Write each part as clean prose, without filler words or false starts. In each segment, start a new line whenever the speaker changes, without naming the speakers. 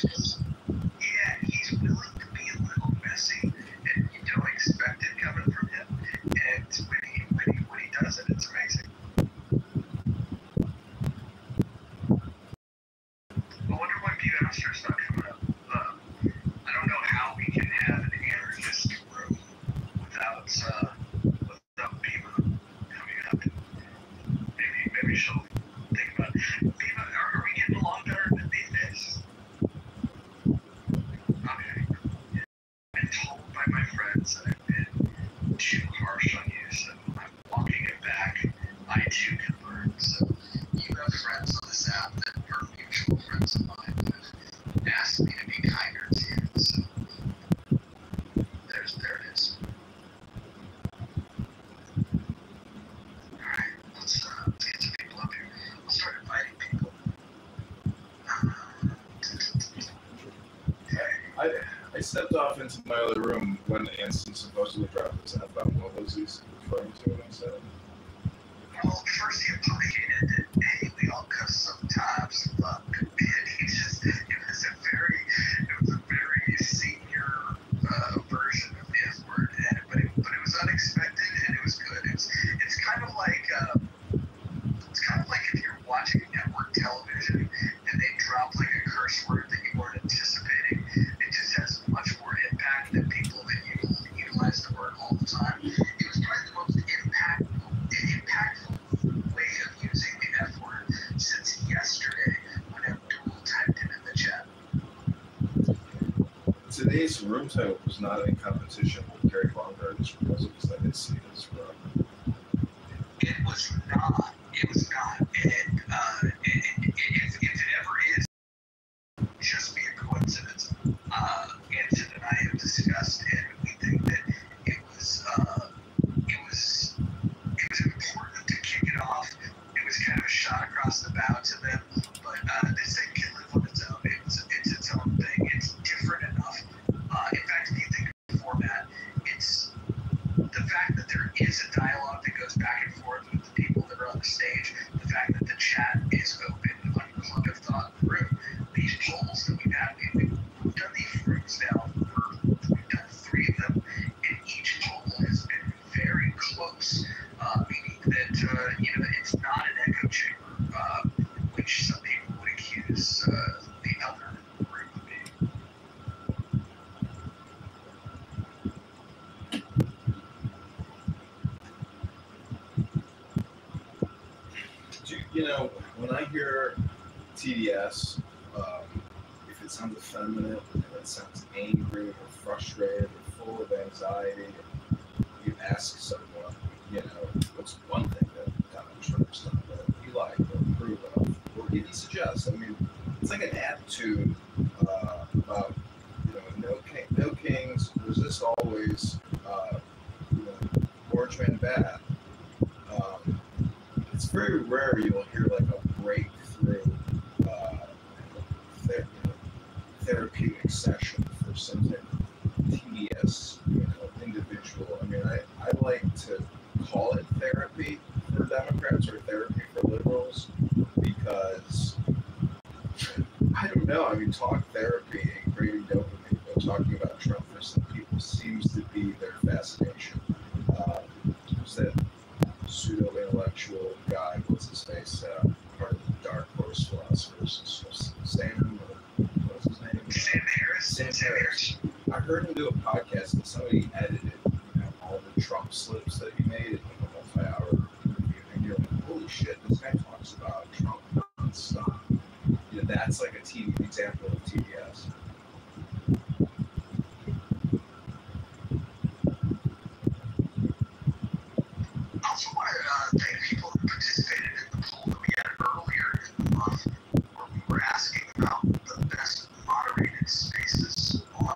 Yeah, he's willing to be a little messy, and you don't expect it coming from him. And when he does it, it's amazing. I wonder why Pew Astor's not coming up. I don't know how we can have an anarchist room without Bima coming up. Maybe she'll think about it. Bima, are we getting along better these days? Okay. Yeah. I've been told by my friends that I've been too harsh on you, so I'm walking it back. I too can learn. So you have friends on this app that are mutual friends of mine that have asked me to be kinder to you. So there it is. Alright, let's get some people up here. I'll start inviting people.
I stepped off into my other room when Anson supposedly dropped his F bomb. What was he referring to when he said it?
Well, first he apologiated that, hey, we all cuss sometimes, fuck. And he just, it was a very senior version of the F word, but it was unexpected and it was good. It's kind of like if you're watching network television and they drop like a curse word that you weren't anticipating. It just has much more impact than people that utilize the word all the time. It was probably the most impactful way of using the F word since yesterday when Abdul typed it in the chat.
Today's room title was not in competition with Gary Baumgart's proposal because I didn't see his room.
It was not. And if it ever is, just be a coincidence. Anson and I have discussed, and we think that it was important to kick it off. It was kind of a shot across the bow to them, but this thing can live on its own. It's its own thing. It's different enough. In fact, if you think of the format, it's the fact that there is a dialogue that goes back and forth with the people that are on the stage, the fact that the chat is open on Club of Thought room, these polls that we've had, we've done these rooms now, we've done 3 of them, and each poll has been very close, meaning that, it's not an echo chamber, which some people would accuse the other room of being.
When I hear TDS, if it sounds effeminate, if it sounds angry or frustrated or full of anxiety, you ask someone, what's one thing that Donald Trump's done that you like or approve of, or even suggest. I mean, it's like an attitude about, no kings, resist always, orange man bad. It's very rare you'll hear like a breakthrough therapeutic session for some type of tedious, individual. I mean, I like to call it therapy for Democrats or therapy for liberals because I don't know. I mean, talk therapy and creating dopamine, but talking about Trump for some people seems to be their fascination. Who's that pseudo-intellectual guy? What's his face? Part of the Dark Horse philosophers. Sam, what's his name? Sam Harris. I heard him do a podcast and somebody edited, all the Trump slips that he made in a multi-hour review. And you're like, holy shit, this guy talks about Trump nonstop. That's like a example of TBS.
I also want to thank people who participated in the poll that we had earlier in the month, where we were asking about the best moderated spaces on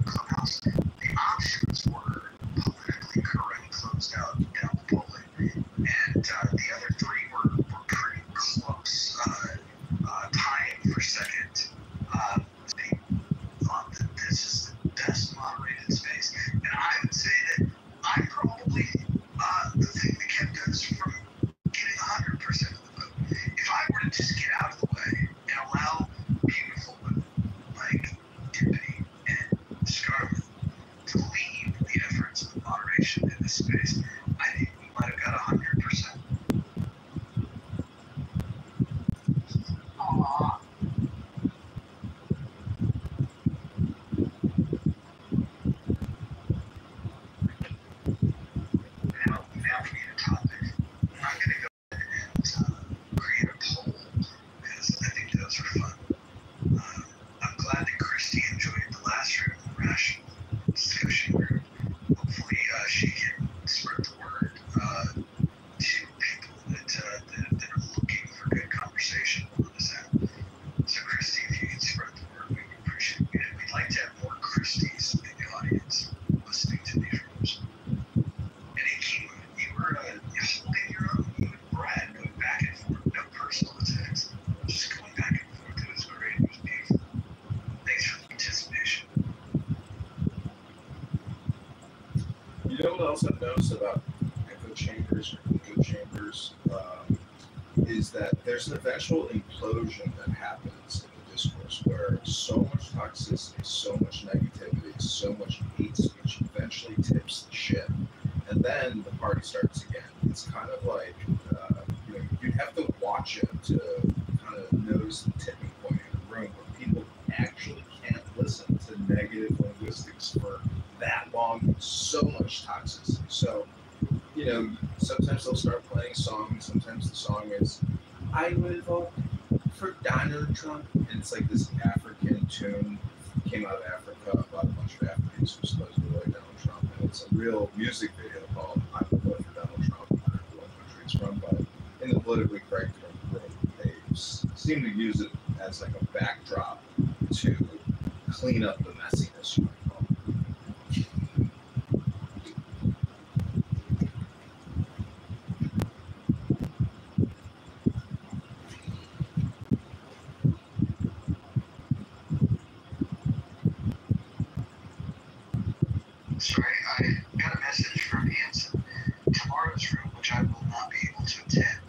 Clubhouse. The options were politically correct, closed out, down the polling, and the other 3 were pretty close, tying for second.
else I've noticed about echo chambers or echo chambers is that there's an eventual implosion that happens in the discourse where so much toxicity, so much negativity, so much hate speech eventually tips the ship. And then the party starts again. It's kind of like, you'd have to watch it to kind of notice the tipping point in the room where people actually can't listen to negative linguistics for that long with so much toxicity. So, sometimes they'll start playing songs. Sometimes the song is, I would vote for Donald Trump. And it's like this African tune, came out of Africa, about a bunch of Africans who supposedly like Donald Trump. And it's a real music video called I would vote for Donald Trump. I don't know what country it's from, but in the politically correct room, they seem to use it as like a backdrop to clean up the messiness, you might call it.
Sorry, I got a message from Hanson. Tomorrow's room, which I will not be able to attend,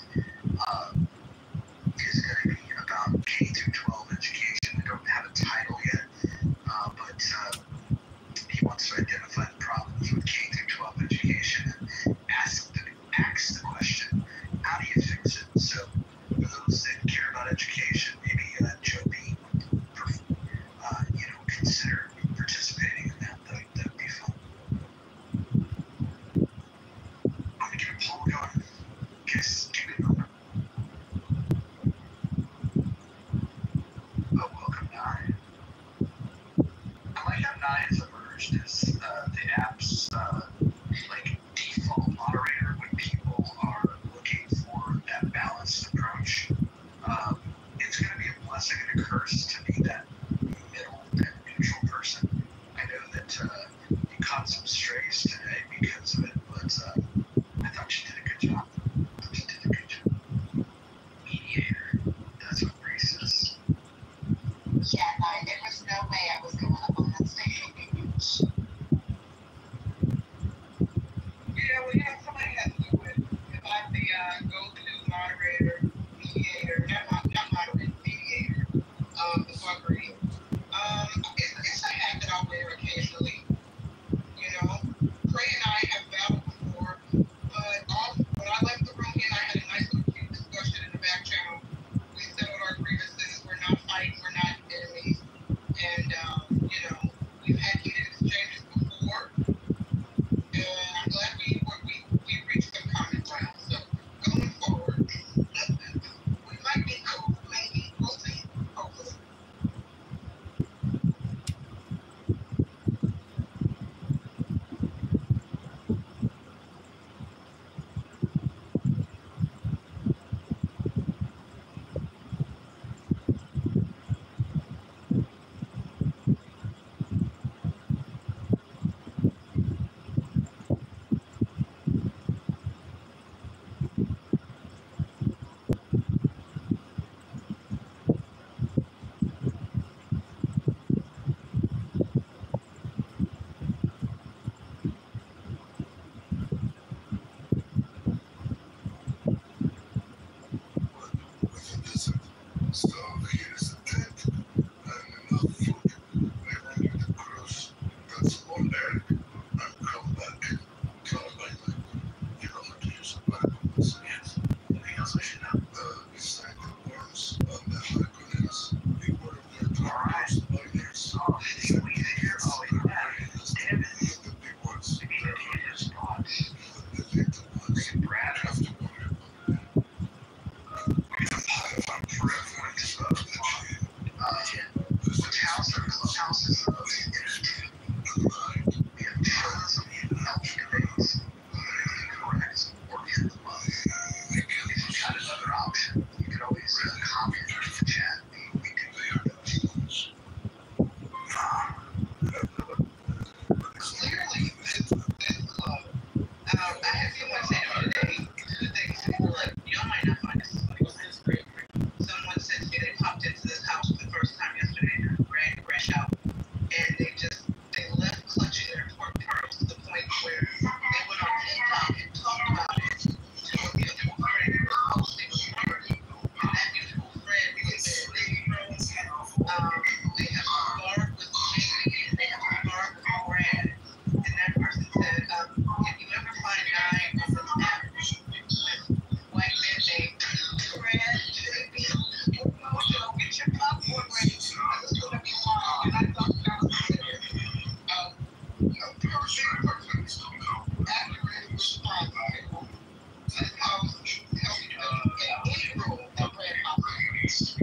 is going to be about K through 12 education. I don't have a title yet, but he wants to identify the problems with K through 12 education and ask the question, how do you fix it? So for those that care about education, maybe Joe B, consider participating in that. That would be fun. I'm going to get a poll going. Guess, give me a number. Oh, welcome, Nye. I like how Nye has emerged as the app's default moderator when people are looking for that balanced approach. It's going to be a blessing and a curse to be that middle, that neutral person. I know that you caught some strays today because of it, but I thought you did a good job. Mediator. That's what Grace is.
Yeah, no, there was no way I was going up on that station.
Yeah, somebody has to do it. If I'm the go-to moderator, mediator, not moderator, mediator, the fuckery. It's a hat that I'll wear occasionally. Trey and I have battled before, but when I left the room, he and I had a nice little cute discussion in the back channel. We settled our grievances. We're not fighting. We're not enemies. And, we've had heated exchanges before. And I'm glad we reached some common ground. So going forward, we might be cool. Maybe. We'll see. Hopefully. they have spark with Jamie, and they have spark with Brad. And that person said, if you ever find 9 on this app with white men named Brad, Jamie, get your popcorn ready. This is gonna be wild. And I thought that was perfect, accurate response. That's how any role that Brad operates.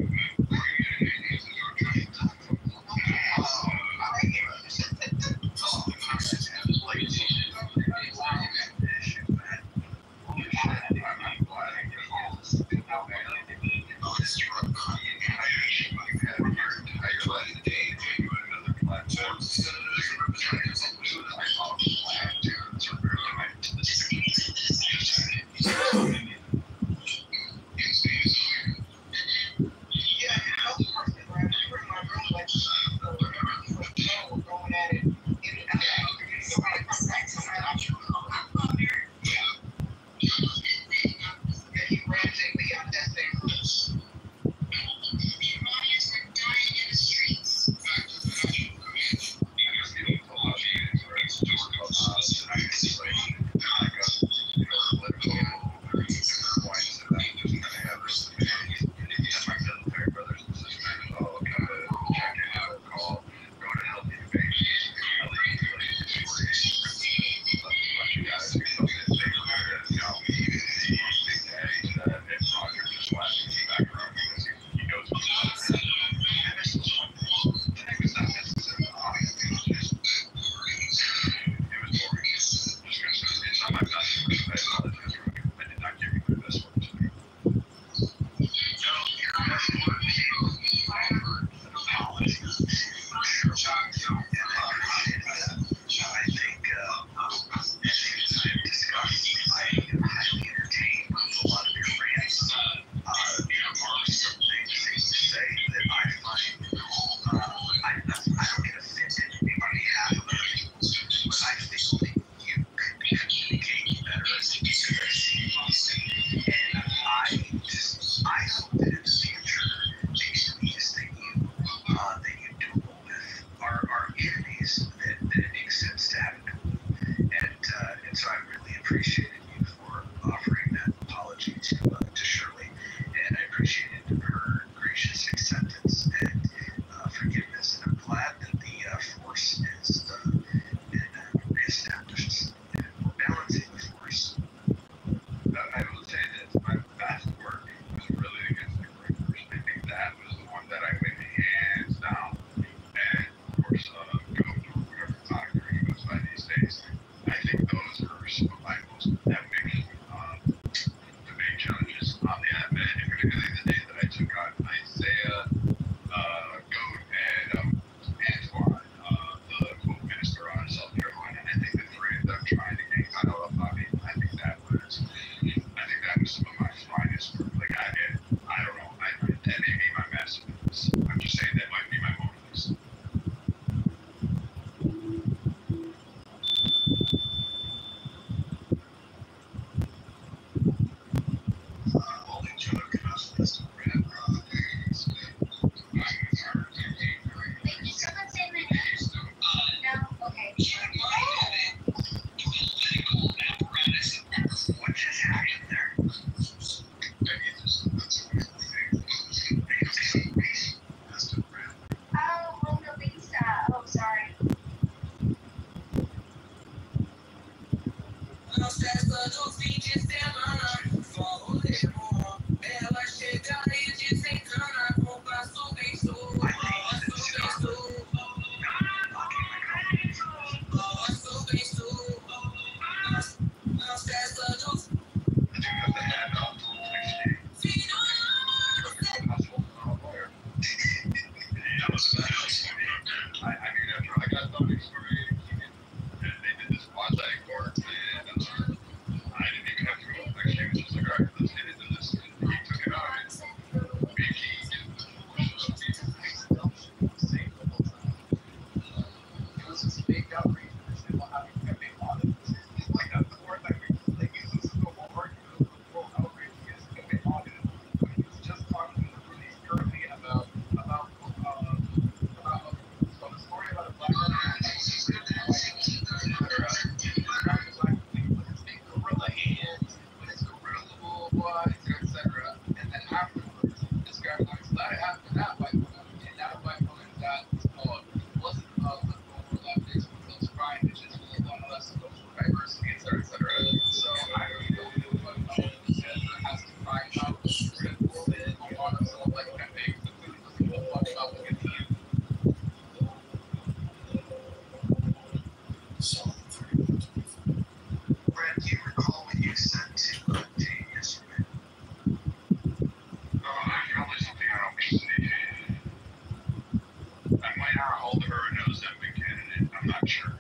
how old of her knows I'm a candidate. I'm not sure.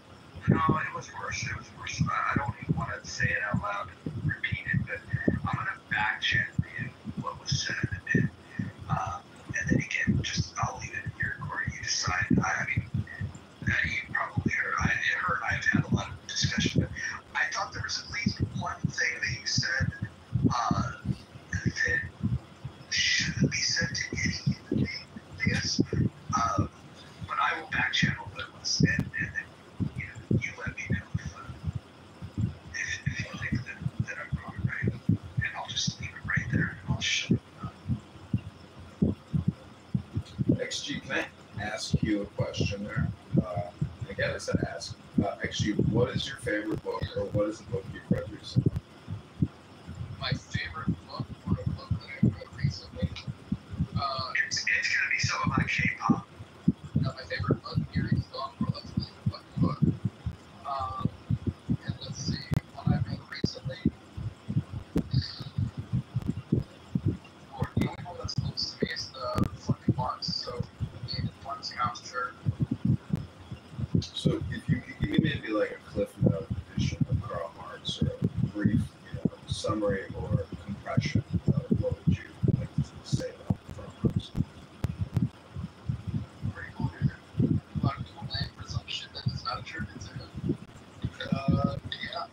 No, it was worse. It was worse. I don't even want to say it out loud and repeat it, but I'm going to back channel you what was said. And then again, just I'll leave it in your court. You decide. I mean, you probably heard. I've had a lot of discussion, but I thought there was at least one thing that you said that shouldn't be said to any human being. I guess. But I will back channel what it was, and then you let me know if you think that I'm wrong, right? And I'll just leave it right there, and I'll shut it up.
XG, can I ask you a question there? Again, I said ask. XG, what is your favorite book, or what is the book you've read recently?
My favorite book, or a book that I read recently?
It's gonna be some of my K-pop.
No, my favorite book, Earrings Gone World, that's a really good fucking book. And let's see, what I read recently. Or the only one that's close to me is the fucking Marx, so in Marx House Church.
So if you could give me maybe like a Cliff Note edition of Karl Marx, or a brief, summary or compression of what would you like to say about Karl Marx?
Pretty cool, dude. A lot of people blame for some shit that is not attributed to him. Yeah,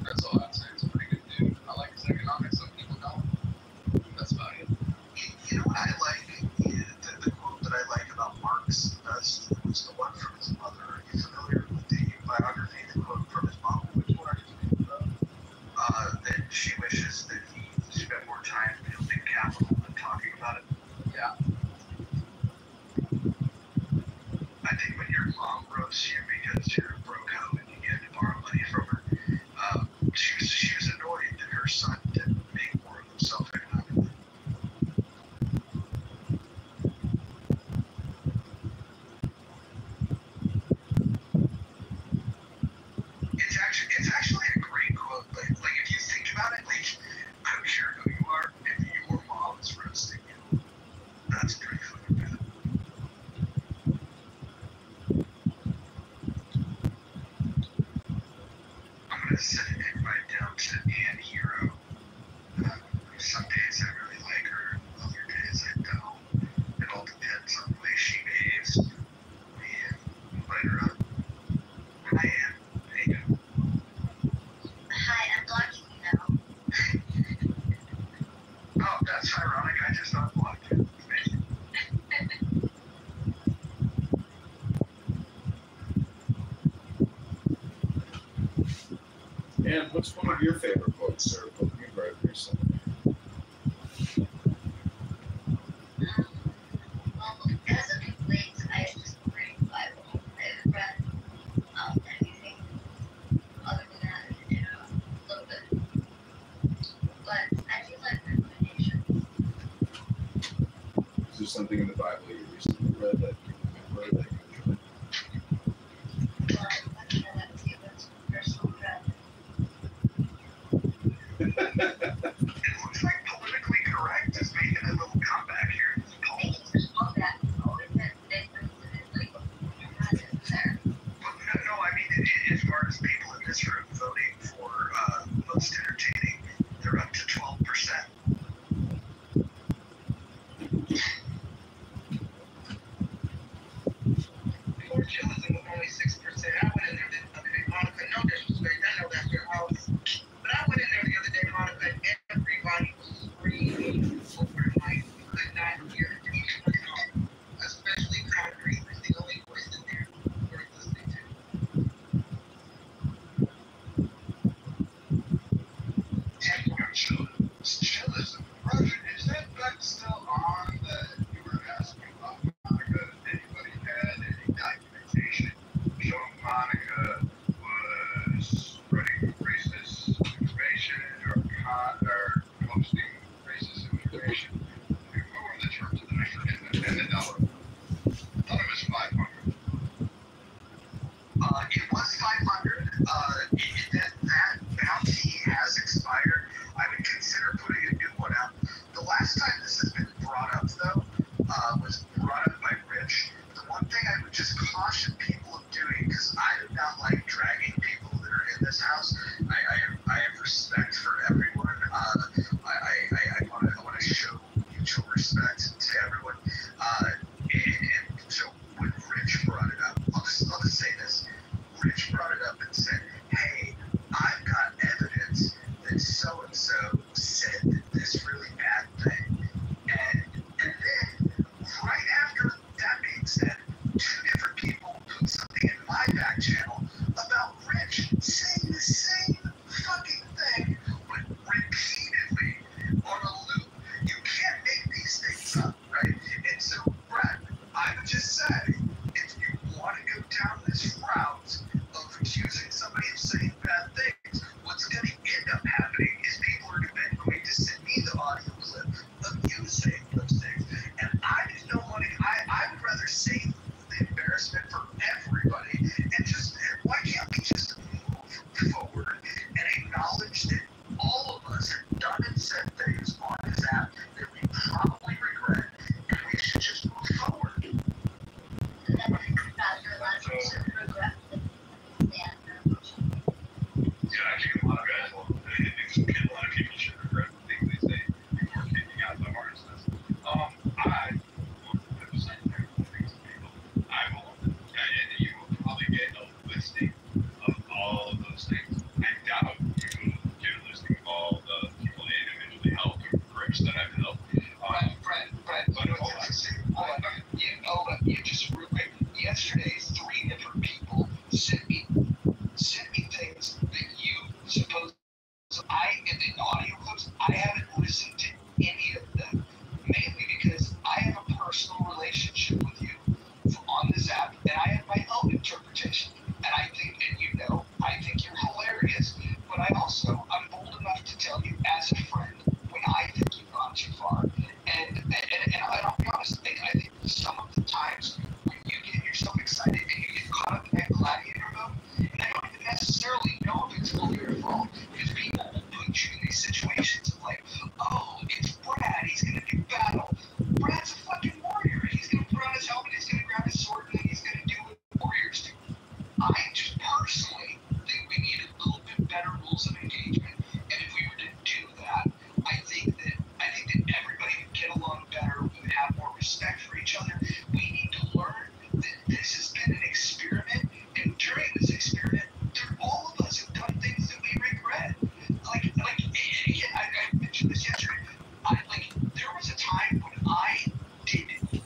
that's all I'd say. It's a pretty good dude. I like his economics, some people don't. That's about it.
You know what I like? The quote that I like about Marx the best was the one from his mother. Are you familiar with the biography, the quote from his mom? Which one are you thinking about? That she wishes that he spent more time building capital than talking about it.
Yeah.
I think when your mom roasts you because you're a broke hoe and you had to borrow money from her, she was annoyed that her son didn't make more of himself economically. It's actually a great quote. Like if you think about it, like I don't care who you are, if your mom is roasting you, that's pretty fucking bad. I'm gonna send an invite down to Ann Hero. Some days I really like her, other days I don't. It all depends on the way she behaves. And invite her up. Hi Ann. How you doing?
Hi, I'm blocking you now.
Oh, that's ironic. I just unblocked you.
And what's one of your favorite books, or a book you've read recently?
Well, as of late, I just read the Bible. I haven't read anything other than that, a little bit. But I do like recommendations.
Is there something in the Bible you recently read that you remember that you enjoyed?
Well, I don't know that to give it personal credit.
It looks like politically correct is making a little comeback here in this poll.
Thank you for all that. It's always been big for like has it there.
Well, no, I mean, as far as people in this room voting for most entertaining, they're up to 12%.
Poor children with only 6%. I went in there the other day, Monica, no disrespect, I know that's your house. But I went in there the other day, Monica, and everybody was screaming over the mic. You could not hear anything at all. Especially Concrete was the only voice in there worth listening to.
Chillism. Roger, is that still on that you were asking about Monica? Anybody had any documentation showing Monica was spreading racist information or posting racist information? What were the terms of the measure and the dollar? I thought it was 500. It was 500. That bounty has expired. I would consider putting a new one out. The last time this has been brought up, though, was brought up by Rich. The one thing I would just just caution people of doing, because I do not like dragging people that are in this house. I have respect for everyone. I want to show mutual respect to everyone. And so when Rich brought it up, I'll just say this. Rich brought it up and said, hey, I've got evidence that so-and-so said this really bad thing. And then, right after that being said, two different people put something in my back channel about Rich saying the same fucking thing, but repeatedly on a loop. You can't make these things up, right? And so, Brad, I would just say, if you want to go down this route of accusing somebody of saying bad things, what's going to end up happening is people are then going to send me the audio clip of you saying those things. And I just don't want to, I would rather save the embarrassment for everybody and just, why can't we just move forward and acknowledge that all of us have done and said things on this app that we probably regret, and we should just move forward.
Yeah, I think a lot of guys will. A lot of people should regret the things they say before kicking out the hornet's nest. I will 100% agree with things to people. I will, and you will probably get a listing of all of those things. I doubt you will get a listing of all the people that individually helped or groups that I've helped.
Brett, just real quick. Yesterday, 3 different people sent me things that you supposed. In the audio clips, I haven't listened to any of them, mainly because I have a personal relationship with you on this app, and I have my own interpretation. And I think, and you know, I think you're hilarious. But I'm bold enough to tell you as a friend when I think you've gone too far. And I'll be honest, I think some of the times when you get yourself excited and you get caught up in that gladiator mode, and I don't even necessarily know if it's fully your fault, because people will put you in these situations of like, oh, it's Brad, he's gonna do battle. Brad's a fucking warrior. He's gonna put on his helmet, he's gonna grab his sword, and then he's gonna do what warriors do. I just personally think we need a little bit better rules of engagement, and if we were to do that, I think that everybody would get along better. We would have more respect for each other. We need to learn that this has been an experiment, and during this experiment, all of us have done things that we regret. Like again, I mentioned this yesterday. There was a time when I treated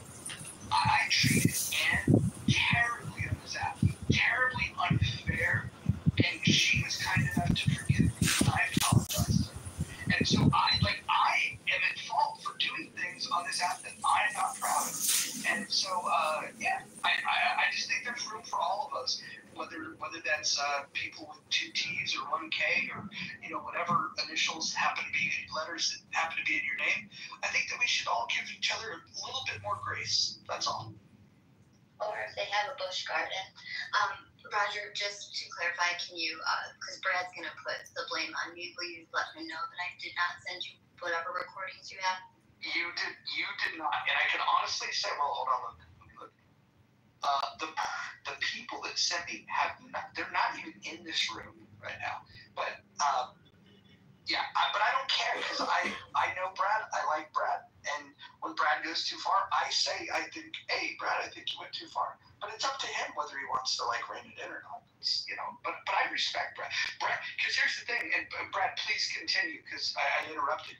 Anne terribly on this app, terribly unfair, and she was kind enough to forgive me, and I apologized to her. And so I am at fault for doing things on this app that I'm not proud of. And so I just think there's room for all of us, whether that's people with 2 T's or 1K or whatever initials happen to be letters that happen to be in your name. I think that we should all give each other a little bit more grace. That's all.
Or if they have a bush garden. Roger, just to clarify, can you, because Brad's going to put the blame on me, will you let him know that I did not send you whatever recordings you have?
You did not. And I can honestly say, well, hold on, look. The people that sent me they're not even in this room right now. But, but I don't care, because I know Brad, I like Brad. And when Brad goes too far, I think, hey, Brad, I think you went too far. But it's up to him whether he wants to rein it in or not. But I respect Brad. Because here's the thing, and Brad, please continue, because I interrupted.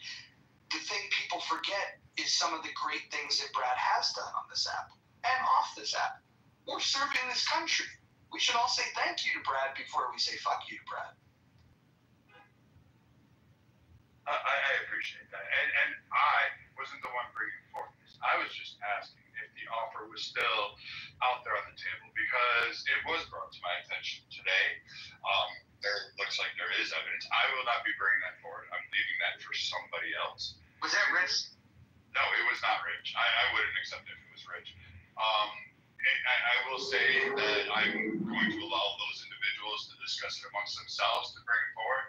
The thing people forget is some of the great things that Brad has done on this app and off this app. We're serving this country. We should all say thank you to Brad before we say fuck you to Brad.
I appreciate that. And I wasn't the one bringing forth this. I was just asking if the offer was still out there on the table, because it was brought to my attention today. There looks like there is evidence. I will not be bringing that forward. I'm leaving that for somebody else.
Was that Rich?
No, it was not Rich. I wouldn't accept it if it was Rich. I will say that I'm going to allow those individuals to discuss it amongst themselves to bring it forward.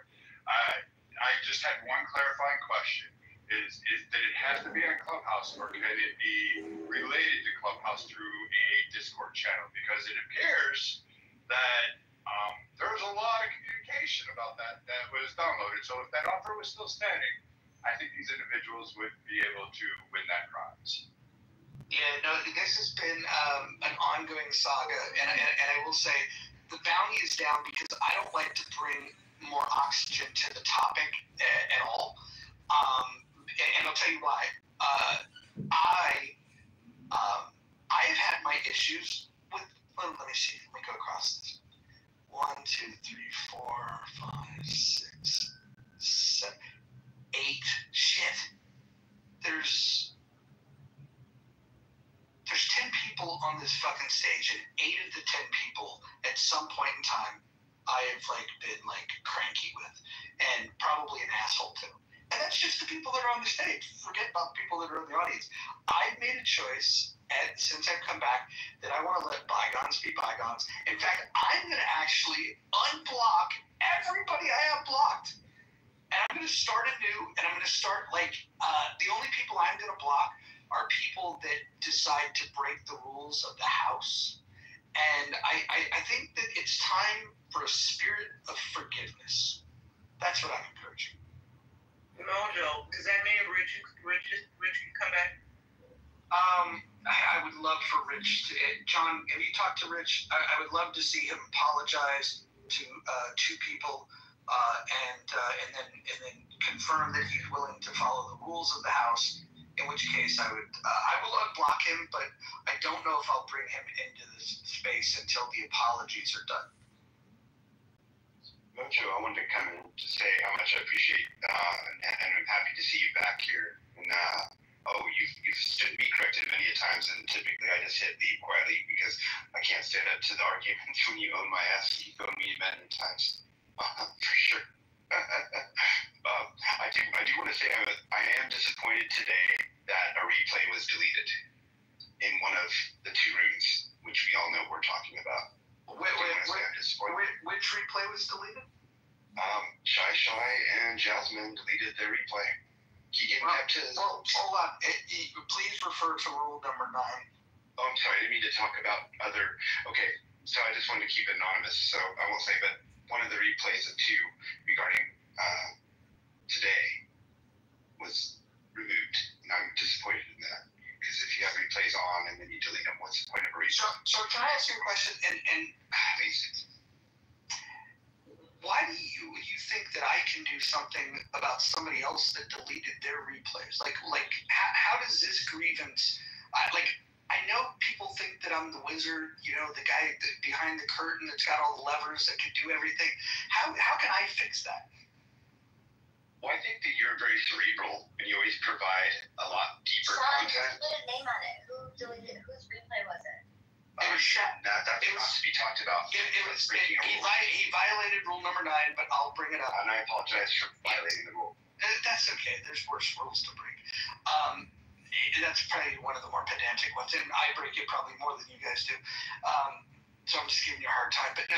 I just had one clarifying question.
is that it has to be on Clubhouse, or can it be related to Clubhouse through a Discord channel? Because it appears that there was a lot of communication about that was downloaded. So if that offer was still standing, I think these individuals would be able to win that prize.
Yeah, no, this has been an ongoing saga, and I will say the bounty is down because I don't like to bring more oxygen to the topic at all. And I'll tell you why. I've had my issues with. Let me see. Let me go across this. 1, 2, 3, 4, 5, 6, 7, 8. Shit. There's 10 people on this fucking stage, and 8 of the 10 people at some point in time I have been cranky with, and probably an asshole too. And that's just the people that are on the stage. Forget about the people that are in the audience. I've made a choice, since I've come back, that I want to let bygones be bygones. In fact, I'm going to actually unblock everybody I have blocked. And I'm going to start anew, and I'm going to start, the only people I'm going to block are people that decide to break the rules of the House. And I think that it's time for a spirit of forgiveness. That's what I'm encouraging.
Mojo, does that mean Rich can come back?
I would love for Rich to. John, have you talked to Rich? I would love to see him apologize to 2 people, and then confirm that he's willing to follow the rules of the House. In which case, I will unblock him, but I don't know if I'll bring him into this space until the apologies are done.
Mojo, I wanted to come in to say how much I appreciate and I'm happy to see you back here. And you've stood me corrected many a times, and typically I just hit leave quietly because I can't stand up to the arguments when you own my ass. You've owned me many times, for sure. I do want to say I am disappointed today that a replay was deleted in one of the 2 rooms, which we all know we're talking about.
Which replay was deleted?
Shy and Jasmine deleted their replay. Keegan kept his.
Well, hold on. Please refer to rule number 9.
Oh, I'm sorry. I didn't mean to talk about other. Okay, so I just wanted to keep it anonymous, so I won't say, but one of the replays of 2 regarding today was removed, and I'm disappointed in that. Because if you have replays on and then you delete them, what's the point of a replay?
So can I ask you a question? And
please.
Why do you think that I can do something about somebody else that deleted their replays? How does this grievance? I know people think that I'm the wizard, the guy behind the curtain that's got all the levers that can do everything. How can I fix that?
Well, I think that you're very cerebral and you always provide a lot deeper content.
Just put a name on it. Who deleted it? Whose replay was it?
It was Shaq.
That's not to be talked about.
He violated rule number 9, but I'll bring it up.
And I apologize for violating the rule.
That's okay. There's worse rules to break. That's probably one of the more pedantic ones, and I break it probably more than you guys do. So I'm just giving you a hard time. But no,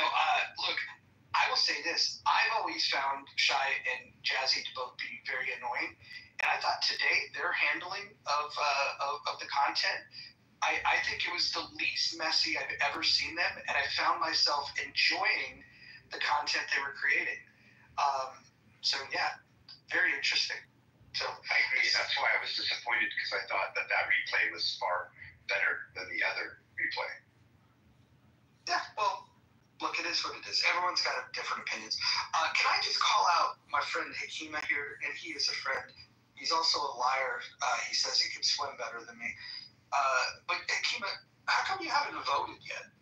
look, I will say this. I've always found Shy and Jazzy to both be very annoying. And I thought today their handling of the content, I think it was the least messy I've ever seen them. And I found myself enjoying the content they were creating. So, yeah, very interesting. So
I agree. That's why I was disappointed, because I thought that replay was far better than the other replay.
Yeah, well, look, it is what it is. Everyone's got different opinions. Can I just call out my friend Hakima here? And he is a friend. He's also a liar. He says he can swim better than me. But Hakima, how come you haven't voted yet?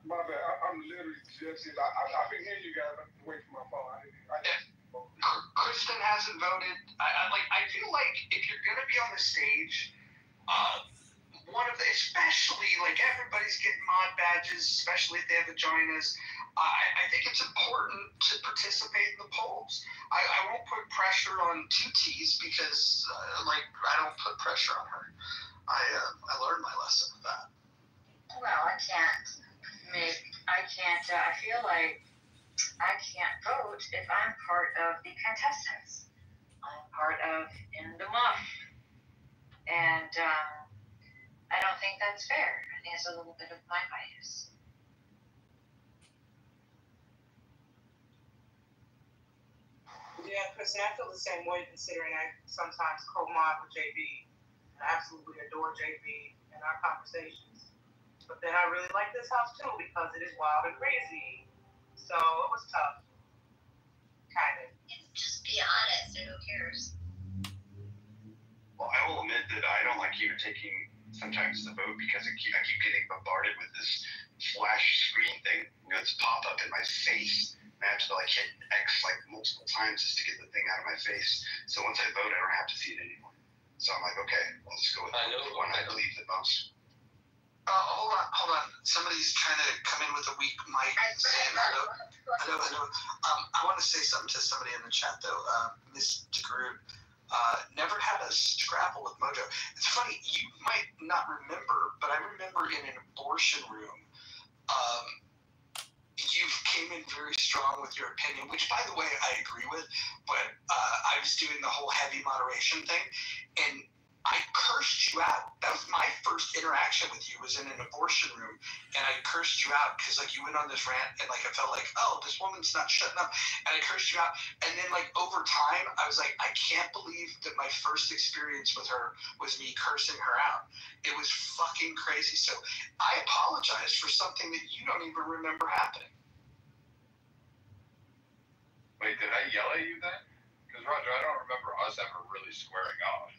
My bad. I'm literally just. I've been hearing you guys away from my phone. I didn't vote.
Kristen hasn't voted. I feel like if you're gonna be on the stage, especially everybody's getting mod badges, especially if they have vaginas. I think it's important to participate in the polls. I won't put pressure on 2T's because I don't put pressure on her. I learned my lesson with that.
Well, I feel like
I can't vote if I'm part of the contestants. I'm part of In the Muff. And I don't think that's fair. I think it's a little bit of my bias.
Yeah, Kristen, I feel the same way considering I sometimes co-mod with JB. I absolutely adore JB and our conversations. But then I really like this house too because it is wild and crazy. So it was tough. Kind of.
Just be honest, and who cares?
Well, I will admit that I don't like even taking sometimes the vote because I keep getting bombarded with this flash screen thing. You know, it's pop up in my face. I have to like hit X like multiple times just to get the thing out of my face. So once I vote, I don't have to see it anymore. So I'm like, okay, I'll just go with the one I believe the most.
Hold on. Somebody's trying to come in with a weak mic saying hello. I want to say something to somebody in the chat though. Miss DeGroot never had a scrabble with Mojo. It's funny, you might not remember, but I remember in an abortion room, you came in very strong with your opinion, which, by the way, I agree with, but I was doing the whole heavy moderation thing, and I cursed you out. That was my first interaction with you, was in an abortion room, and I cursed you out because, like, you went on this rant, and, like, I felt like, oh, this woman's not shutting up, and I cursed you out, and then, like, over time, I was like, I can't believe that my first experience with her was me cursing her out. It was fucking crazy, so I apologize for something that you don't even remember happening.
Wait, did I yell at you then? Because, Roger, I don't remember us ever really squaring off.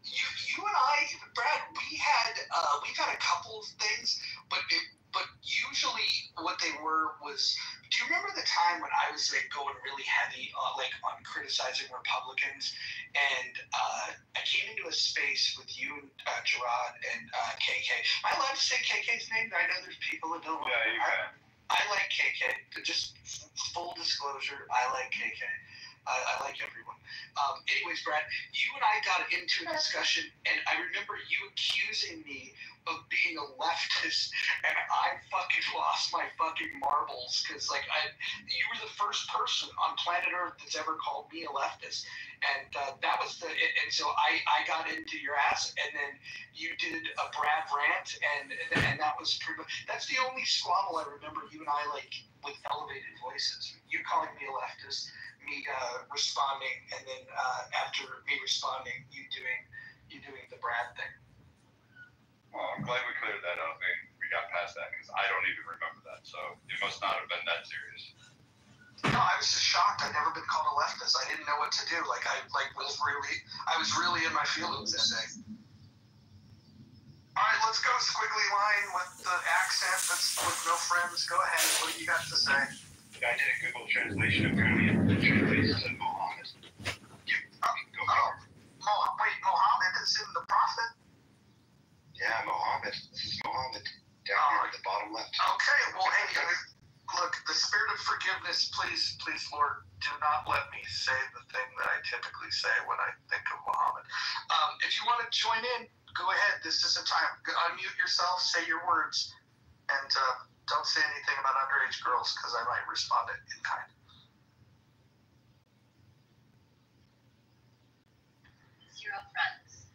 You and I, Brad, we've had a couple of things, but usually what they were was, do you remember the time when I was like going really heavy on criticizing Republicans, and I came into a space with you and Gerard and KK. Am I allowed to say KK's name? I know there's people that don't.
Yeah, you can.
I like KK. Just full disclosure, I like KK. I like everyone. Anyways, Brad, you and I got into a discussion, and I remember you accusing me of being a leftist, and I fucking lost my fucking marbles because, like, you were the first person on planet Earth that's ever called me a leftist, and that was and so I got into your ass, and then you did a Brad rant, and that was that's the only squabble I remember you and I, like, with elevated voices. You calling me a leftist, me responding, and then after me responding, you doing the Brad thing.
Well, I'm glad we cleared that up and we got past that because I don't even remember that. So it must not have been that serious.
No, I was just shocked. I'd never been called a leftist. I didn't know what to do. I was really in my feelings that day. All right, let's go squiggly line with the accent that's with no friends. Go ahead. What do you got to say?
I did a Google translation of Korean. It translates to Mohammed.
Wait, Mohammed is in the prophet?
Yeah, Mohammed. This is Mohammed. Down here at the bottom left.
Okay, well, hey, look, the spirit of forgiveness, please, Lord, do not let me say the thing that I typically say when I think of Mohammed. If you want to join in, go ahead. This is a time. Unmute yourself, say your words, and don't say anything about underage girls because I might respond in kind.
Zero friends.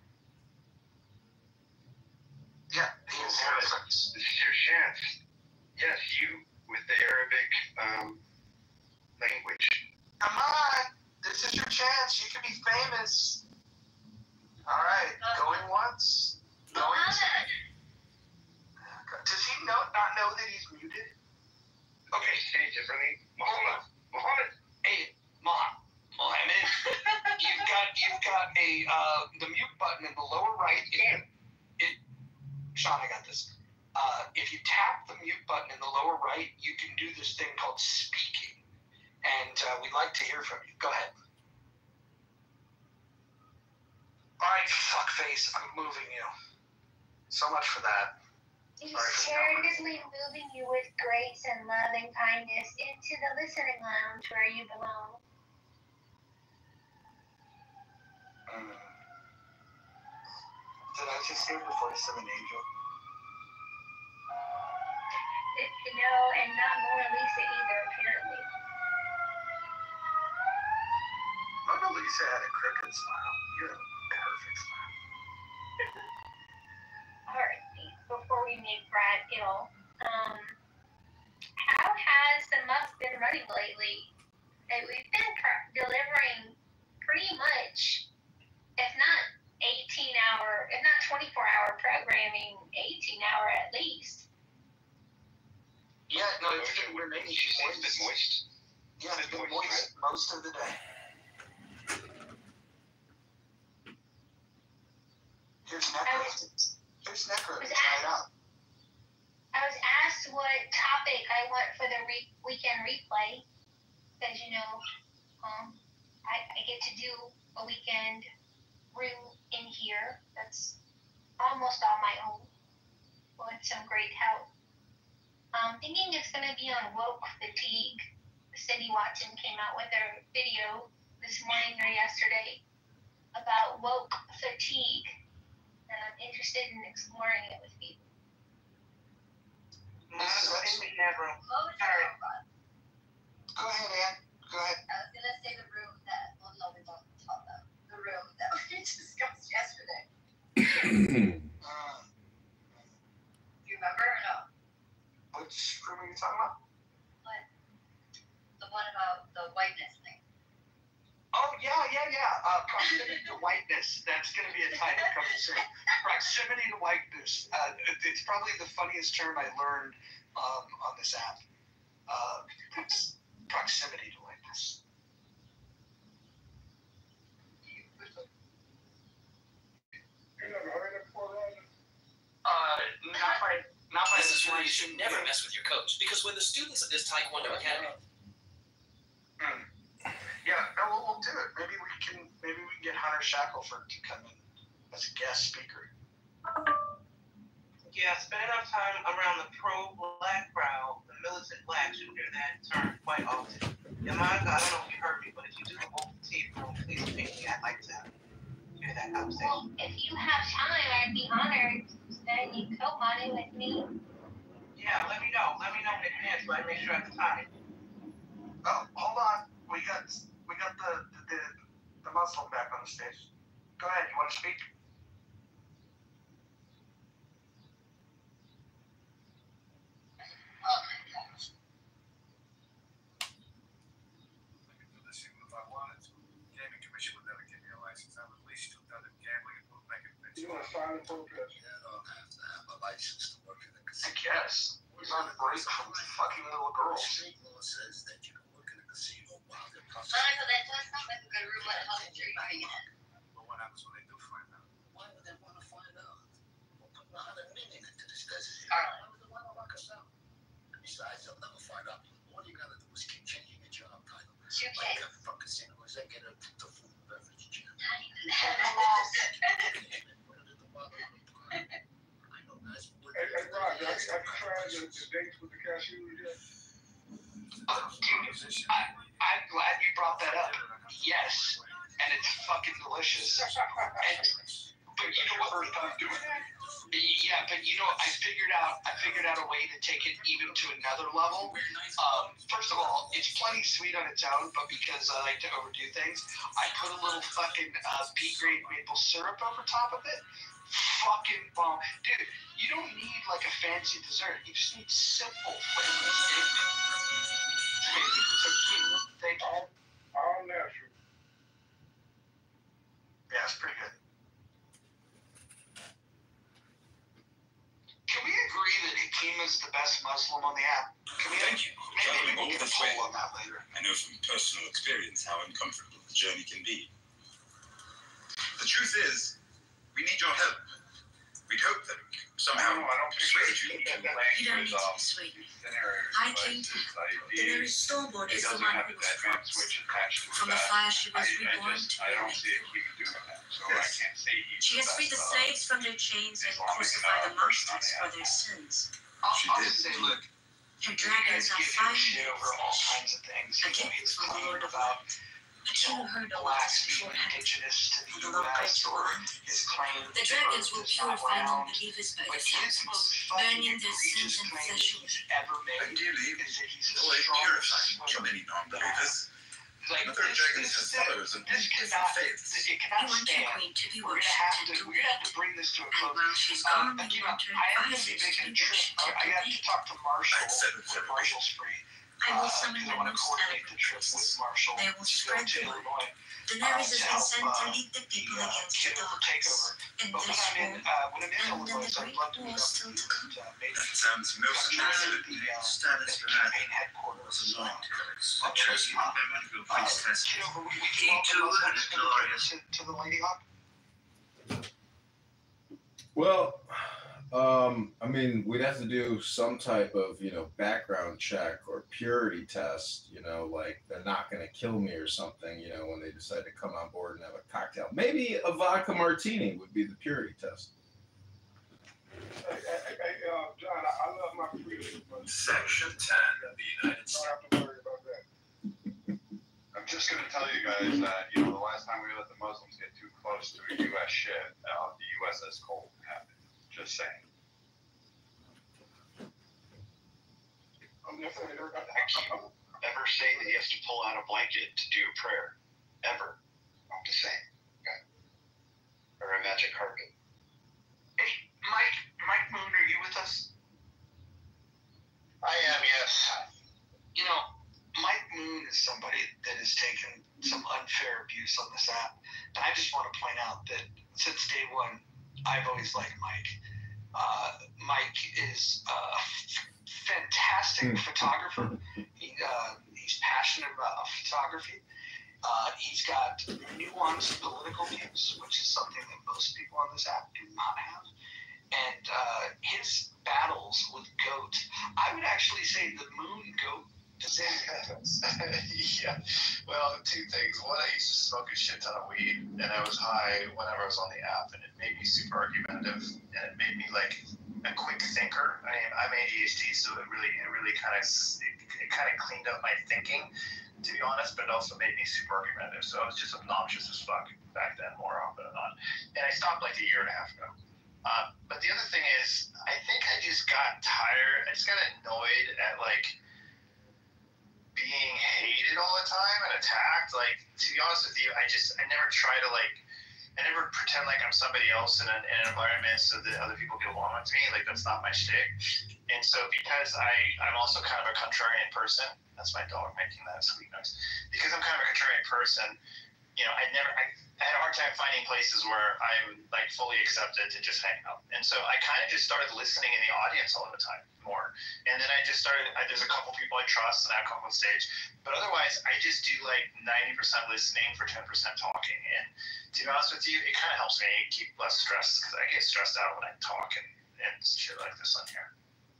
Yeah, he has zero friends.
This is your chance. Yes, you with the Arabic language.
Come on, this is your chance. You can be famous. All right, going once.
Mohammed.
Does he not know that he's muted?
Okay, say it differently. Mohammed.
Hey, Mohammed. You've got the mute button in the lower right. Sean, I got this. If you tap the mute button in the lower right, you can do this thing called speaking, and we'd like to hear from you. Go ahead. All right, fuckface, I'm moving you. So much for that.
He's charitably moving you with grace and love and kindness into the listening lounge where you belong.
Did I just hear the voice of an angel?
No, and not Mona Lisa either, apparently.
Mona Lisa had a crooked smile. You had a perfect smile.
Alright, before we make Brad ill, how has the muff been running lately? We've been delivering pretty much, if not 18-hour, if not 24-hour programming, 18-hour at least.
Yeah, no, it's been remaining
moist.
Yeah, it's been moist most of the day. Here's Necro to try it out.
I was asked what topic I want for the weekend replay, because, you know, I get to do a weekend room in here that's almost on my own with some great help. I'm thinking it's going to be on woke fatigue. Cindy Watson came out with her video this morning or yesterday about woke fatigue, and I'm interested in exploring it with people.
Go ahead, Ann. Go ahead.
I was going to say the room that, well, no, we don't talk about the room that we discussed yesterday. Do you remember or no?
Which room are you talking about?
What? The one about the whiteness thing.
Oh, yeah. Proximity to whiteness. That's going to be a title coming soon. Proximity to whiteness. It's probably the funniest term I learned on this app. It's proximity to whiteness.
You never heard it before, Roger?
Not by
This is why you should never mess with your coach, because when the students at this Taekwondo Academy...
Yeah, no, we'll do it. Maybe we can get Hunter Shackelford to come in as a guest speaker.
Yeah, spend enough time around the pro-black crowd, the militant blacks, you'll hear that term quite often. Yeah, Monica, I don't know if you heard me, but if you do the whole fatigue room, please ping me. I'd like to hear that conversation.
Well, if you have time, I'd be honored that you co-mod it with me.
Yeah, let me know. Let me know in advance so I make sure I have time.
Oh, hold on. We got the Muslim back on the stage. Go ahead. You want to speak?
Oh my gosh.
I could do this even if I wanted to. The Gaming Commission would never give me a license. I'm at least 2 done in gambling and won't make it fix.
You want to sign a protest?
Yeah, I don't have to have a license to work in a
I
casino.
guess. He's on break from fucking little girls.
State law says that you can work in a casino while they're
Monica, that does sound like a good roulette house you're buying it.
But what happens when they do find out? Why would they want to find out? We're putting $100 million into this desert. Why would they want to lock us out? Besides, they'll never find out. All you gotta do is keep changing your job title. Like a fucking casino executive to food and beverage gym.
Not even
I know, guys.
Hey, Roger, have you tried the dates with the cashiers yet?
Dude, I'm glad you brought that up. Yes, and it's fucking delicious. But you know what?
First time doing that.
Yeah, but you know, I figured out a way to take it even to another level. First of all, it's plenty sweet on its own, but because I like to overdo things, I put a little fucking B-grade maple syrup over top of it. Fucking bomb. Dude, you don't need like a fancy dessert. You just need simple flavors. It's amazing. So cute. Thank you.
All natural.
Yeah, it's pretty good. Can we agree that Ikima's the best Muslim on the app? Can we?
Thank you.
Maybe we'll
Traveling all
get a
this way,
poll on that later.
I know from personal experience how uncomfortable the journey can be. The truth is, we need your help. We'd hope that we could somehow persuade you to...
You don't need to persuade me. I came to help. The very Stormborn is the one who was frozen. From the fire she was reborn to reality. She has freed the slaves from their chains and crucified the monsters for their sins.
I'll just say, look,
Her dragons are
give him
fire
shit over all kinds of things.
a gift
He's
from the
claiming
Lord of
about
Light.
you blaspheme indigenous to the U.S. or his claim
The dragons will purify non-believers by the thousands, burning their sins and flesh away.
Ideally, no way purifying from any non-believers. Other dragons have followers of different faiths.
It cannot stand. We're gonna have to bring this to a close.
And while she's gone, we
You
want
know,
her
I have to
advisors
be making
to
a trip. I have to talk to Marshall. Marshall's free.
I will summon
Because I
the
want to
most
coordinate the trip with
eloquent.
Marshall
They will
to go
spread
to
the word.
Illinois.
Daenerys has
to
been
help,
sent to lead the people against the
Kitover
darkness.
takeover.
In
But
this war,
when I'm in
and in
Illinois,
the
I'd
great
love to
war
meet up
still
with
to
you
come.
at maybe
That sounds most absolutely.
the campaign headquarters. Kitover, we can welcome us to the Lady Hawk.
Well, I mean, we'd have to do some type of, background check or purity test, like they're not going to kill me or something, when they decide to come on board and have a cocktail. Maybe a vodka martini would be the purity test.
Hey, John, I love my freedom.
Section 10 of the United
You don't
States.
have to worry about that.
I'm just going to tell you guys that, the last time we let the Muslims get too close to a U.S. ship, the USS Cole happened. Just saying.
Ever say that he has to pull out a blanket to do a prayer? Ever. I'm just saying. Okay. Or a magic carpet. Hey, Mike Moon, are you with us? I am, yes. Mike Moon is somebody that has taken some unfair abuse on this app. And I just want to point out that since day one, I've always liked Mike. Mike is a fantastic photographer. He's passionate about photography. He's got nuanced political views, which is something that most people on this app do not have. And his battles with GOAT, I would actually say the Moon GOAT.
Yeah. Well, two things. One, I used to smoke a shit ton of weed, and I was high whenever I was on the app, and it made me super argumentative, and it made me like a quick thinker. I mean, I'm ADHD, so it really kind of cleaned up my thinking, to be honest. But it also made me super argumentative. So I was just obnoxious as fuck back then, more often than not. And I stopped like a year and a half ago. But the other thing is, I think I just got tired. I just got annoyed at like being hated all the time and attacked. Like, to be honest with you, I never try to I never pretend like I'm somebody else in an environment so that other people get along with me. Like, that's not my shtick. And so because I'm also kind of a contrarian person, that's my dog making that sweet noise. Because I'm kind of a contrarian person, I had a hard time finding places where I'm like fully accepted to just hang out. And so I kind of just started listening in the audience all the time more. And then I just started, there's a couple people I trust and I come on stage. But otherwise, I just do like 90% listening for 10% talking. And to be honest with you, it kind of helps me keep less stressed because I get stressed out when I talk and shit like this on here.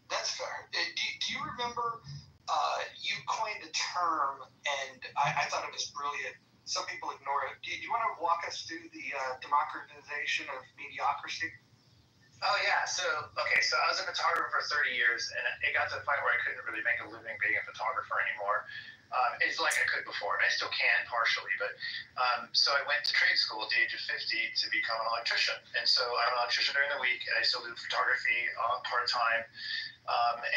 That's fair. Do you remember you coined a term, and I thought it was brilliant. Some people ignore it. Do you want to walk us through the democratization of mediocrity?
Oh, yeah. So I was a photographer for 30 years, and it got to the point where I couldn't really make a living being a photographer anymore. It's like I could before, and I still can partially. But so I went to trade school at the age of 50 to become an electrician. And so I'm an electrician during the week, and I still do photography part-time.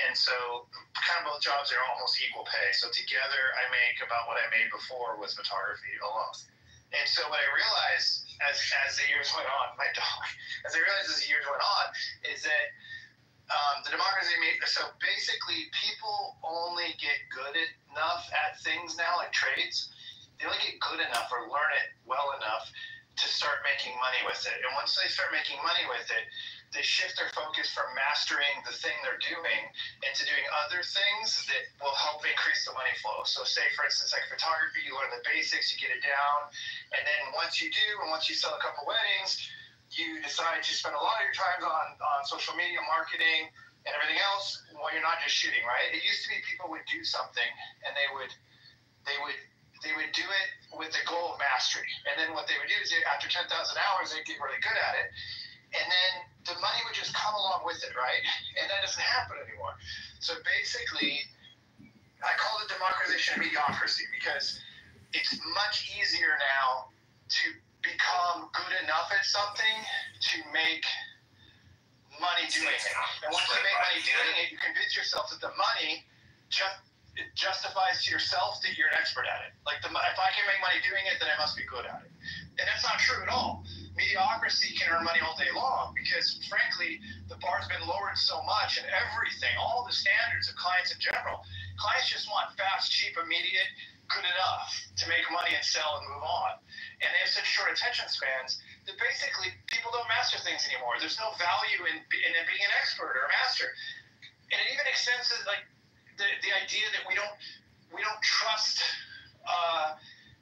And so kind of both jobs are almost equal pay. So together I make about what I made before with photography alone. And so what I realized as the years went on, as the years went on, is that the democracy so basically people only get good enough at things now, like trades. They only get good enough or learn it well enough to start making money with it. And once they start making money with it, they shift their focus from mastering the thing they're doing into doing other things that will help increase the money flow. So say, for instance, like photography, you learn the basics, you get it down, and then once you do, and once you sell a couple weddings, you decide to spend a lot of your time on social media marketing and everything else while you're not just shooting, right? It used to be people would do something, and they would do it with the goal of mastery. And then what they would do is after 10,000 hours, they'd get really good at it. And then the money would just come along with it, right? And that doesn't happen anymore. So basically, I call it democratization of mediocrity because
it's much easier now to become good enough at something to make money doing it. And once you make money doing it, you convince yourself that the money it justifies to yourself that you're an expert at it. Like, if I can make money doing it, then I must be good at it. And that's not true at all. Mediocrity can earn money all day long because, frankly, the bar's been lowered so much and everything, all the standards of clients in general. Clients just want fast, cheap, immediate, good enough to make money and sell and move on. And they have such short attention spans that basically people don't master things anymore. There's no value in being an expert or a master. And it even extends to, like, the idea that we don't trust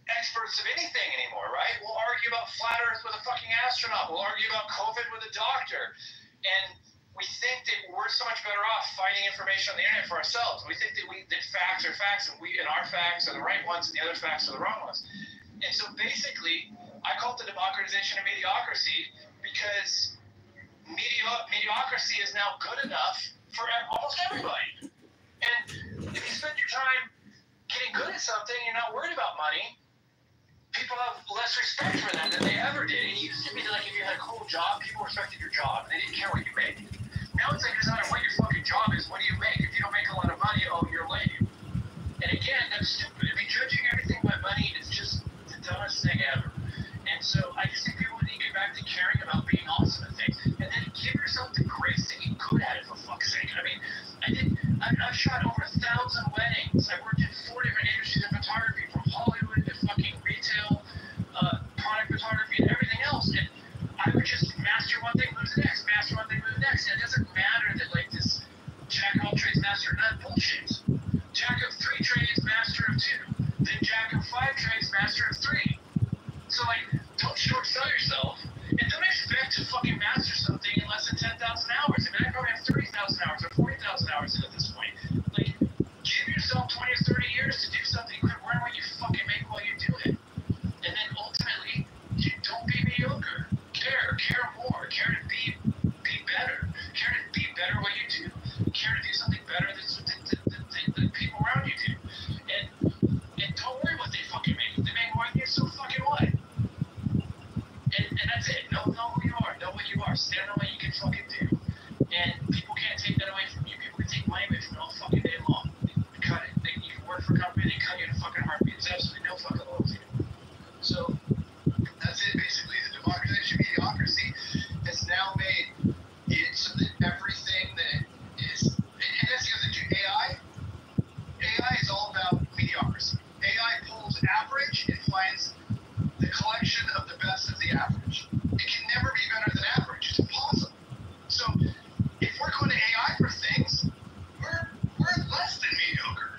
experts of anything anymore, right? We'll argue about flat Earth with a fucking astronaut. We'll argue about COVID with a doctor. And we think that we're so much better off finding information on the internet for ourselves. We think that facts are facts, and our facts are the right ones, and the other facts are the wrong ones. And so basically, I call it the democratization of mediocrity because mediocrity is now good enough for almost everybody. And if you spend your time getting good at something, you're not worried about money, people have less respect for that than they ever did. It used to be like if you had a cool job, people respected your job. They didn't care what you made. Now it's like it doesn't matter what your fucking job is, what do you make? If you don't make a lot of money, oh, you're lame. And again, that's stupid. I mean, judging everything by money is just the dumbest thing ever. And so I just think people need to get back to caring about being awesome at things. And then give yourself the grace to get good at it, for fuck's sake. I mean, I've shot over 1,000 weddings. I worked in 4 different industries of photography, from Hollywood to fucking retail, product photography, and everything else. And I would just master one thing, move to the next, master one thing, move to the next. And it doesn't matter that, like, this jack of all trades, master of none bullshit. Jack of 3 trades, master of 2. Then jack of 5 trades, master of 3. So, like, don't short sell yourself. And don't expect to fucking master something in less than 10,000 hours. I mean, I probably have 30,000 hours or 40,000 hours in at this point. Like, give yourself 20 or 30 years to do something. Quit worrying what you fucking make while you do it. And then ultimately, don't be mediocre. Care more. Care to be better. Care to be better what you do. Care to do something better than people around you do. And don't worry what they fucking make. If they make more than you, so fucking what? And that's it. Know who you are. Know what you are. Stand on what you can fucking do. And people can't take that away from you. People can take money away from you all fucking day long. They cut it. You can work for a company, they cut you in a fucking heartbeat. There's absolutely no fucking loyalty. So that's it, basically. The democratization of mediocrity has now made it so that everything that is, and that's the other thing, AI is all about mediocrity. AI pulls average and finds the collection of the best of the average. It can never be better than average. It's impossible. So if we're going to AI for things, we're less than mediocre.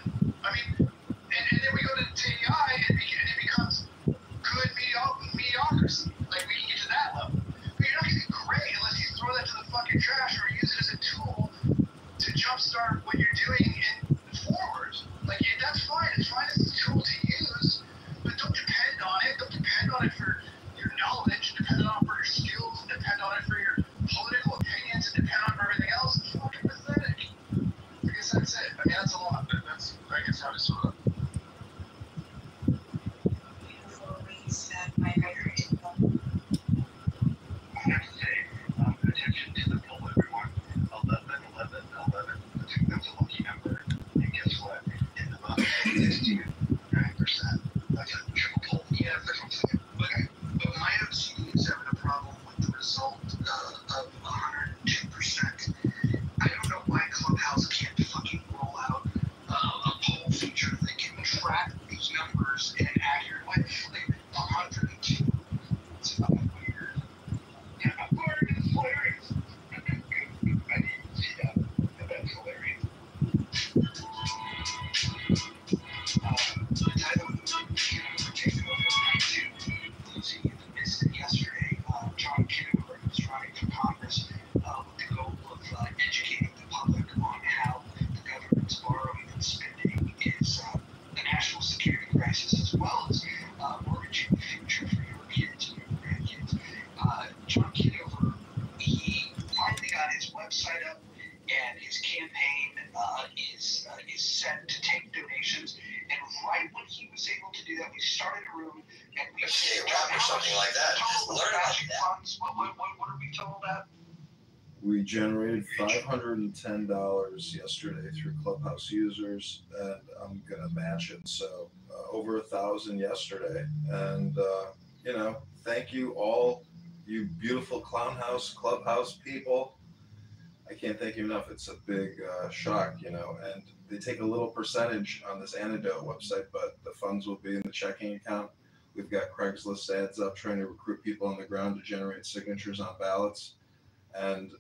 I mean, and then we go to AI and it becomes good mediocrity. Like, we can get to that level. But you're not going to be great unless you throw that to the fucking trash or use it as a tool to jumpstart what you're doing in forward. Like, that's fine. It's fine as a tool to use, but don't depend on it. Don't depend on it for your knowledge. Depend on it for your skills. Depend on it for your political opinions. And depend on it for everything else. It's fucking pathetic. I guess that's it. I mean, that's a lot, but that's, I guess, how to sum it up.
Beautiful ways that my favorite people.
I have to say, attention to the poll, everyone. 11. I think that's a lucky number. And guess what? In the vote, it's 69%. That's a triple poll. Yeah, that's what I'm saying. Okay. But my OCD is having a problem with the result of 102%. I don't know why Clubhouse can't fucking roll out a poll feature that can track these numbers in an accurate way. Like, 102. It's fucking weird. Yeah, it's hilarious. I didn't see that, but that's hilarious. The title of the video for Kitover 2, see if you missed it yesterday, John Kitover, who's running for Congress with the goal of educating the public on how the government's borrowing and spending is a national security crisis, as well as mortgaging the future for your kids and your grandkids. John Kitover, he finally got his website up,
and his campaign is set to take donations. And right when he was able to do that, we started a room and we
or something like that. Learn about that.
Funds. What are we told that?
We generated $510 yesterday through Clubhouse users, and I'm gonna match it. So over 1,000 yesterday, and thank you all, you beautiful Clownhouse Clubhouse people. I can't thank you enough. It's a big shock, and they take a little percentage on this antidote website, but the funds will be in the checking account. We've got Craigslist ads up trying to recruit people on the ground to generate signatures on ballots. And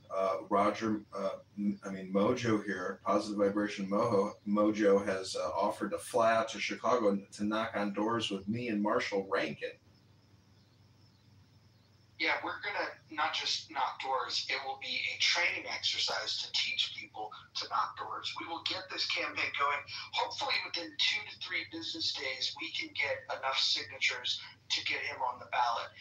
Mojo here, Positive Vibration Mojo has offered to fly out to Chicago to knock on doors with me and Marshall Rankin.
Yeah, we're going to not just knock doors, it will be a training exercise to teach people to knock doors. We will get this campaign going. Hopefully within 2 to 3 business days, we can get enough signatures to get him on the ballot.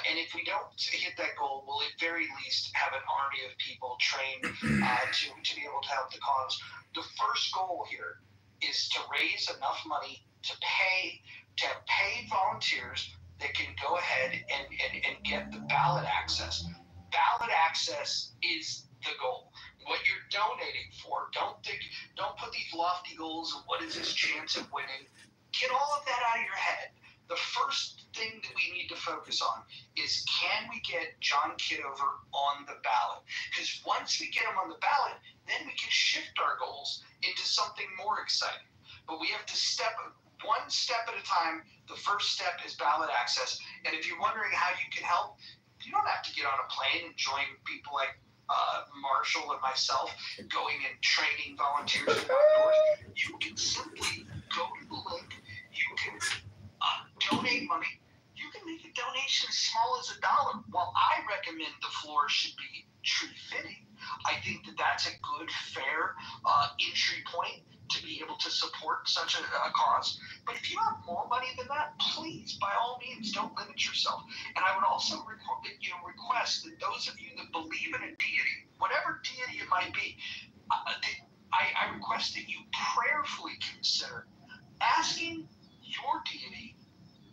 And if we don't hit that goal, we'll at very least have an army of people trained to be able to help the cause. The first goal here is to raise enough money to have paid volunteers that can go ahead and get the ballot access. Ballot access is the goal. What you're donating for, don't put these lofty goals of what is his chance of winning. Get all of that out of your head. The first thing that we need to focus on is, can we get John Kitover on the ballot? Because once we get him on the ballot, then we can shift our goals into something more exciting. But we have to step one step at a time. The first step is ballot access. And if you're wondering how you can help, you don't have to get on a plane and join people like Marshall and myself going and training volunteers to knock doors. You can simply go to the link. You can donate money. You can make a donation as small as $1. While I recommend the floor should be tree fitting, I think that that's a good, fair entry point to be able to support such a cause. But if you have more money than that, please, by all means, don't limit yourself. And I would also request that those of you that believe in a deity, whatever deity it might be, I request that you prayerfully consider asking your deity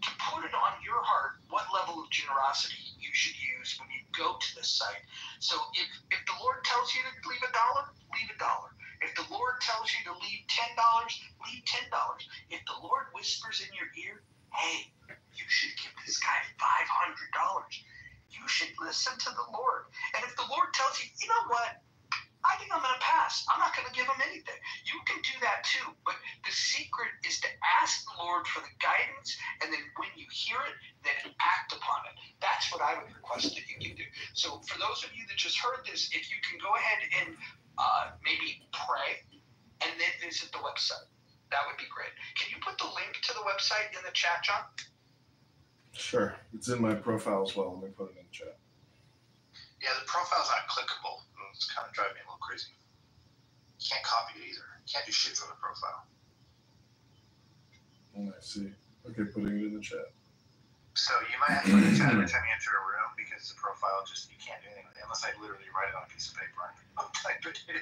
to put it on your heart what level of generosity you should use when you go to this site. So if the Lord tells you to leave $1, leave $1. If the Lord tells you to leave $10, leave $10. If the Lord whispers in your ear, hey, you should give this guy $500, you should listen to the Lord. And if the Lord tells you, you know what, I think I'm going to pass, I'm not going to give him anything, you can do that too. But the secret is to ask the Lord for the guidance, and then when you hear it, then act upon it. That's what I would request that you can do. So for those of you that just heard this, if you can go ahead and maybe pray and then visit the website, that would be great. Can you put the link to the website in the chat, John?
Sure. It's in my profile as well. Let me put it in the chat.
Yeah, the profile's not clickable. It's kind of driving me a little crazy. You can't copy it either. You can't do shit from the profile.
I see. Okay, putting it in the chat.
So you might have to put it in the chat every time you enter a room, because the profile you can't do anything with it unless I literally write it on a piece of paper and type it in.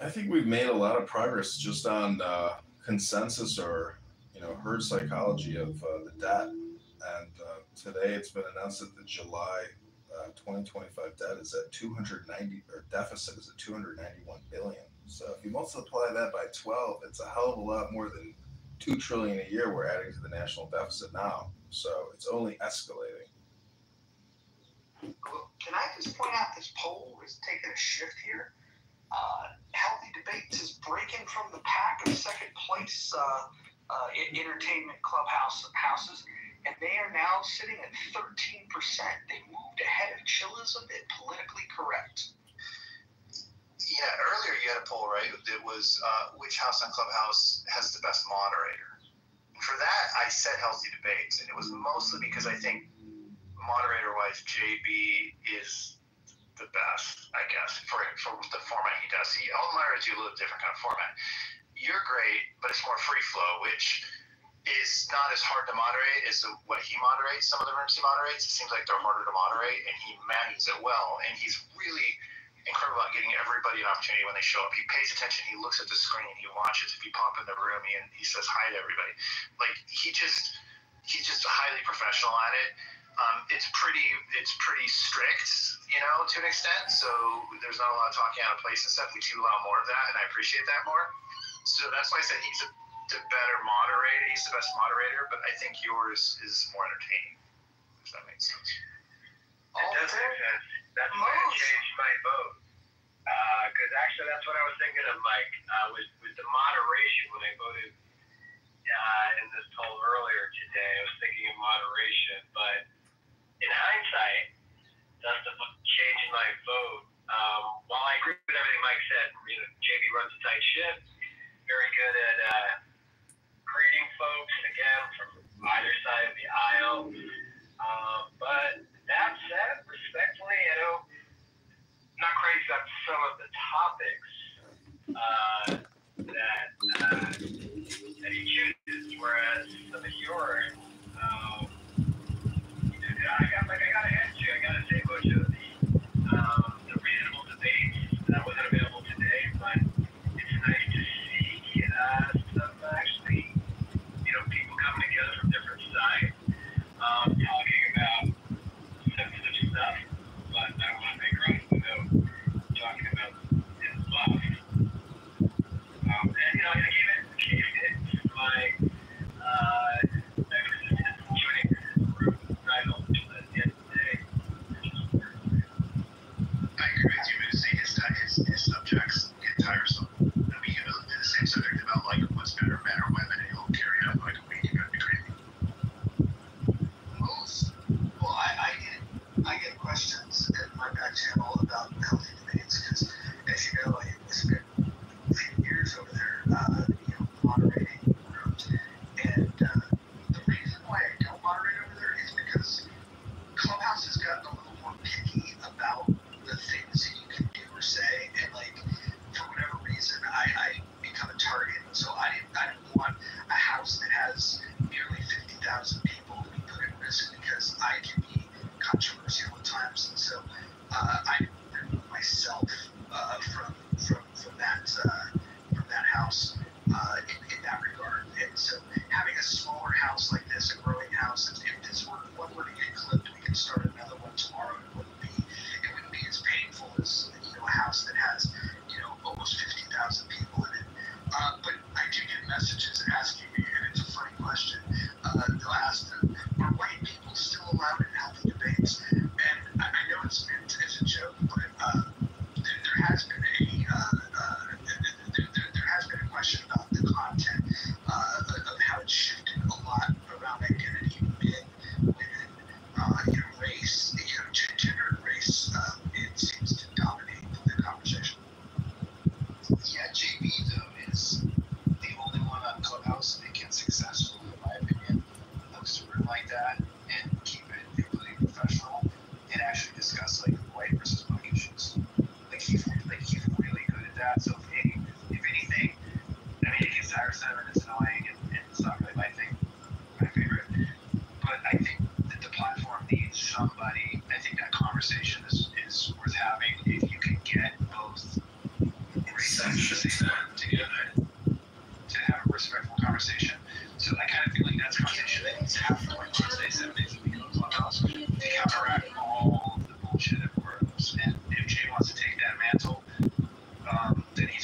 I think we've made a lot of progress just on consensus or herd psychology of the debt. And today it's been announced that the July 2025 debt is at 290, or deficit is at 291 billion. So if you multiply that by 12, it's a hell of a lot more than $2 trillion a year we're adding to the national deficit now. So it's only escalating.
Well, can I just point out this poll is taking a shift here? Healthy Debates is breaking from the pack of second place entertainment houses, and they are now sitting at 13%. They moved ahead of Chillism and Politically Correct.
Yeah, earlier you had a poll, right? That was which house on Clubhouse has the best moderator. And for that, I said Healthy Debates, and it was mostly because I think moderator-wise, JB is the
best, I guess, for the format he does. See, Elton Myers do a little different kind of format. You're great, but it's more free flow, which is not as hard to moderate as what he moderates. Some of the rooms he moderates, it seems like they're harder to moderate, and he manages it well. And he's really incredible at getting everybody an opportunity when they show up. He pays attention. He looks at the screen. He watches. If you pop in the room, he says hi to everybody. Like he's just highly professional at it. It's pretty strict, to an extent. So there's not a lot of talking out of place and stuff. We do allow more of that, and I appreciate that more. So that's why I said he's the better moderator. He's the best moderator, but I think yours is more entertaining. If that makes sense.
It does make sense. That's why I changed my vote. Because actually, that's what I was thinking of, Mike. With the moderation when I voted in this poll earlier today, I was thinking of moderation. But in hindsight, that's the change in my vote. While I agree with everything Mike said, JB runs a tight ship, very good at greeting folks, and again, from either side of the aisle. But that said, respectfully, I'm not crazy about some of the topics that he chooses, whereas some of yours, I gotta hand you. I gotta say, Butch, the reasonable debates that wasn't available today, but it's nice to see some actually, people coming together from different sides, talking about sensitive stuff, but I don't want to make Ross without talking about his love. And I gave it my joining group title at the end of the day.
I agree with you, but his subjects get tiresome. And we can do the same subject about like what's better, men or women, and he'll carry it up like a week. You're gonna be crazy.
Well, I get questions in my back channel about healthy debates because, as you know, I spent a few years over there, moderating rooms, and the reason why I don't moderate over there is because Clubhouse has gotten a little more picky about the things that you can do or say, and like for whatever reason, I become a target. So I didn't want a house that has nearly 50,000 people to be put at risk because I can be controversial at times, and so I remove myself from that house in that regard. And so having a smaller house like this, a growing house, if this one were to get clipped, we could start another one tomorrow. It wouldn't be as painful as a house that has almost 50,000 people in it. But I do get messages asking me, and it's a funny question. They'll ask them, are white people still allowed in healthy debates? And I know it's meant as a joke, but there has been a question about the content of how it's shifted a lot around identity, men, women, race, gender and race. It seems to dominate the conversation.
Yeah, JB though is the only one on Clubhouse that can successfully, in my opinion, host a room like that and keep it completely professional and actually discuss like white versus black issues. He's really good at that. So if anything, it gets tiresome and it's annoying and it's not really my favorite. But I think that the platform needs somebody. I think that conversation is worth having if you can get both races together to have a respectful conversation. So I kind of feel like that's a conversation that needs to happen like Wednesday, 7 days a week on Clubhouse to counteract all of the bullshit that works. And if Jay wants to take that mantle, then he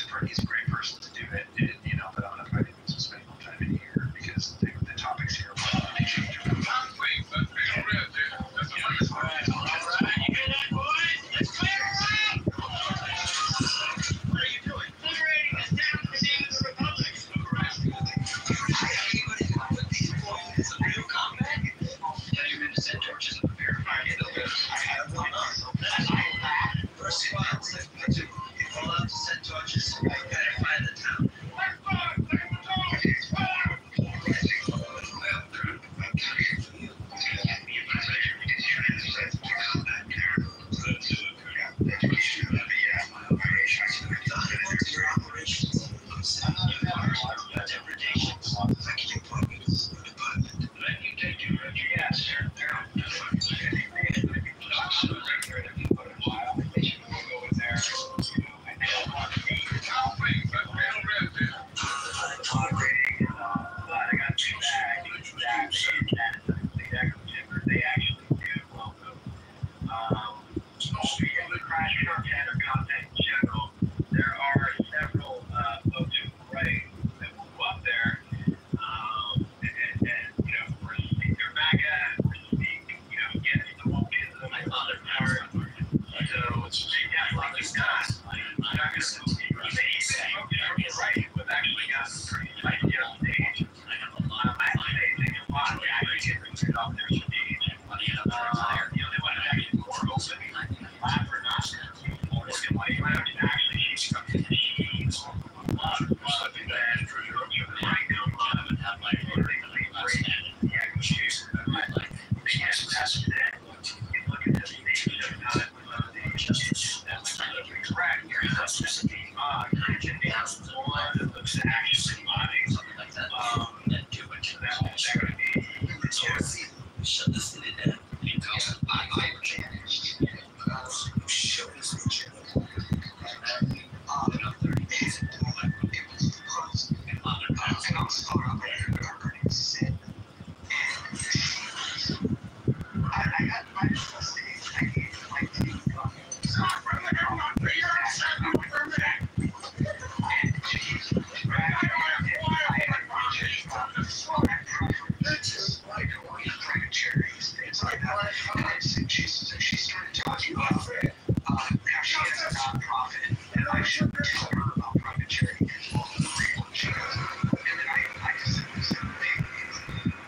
Now she has a nonprofit, and I should tell her about private charity because all the work she does. And then I just simply said, hey,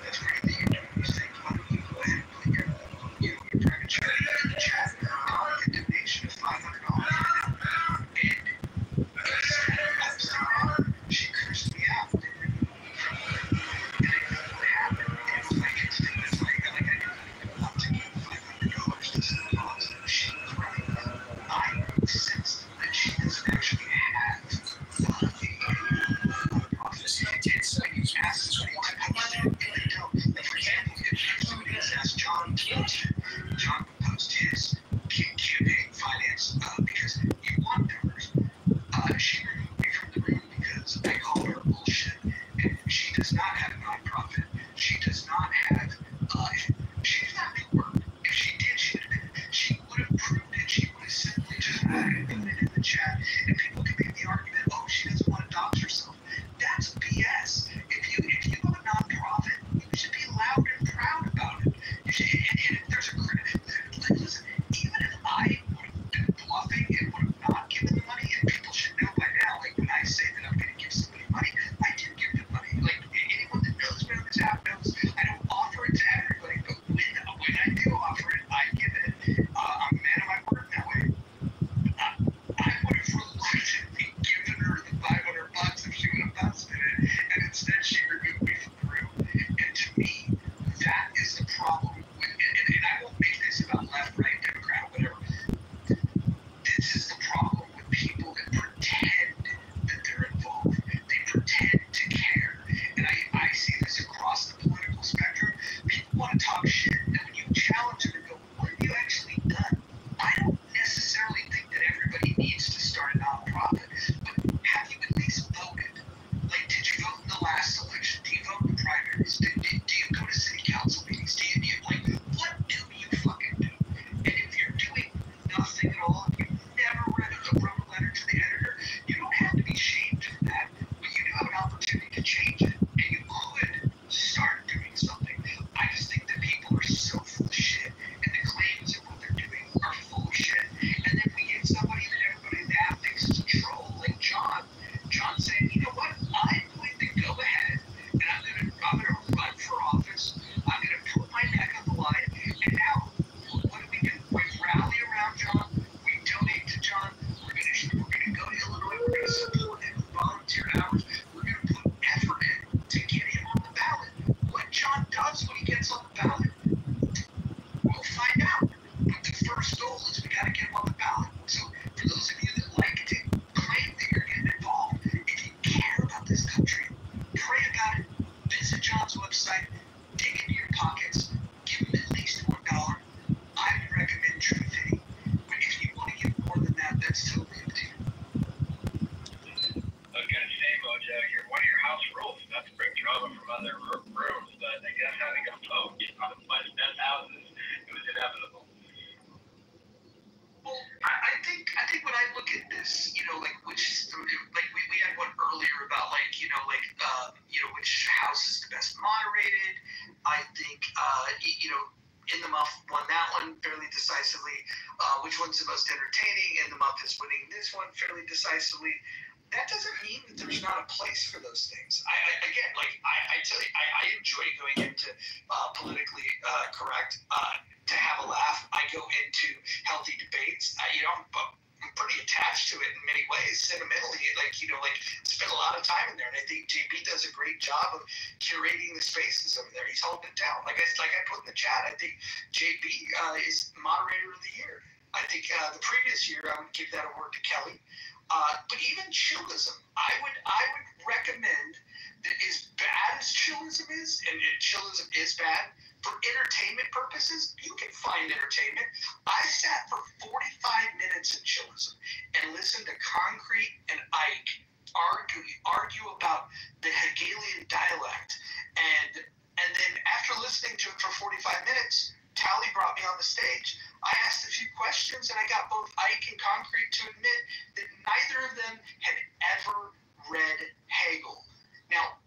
that's great that you're doing these things. Why don't you go ahead and put your private charity in the chat? And I'll make a donation of $500. And she cursed me out. And I know what happened. It was like, it's like I didn't even want to give $500 to some cause that she was running. I sensed that she doesn't actually have a nonprofit. It's when you ask somebody to post it, and they don't. Like, for example, if somebody has asked John to post it, John would post his campaign finance because you want numbers. She removed me from the room because I called her bullshit, and she does not have a nonprofit. She does not have. She does not do work. If she did, she would have proved it. She would have simply just put it in the chat, and people can make the argument, oh, she doesn't want to dox herself. That's BS. If you have a nonprofit, you should be loud and proud about it. And if there's a listen, even if I would have been bluffing and would have not given the money, and people should know by now, like when I say that I'm going to give somebody money, I do give them money. Like anyone that knows me on this app knows I don't offer it to everybody, but when I do offer it, I give it. I'm a man of my word that way. I would have reluctantly given her the $500 if she would have busted it, and instead she removed me from the room. And to me, that is the problem. And I won't make this about left, right, Democrat, whatever. This is the problem with people that pretend that they're involved. They pretend to care. And I see this across the political spectrum. People want to talk shit, and when you challenge them and go, what have you actually done? I don't necessarily think that everybody needs to start a nonprofit, but have you at least voted? Like, did you vote in the last election? Do you vote in the primaries? Do you go to city council meetings? Do you like, what do you fucking do? And if you're doing nothing at all, if you've never wrote a letter to the editor, you don't have to be shamed for that, but you do have an opportunity to change it, and you could start doing something. I just think that people are so full of shit, and the claims of what they're doing are full of shit. And then we get somebody that everybody in the app thinks is a troll, like John. John saying, you know what, I'm going to go ahead, and I'm gonna run for office. I'm gonna put my neck on the line, and now what do? We rally around John. We donate to John. We're gonna go to Illinois. We're gonna support him with volunteer hours. We're gonna put effort in to get him on the ballot. What John does when he gets on the ballot, we'll find out. But the first goal is we gotta get him on the ballot. So for those of you that like to claim that you're getting involved, if you care about this country, pray about it. Visit John's website. Dig into your pockets. Give him at least $1. I would recommend True Fitty. But if you want to give more than that, that's totally up to you.
I was gonna say, Mojo, you're one of your house rules not to bring drama from other rooms, but I guess having a vote on my best houses, it was inevitable.
Well, I think when I look at this, you know, like we had one earlier about which house is the best moderated. I think In the Muff won that one fairly decisively. Which one's the most entertaining? In the Muff is winning this one fairly decisively. That doesn't mean that there's not a place for those things. I tell you, I enjoy going into politically correct to have a laugh. I go into healthy debates. I'm pretty attached to it in many ways, sentimentally. Spend a lot of time in there, and I think JB does a great job of curating the spaces over there. He's holding it down. Like I put in the chat, I think JB is moderator of the year. I think the previous year I would give that award to Kelly. But even chillism, I would recommend that as bad as chillism is, and chillism is bad, for entertainment purposes, you can find entertainment. I sat for 45 minutes in chillism and listened to Concrete and Ike argue about the Hegelian dialect. And then after listening to it for 45 minutes, Tally brought me on the stage. I asked a few questions, and I got both Ike and Concrete to admit that neither of them had ever read Hegel. Now,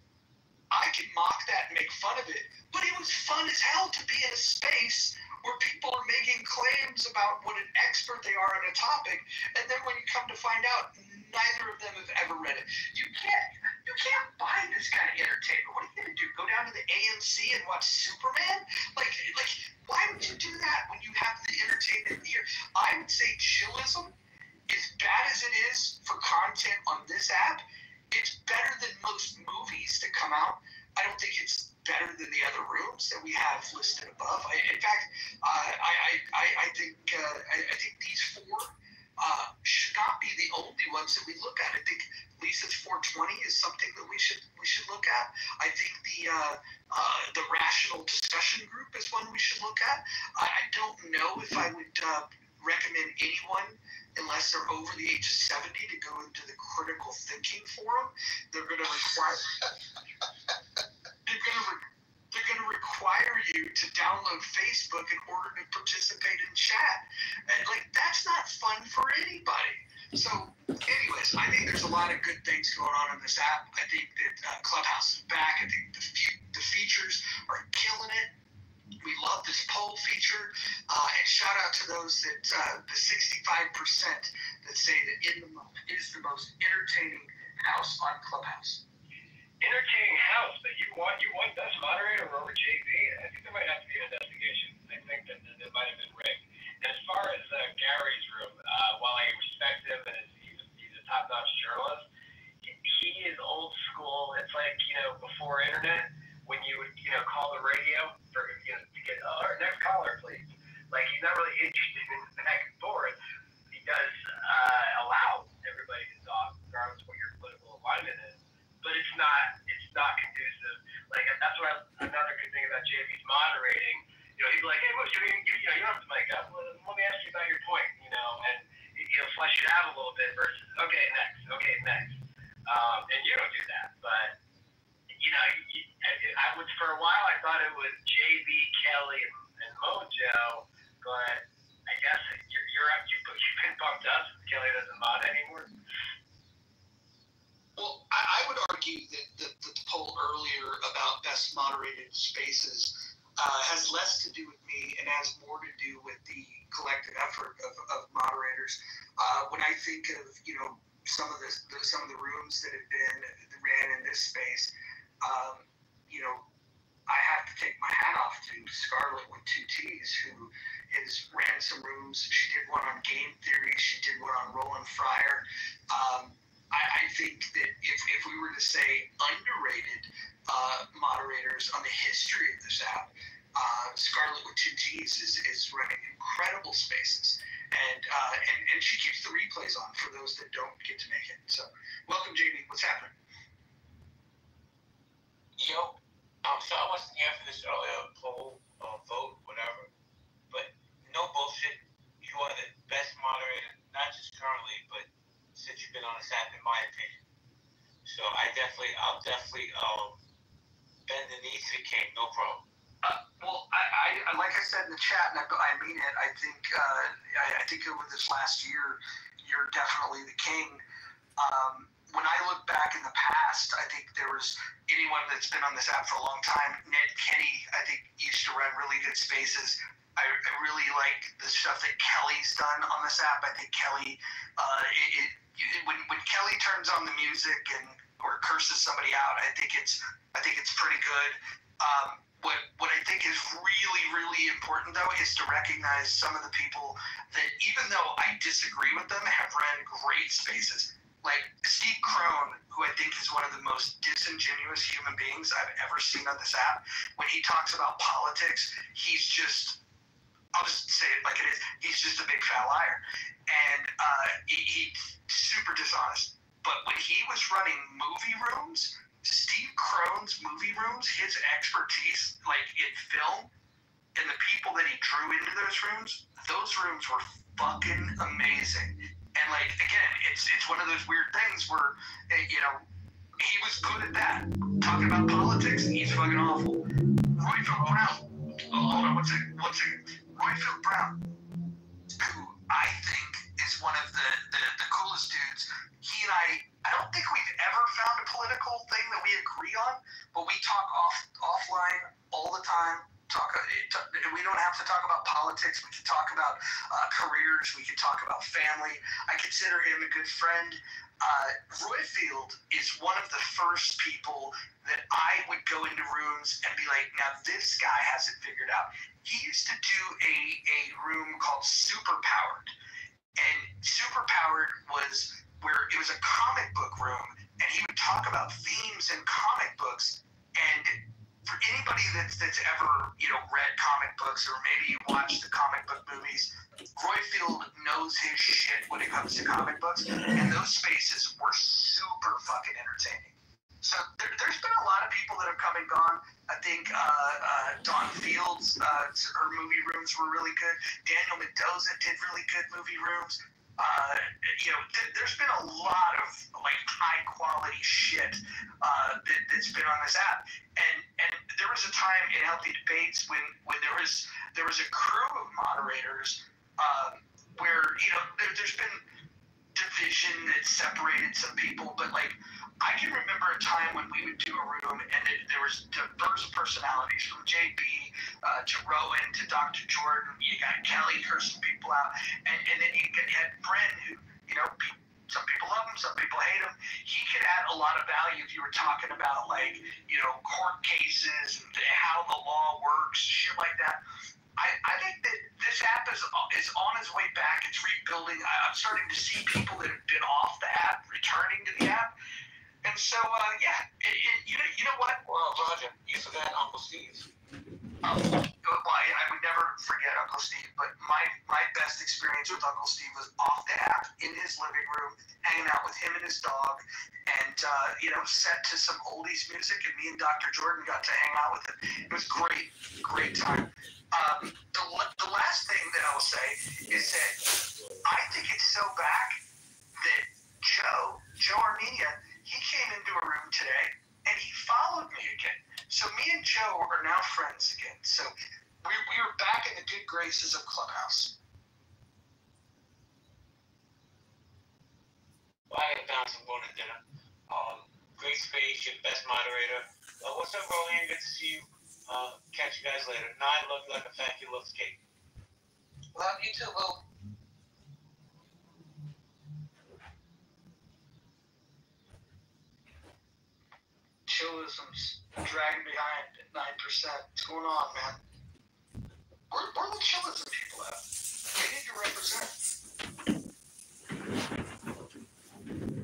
I can mock that and make fun of it, but it was fun as hell to be in a space
where people are making claims about what an expert they are on a topic, and then when you come to find out, neither of them have ever read it. You can't buy this kind of entertainment. What are you gonna do? Go down to the AMC and watch Superman? Like, why would you do that when you have the entertainment here? I would say chillism, as bad as it is for content on this app, it's better than most movies that come out. I don't think it's better than the other rooms that we have listed above. In fact, I think these four should not be the only ones that we look at. I think Lisa's 420 is something that we should look at. I think the rational discussion group is one we should look at. I don't know if I would recommend anyone, unless they're over the age of 70, to go into the critical thinking forum. They're going to require you to download Facebook in order to participate in chat. And, that's not fun for anybody. So, anyways, I think there's a lot of good things going on this app. I think that Clubhouse is back. I think the features are killing it. We love this poll feature, and shout out to those that the 65% that say that In the Moment is the most entertaining house on Clubhouse.
Entertaining house, but you want best moderator over JB? I think there might have to be an investigation. I think that it might have been rigged. And as far as Gary's room, while I respect him and he's a top-notch journalist, he is old school. It's like before internet, when you would call the radio for to get our next caller, please. Like, he's not really interested in the back and forth. He does allow everybody to talk, regardless of what your political alignment is. But it's not conducive. Like, that's what another good thing about JB's moderating. He'd be like, hey, look, you don't have to mic up. Let me ask you about your point, and flesh it out a little bit versus okay, next. And you don't do that, but I was, for a while, I thought it was JB, Kelly, and Mojo, but I guess you've been bumped up since Kelly doesn't mod anymore.
Well, I would argue that the poll earlier about best moderated spaces has less to do with me and has more to do with the collective effort of moderators. When I think of some of the rooms that have been ran in this space, I have to take my hat off to Scarlett with 2 T's, who has ran some rooms. She did one on game theory. She did one on Roland Fryer. I think that if we were to say underrated moderators on the history of this app, Scarlett with 2 T's is running incredible spaces, and she keeps the replays on for those that don't get to make it. So, welcome, JB. What's happening?
Yo, so I wasn't here for this earlier poll or vote, whatever, but no bullshit. You are the best moderator, not just currently, but since you've been on this app, in my opinion. So I'll definitely bend the knee to the king, no problem.
Well, I like I said in the chat, and I mean it. I think over this last year, you're definitely the king. When I look back in the past, I think there was anyone that's been on this app for a long time. Ned Kenny, I think, used to run really good spaces. I really like the stuff that Kelly's done on this app. I think Kelly, when Kelly turns on the music or curses somebody out, I think it's pretty good. What I think is really, really important, though, is to recognize some of the people that, even though I disagree with them, have run great spaces. Like Steve Crone, who I think is one of the most disingenuous human beings I've ever seen on this app. When he talks about politics, he's just, I'll just say it like it is, he's just a big fat liar. And he's super dishonest. But when he was running movie rooms, Steve Crone's movie rooms, his expertise, like in film, and the people that he drew into those rooms were fucking amazing. And like, again, it's one of those weird things where, he was good at that. Talking about politics, he's fucking awful. Royfield Brown. Hold on, one second. Royfield Brown, who I think is one of the coolest dudes. He and I don't think we've ever found a political thing that we agree on, but we talk offline all the time,
We don't have to talk about politics. We can talk about careers. We can talk about family. I consider him a good friend. Royfield is one of the first people that I would go into rooms and be like, now this guy has it figured out. He used to do a room called Superpowered. And Superpowered was where it was a comic book room, and he would talk about themes in comic books. And for anybody that's ever, read comic books, or maybe you watch the comic book movies, Royfield knows his shit when it comes to comic books, and those spaces were super fucking entertaining. So there's been a lot of people that have come and gone. I think Dawn Fields, her movie rooms were really good. Daniel Mendoza did really good movie rooms. There's been a lot of high quality shit that's been on this app, and there was a time in Healthy Debates when there was a crew of moderators where there's been division that separated some people, but I can remember a time when we would do a room and there was diverse personalities from JB to Rowan to Dr. Jordan. You got Kelly cursing people out, and then you had Brent, who some people love him, some people hate him. He could add a lot of value if you were talking about court cases and how the law works, shit like that. I think that this app is on its way back. It's rebuilding. I'm starting to see people that have been off the app returning to the app. And so, you know what?
Well, Roger, you forgot Uncle Steve.
I would never forget Uncle Steve, but my best experience with Uncle Steve was off the app in his living room, hanging out with him and his dog, and set to some oldies music, and me and Dr. Jordan got to hang out with him. It was great time. The last thing that I will say is that I think it's so back that Joe Armenia, he came into a room today and he followed me again. So me and Joe are now friends again. So we were back in the good graces of Clubhouse.
Well, I got down some going to dinner. Great space, your best moderator. What's up, Roland? Good to see you. Catch you guys later. Nine, love you like a fat kid loves cake.
Love you too, Lou.
Chillism's dragging behind at 9%. What's going on, man? Where are the chillism people at? They need to represent.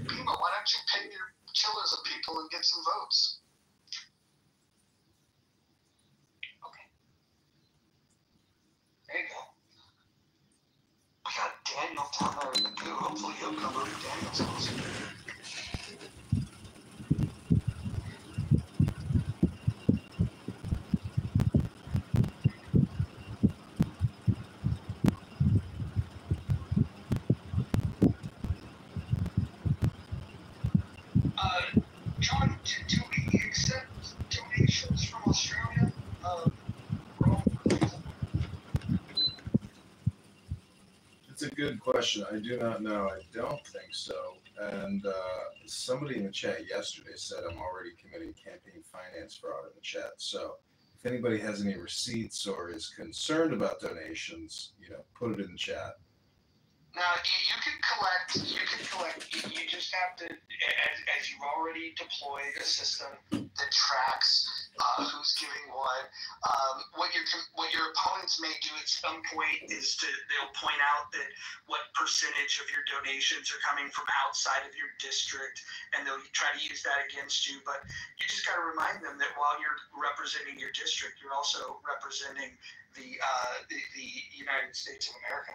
Pima, why don't you pay your chillism people and get some votes? Okay. There you go. We got Daniel down there in the goo. Hopefully he'll come over to Daniel's house. John, do we accept donations from Australia?
It's a good question. I do not know. I don't think so. And somebody in the chat yesterday said I'm already committing campaign finance fraud in the chat. So if anybody has any receipts or is concerned about donations, put it in the chat.
Now, you can collect. You just have to, as you've already deployed a system that tracks who's giving what. What your opponents may do at some point is they'll point out that what percentage of your donations are coming from outside of your district, and they'll try to use that against you. But you just got to remind them that while you're representing your district, you're also representing the United States of America.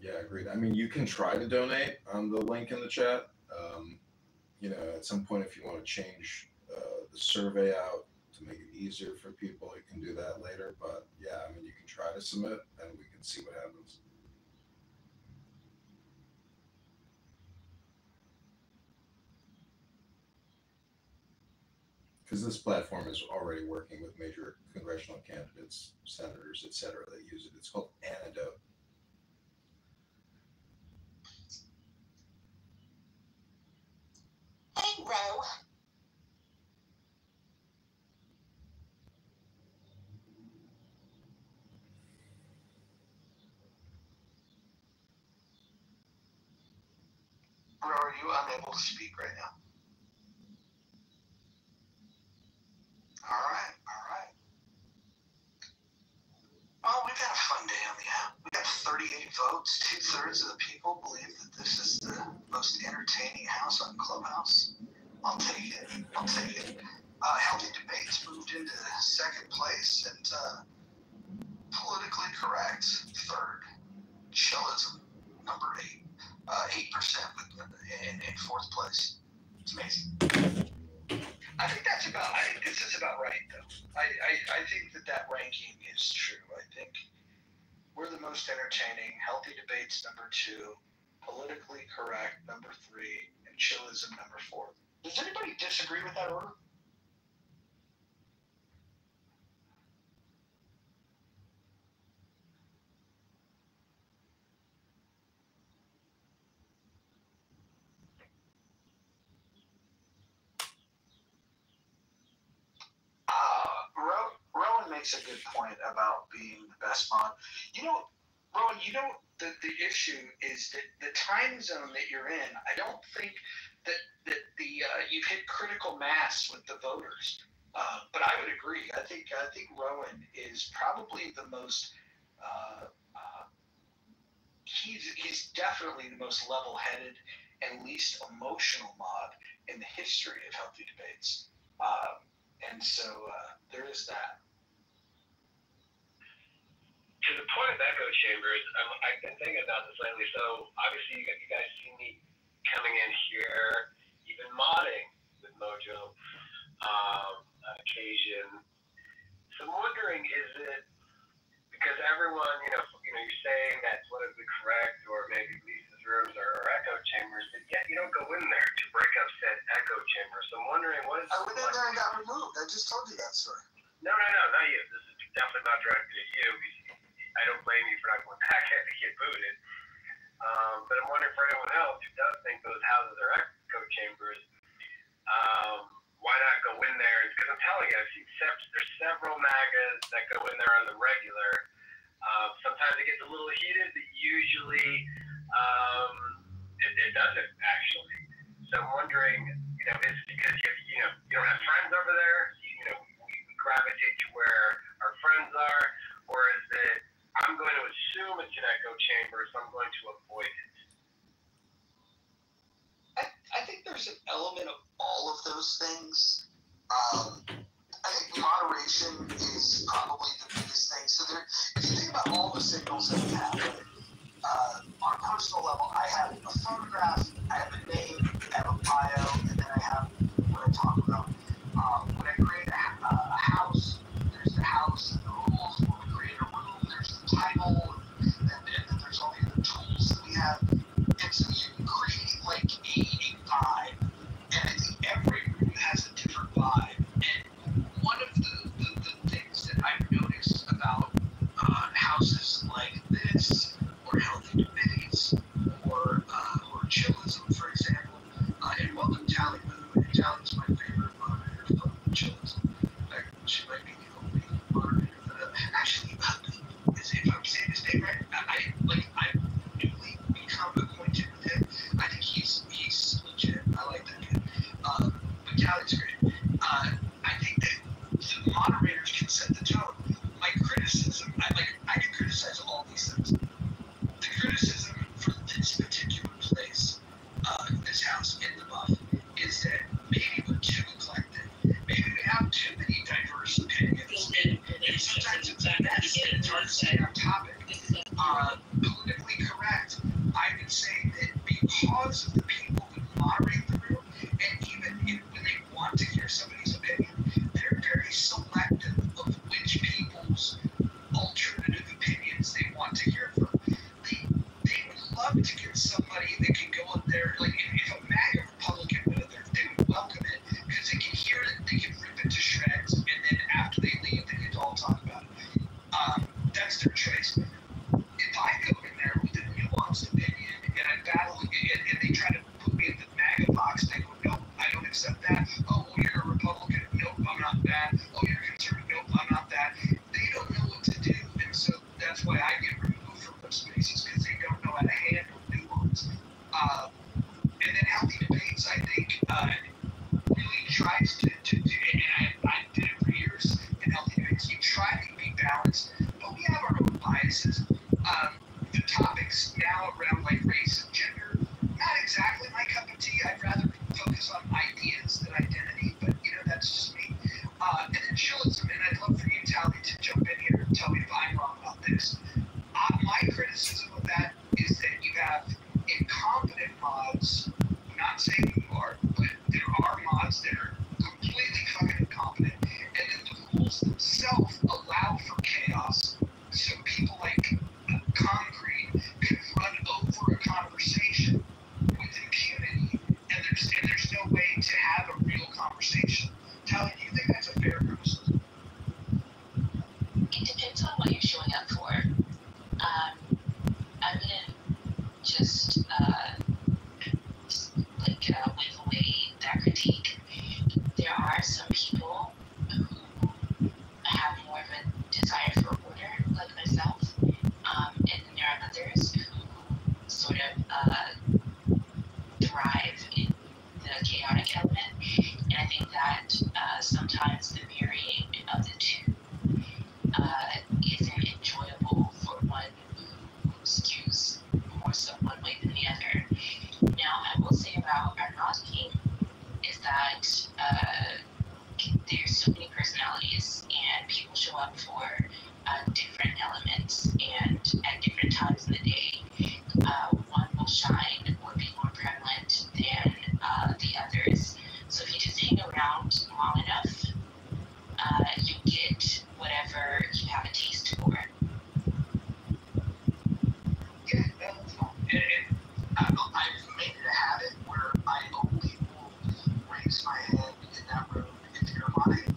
Yeah, agreed. I mean, you can try to donate on the link in the chat. At some point, if you want to change the survey out to make it easier for people, you can do that later. But yeah, I mean, you can try to submit and we can see what happens. Because this platform is already working with major congressional candidates, senators, etc. that use it. It's called Antidote.
Hey, Ro. Or are you unable to speak right now? All right. Well, we've had a fun day on the app. We got 38 votes. 2/3 of the people believe that this is the most entertaining house on Clubhouse. I'll take it. Healthy Debates moved into second place, and politically correct third. Chillism, number 8. 8% in fourth place. It's amazing. I think this is about right, though. I think that ranking is true. I think we're the most entertaining. Healthy Debates, number 2. Politically correct, number 3. And Chillism, number 4. Does anybody disagree with that order? Rowan makes a good point about being the best mod. Rowan, the issue is that the time zone that you're in, I don't think that you've hit critical mass with the voters. But I would agree. I think Rowan is probably the most. He's definitely the most level-headed and least emotional mod in the history of Healthy Debates. And so there is that.
To the point of echo chambers, I've been thinking about this lately. So obviously, you guys see me coming in here, even modding with Mojo on occasion. So I'm wondering, is it because everyone, you're saying that's politically correct, or maybe Lisa's rooms are echo chambers, but yet you don't go in there to break up said echo chamber. So I'm wondering, what is? I went in there and got removed. I just told you that story. No, not you. This is definitely not directed at you. I don't blame you for not going back after you get booted. But I'm wondering for anyone else who does think those houses are echo chambers, why not go in there? Because I'm telling you, I've seen there's several MAGAs that go in there on the regular. Sometimes it gets a little heated, but usually it doesn't actually. So I'm wondering, is it because you don't have friends over there? We gravitate to where our friends are, or is it I'm going to assume it's an echo chamber, so I'm going to avoid it?
I think there's an element of all of those things. I think moderation is probably the biggest thing. So if you think about all the signals that we have, on a personal level, I have a photograph, I have a name, I have a bio, and then I have what I talk about. When I create a house, there's the house and the rules. When we create a room, there's the title, and then there's all the other tools that we have. And so you can create like a vibe. And I think every room has a different vibe. And one of the things that I've noticed about houses like this, or Healthy Debates, or Chillism, for example, and welcome Tally, by the way. Tally's my favorite moderator from Chillism. She might be the only moderator that actually, if I'm saying his name right, I've newly become acquainted with him. I think he's legit. I like that kid. But Tally's great. I think that the moderators can set the tone. My criticism, I can criticize all these things. The criticism for this particular place, this house in the buff, is that maybe we're too eclectic. Maybe we have too many diverse opinions, and sometimes it's a mess, and it's hard to stay on topic. Politically correct, I would say that because of the people who moderate the room, and even when they want to hear somebody's opinion, they're very selective of which people's alternative opinions they want to hear from. They would love to get somebody that can go up there, like if a MAGA Republican went up there, they would welcome it, because they can hear it, they can rip it to shreds, and then after they leave, they get to all talk about it. That's their choice. If I go in there with a nuanced opinion, and I battle, and they try to put me in the MAGA box, and I go, nope, I don't accept that. Oh, well, you're a Republican. Nope, I'm not that. Oh, you're a conservative. Nope, I'm not that. They don't know what to do, and so that's why I get removed from those spaces, because they don't know how to handle nuance. And then
choices. The topics now around like race and gender, not exactly my cup of tea. I'd rather focus on ideas than identity, but that's just me. And then chillism, and I'd love for you, Tally, to jump in here and tell me if I'm wrong about this. My criticism of that is that you have incompetent mods. I'm not saying you are, but there are mods that are completely fucking incompetent, and then the rules themselves allow for chaos. So people like Concrete can run over a conversation with impunity, and there's no way to have a real conversation. Tally, do you think that's a fair criticism?
It depends on what you're showing up for. I wouldn't just wave away that critique. There are some people who have more of a desire for order, like myself, and then there are others who sort of thrive in the chaotic element. And I think that sometimes the marrying of the two isn't enjoyable for one who skews more so one way than the other. Now, I will say about our mod team is that there's so many personalities and people show up for different elements, and at different times in the day, one will shine or be more prevalent than the others. So if you just hang around long enough, you get whatever you have a taste for.
Yeah, that's fine. And I've made it a habit where I only will raise my hand in that room if you're modding,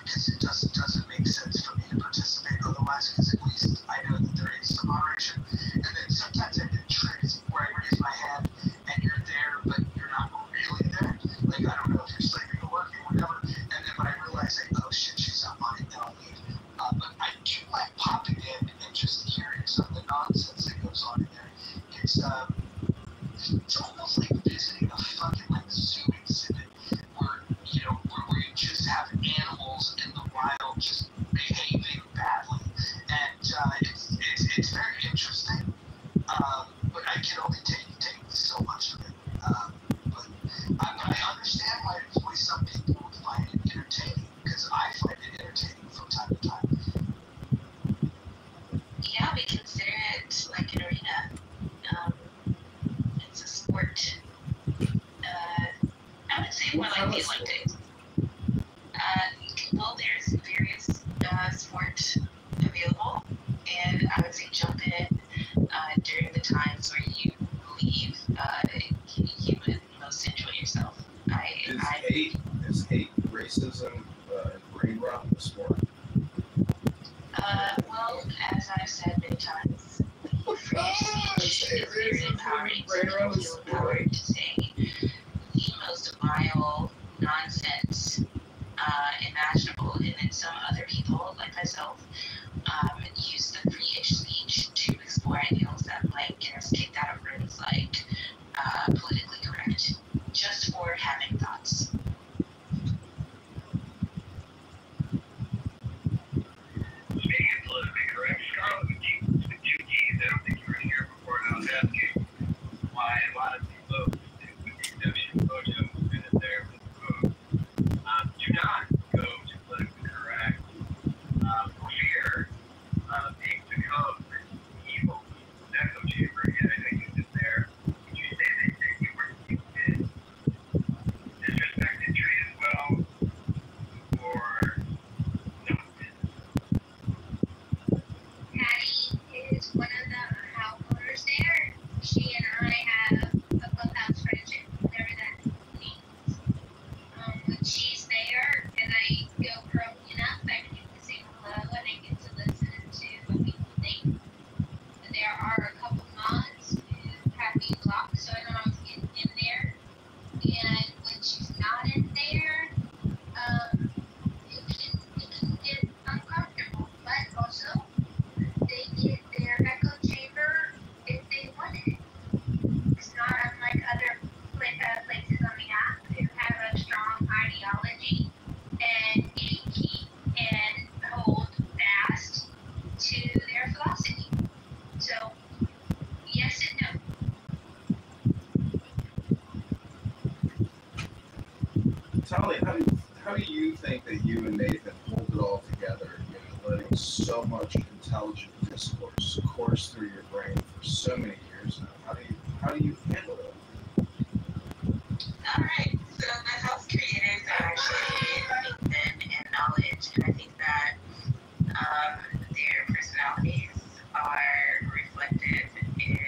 because it just doesn't make sense for me to participate otherwise, because at least I know that there is some moderation. And then sometimes I get tricks where I raise my hand and you're there, but you're not really there. Like, I don't know if you're sleeping or working or whatever. And then when I realize, like, oh shit, she's not modding, then I'll leave. But I do like popping in and just hearing some of the nonsense that goes on in there. It's almost like visiting a fucking like zoo exhibit where where you just have animals in the wild just behaving badly, and it's very interesting. But I can only take so much of it. But I understand why some people would find it entertaining, because I find it entertaining from time to time.
Yeah, we consider it like an arena. It's a sport. I would say more like the Olympics. Well, there's various sport available, and I would say jump in during the times where you believe you would most enjoy yourself.
Is hate, racism, and brain rot a sport?
Well, as I've said many times, free speech is very empowering. So people feel empowered to say the most vile nonsense imaginable, and then some other people, like myself, use the free speech to explore ideals that might get us kicked out of rooms like politically correct, just for having thoughts.
Speaking of politically correct, Scarlett with two G's, I don't think you were here before, and I was asking why a lot of these folks, with the exception of Bojo, who's been in there with
you think that you and Nathan hold it all together, letting so much intelligent discourse course through your brain for so many years now? How do you handle it?
All right. So the house creators are actually Nathan and Knowledge, and I think that their personalities are reflected in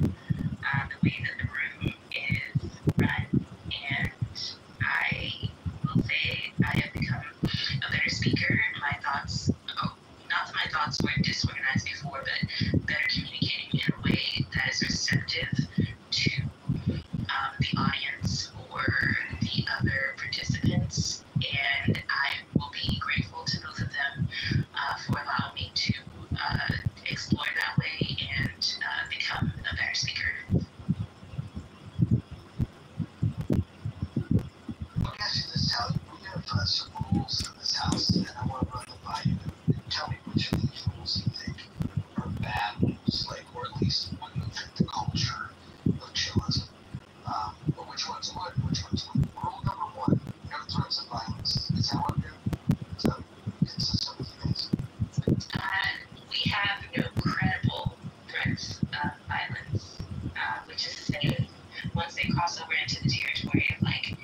the way that the room is run. And I will say I have become a better speaker. My thoughts, not that my thoughts were disorganized before, but better communicating in a way that is receptive to the audience or the other participants. And I will be grateful to both of them for allowing me to explore that way and become a better speaker.
Let me ask you this, Tally. We have some rules in this house, and I want to run them by you. Tell me which of these rules you think are bad rules, like, or at least wouldn't fit the culture of chillism. But which ones would? Which ones would? Rule number 1, no threats of violence. Is that one good? Is that consistent with you guys?
We have no credible threats of violence, which is to say, once they cross over into the territory of like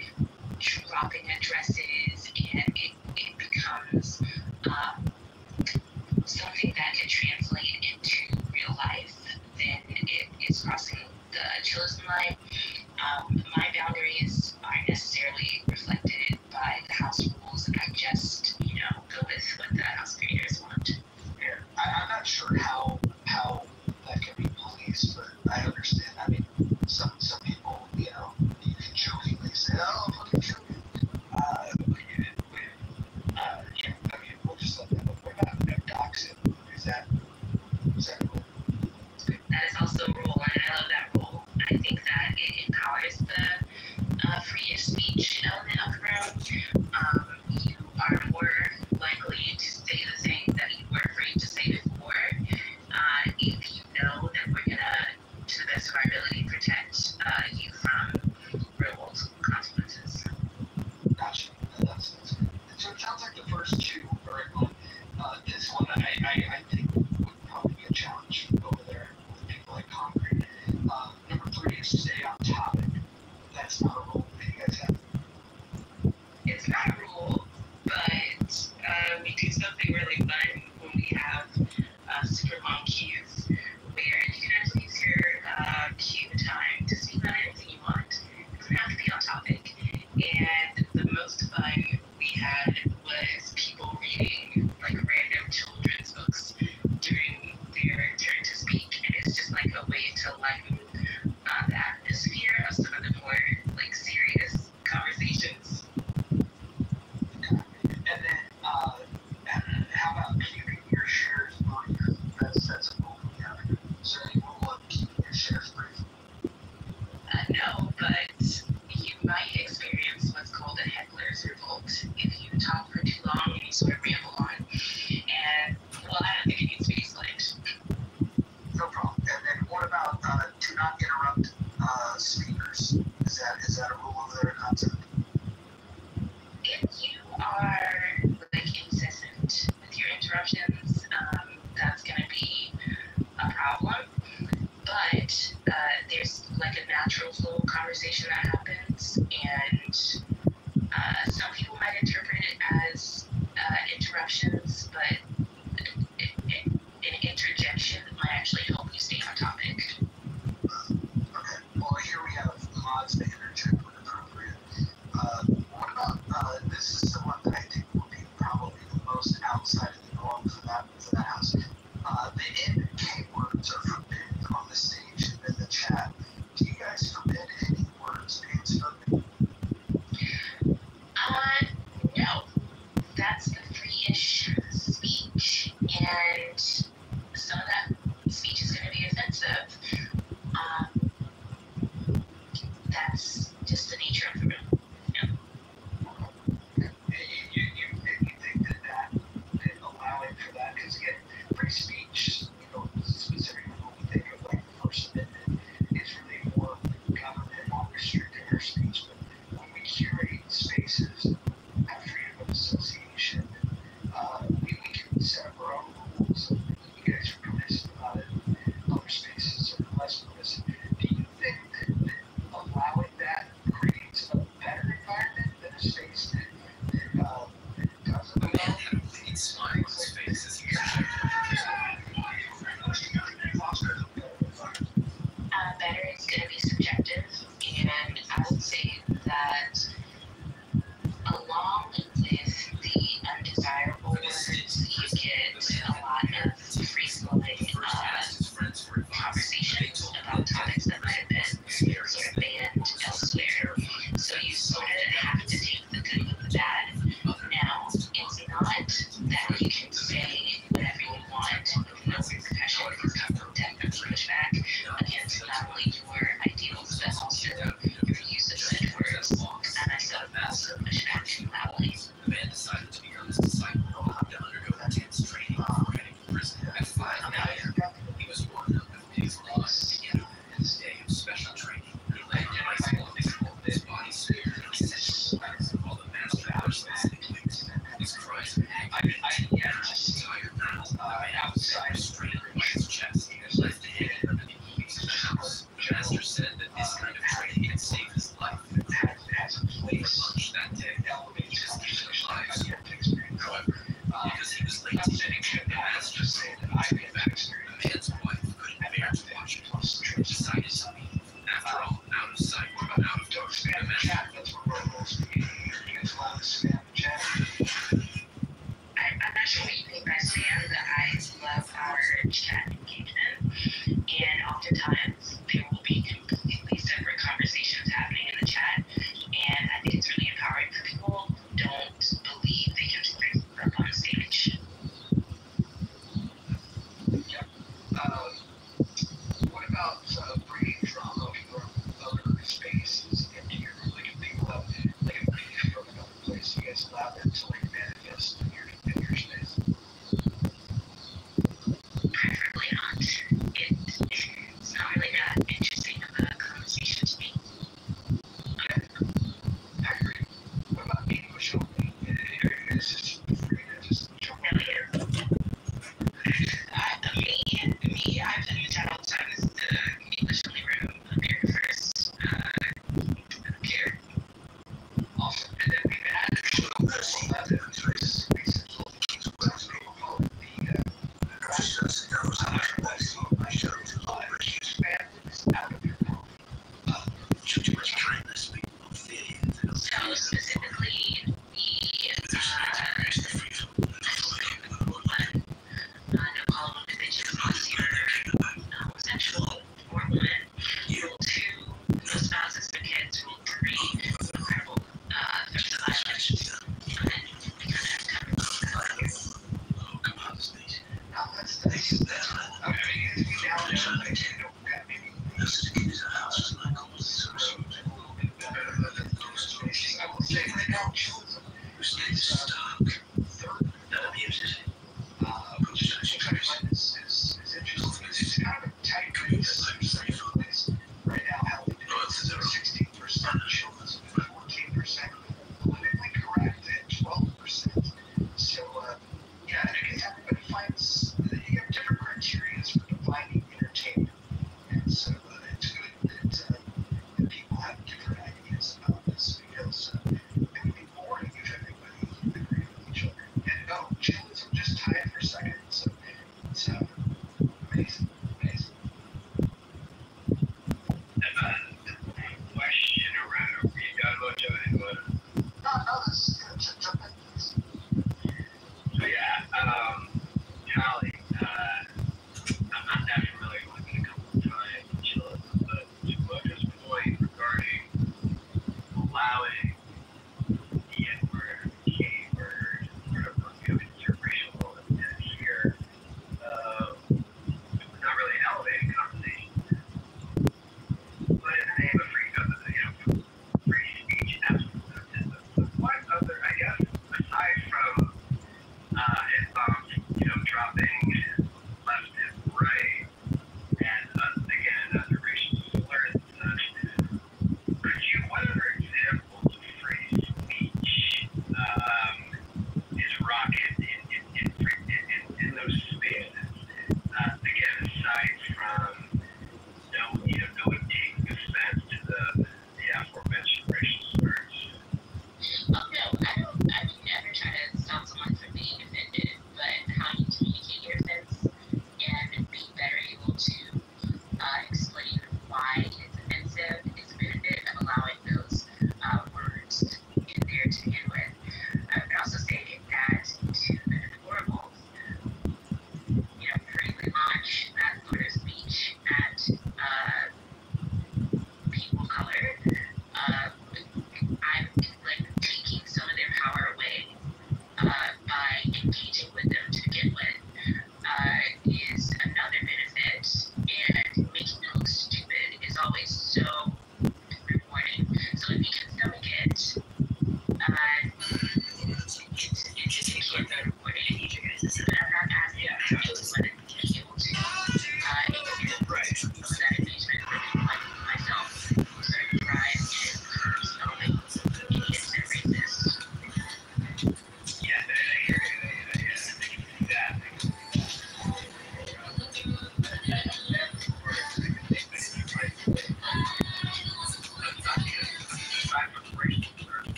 dropping addresses and it becomes something that can translate into real life, then it is crossing the chillism line. My boundaries aren't necessarily reflected by the house rules. I just, go with what the house creators want.
Yeah, I'm not sure how that can be policed, but I understand. I mean, some people, you can jokingly say, "Oh, I'm fucking joking." We'll just let them know. What about doxing? Is that cool?
That is also a rule, and I love that rule. I think that it empowers the free speech element of the room. You are more likely to say the thing that you were afraid to say before, if you know that we're gonna, to the best of our ability, protect you from real world consequences.
Gotcha. That's good. So it sounds like the first two are in line. This one I think would probably be a challenge over there with people like Congressman. Number 3 is stay on topic. That's not a rule that you guys have.
It's not a rule, but we do something really fun when we have super long cues where you can actually use your cue time to speak about anything you want. It doesn't have to be on topic. And the most fun we had was people reading like random children's books during their turn to speak. And it's just like a way to lighten the atmosphere of some of the more like serious conversations.
And then how about
conversations about topics that might have been sort of banned elsewhere. So you sort of have to take the good with the bad. Now, it's not that you can say whatever you want with no repercussion, because people definitely push back against not only your ideals, but also your use of such words. And I said also push back loudly. The man decided to become his disciple, to undergo intense training before heading to prison. At 5 million, he was warmed up with his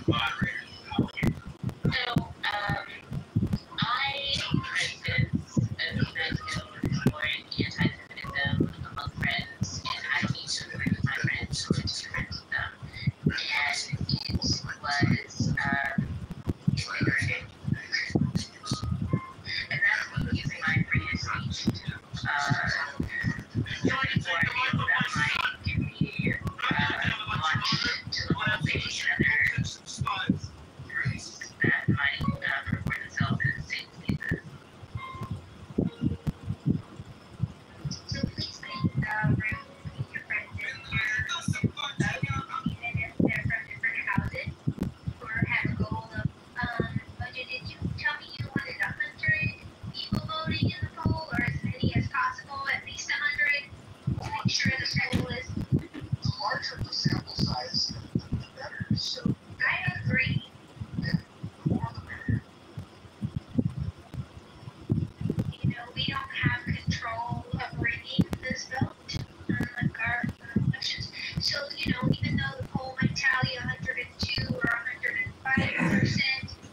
moderators.
So, I, for instance, as a friend who explored anti-Semitism among friends, and I don't need to agree with my friends or to be friends with them. And it was invigorating. And that's me using my freedom of speech to join for ideas that might give me launch to the whole thing and other groups that might purport themselves as safe spaces.
So please make room with your friends in here, even if they're from different houses, or have a goal of, did you tell me you wanted 100 people voting in the poll, or as many as possible, at least 100, to make sure the poll is...
The larger the sample size, the better. So
I agree.
the more the merrier.
You know, we don't have control of rigging this vote, like our elections. So, you know, even though the poll might tally 102 or 105%,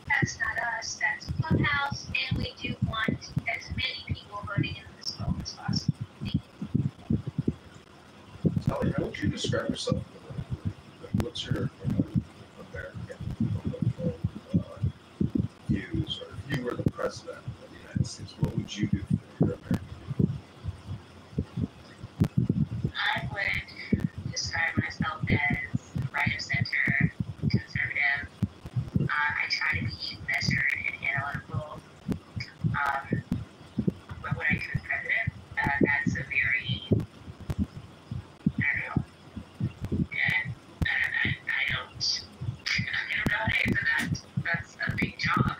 that's not us, that's Clubhouse, and we do want as many people voting in this vote as possible.
Kelly, how would you describe yourself? Like, what's your American political views? Or if you were the president of the United States, what would you do for your American people?
I would describe myself as right of center, conservative. I try to be measured and analytical. What would I do as president? That's a very, I don't know. I don't know how to answer that. That's a big job.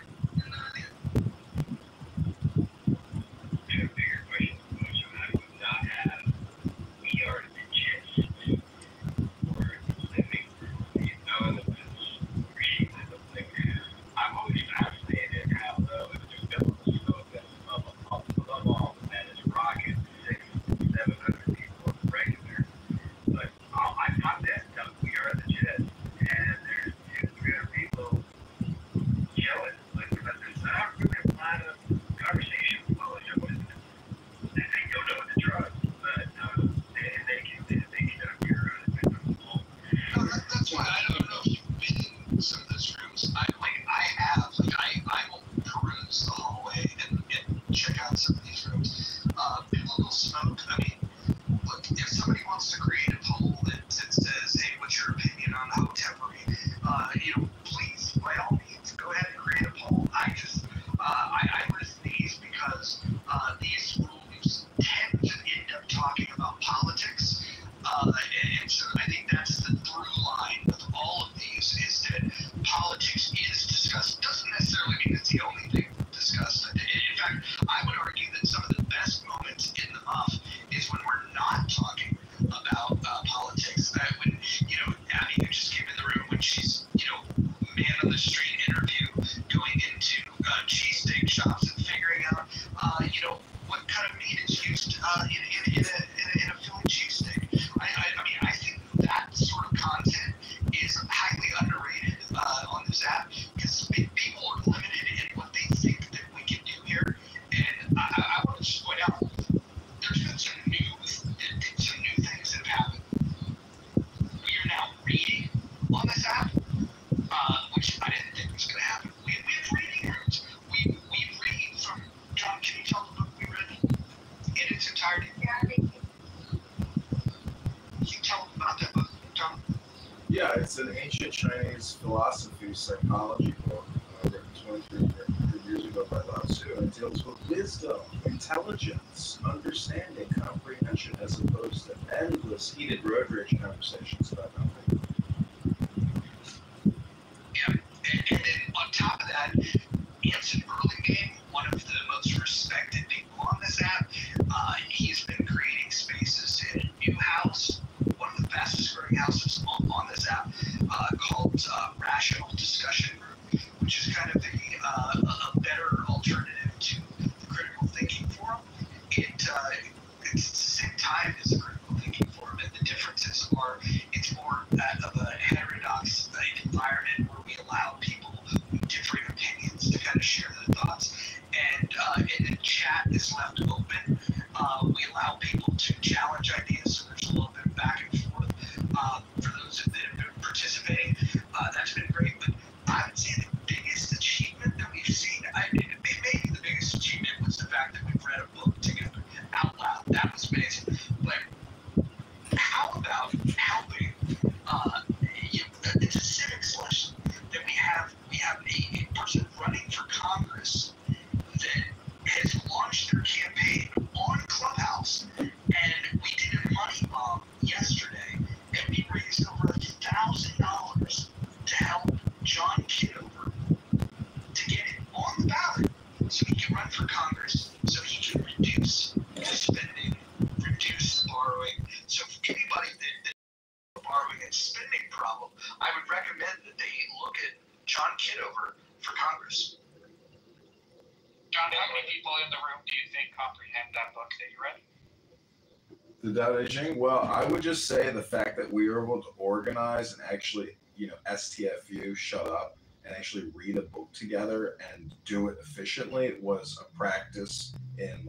Bigger question, which I would not have. We are the gist for living through the elements regime. I'm always fascinated how if there's telescope that's above all that is rocket 600-700 people regular. But I got that. We are the gist, and there's 200-300 people chilling. But there's not really a lot of conversation flowing with them. They don't know what to trust, but they can appear
No, that's why I don't know if you've been in some of those rooms. I have. I will peruse the hallway and check out some of these rooms. People will smoke. I mean, look, if somebody wants to create a poll that says, hey, what's your opinion on Hotepery? Please, by all means, go ahead and create a poll. I list these because these rooms tend to end up talking about politics. And so I think that's the through line with all of these is that politics is discussed. Doesn't necessarily mean it's the only thing discussed. In fact, I would argue that some of the best moments in the muff is when we're not talking about politics. When, Abby, who just came in the room, when she's, man on the street interview, going into cheesesteak shops and figuring out, what kind of meat is used in a Philly cheesesteak. I think that sort of content is highly underrated on this app because people are limited in what they think that we can do here. And I want to just point out, there's been some new things that have happened. We are now reading on this app, which I didn't think was going to happen. We have reading rooms. We read from John. Can you tell the book we read in its entirety? Can you tell them about that book, John?
Yeah, it's an ancient Chinese philosophy psychology book written 23 years ago by Lao Tzu, and it deals with wisdom, intelligence, understanding, comprehension, as opposed to endless heated road rage conversations about nothing.
Yeah, and then on top of that, Anson Burlingame, one of the most respected people on this app, he's been creating spaces in a new house, one of the fastest growing houses on this app, called Rational Discussion Group, which is kind of a better alternative to the critical thinking forum. It's at the same time as a critical thinking forum, and the differences are it's more of a heterodox environment where we allow
John Kitover for Congress.
John, how many people in the room do you think comprehend that book that you read?
The Tao Te Ching? Well, I would just say the fact that we were able to organize and actually, STFU, shut up, and actually read a book together and do it efficiently was a practice in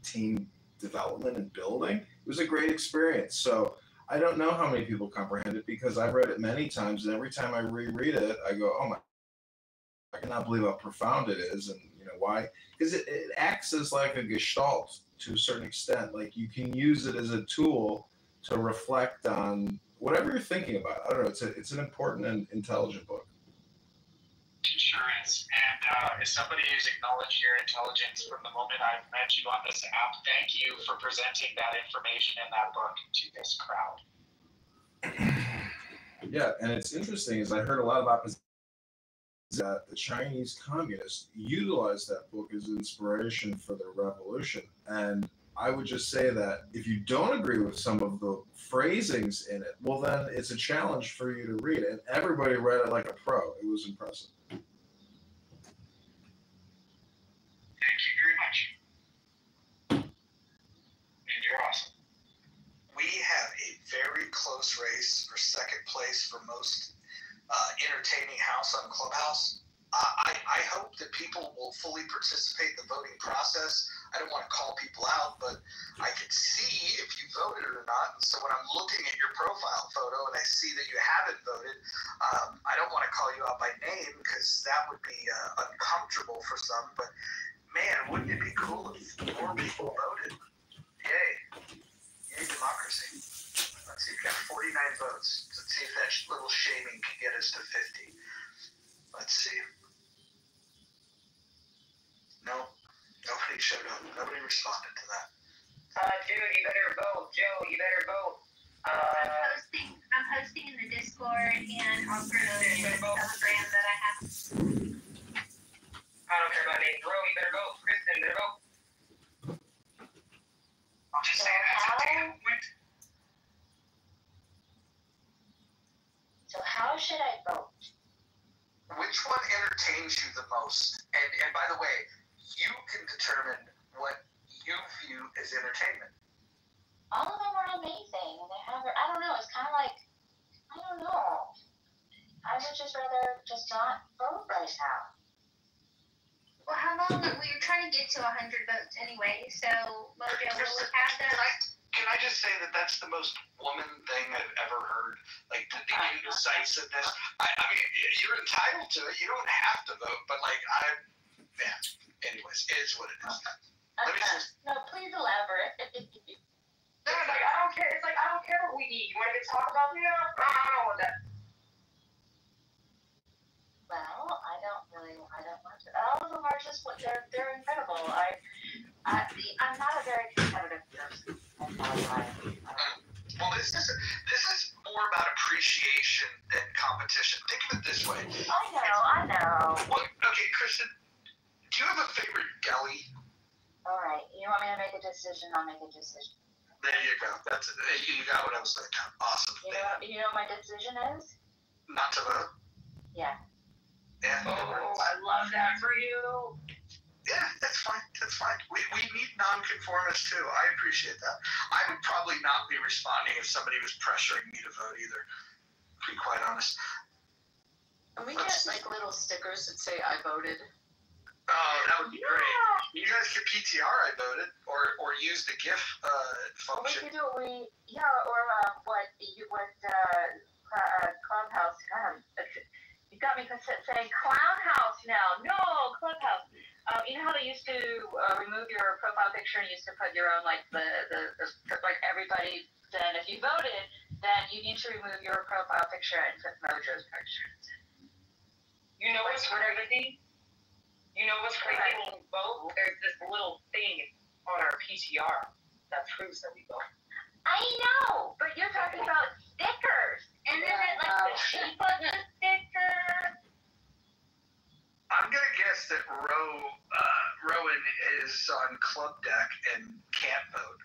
team development and building. It was a great experience. So I don't know how many people comprehend it because I've read it many times, and every time I reread it, I go, oh my, I cannot believe how profound it is. And why? Because it acts as like a gestalt to a certain extent. Like you can use it as a tool to reflect on whatever you're thinking about. I don't know. It's an important and intelligent book.
It sure is. And as somebody who's acknowledged your intelligence from the moment I've met you on this app, thank you for presenting that information in that book to this crowd.
Yeah, and it's interesting is I heard a lot of opposition that the Chinese communists utilized that book as inspiration for their revolution. And I would just say that if you don't agree with some of the phrasings in it, well, then it's a challenge for you to read it. And everybody read it like a pro. It was impressive.
Thank you very much. And you're awesome.
We have a very close race for second place for most entertaining house on Clubhouse. I hope that people will fully participate in the voting process. I don't want to call people out, but I can see if you voted or not. And so when I'm looking at your profile photo and I see that you haven't voted, I don't want to call you out by name because that would be uncomfortable for some. But man, wouldn't it be cool if more people voted? Yay. Yay, democracy. Let's see, we've got 49 votes. Let's see if that little shaming can get us to 50. Let's see. No, nobody showed up. Nobody responded to that.
Dude, you better vote. Joe, you better vote.
I'm posting in the Discord and also the Telegram that I have.
I don't care about names. Bro, you better vote. Kristen, you better vote.
I'll just say it.
So how should I vote?
Which one entertains you the most? And by the way, you can determine what you view as entertainment.
All of them are amazing, and they have. I don't know. It's kind of like I don't know. I would just rather just not vote right now.
Well, how long? We're trying to get to 100 votes anyway, so Mojo, will we have that?
Can I just say that that's the most woman thing I've ever heard? Like the indecisiveness. I mean, you're entitled to it. You don't have to vote, but anyways, it is what it is.
No, please elaborate.
No, like I don't care. It's like I don't care what we need. You want to talk about me? I don't want that.
Well, I don't want to. All of them are just they're incredible. I'm not a very competitive person.
Well, this is more about appreciation than competition. Think of it this way.
I know.
Well, okay, Kristen, do you have a favorite deli?
All right. You want me to make a decision? I'll make a decision.
There you go. That's it. You got what I was thinking. Awesome.
You know what my decision is?
Not to vote?
Yeah.
Yeah.
Oh, I love that for you.
Yeah, that's fine. That's fine. We need nonconformists too. I appreciate that. I would probably not be responding if somebody was pressuring me to vote either, to be quite honest.
Can we get little stickers that say I voted?
Oh, that would be great. You guys could PTR I voted or use the GIF function.
We could do Clubhouse. God, you got me saying Clown House now. No, Clubhouse. You know how they used to remove your profile picture and used to put your own everybody. Then if you voted, then you need to remove your profile picture and put Mojo's picture.
You know what's crazy? You know what's crazy? When we vote, there's this little thing on our PTR that proves that we vote.
I know, but you're talking about stickers, and then she put the sticker.
I'm gonna guess that Rowan is on Club Deck and can't vote.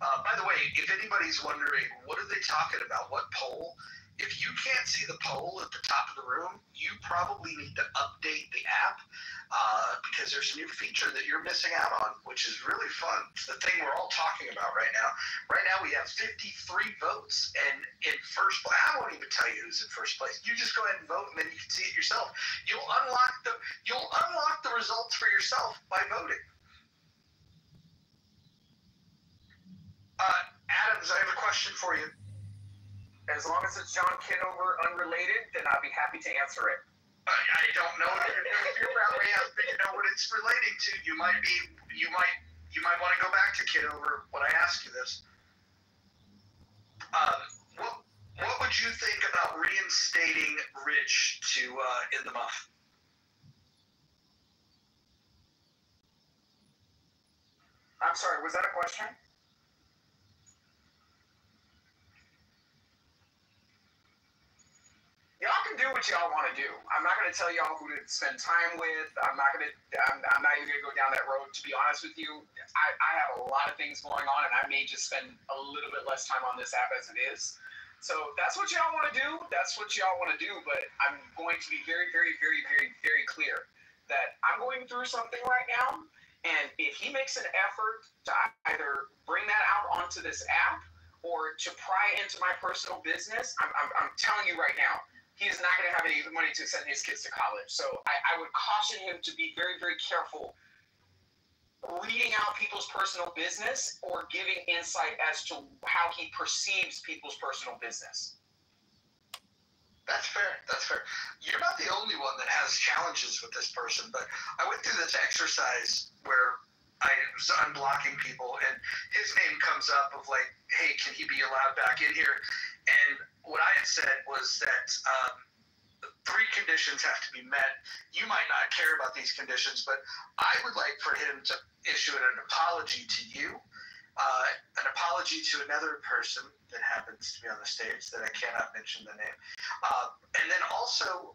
By the way, if anybody's wondering, what are they talking about? What poll? if you can't see the poll at the top of the room, you probably need to update the app because there's a new feature that you're missing out on, which is really fun. It's the thing we're all talking about right now. Right now we have 53 votes, and in first place, I won't even tell you who's in first place. You just go ahead and vote, and then you can see it yourself. You'll unlock the results for yourself by voting. Adams, I have a question for you.
As long as it's John Kitover unrelated, then I'd be happy to answer it.
I don't know if you're probably asking, what it's relating to. You might want to go back to Kitover when I ask you this. What would you think about reinstating Rich to In the Muff?
I'm sorry, was that a question? Y'all can do what y'all want to do. I'm not going to tell y'all who to spend time with. I'm not even going to go down that road. To be honest with you, I have a lot of things going on, and I may just spend a little bit less time on this app as it is. So that's what y'all want to do. That's what y'all want to do. But I'm going to be very, very, very, very, very clear that I'm going through something right now, and if he makes an effort to either bring that out onto this app or to pry into my personal business, I'm telling you right now, he's not going to have any money to send his kids to college. So I would caution him to be very, very careful reading out people's personal business or giving insight as to how he perceives people's personal business.
That's fair. That's fair. You're not the only one that has challenges with this person, but I went through this exercise where I was unblocking people, and his name comes up of like, hey, can he be allowed back in here? And what I had said was that 3 conditions have to be met. You might not care about these conditions, but I would like for him to issue an apology to you, an apology to another person that happens to be on the stage that I cannot mention the name, and then also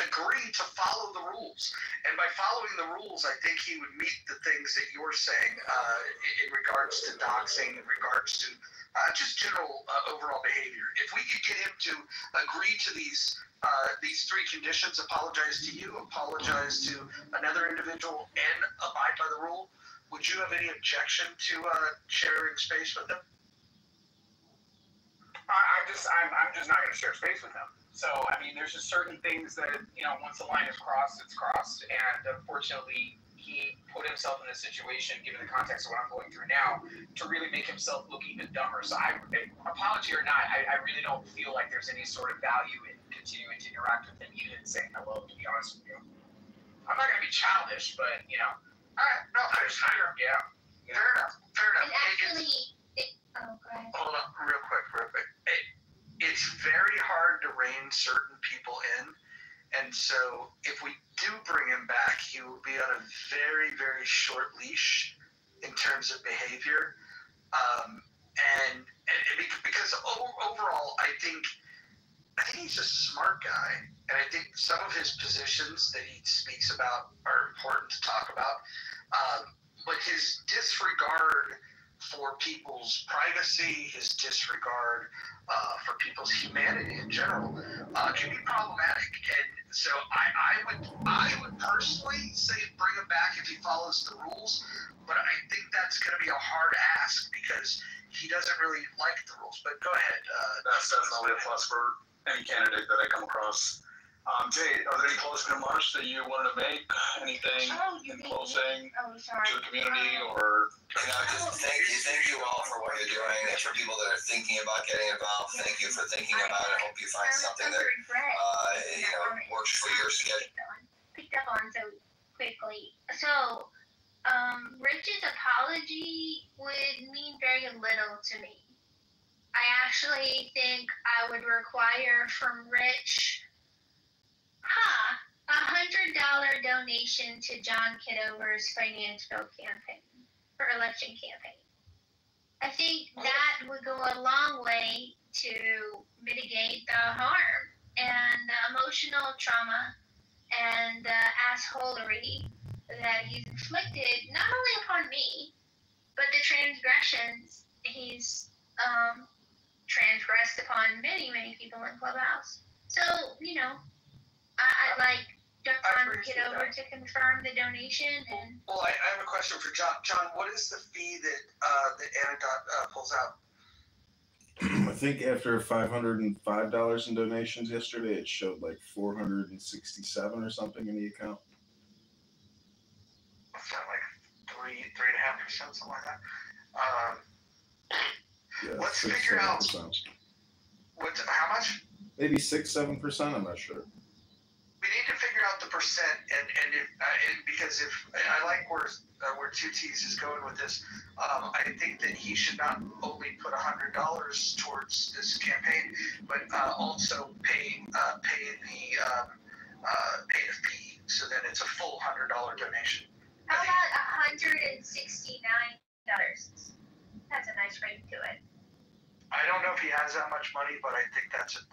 agree to follow the rules. And by following the rules, I think he would meet the things that you're saying in regards to doxing, in regards to just general overall behavior. If we could get him to agree to these 3 conditions, apologize to you, apologize to another individual, and abide by the rule, would you have any objection to sharing space with him?
I'm just not going to share space with him. So, I mean, there's just certain things that, once the line is crossed, it's crossed. And unfortunately, he put himself in this situation, given the context of what I'm going through now, to really make himself look even dumber. So, apology or not, I really don't feel like there's any sort of value in continuing to interact with him, even saying hello, to be honest with you. I'm not going to be childish, but,
All right, no, I just hear him. Yeah. Fair enough.
And actually,
hold on, real quick. It's very hard to rein certain people in, and so if we do bring him back, he will be on a very, very short leash in terms of behavior, and because overall, I think he's a smart guy, and I think some of his positions that he speaks about are important to talk about, but his disregard for people's privacy, his disregard for people's humanity in general, can be problematic. And so I would personally say bring him back if he follows the rules, but I think that's going to be a hard ask because he doesn't really like the rules. But go ahead.
That's definitely a plus for any candidate that I come across. Jay, are there any closing remarks that you wanted to make? Anything in closing to the community or?
Just thank you all for what you're doing. And for people that are thinking about getting involved, thank you for thinking about it. I hope you find something that works for your schedule.
Picked up on so quickly. So, Rich's apology would mean very little to me. I actually think I would require from Rich $100 donation to John Kitover's financial campaign or election campaign. I think that would go a long way to mitigate the harm and the emotional trauma and the assholery that he's inflicted not only upon me, but the transgressions he's transgressed upon many, many people in Clubhouse. So, I'd like John Kitover to confirm the donation. And
Well, I have a question for John. John, what is the fee that Anadot pulls out?
I think after $505 in donations yesterday, it showed like 467 or something in the account.
What's that, like 3.5%, something like that?
Yeah,
Let's
6,
figure out
7%.
how much.
Maybe 6-7%. I'm not sure.
We need to figure out the percent, and because if I like where 2T's is going with this, I think that he should not only put $100 towards this campaign, but also pay the fee, so that it's a full $100 donation.
how about $169? That's a nice ring to it.
I don't know if he has that much money, but I think that's an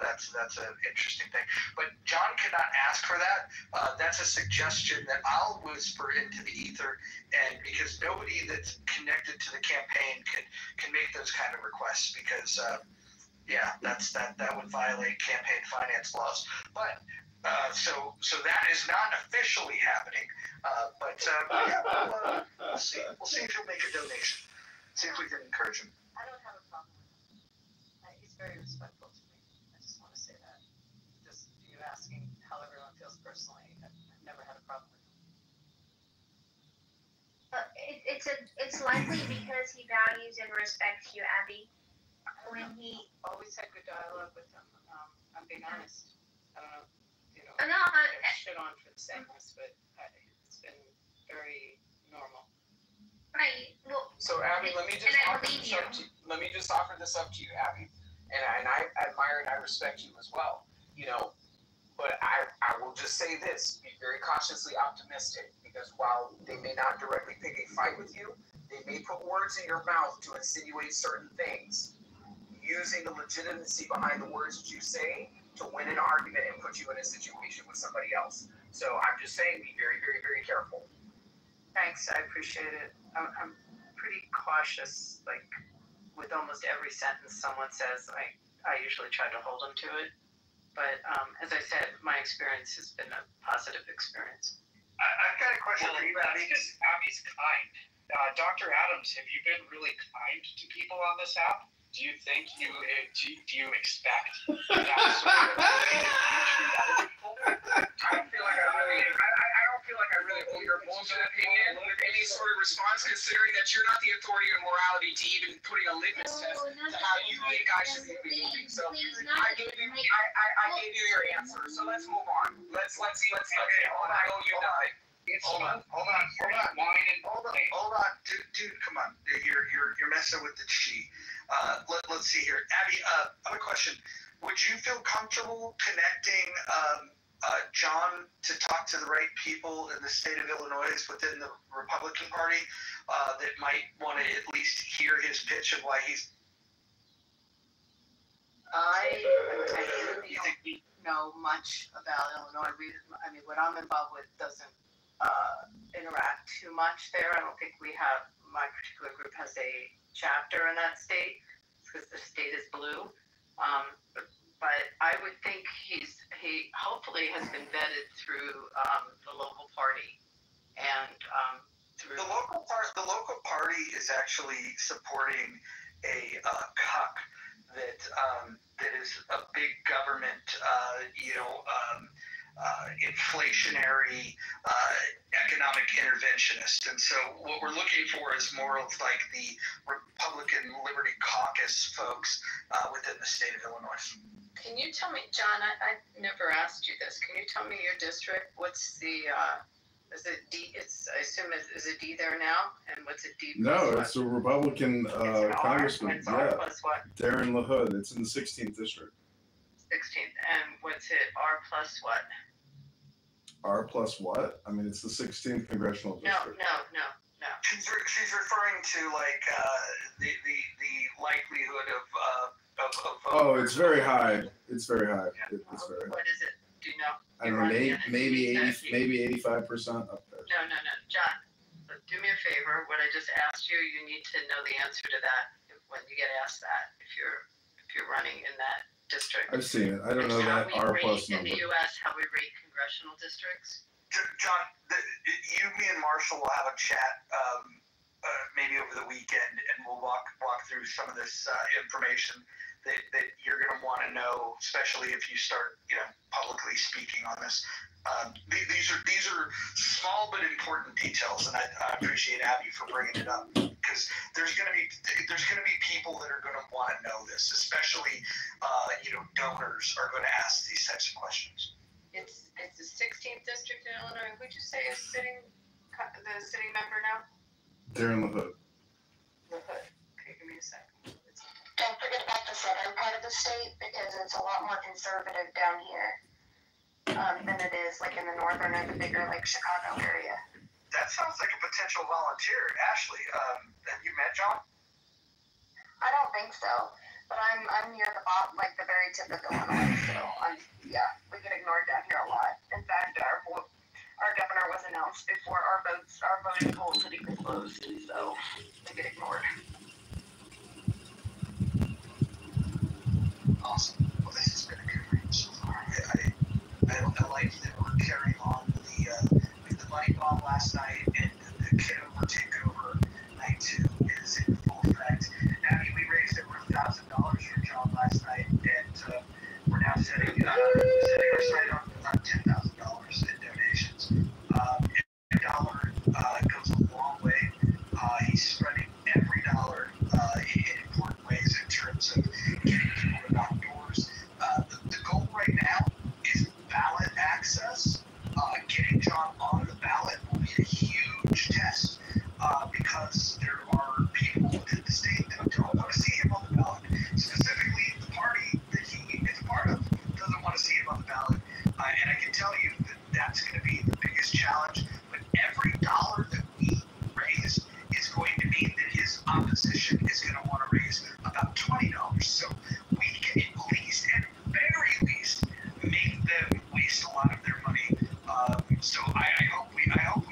interesting thing. But John cannot ask for that. That's a suggestion that I'll whisper into the ether, and because nobody that's connected to the campaign can make those kind of requests, because that would violate campaign finance laws. But so that is not officially happening. We'll see. We'll see if he'll make a donation. See if we can encourage him.
I don't have a problem with him. He's very respectful to me. I just want to say that. Just you asking how everyone feels personally, I've never had a problem with him.
It's likely because he values and respects you, Abby. When he
always had good dialogue with him. I'm being honest. I don't know,
No,
shit on for the sameness, but it's been very normal.
Right. Well,
so Abby, let me just offer this up to you, Abby, and I admire and I respect you as well. But I will just say this: be very cautiously optimistic, because while they may not directly pick a fight with you, they may put words in your mouth to insinuate certain things, using the legitimacy behind the words that you say to win an argument and put you in a situation with somebody else. So I'm just saying, be very, very, very careful.
Thanks, I appreciate it. I'm pretty cautious, like with almost every sentence someone says. I usually try to hold them to it. But as I said, my experience has been a positive experience.
I've got a question for you, Abby.
Abby's kind. Dr. Adams, have you been really kind to people on this app? Do you think do you expect that sort of way that you treat other people?
I don't feel like I really owe your bullshit opinion with any sort of response, considering that you're not the authority or morality to even putting a litmus test to how you think I should be behaving. So I gave you your answer. So let's move on. Let's I owe you nothing.
Hold on, dude, come on. You're messing with the chi. Let's see here, Abby. I have a question. Would you feel comfortable connecting John to talk to the right people in the state of Illinois within the Republican Party that might want to at least hear his pitch of why he's?
I really don't know much about Illinois. What I'm involved with doesn't interact too much there. I don't think my particular group has a chapter in that state because the state is blue. But I would think he hopefully has been vetted through the local party and through
the local party is actually supporting a cuck that is a big government, inflationary economic interventionist. And so what we're looking for is more of like the Republican Liberty Caucus folks within the state of Illinois.
Can you tell me, John, I never asked you this. Can you tell me your district? What's the, is it D? I assume is it D there now? And what's it D?
No, it's a Republican Congressman.
R plus what?
Darren LaHood. It's in the 16th district.
16th. And what's it? R plus what?
R plus what? I mean, it's the 16th congressional district.
No.
She's referring to like the likelihood of
Oh, it's very high. It's very high. It's very high.
What is it? Do you know?
I don't know. Maybe 85% up there.
No. John, do me a favor. What I just asked you, you need to know the answer to that when you get asked that. If if you're running in that district.
I've seen it. I don't know that R plus
in
number.
the U.S. how we rate congressional districts.
John, you, me, and Marshall will have a chat maybe over the weekend, and we'll walk through some of this information that you're going to want to know, especially if you start, publicly speaking on this. These are small but important details, and I appreciate Abby for bringing it up, because there's going to be people that are going to want to know this, especially donors are going to ask these types of questions.
It's the 16th district in Illinois. Would you say is the sitting member now?
They're in the hood.
The hood. Okay, give me a second.
Don't forget about the southern part of the state, because it's a lot more conservative down here than it is like in the northern or the bigger like Chicago area.
That sounds like a potential volunteer. Ashley, have you met John?
I don't think so, but I'm near the bottom, like the very tip of Illinois, so we get ignored down here a lot. In fact, our governor was announced before our voting polls had even closed, so we get ignored.
Awesome. Well, this has been a good read so far. I like that we're carrying on the money bomb last night, and the Kitover takeover night 2 is in full effect. Abby, we raised over $1,000 for John last night, and we're now setting our sight on $10,000 in donations. Every dollar goes a long way. He's spreading every dollar in important ways in terms of getting people to knock doors. The goal right now is ballot access. Getting John on the ballot will be a huge test because there are people within the state that don't want to see him on the ballot. Specifically, the party that he is a part of doesn't want to see him on the ballot. And I can tell you that that's going to be the biggest challenge. But every dollar that we raise is going to mean that his opposition is going to want to raise about $20. So we can at least, at very least, make them waste a lot of their money. So I hope we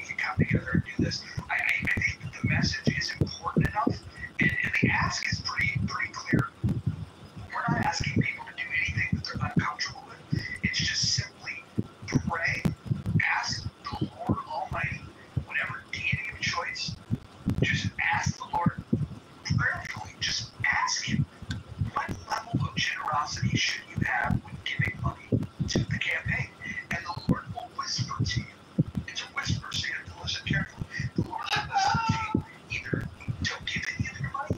can come together and do this. I think that the message is important enough, and the ask is pretty clear. We're not asking people to do anything that they're uncomfortable with. It's just simply pray, ask the Lord Almighty, whatever deity of choice, just ask the Lord prayerfully. Just ask Him, what level of generosity should you have when giving money to the campaign? And the Lord will whisper to you. It's a whisper, so you have to listen carefully. The Lord will whisper to you, either don't give any of your money.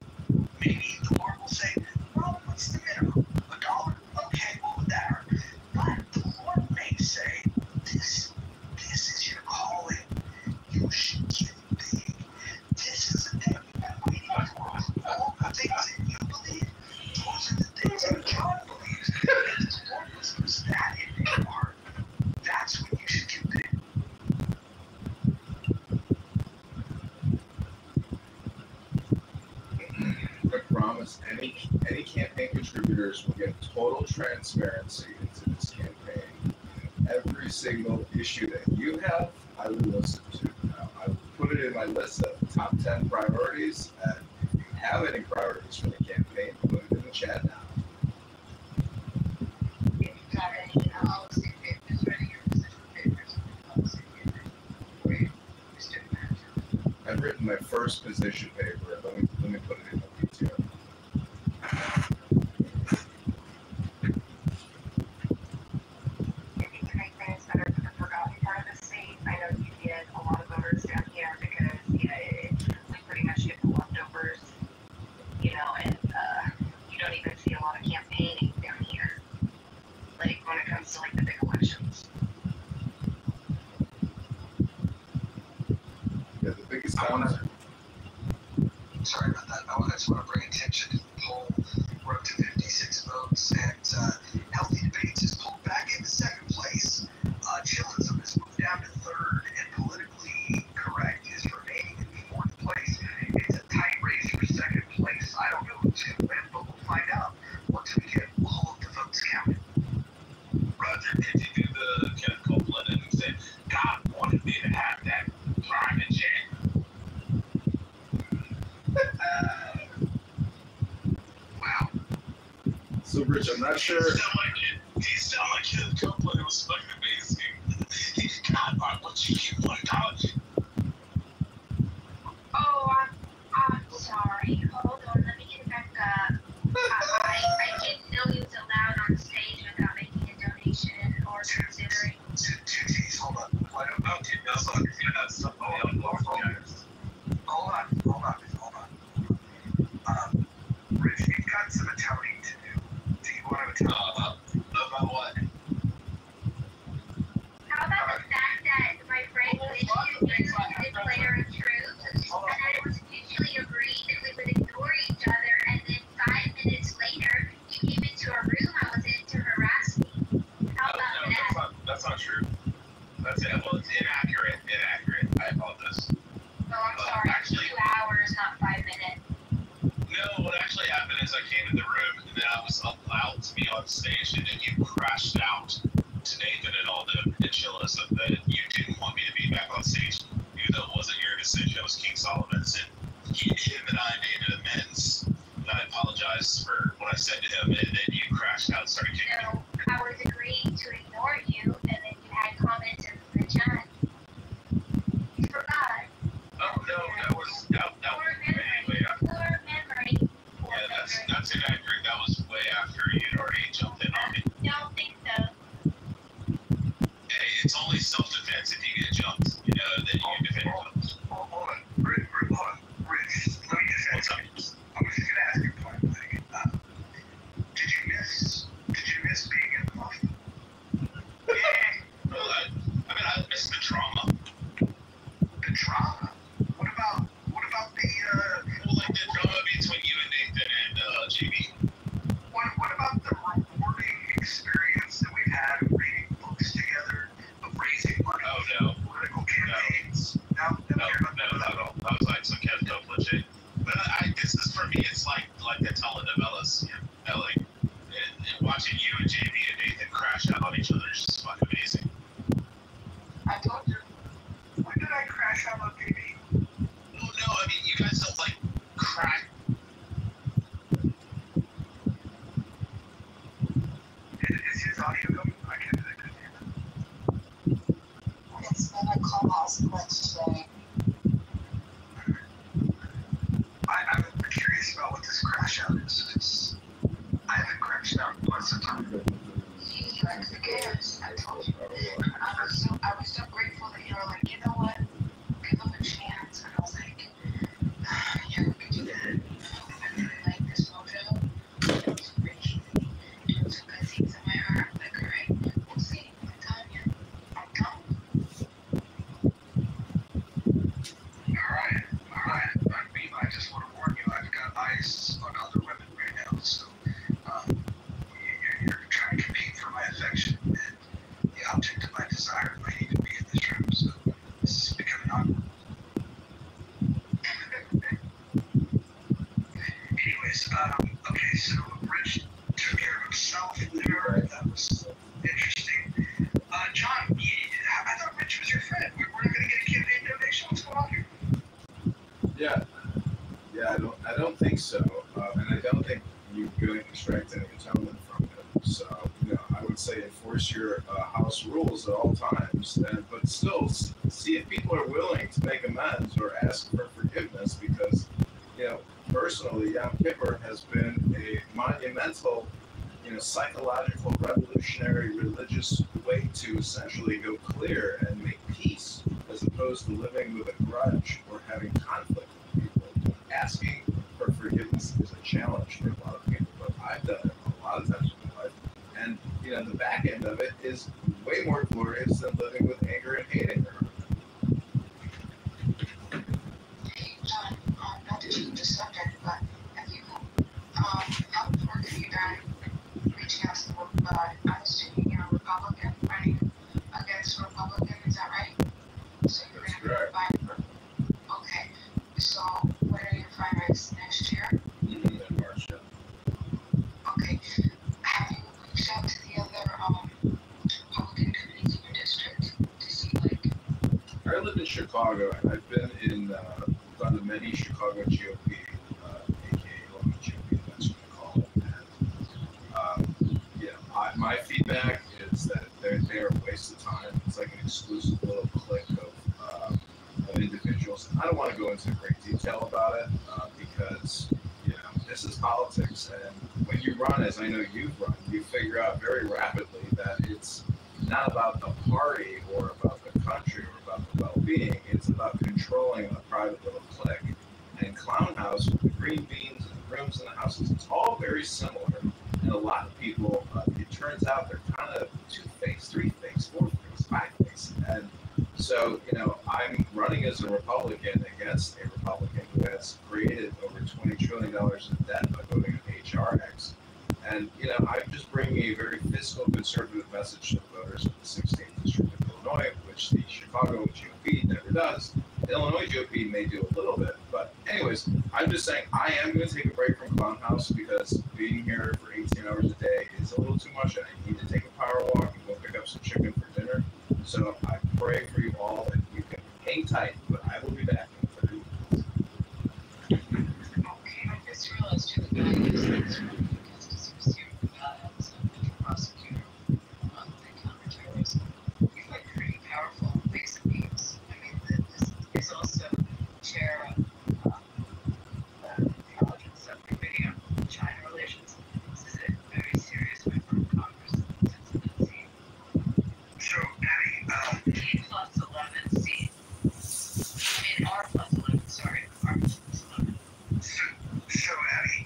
Maybe the Lord will say, well, what's the minimum? $1? Okay, what would that hurt? But the Lord may say, this is your calling. You should give big. This is the thing you've been waiting for. All the things that you believe, those are the things that John believes. And the Lord whispers that in your heart. That's when you should give big.
I promise any campaign contributors will get total transparency into this campaign. Every single issue that you have, I will listen to. Now, I will put it in my list of top 10 priorities, and if you have any priorities for the campaign, put it in the chat now.
If you have any policy papers, ready your position papers, policy papers, or your district manager.
I've written my first position paper. Let me put it in the PTO.
Any things that are the forgotten part of the state? I know you get a lot of voters down here because we pretty much get the leftovers, and you don't even see a lot of campaigning down here. Like when it comes to like the big elections.
Yeah, the biggest
Sorry about that. I just want to bring attention to the poll. We're up to 56 votes, and Healthy Debates is pulled back into second place. Chillism has moved down to third, and Politically Correct is remaining in fourth place. It's a tight race for second place. I don't know who's going to win, but we'll find out once we get all of the votes counted.
Roger, did you do the Kenneth Copeland and said, God wanted me to have that private jet?
Rich, I'm not sure.
He sounded like his complaint was fucking amazing. God, what you keep on college?
Oh, I'm sorry. Hold on, let me get back up. I didn't know he was allowed on stage without making a donation or considering.
Hold on. Okay, that's not Hold on. Rich, you've got some accounting to do. Do you want to tell about what?
How about the fact that my friend wished to use the declare of truth, and that it was mutually agreed that we would ignore each other, and then 5 minutes later, you came into a room I was in to harass me? How about that?
That's not true. That's it. Well, it's inaccurate. I apologize.
Oh, I'm sorry.
Actually,
2 hours, not 5 minutes.
No, what actually happened is I came in the room and then I was allowed to be on stage and then you crashed out to Nathan and all them and Chilla said that you didn't want me to be back on stage, even though it wasn't your decision, it was King Solomon's, and him and I made amends. And I apologize for what I said to him, and then you crashed out and started kicking me.
No, I was agreeing to ignore you, and then you had comments in the chat. You forgot.
Oh no, that was way after.
Poor memory.
Yeah, that's inaccurate. That was way after you'd already jumped in on me.
Don't think so.
Hey, it's only self-defense if you get jumped, you know, then you can defend yourself.
Hold on. Rich, let me just ask you. I was just going to ask you a point. Did you miss being in the muff?
Yeah. Well, I miss the drama.
The drama? What about the
Well, like the drama between you and Nathan and JB.
What about the rewarding experience that we've had of reading books together, of raising money for political campaigns? No,
not at all. I was like some kind of dope shit. But this is for me. It's like the telenovelas, you know, like and watching you and JB and Nathan crash out on each other is just fucking amazing.
I told you. When did I crash out on JB?
Well, no, I mean you guys don't like crack.
Is his audio going? I couldn't hear that.
It's been a clubhouse glitch today.
I'm curious about what this crash out is. I haven't crashed out once a time.
He likes the games. I told you. I was so grateful that you were like, you know what? Give him a chance. And I was like, yeah, we could do that. I really like this mojo. It was really doing some good things in my heart. I'm like, all right, we'll see. I'm telling you. I'm done.
All right. I just want to warn you, I've got eyes on other women right now, so you're trying to compete for my affection, and the object of my desire might even be in this room, so this is becoming awkward. Anyways, okay, so Rich took care of himself there, that was interesting. John, I thought Rich was your friend. We're not going to get a campaign donation? What's going on here?
Yeah, I don't think so, and I don't think you're going to extract any atonement from him. So, I would say enforce your house rules at all times, but still see if people are willing to make amends or ask for forgiveness, because, personally, Yom Kippur has been a monumental, psychological, revolutionary, religious way to essentially go clear and make peace, as opposed to living with a grudge or having conflict with people. Asking for forgiveness is a challenge for a lot of people, but I've done it a lot of times in my life. And, the back end of it is way more glorious than living with anger and hating her.
Hey, John, not to change the subject, but have you, how much work have you done reaching out to the, I'm assuming you're a Republican running against a Republican, is that right? So you're going to be fighting. Okay, so when are your primaries next year?
In March, yeah.
Okay, have you reached out to the other Republican committees in your district to see, like...
I live in Chicago, and I've been gone to many Chicago GOP, aka Long GOP, that's what I call it. And my feedback is that they're a waste of time. It's like an exclusive little clique of individuals. I don't want to go into great detail about it because this is politics, and when you run, as I know you've run, you figure out very rapidly that it's not about the party or about the country or about the well-being. It's about controlling a private little clique. And Clown House with the green beans and the rooms in the houses, it's all very similar. And a lot of people, it turns out they're kind of two-faced, three-faced, four-faced, five-faced. And so, I'm running as a Republican against a Republican who has created over $20 trillion in debt by voting on HRX. And, I'm just bringing a very fiscal conservative message to the voters of the 16th District of Illinois, which the Chicago GOP never does. The Illinois GOP may do a little bit. But anyways, I'm just saying I am going to take a break from Clown House because being here for 18 hours a day is a little too much, and I need to take a power walk and go pick up some chicken for dinner. So I pray for you all that you can hang tight, but I will be back in 30 minutes.
Okay, I just realized you're the guy who's because this was here as a prosecutor on the counterterrorism. You're like pretty powerful in ways and means. I mean, this is also chair of the intelligence subcommittee on China relations. This is a very serious member of Congress since the scene.
So, Abby,
T plus 11 C. I mean, R plus 11, sorry. R plus 11.
So Abby,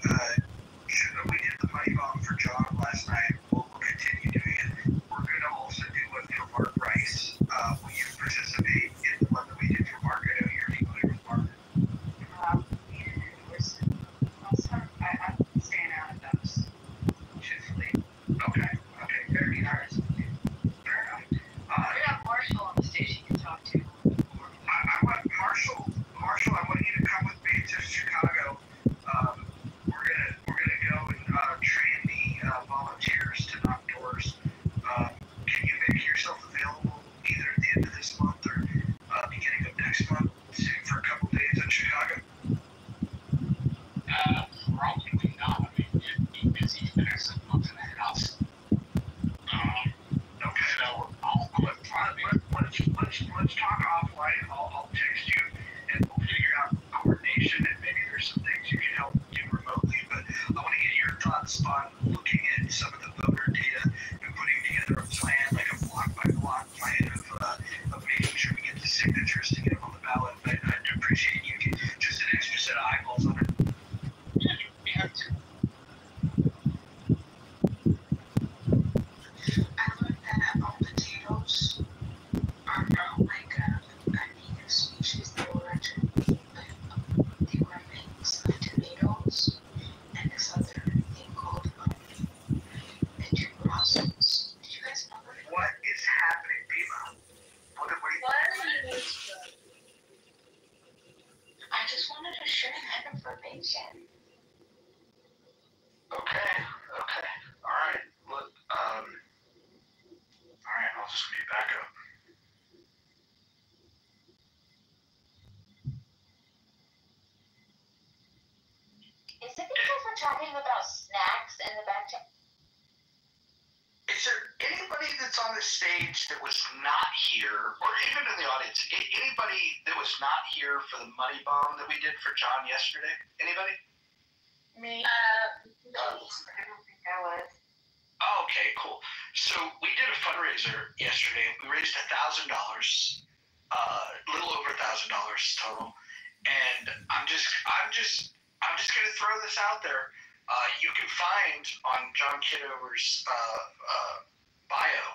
we did the money bomb for John last night. We'll continue doing it. We're going to also do one for Mark Rice. Will you participate in the one that we did for Mark? I know you're familiar with Mark.
I'm staying out of those, truthfully.
Okay, very good. Fair enough.
We have Marshall on the station you can talk to.
I want Marshall, I want you to come with me to Chicago. We're gonna go and train the volunteers to knock doors. Can you make yourself available either at the end of this month or beginning of next month for a couple days in Chicago?
Probably not. I mean, you'd be busy the next month and a half.
Okay.
So
let's talk offline. I'll text you and we'll figure out coordination and maybe there's some things you can help do remotely. But I want to get your thoughts on looking at some of the voter data and putting together a plan, like a block by block plan of making sure we get the signatures to get them on the ballot. But I'd appreciate you get just an extra set of eyeballs on it.
yeah, we have to.
I learned that potatoes are not like a native species. They were actually they were a mix of tomatoes and this other thing called brussels. Did you guys know that?
What is happening, Bima? What are you...
I just wanted to share that information.
Okay. All right. Look, all right, I'll just be back up.
Is it because we're talking about snacks in the back?
Is there anybody that's on the stage that was not here, or even in the audience, anybody that was not here for the money bomb that we did for John yesterday? Anybody?
Me?
No, I don't think I was.
Oh, okay, cool. So we did a fundraiser yesterday. We raised $1,000, a little over $1,000 total. And I'm just gonna throw this out there. You can find on John Kitover's bio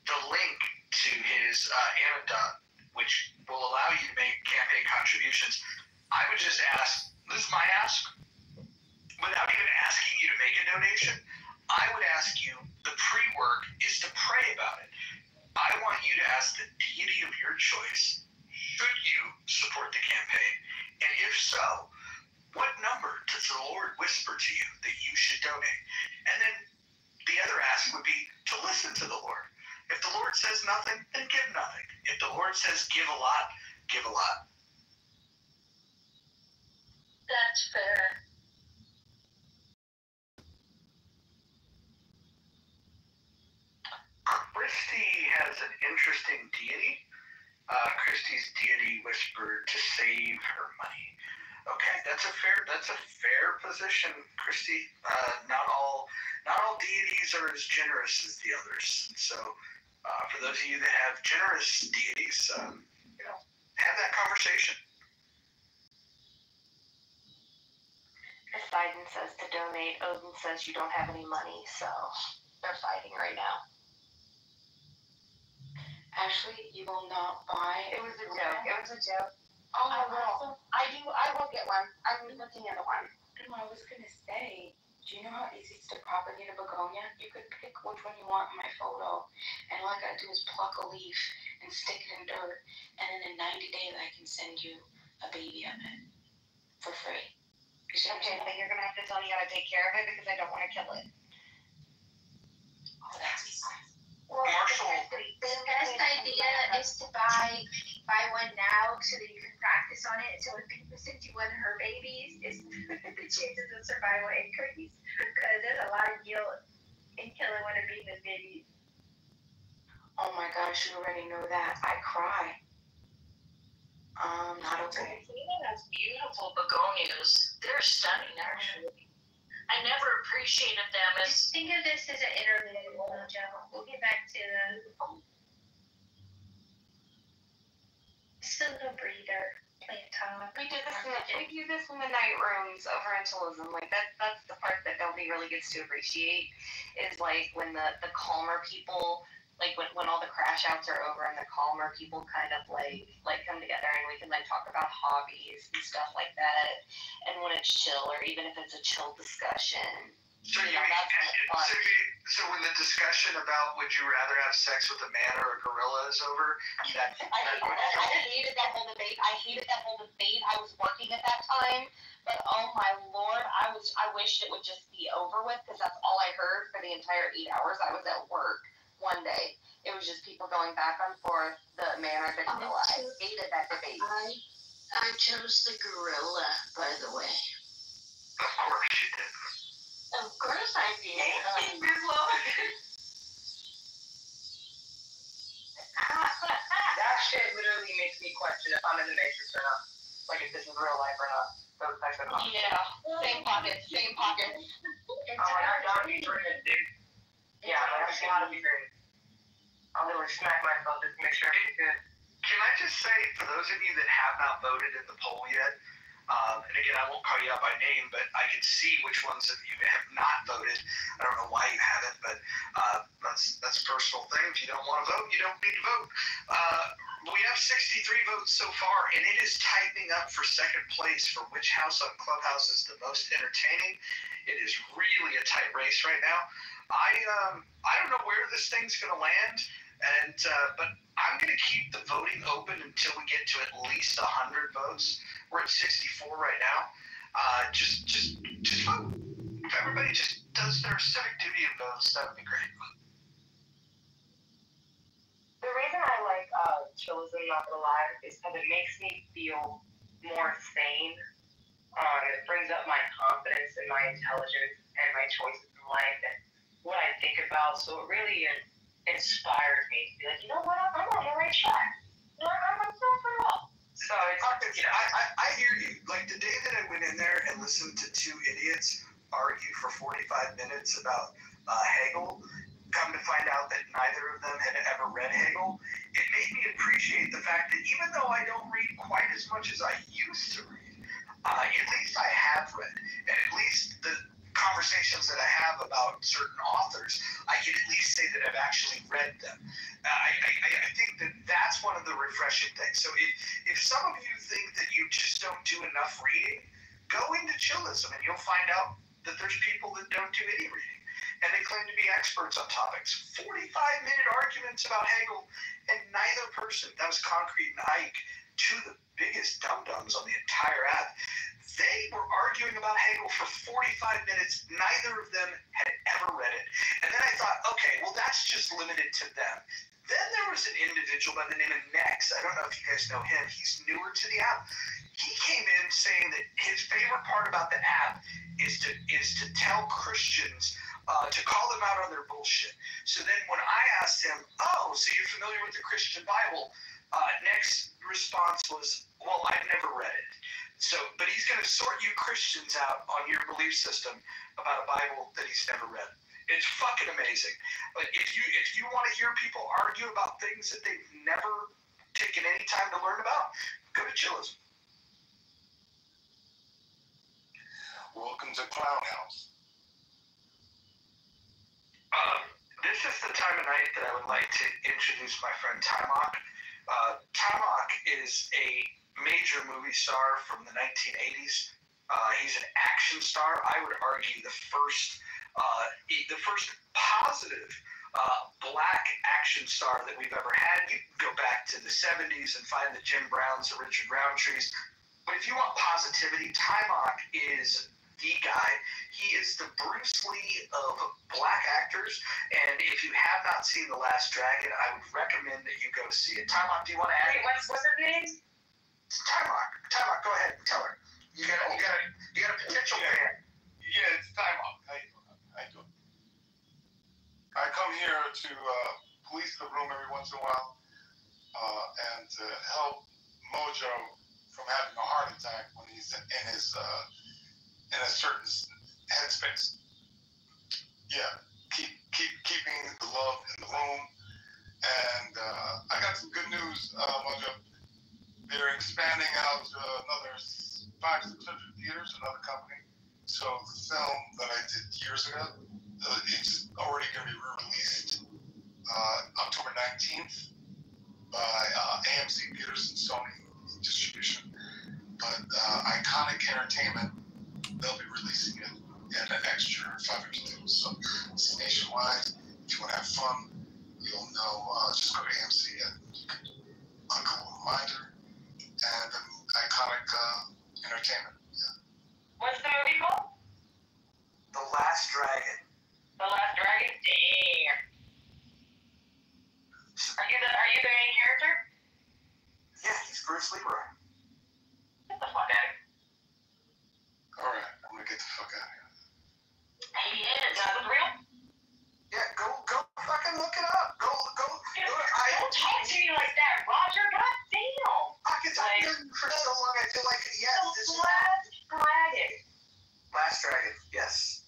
the link to his anecdote, which will allow you to make campaign contributions. I would just ask, this is my ask, without even asking you to make a donation, I would ask you, the pre-work is to pray about it. I want you to ask the deity of your choice, should you support the campaign? And if so, what number does the Lord whisper to you that you should donate? And then the other ask would be to listen to the Lord. If the Lord says nothing, then give nothing. If the Lord says give a lot, give a lot.
That's fair.
Christie has an interesting deity. Christie's deity whispered to save her money. Okay, that's a fair position, Christie. Not all deities are as generous as the others. And so, for those of you that have generous deities, have that conversation.
Poseidon says to donate. Odin says you don't have any money, so they're fighting right now. Ashley, you will not buy. It was a joke. It was a joke. Oh, I will. I will get one. I'm looking at one. No, I was gonna say, do you know how easy it's to propagate a begonia? You could pick which one you want in my photo, and all I gotta do is pluck a leaf and stick it in dirt, and then in 90 days I can send you a baby of it for free. Okay, but you're gonna have to tell me how to take care of it because I don't want to kill it. Oh, that's easy. Well,
Marshall.
The best idea is to buy one now so that you can practice on it. So when people send you one of her babies, the chances of survival increase because there's a lot of guilt in killing one of Venus' babies.
Oh my gosh, you already know that. I cry. Not okay.
That's beautiful begonias. They're stunning, actually. I never appreciated them as.
Just think of this as an interlude, Joe. We'll get back to the. Just a little breather. Plant talk.
We do this in the night rooms over in Toulouse. Like that's the part that nobody really gets to appreciate. Is like when the calmer people. Like when all the crash outs are over and the calmer people kind of like come together and we can like talk about hobbies and stuff like that. And when it's chill or even if it's a chill discussion.
So when the discussion about would you rather have sex with a man or a gorilla is over,
I hated that whole debate. I was working at that time, but oh my lord, I wished it would just be over with because that's all I heard for the entire 8 hours I was at work. One day, it was just people going back and forth, the man or the gorilla. I hated that debate.
I chose the gorilla, by the way.
Of course you did.
Of course I did.
That shit literally makes me question if I'm in the Matrix or not. Like if this is real life or not. Those types of things.
Yeah, same pocket.
Oh, that would be brilliant, dude. Yeah, that's gotta be great. I'll literally smack myself just to make sure it's good.
Can I just say, for those of you that have not voted in the poll yet, and again, I won't call you out by name, but I can see which ones of you have not voted. I don't know why you haven't, but that's a personal thing. If you don't want to vote, you don't need to vote. We have 63 votes so far, and it is tightening up for second place for which house on Clubhouse is the most entertaining. It is really a tight race right now. I don't know where this thing's going to land, but I'm going to keep the voting open until we get to at least 100 votes. We're at 64 right now. Just vote. If everybody just does their civic duty and votes, that would be great.
The reason I like chillism, not gonna lie, is because it makes me feel more sane. It brings up my confidence and my intelligence and my choices in life and what I think about. So it really inspires me to be like, you know what, I'm on the right track. You know, I'm doing pretty well. So it's
I hear you. Like the day that I went in there and listened to two idiots argue for 45 minutes about Hegel, come to find out that neither of them had ever read Hegel, it made me appreciate the fact that even though I don't read quite as much as I used to read, at least I have read, and at least the conversations that I have about certain authors, I can at least say that I've actually read them. I think that that's one of the refreshing things. So if some of you think that you just don't do enough reading, go into chillism and you'll find out that there's people that don't do any reading. And they claim to be experts on topics. 45-minute arguments about Hegel, and neither person, that was Concrete and Ike, two of the biggest dum-dums on the entire app, they were arguing about Hegel for 45 minutes. Neither of them had ever read it. And then I thought, okay, well, that's just limited to them. Then there was an individual by the name of Nex. I don't know if you guys know him. He's newer to the app. He came in saying that his favorite part about the app is to tell Christians to call them out on their bullshit. So then when I asked him, oh, so you're familiar with the Christian Bible? Next response was, well, I've never read it. So, but he's going to sort you Christians out on your belief system about a Bible that he's never read. It's fucking amazing. Like if you want to hear people argue about things that they've never taken any time to learn about, go to Chillism.
Welcome to Clown House.
This is the time of night that I would like to introduce my friend Timok. Timok is a major movie star from the 1980s. He's an action star. I would argue the first positive black action star that we've ever had. You can go back to the 70s and find the Jim Browns, the Richard Roundtrees. But if you want positivity, Timok is the guy. He is the Bruce Lee of black actors. And if you have not seen The Last Dragon, I would recommend that you go see it. Timok, do you want to add?
What's her name?
Timok. Timok, go ahead and tell her. You got a potential fan.
Yeah, it's Timok. How you doing? I come here to police the room every once in a while and to help Mojo from having a heart attack when he's in a certain headspace. Yeah, keeping the love in the room. And I got some good news, Mojo. They're expanding out to another 500-600 theaters, another company. So the film that I did years ago, it's already going to be re-released October 19th by AMC Theaters and Sony Distribution. But Iconic Entertainment, they'll be releasing it at an extra 500 theaters. So it's nationwide. If you want to have fun, you'll know. Just go to AMC and you can click a little reminder. And Iconic Entertainment. Yeah.
What's the movie called?
The Last Dragon.
The Last Dragon? Damn. Are you the main character?
Yeah, he's Bruce Leroy.
Get the fuck out of here.
Alright, I'm gonna get the fuck out of here.
He is. That was real?
Yeah, go fucking look it up. Go.
Don't talk to me like that, Roger. God damn.
I can talk to you for so long. I feel like, yes.
The Last Dragon.
Last Dragon, yes.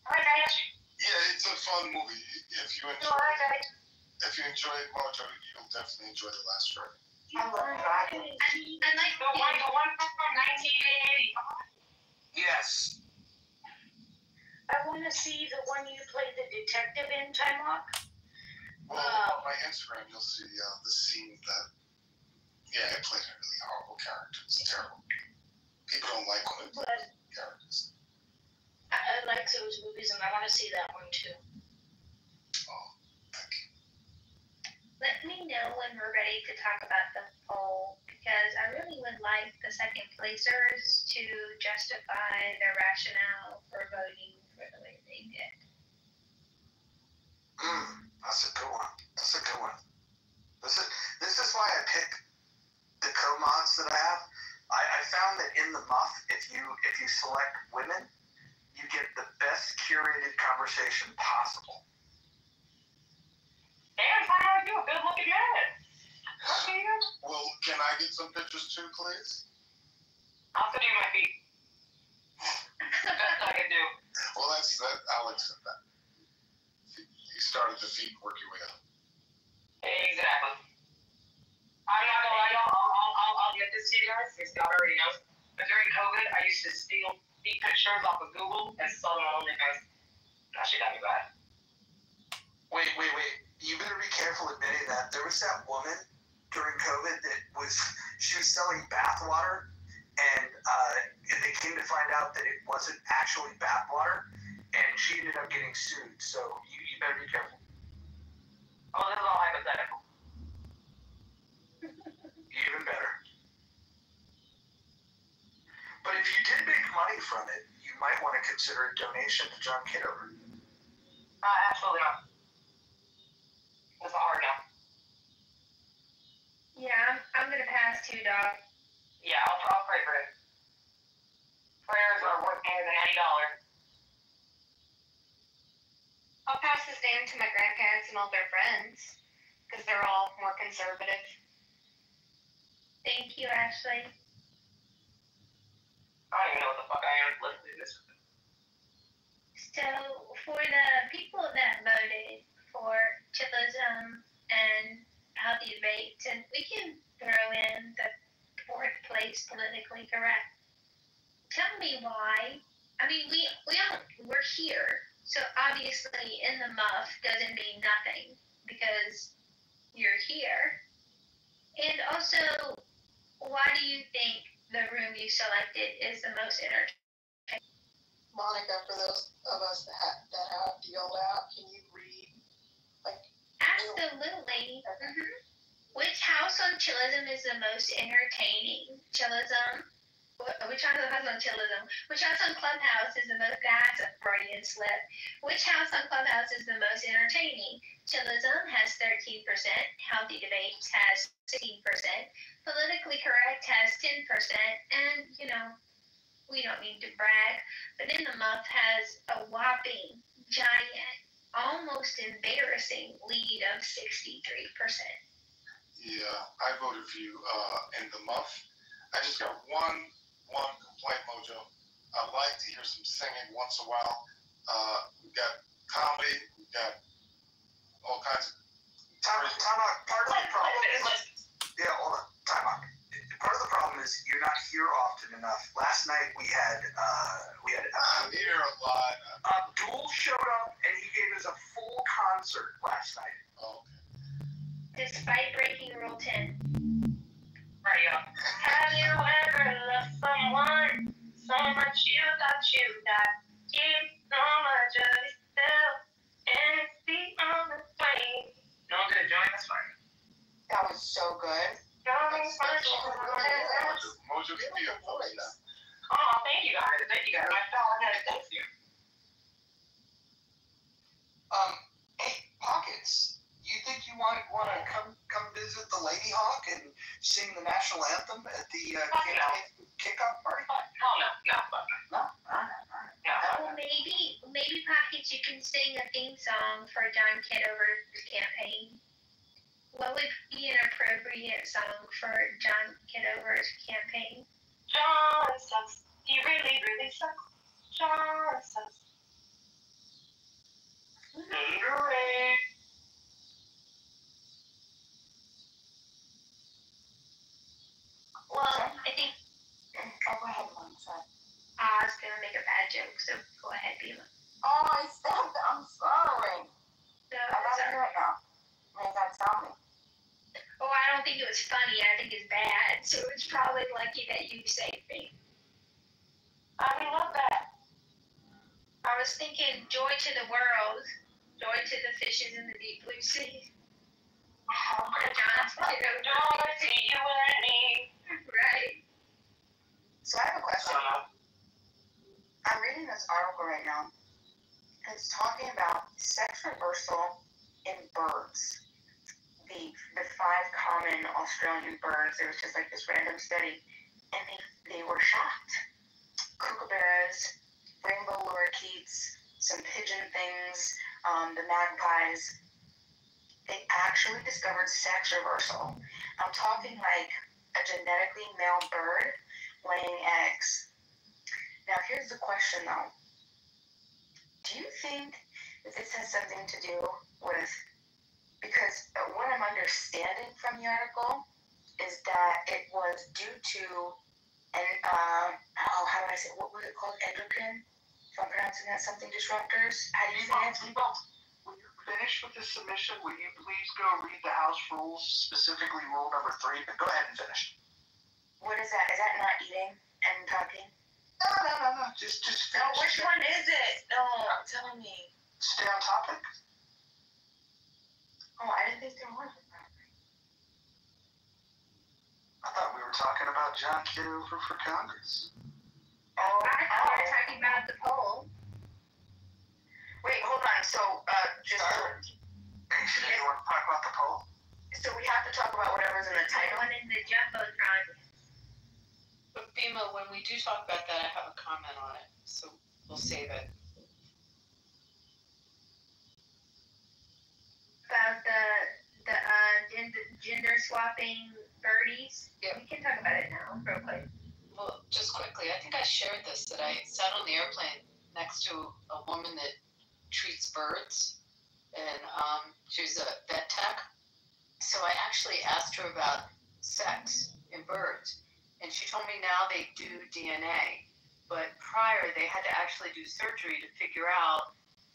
Alright, guys.
Yeah, it's a fun movie. If you enjoyed Mojo, you'll definitely enjoy The Last Dragon.
I love Dragon. I like the one from 1985.
Yes.
I want to see the one you played the detective in, Timok.
Well, on my Instagram, you'll see the scene that, I played a really horrible character. It's terrible. People don't like when I play characters.
I like those movies, and I want to see that one too.
Oh, thank you.
Let me know when we're ready to talk about the poll, because I really would like the second placers to justify their rationale for voting for the way they did.
That's a good one. This is why I pick the co-mods that I have. I found that in the muff, if you select women, you get the best curated conversation possible.
And Tyler, you a good looking man.
Well, can I get some pictures too, please?
I'll send you my feet. That's the best I can do.
Well, that's that. I'll accept that. You start at the feet and work your way up.
Exactly. I'm not gonna lie, y'all. I'll get this to you guys. Because y'all already know. But during COVID, I used to steal feet pictures off of Google and sell them on OnlyFans. That shit got me bad.
Wait. You better be careful admitting that. There was that woman during COVID she was selling bath water, and they came to find out that it wasn't actually bath water, and she ended up getting sued. So you better be careful.
Oh, this is all hypothetical.
Even better. But if you did make money from it, you might want to consider a donation to John Kitover.
Absolutely not. It's a hard no.
Yeah, I'm gonna pass too, dog.
Yeah, I'll pray for it. Prayers are worth more than $80. the same to my grandparents and all their friends, because they're all more conservative.
Thank you, Ashley.
I don't even know what the fuck I am listening to this.
So, for the people that voted for chillism and healthy debates, and we can throw in the fourth place politically correct. Tell me why. I mean, we're here, so obviously in the muff doesn't mean nothing because you're here. And also, why do you think the room you selected is the most entertaining?
Monica, for those of us that have the old app, can you read?
Absolutely. Mm-hmm. Which house on chillism is the most entertaining? Chillism. Which house on chillism? Which house on Clubhouse is the most Freudian slip? Which house on Clubhouse is the most entertaining? Chillism has 13%. Healthy Debates has 16%. Politically Correct has 10%. And, we don't need to brag, but In the Muff has a whopping, giant, almost embarrassing lead of 63%.
Yeah, I voted for you in the muff. I just got one complaint, Mojo. I like to hear some singing once in a while. We've got comedy, we've got all kinds of...
Time out. Part of the problem is... Yeah, hold on. Time out. Part of the problem is you're not here often enough. Last night we had
I'm here a lot.
Abdul showed up and he gave us a full concert last night.
Oh, okay.
Despite breaking Rule 10.
Right, yeah.
Have you ever loved someone so much you thought you got give so much of yourself and it's the only way?
No one gonna join us, fine.
That was so good.
Mojo can be a voice now.
Oh, thank you guys. I fell on that. Thank you.
Hey, Pockets, you think you might want to come visit the Lady Hawk and sing the national anthem at the kickoff party? No.
Well, maybe Pockets, you can sing a theme song for John Kitover's campaign. What would be an appropriate song for John Kitover's campaign?
John sucks. He really, really sucks. John sucks.
Gatorade.
Well, I think...
Oh, go ahead, Mom. Sorry.
I was going to make a bad joke, so go ahead, Bima.
Oh, I stopped. I'm sorry.
So,
I gotta hear it now. Make that tell me.
Oh, I don't think it was funny. I think it's bad. So it's probably lucky that you saved me.
I love that.
I was thinking joy to the world, joy to the fishes in the deep blue sea. John's
Joy to you and me.
Right.
So I have a question. I'm reading this article right now. It's talking about sex reversal in birds. The 5 common Australian birds. It was just like this random study, and they were shocked. Kookaburras, rainbow lorikeets, some pigeon things, the magpies. They actually discovered sex reversal. I'm talking like a genetically male bird laying eggs. Now here's the question though. Do you think that this has something to do with, because what I'm understanding from the article is that it was due to how do I say, what was it called? Endocrine? If I'm pronouncing that, something disruptors? How do you say it?
When you're finished with this submission, will you please go read the House rules, specifically rule number 3? But go ahead and finish.
What is that? Is that not eating and talking?
No. Just finish.
No, which one is it? No, tell me.
Stay on topic.
Oh, I didn't think there was.
I thought we were talking about John Kitover for Congress.
Oh, I thought we were talking about the poll.
Wait, hold on. So, just...
Hey, so you want to talk about the poll?
So we have to talk about whatever's in the title.
One in the Jumbotron.
But Bima, when we do talk about that, I have a comment on it, so we'll save it.
about the gender swapping birdies.
Yep.
We can talk about it now, real quick.
Well, just quickly, I think I shared this, that I sat on the airplane next to a woman that treats birds, and she's a vet tech. So I actually asked her about sex in birds, and she told me now they do DNA, but prior they had to actually do surgery to figure out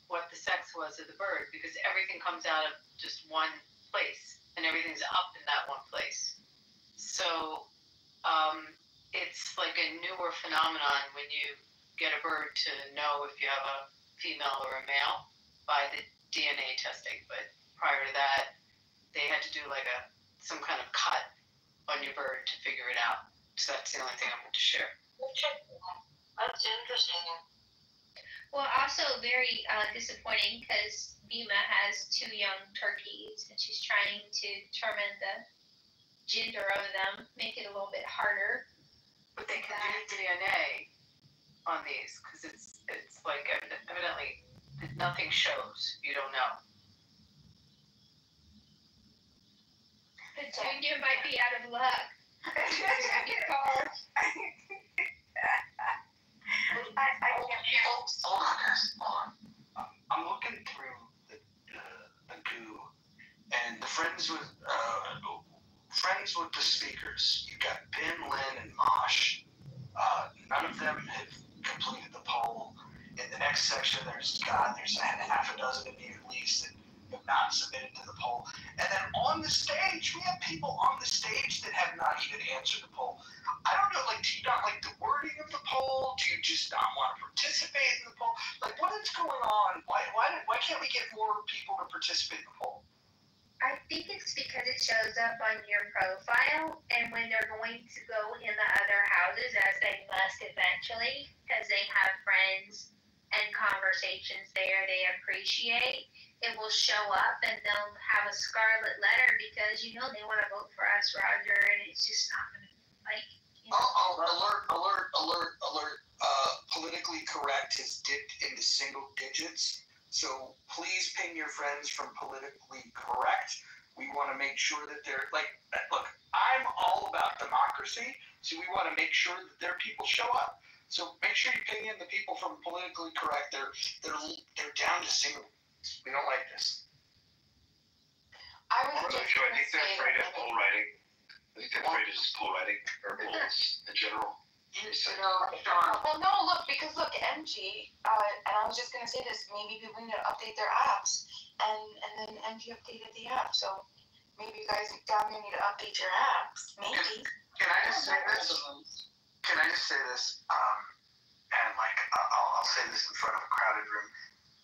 what the sex was of the bird, because everything comes out of just one place, and everything's up in that one place. So it's like a newer phenomenon when you get a bird to know if you have a female or a male by the DNA testing. But prior to that, they had to do like some kind of cut on your bird to figure it out. So that's the only thing I want to share.
That's interesting.
Well, also very disappointing because Bima has 2 young turkeys and she's trying to determine the gender of them, make it a little bit harder.
But they can do DNA on these because it's like evidently nothing shows. You don't know.
The junior might be out of luck.
Hold on, guys. Hold on. I'm looking through the goo, and the friends with the speakers. You got Ben, Lynn, and Mosh. None of them have completed the poll. In the next section, there's half a dozen of you at least that have not submitted to the poll. And then on the stage, we have people on the stage that have not even answered the poll. I don't know, like, do you not like the wording of the poll? Do you just not want to participate in the poll? Like, what is going on? Why can't we get more people to participate in the poll?
I think it's because it shows up on your profile, and when they're going to go in the other houses, as they must eventually, because they have friends and conversations there they appreciate, it will show up and they'll have a scarlet letter because, they want to vote for us, Roger, and it's just not going to,
Alert. Politically correct has dipped into single digits. So please ping your friends from politically correct. We want to make sure that they're look, I'm all about democracy, so we want to make sure that their people show up. So make sure you ping in the people from politically correct. They're down to single. We don't like this.
I think they're afraid of poll writing. I think they're afraid of just poll writing or polls in general.
Well, no, because MG, and I was just going to say this, maybe people need to update their apps, and then MG updated the app, so maybe you guys down there need to update your apps, maybe.
Can I just say this? And I'll say this in front of a crowded room.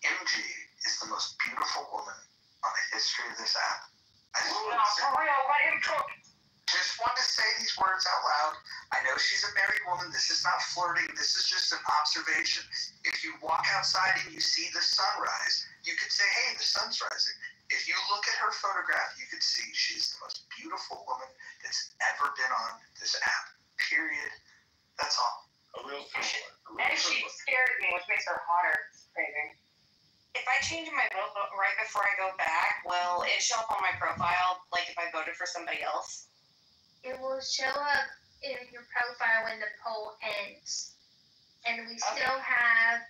MG is the most beautiful woman on the history of this app. Just want to say these words out loud. I know she's a married woman. This is not flirting. This is just an observation. If you walk outside and you see the sunrise, you could say, hey, the sun's rising. If you look at her photograph, you could see she's the most beautiful woman that's ever been on this app. Period. That's all.
And she scared me, which makes her hotter. It's crazy.
If I change my vote right before I go back, will it show up on my profile, like if I voted for somebody else?
It will show up in your profile when the poll ends. And we still have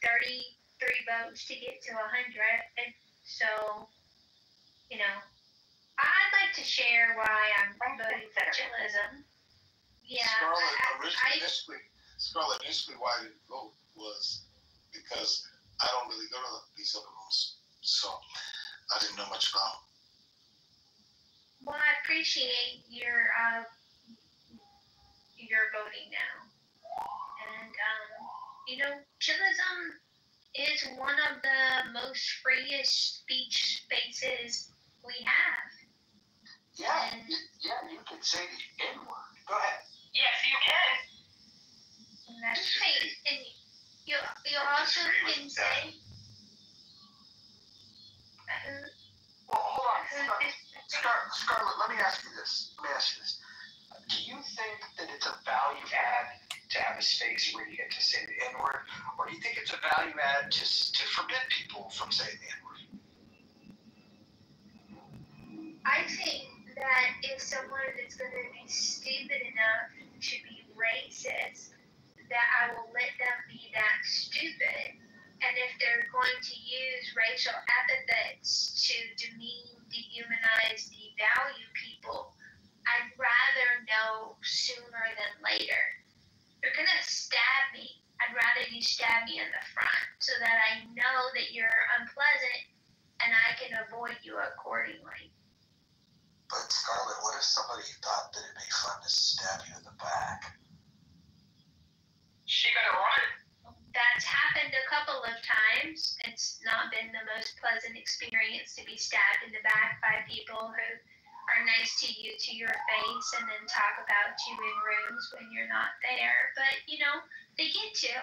33 votes to get to 100. And so, I'd like to share why I'm voting for chillism. Yeah.
Scarlett, initially why I didn't vote was because I don't really go to these other rooms. So I didn't know much about them.
Well, I appreciate your voting now. And, chillism is one of the most freest speech spaces we have.
Yeah, you can say the N-word. Go ahead.
Yes, you can.
And that's great. And you also can say...
Well, hold on. Scarlett, let me ask you this. Do you think that it's a value add to have a space where you get to say the N-word, or do you think it's a value add to forbid people from saying the N-word?
that I will let them be that stupid. And if they're going to use racial epithets to demean, dehumanize, devalue people, I'd rather know sooner than later. You're going to stab me. I'd rather you stab me in the front so that I know that you're unpleasant and I can avoid you accordingly.
But Scarlett, what if somebody thought that it'd be fun to stab you in the back?
She gonna run.
That's happened a couple of times. It's not been the most pleasant experience to be stabbed in the back by people who are nice to you to your face and then talk about you in rooms when you're not there. But, you know, they get to.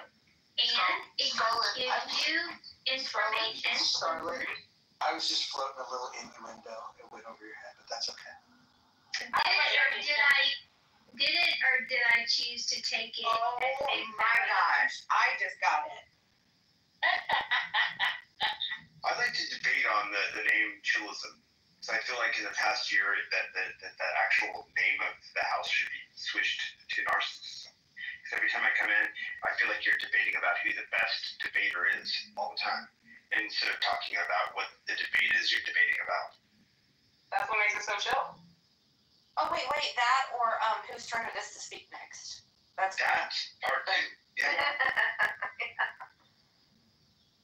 And it gives you information.
Scarlett, I was just floating a little innuendo. It went over your head, but that's okay.
Did I choose to take it?
Oh my gosh, I just got it.
I'd like to debate on the name chillism. So I feel like in the past year that actual name of the house should be switched to narcissism. Because every time I come in, I feel like you're debating about who the best debater is all the time, instead of talking about what the debate is you're debating about.
That's what makes it so chill.
Oh wait, that or whose turn it is to speak next? That's
that. Part two. Yeah.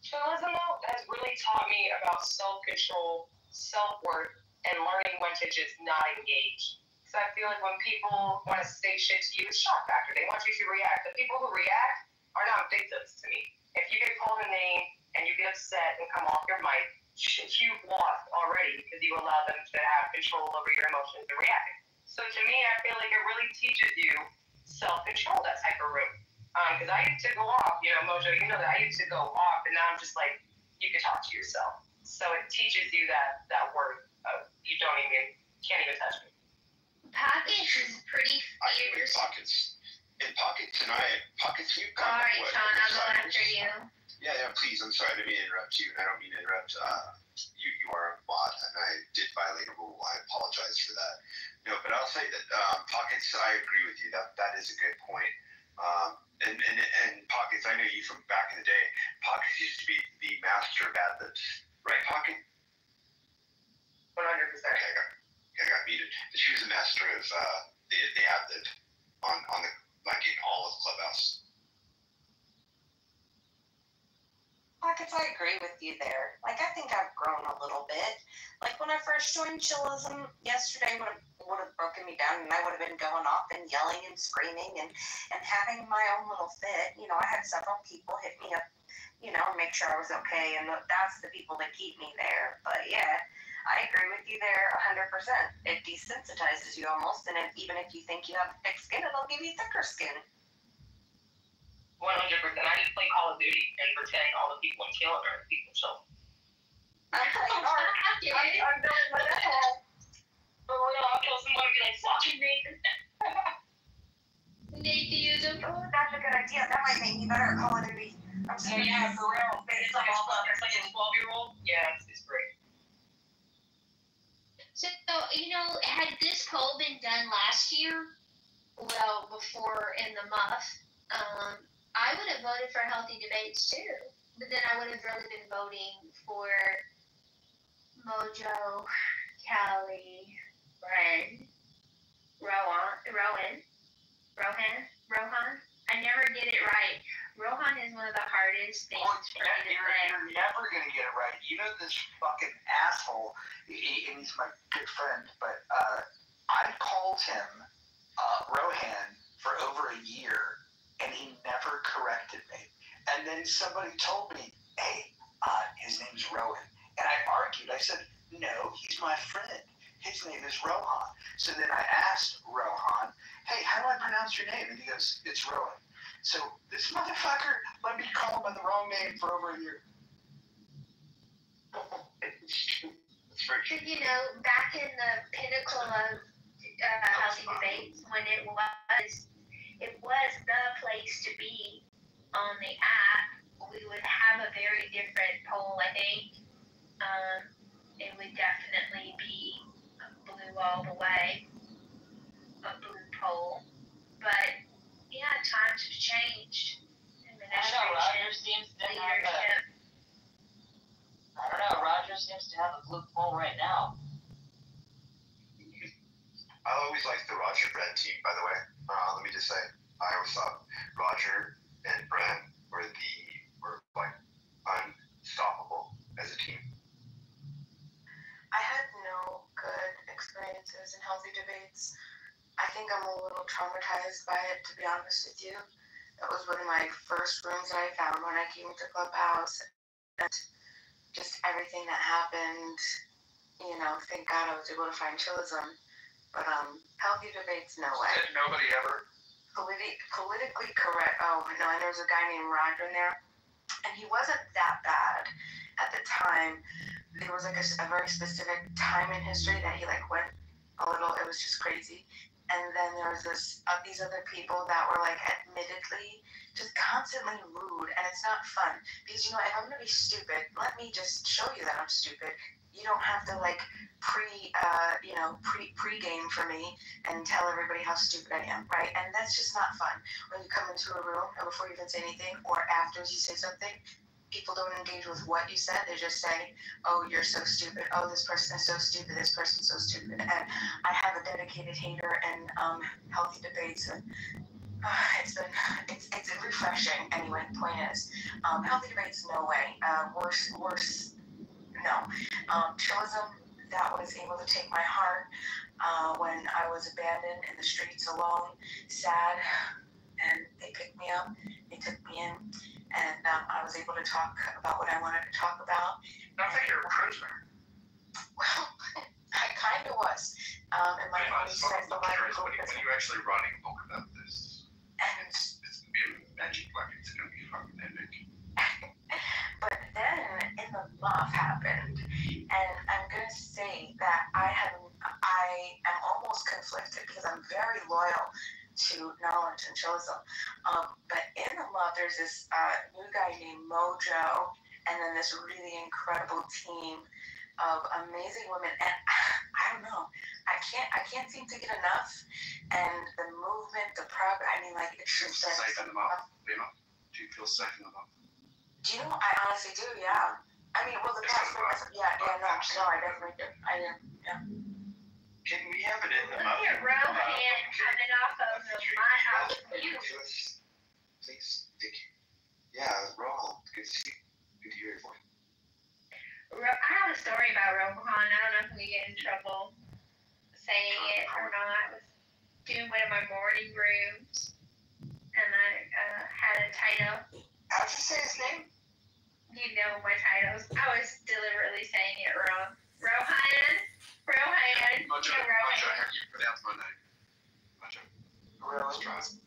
Chillism though has really taught me about self-control, self-worth, and learning when to just not engage. So I feel like when people want to say shit to you, it's shock factor. They want you to react. The people who react are not victims to me. If you get called a name and you get upset and come off your mic, you've lost already because you allow them to have control over your emotions and react. So to me, I feel like it really teaches you self-control, that type of room. Because I used to go off, you know, Mojo, you know that I used to go off, and now I'm just like, you can talk to yourself. So it teaches you that worth of you can't even touch me.
Pockets is pretty fierce.
Pockets. In Pockets tonight, you've got
Alright, Sean, I'll go after you.
Yeah, please, I'm sorry, I didn't mean to interrupt you, and I don't mean to interrupt you are a bot, and I did violate a rule. I apologize for that. No, but I'll say that Pockets, I agree with you. That is a good point. And Pockets, I know you from back in the day. Pockets used to be the master of ad-libs. Right, Pocket?
100%.
I got muted. She was a master of the ad-lib on the, like, in all of Clubhouse.
Pockets, I agree with you there. Like, I think I've grown a little bit. Like, when I first joined Chillism, yesterday would have broken me down, and I would have been going off and yelling and screaming and having my own little fit. You know, I had several people hit me up, you know, and make sure I was okay, and that's the people that keep me there. But, yeah, I agree with you there 100%. It desensitizes you almost, and even if you think you have thick skin, it'll give you thicker skin.
100%. I just play Call of Duty and pretend all the people in Kitover are people chill.
I'm playing hard. I'm building my wall.
For real, I'll kill somebody and be like, fuck you, Nathan.
Nathan,
oh, that's a good idea. That might make me better at Call of Duty. I'm just
yeah, for real. It's like a 12-year-old. Yeah, it's great.
So, you know, had this poll been done last year, well, before in the muff, I would have voted for healthy debates too. But then I would have really been voting for Mojo, Callie, Rohan. I never get it right. Rohan is one of the hardest things for me to say.
You're never going to get it right. You know this fucking asshole, and he's my good friend, but I called him Rohan for over a year, and he never corrected me. And then somebody told me, hey, his name's Rowan. And I argued. I said, no, he's my friend. His name is Rohan. So then I asked Rohan, hey, how do I pronounce your name? And he goes, it's Rowan. So this motherfucker let me call him by the wrong name for over a year.
You know, back in the pinnacle of healthy debates, when it was the place to be on the app, we would have a very different poll, I think. It would definitely be blue all the way, a blue poll. But, yeah, times have changed.
always liked the Roger Brent team, by the way. Let me just say, I always thought Roger and Brent were like unstoppable as a team.
I had no good experiences in healthy debates. I think I'm a little traumatized by it, to be honest with you. That was one of my first rooms that I found when I came to Clubhouse. And just everything that happened, you know, thank God I was able to find chillism. But healthy debates, no way.
Did nobody ever?
Politically correct. Oh, no, and there was a guy named Roger in there. And he wasn't that bad at the time. There was like a very specific time in history that he like went a little, it was just crazy. And then there was these other people that were like admittedly just constantly rude, and it's not fun because, you know, if I'm gonna be stupid, let me just show you that I'm stupid. You don't have to like pre-game for me and tell everybody how stupid I am, right? And that's just not fun. When you come into a room and before you even say anything or after you say something, people don't engage with what you said. They just say, oh, you're so stupid. Oh, this person is so stupid. This person's so stupid. And I have a dedicated hater in healthy debates. And it's refreshing. Anyway, point is, healthy debates, no way. Worse, no. Chillism, that was able to take my heart when I was abandoned in the streets alone, sad, and they picked me up. They took me in. And I was able to talk about what I wanted to talk about.
I think you're a prisoner.
Well, I kind of was. And my
I'm curious, when you're actually writing a book about this,
and
it's going to be a magic, like it's going to be fucking epic.
But then in the muff happened, and I'm going to say that I am almost conflicted because I'm very loyal to knowledge and chillism. But in the love, there's this new guy named Mojo, and then this really incredible team of amazing women. And I don't know, I can't seem to get enough. And the movement, the progress, I mean, like, it's just
safe in the mouth, Lima? Do you feel safe in the mouth?
Do you know? I honestly do, yeah. I mean, well, the past, yeah, no, I definitely do. I do, yeah.
Can we have it in the
Look at Rohan coming off of my house.
Please, thank you. Yeah, Rohan, good to see you. Good to hear your voice.
I have a story about Rohan. I don't know if we get in trouble saying it or not. I was doing one of my morning rooms, and I had a title.
How'd you say his name?
You know my titles. I was deliberately saying it wrong. Rohan.
Mojo, how do you pronounce my name? Mojo. Let's try it.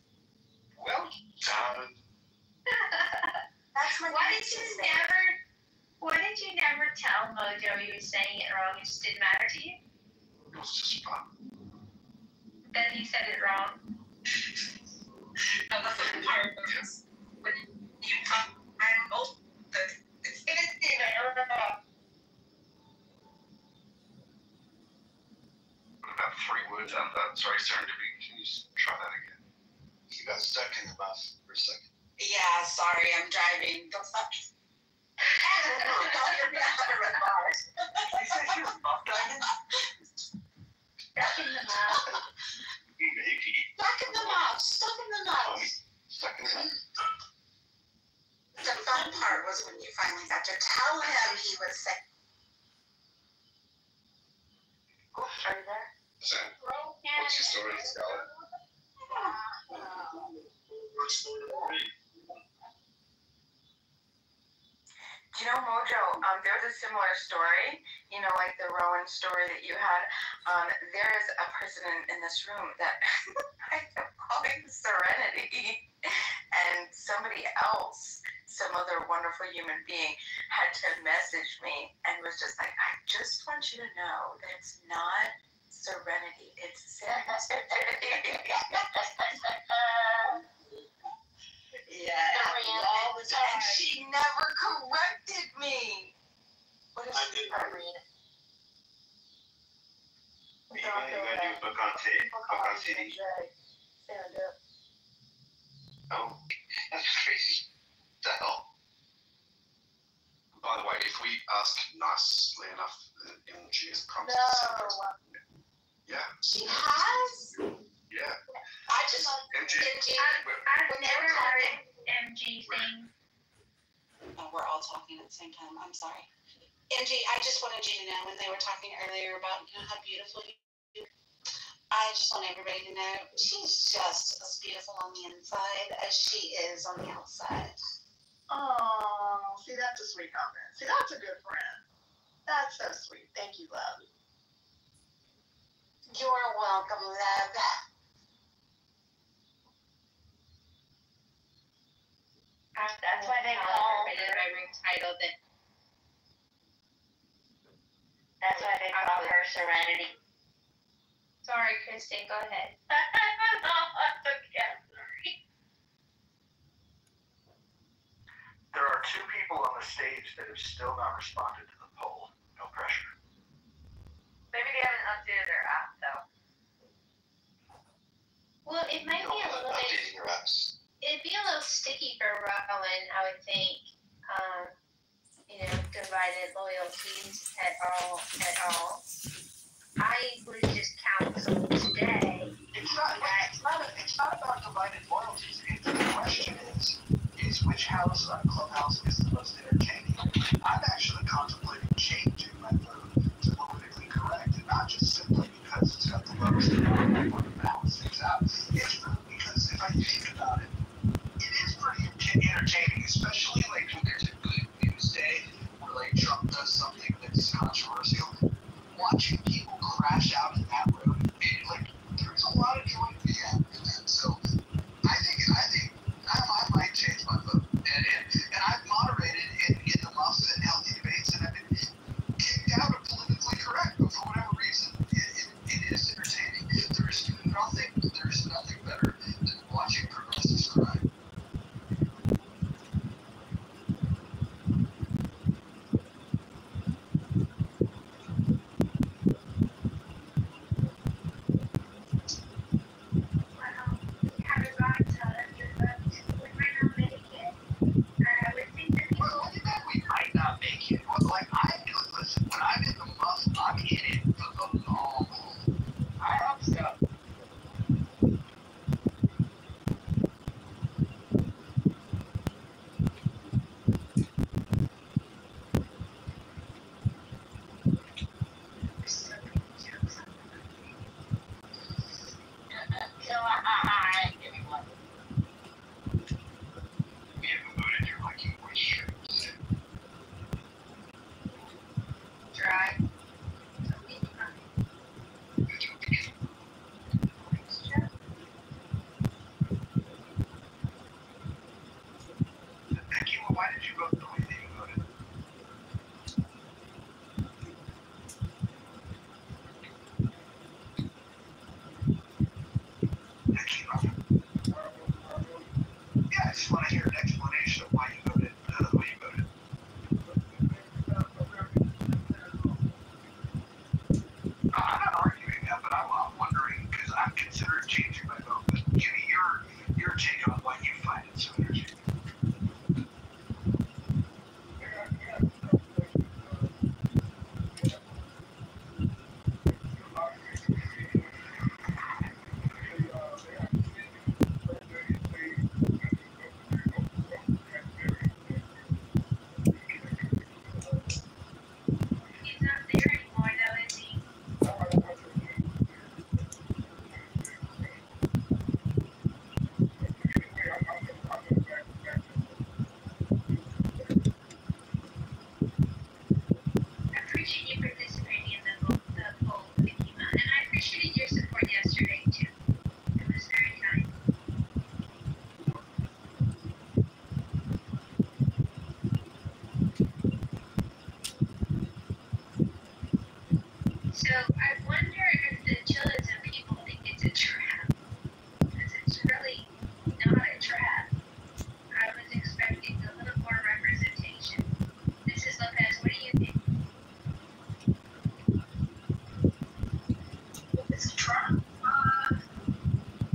Well done.
That's my
Why did you never tell Mojo you were saying it wrong? It just didn't matter to you?
It was just fun.
Then he said it wrong.
And the third part is when you come and it's anything
What about 3 words out of that? Sorry, serendipity. Can you try that again?
You got stuck in the mouth for a second.
Yeah, sorry, I'm driving. Don't stop.
Stuck in the mouth.
Maybe.
Stuck in the mouth. Stuck in the mouth.
Stuck in the mouth.
The fun part was when you finally got to tell him he was sick.
Oh, are you there?
Sam, what's your story, Scarlett?
You know, Mojo, there's a similar story, you know, like the Rowan story that you had. There is a person in this room that I am calling Serenity, and somebody else, some other wonderful human being, had to message me and was just like, I just want you to know that it's not Serenity, it's Serenity.
Yeah, all the time.
And she never corrected me. What is she?
You gotta do book on city.
Stand up.
Oh, that's crazy. What the hell? By the way, if we ask nicely enough, she has promised to send us. Yeah.
She has?
talking at the same time. I'm sorry.
Angie, I just wanted you to know when they were talking earlier about how beautiful you are. I just want everybody to know she's just as beautiful on the inside as she is on the outside.
Oh, see, that's a sweet comment. See, that's a good friend. That's so sweet. Thank you, love.
You're welcome, love.
That's why they call her title that. That's why they call her Serenity. Sorry, Kristen, go ahead. No, that's okay. Sorry.
There are two people on the stage that have still not responded to the poll. No pressure.
Maybe they haven't updated their app though. Well, it might be a little bit.
Updating your apps.
It'd be a little sticky for Rowan, I would think. Divided loyalties at all. I was just counseled today.
It's not about divided loyalties. The question is which house on Clubhouse is the most entertaining? I'm actually contemplating changing my vote to politically correct, and not just simply because it's got the lowest amount I want to balance things out. It's really because if I think about it, it is pretty entertaining, especially like when there's a good news day where like Trump does something that's controversial. Watching people crash out in that room, there's a lot of joy to be had in that. So I think I might change my vote, and I've moderated in the muffs and healthy debates, and I've been kicked out of politically correct, but for whatever reason, it is entertaining. There's nothing better than watching progressives cry. When I'm in the muff, I'm in it for the long haul. I have stuff.
Dry.
Why did you vote the way that you voted? Yeah, I just want to hear an explanation of why you voted the way you voted. I'm not arguing that, but I'm wondering, because I'm considering changing my vote, but give me your take on why you find it so entertaining.
He's not there anymore, though, is he? I appreciate you participating in the poll that came out, and I appreciated your support yesterday, too. It was very kind. So I wonder if the Chilliton people think it's a trap, because it's really not a trap. I was expecting a little more representation. Mrs. Lopez, what do you think? It's a trap.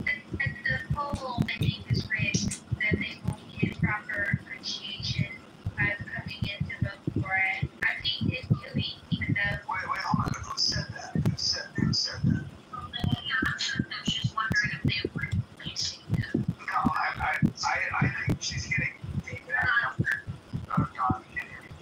And the poll, I think, is rigged, that they won't get proper appreciation by coming in to vote for it. I think it's Gilly, even though.
Wait, hold on. Who said that? Who said that?
I'm just wondering if they were placing them.
No, I think she's getting feedback. Oh, God, we can't hear you.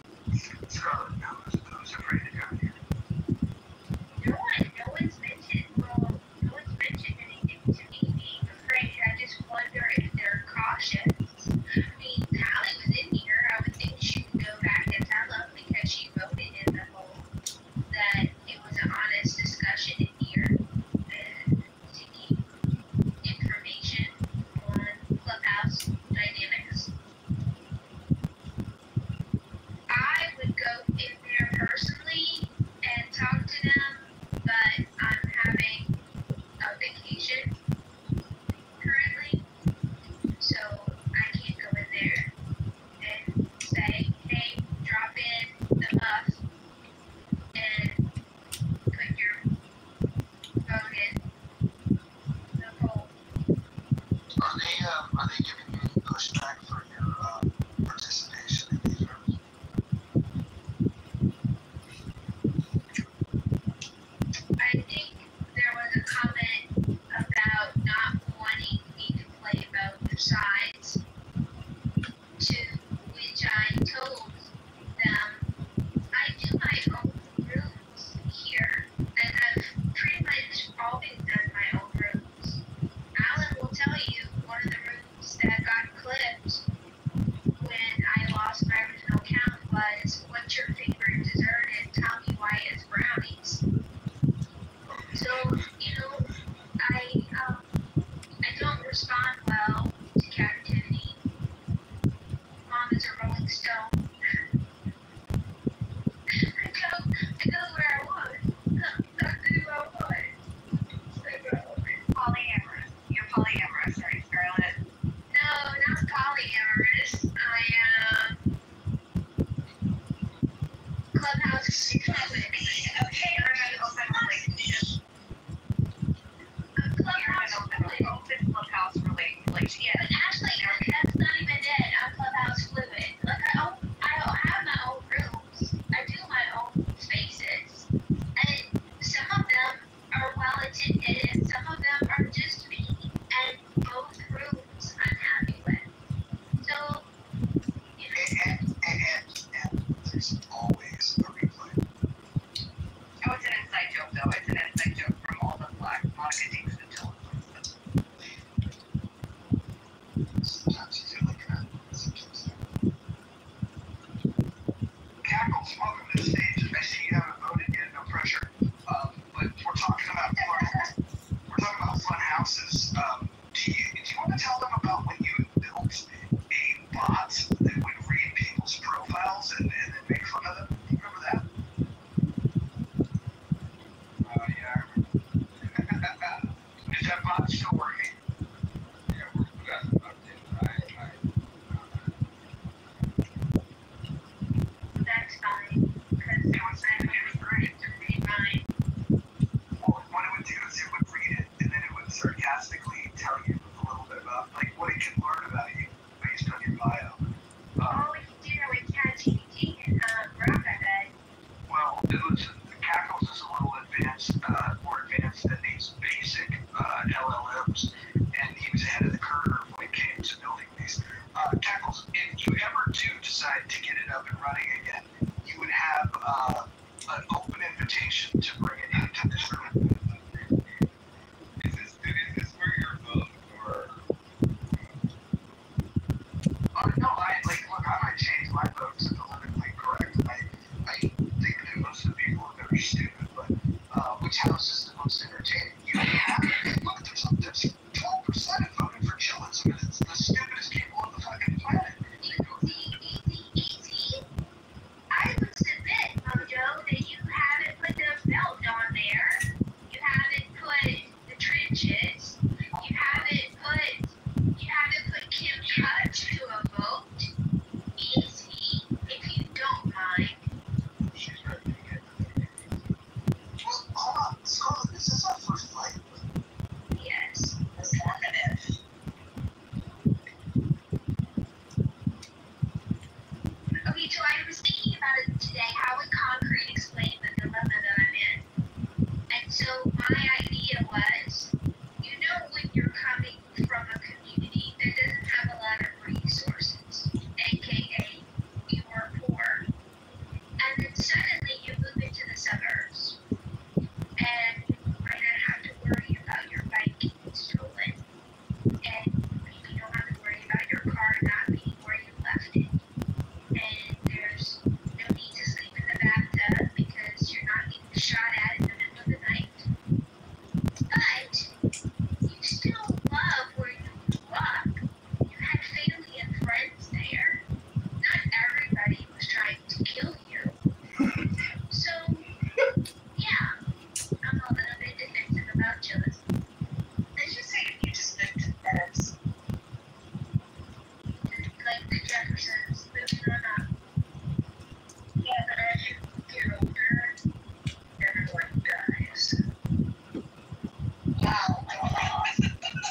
Are they giving you any pushback for your participation in these rooms?
I think there was a comment about not wanting me to play both sides, to which I told them I do my own rooms here, and I've pretty much always done my own rooms. Alan will tell you one of the rooms that got clipped when I lost my original account was, "What's your favorite dessert and tell me why it's brownies." So, I don't respond well to captivity. Mom is a Rolling Stone. I go where I want. I do what I want.
Polyamorous. You're polyamorous, right, Scarlett?
No, not polyamorous. I am Clubhouse fluid.
Okay, you're an open relationship.
Clubhouse fluid.
Open Clubhouse relationship.
But actually, that's not even it. I'm Clubhouse fluid. Like, I don't have my own rooms. I do my own spaces. And some of them are well attended, and some of them are just me. And both rooms I'm happy with. So,
And there's always a replay.
Oh, it's an inside joke, though. It's an inside joke from all the black Monica Dinks and Dylan.
Sometimes you feel like that. Sometimes Cackles, welcome to the stage. I see you haven't voted yet. No pressure. But we're talking about fun houses. Do you want to tell them about when you built a bot that would read people's profiles and then make fun of them? Do you remember that? Yeah, I remember. Is that bot still working? Yeah, we got some updates.
that's fine. Because it was great to read mine.
Well, what it would do is it would read it, and then it would sarcastically tell you a little bit about, like, what it can learn about you based on your bio.
We can do that with ChatGPT and Grok, I bet.
Well, Cackles is a little advanced, more advanced than these basic LLMs, and he was ahead of the curve when it came to building these. Cackles, if you ever do decide to get it up and running again, you would have an open invitation to bring it into this room. Is this where you're voting for? No, look, I might change my vote to politically correct. I think that most of the people are very stupid, but which house is the most entertaining? You have look, there's 12% have voted for Chillins. I mean, it's the stupidest people on the fucking planet.
Easy. I would submit, Mojo, that you haven't put the belt on there. You haven't put the trenches. You haven't put Kim Touch to a vote. Easy, if you don't mind.
She's ready to get well, hold on, Scarlett, is this our first fight?
Yes.
Informative.
Okay, so I was thinking about it today. How would concrete explain the dilemma that I'm in? And so my idea was, when you're coming from a community that doesn't have a lot of resources, aka you are poor, and then suddenly you move into the suburbs, and you might not have to worry about your bike getting stolen, and you don't have to worry about your car not being where you left it. And there's no need to sleep in the bathtub because you're not getting shot at in the middle of the night. But you still love where you grew up. You had family and friends there. Not everybody was trying to kill you. So, yeah, I'm a little bit defensive about Chillins.
Did you say you just looked at beds?
Like the Jeffersons moving on up. Yeah, but as you get older, everyone dies.
Wow, my God.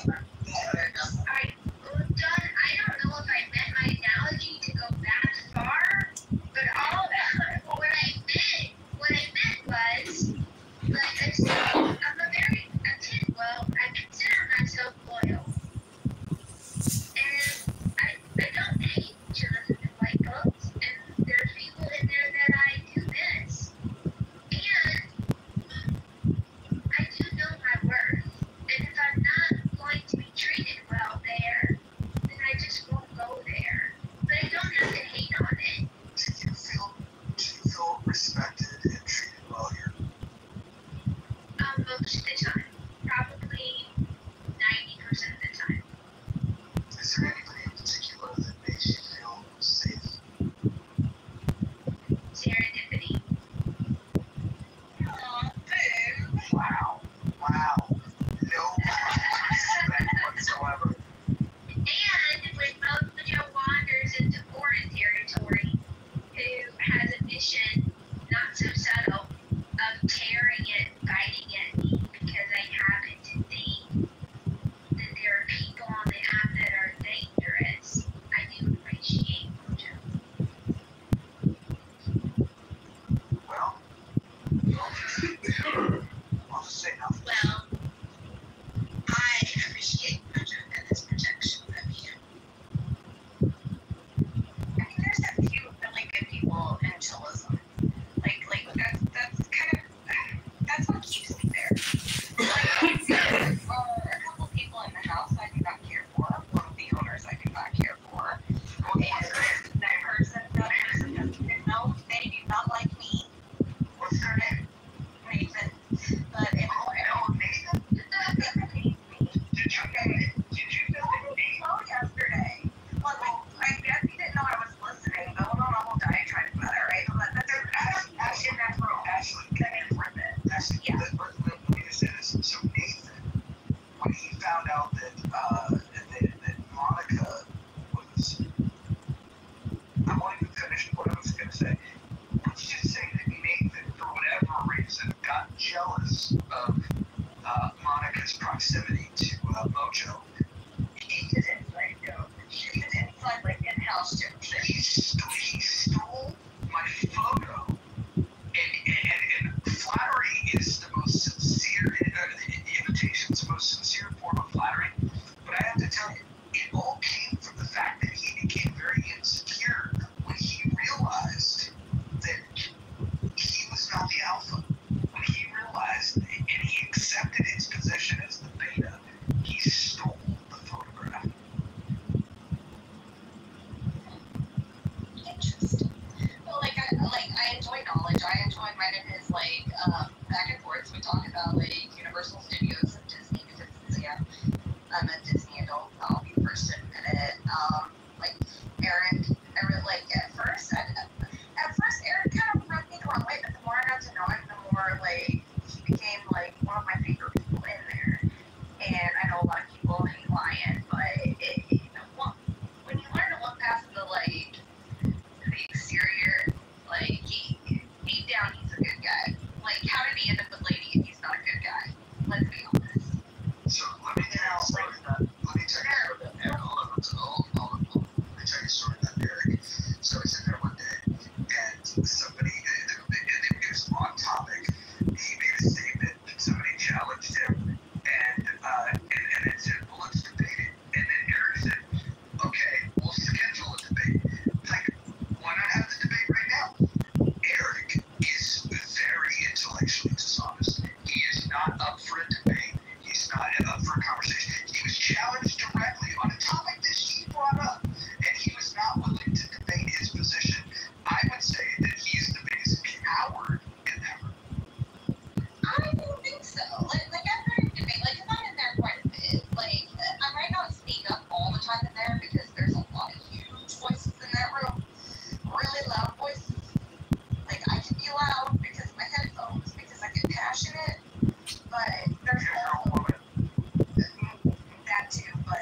he found out that Monica was. I won't even finish what I was going to say. Let's just say that Nathan, for whatever reason, got jealous of Monica's proximity to Mojo. He didn't, like, he didn't, like, in-house too. He stole my photo. And flattery is the most sincere, the imitation is the most sincere form of flattery. But I have to tell you, it all came from the fact that he became very insecure when he realized that he was not the alpha. When he realized and he accepted his position as the beta, he stole the photograph.
Interesting. Well, I enjoy knowledge. I enjoy writing his back and forth. We talk about Universal Studios and Disney because I'm a Disney adult. I'll be first to admit it. Eric, at first Eric kind of rubbed me the wrong way, but the more I got to know him, the more he became one of my favorite people in there. And I know a lot of people hate lying, but when you learn to look past the exterior, deep down he's a good guy. How did he end up with Lady if he's not a good guy? Let's be honest.
So let me tell you a story about Eric. Hold on. Let me tell you a story about Eric. So I sat there one day, and somebody, it was on topic. He made a statement, and somebody challenged him, and it said, well, let's debate it. And then Eric said, okay, we'll schedule a debate. Why not have the debate right now? Eric is very intellectually dishonest. He is not up for a debate. He's not up for a conversation. He was challenged directly on a topic that he brought up, and he was not willing to debate his position. I would say that he's the biggest coward in that room.
I don't think so. I've heard him debate, because I'm in there quite a bit. I might not speak up all the time in there because there's a lot of huge voices in that room. Really loud voices. I can be loud because of my headphones, because I get passionate, but there's also that too, but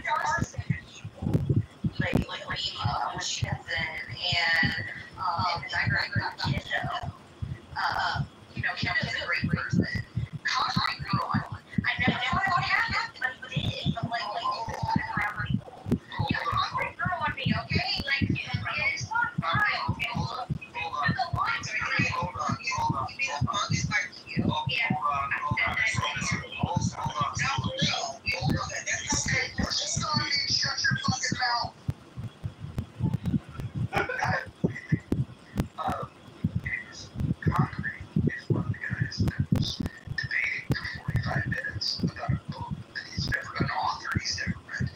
there are some good people, like she comes in, and I got Kito. Kito's a great person. Concrete Girl, I never thought it would happen, but it did. But forever. Concrete Girl on me, okay? It's not fine.
Concrete is one of the guys that was debating for 45 minutes about a book that an author he's never read.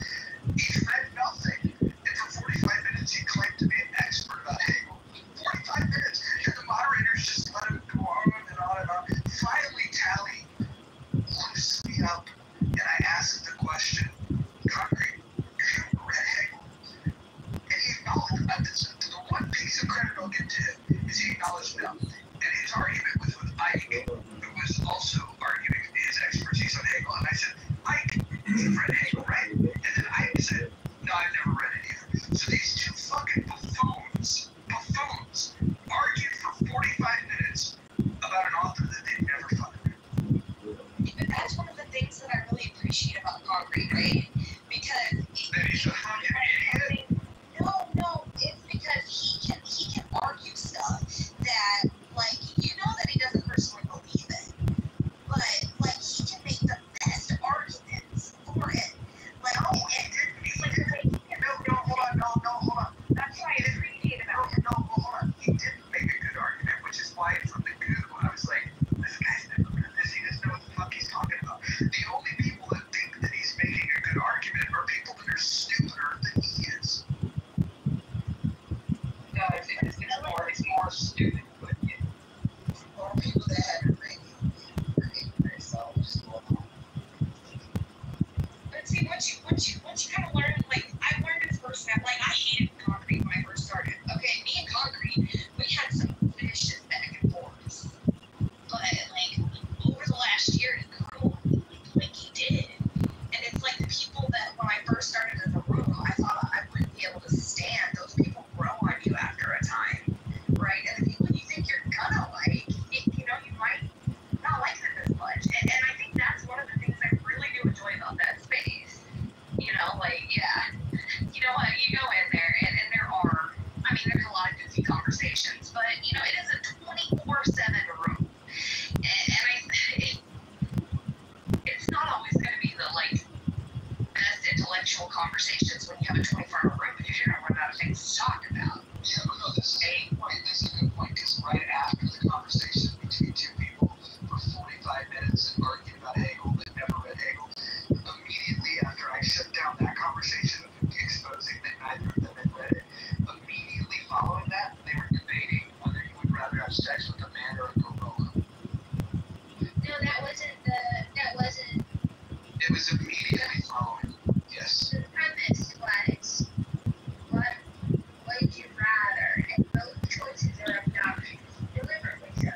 He's read nothing, and for 45 minutes he claimed to be an expert about Hegel. 45 minutes, and the moderators just let him go on and on and on. Finally, Tally loosened me up, and I asked the question, Concrete, have you read Hegel? And he acknowledged, the one piece of credit I'll give to him is he acknowledged no. And his argument was with Ike, who was also arguing his expertise on Hegel. And I said, Ike, you've read Hegel, right? And then Ike said, no, I've never read it either. So these two fucking buffoons argued for 45 minutes about an author that they'd never fucking read.
But that's one of the things that I really appreciate about Concrete, right? Because
he's a fucking idiot.
No, it's because he can argue stuff that that he doesn't personally believe in, but he can make the best arguments for it. Hold on. That's why I appreciate about him.
Hold on. He didn't make a good argument, which is why from the goo I was like, this guy's never read this. He doesn't know what the fuck he's talking about. The only people that think that he's making a good argument are people that are stupider than he is.
No, it's more stupid.
Or people that haven't read themselves. But see, once you kind of learn, I learned it first. I hated Concrete when I first started. Okay, me and Concrete, we had some vicious back and forths. But over the last year, he grew he did.
meaningful conversations when you have a 24-hour room because you're going to run out of things to talk about.
Yeah, but no, this is a good point. This is a good point because right after the conversation between two people for 45 minutes and arguing about Hegel but never read Hegel, immediately after I shut down that conversation of exposing that neither of them had read it, immediately following that, they were debating whether you would rather have sex with a man or a gorilla.
No, that wasn't.
It was immediately following. Yes.
The premise was, what would you rather? And both choices are obnoxious. Deliberately so.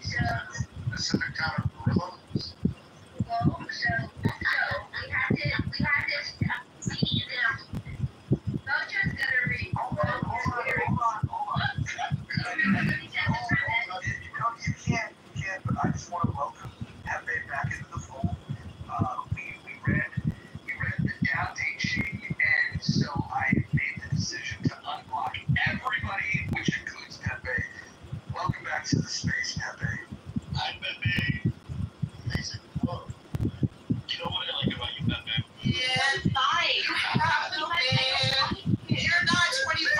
So.
Specific kind of gorilla?
Well, so we have to see now. Mojo's gonna read. Hold on.
You can't, but I just want to welcome Pepe back into the fold. We read the down date sheet, and so I made the decision to unblock everybody, which includes Pepe. Welcome back to the space, Pepe.
Hi, Pepe. Amazing. Whoa. You know what I like about you, Pepe?
Yeah, fine. You have to, man. You're not 25.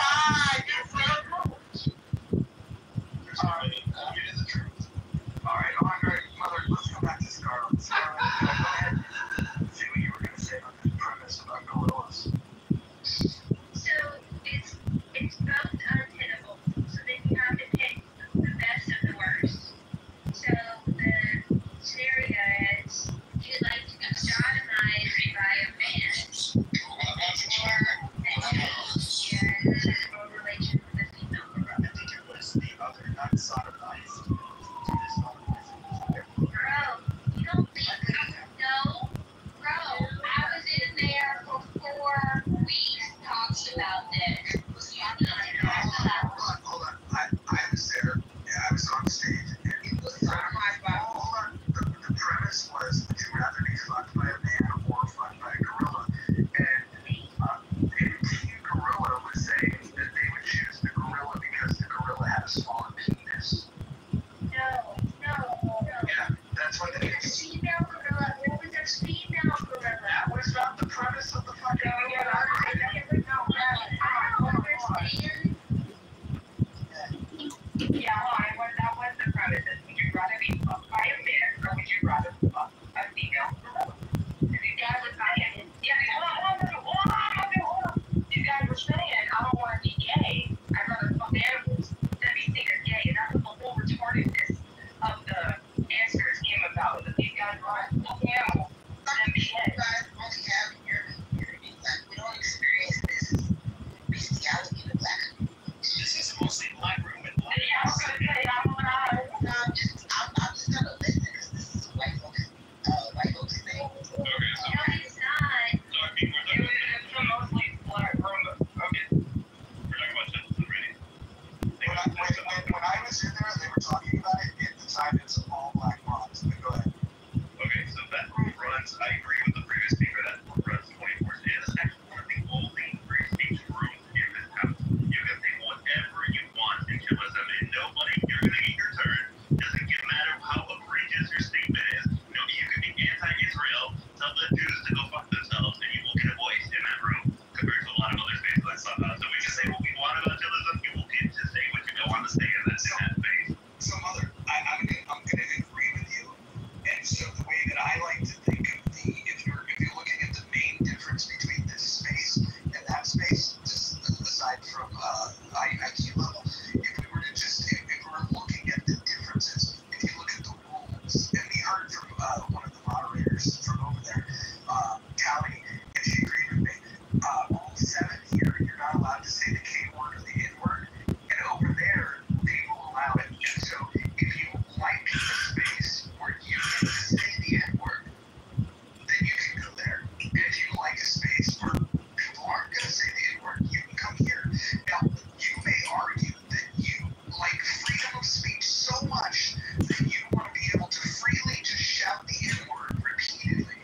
Alright, Andre, Mother, let's go back to Scarlet. Scarlet, go ahead. See what you were going to say about this premise about gorillas.
So it's both untenable. So then you have to pick the best of the worst. So the scenario is you'd like to be sodomized by a man, or that you have a sexual relation with a female gorilla.
I think it was the other, not sodomized.
Bro, you don't think no? Bro, I was in there for 4 weeks talking about this.
Hold on. I was there. Yeah, I was on stage. And the premise was, would you rather be fucked by a man or fucked by a gorilla? And Team Gorilla was saying that they would choose the gorilla because the gorilla had a smaller penis.
No.
Yeah, that's what they
It's a female gorilla. What was a female gorilla?
That was not the premise of the fucking
I don't understand.
Yeah, that was the premise. Would you rather be fucked by a man or would you rather fuck a female gorilla? If you guys were saying, hold on. You guys were saying, I don't want to be gay. I'd rather fuck animals than be seen as gay. And that's what the whole retardedness of the answers came about. That these guys want to fuck animals than be gay.
You guys only have in your community. Like, we don't experience this bestiality in the black community.
This is mostly black room and black.
Yeah, I was gonna say, I'm just gonna listen because this is white folks thing.
Okay, so.
No, it's not.
It's a mostly black room. Okay.
We're talking about justice already.
When I was in there, they were talking about it. At the time, it's all black moms. But go ahead.
Okay, so that room runs, I agree with the previous speaker, that room runs 24/7. It is actually one of the only free speech rooms in this house. You can say whatever you want in journalism, and nobody, you're going to get your turn. Doesn't matter how egregious your statement is. You know, you can be anti-Israel, tell the Jews to go fuck themselves, and you will get a voice in that room compared to a lot of other spaces I saw. So we can say what we want about journalism, you will get to say what you don't want to say in that space.
So, Mother, I'm gonna agree with you. And so the way that I like to think of if you're looking at the main difference between this space and that space, just aside from IQ level, if we were looking at the differences, if you look at the rules, and we heard from one of the moderators from over there, Callie, and she agreed with me. Rule 7 here, you're not allowed to say the K word or the N word, and over there, they will allow it. And so if you like a space where you can say the N word, then you can go there. And if you like a space where people aren't going to say the N word, you can come here. Now, you may argue that you like freedom of speech so much that you want to be able to freely just shout the N word repeatedly.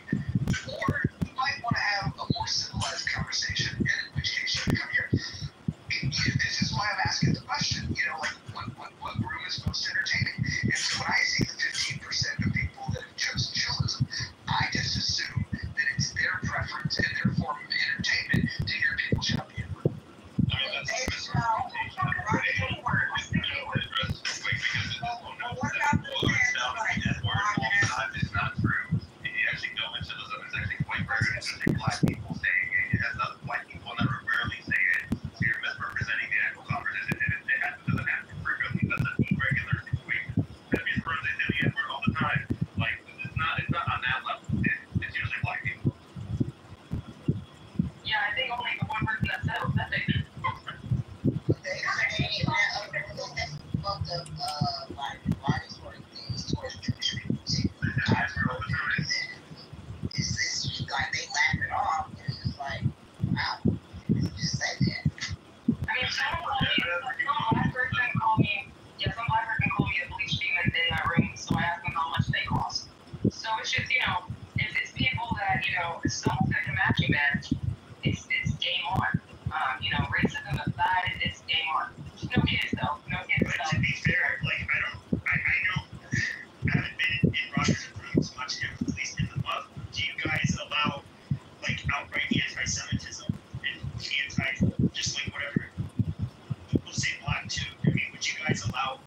it's almost like a matching match. It's game on. Racism aside, it's game on. No kids though. No kids.
But to be fair, like I haven't been in Rogers' rooms much yet, at least in the month. Do you guys allow like outright anti-Semitism and just like whatever? We'll say black too. I mean, would you guys allow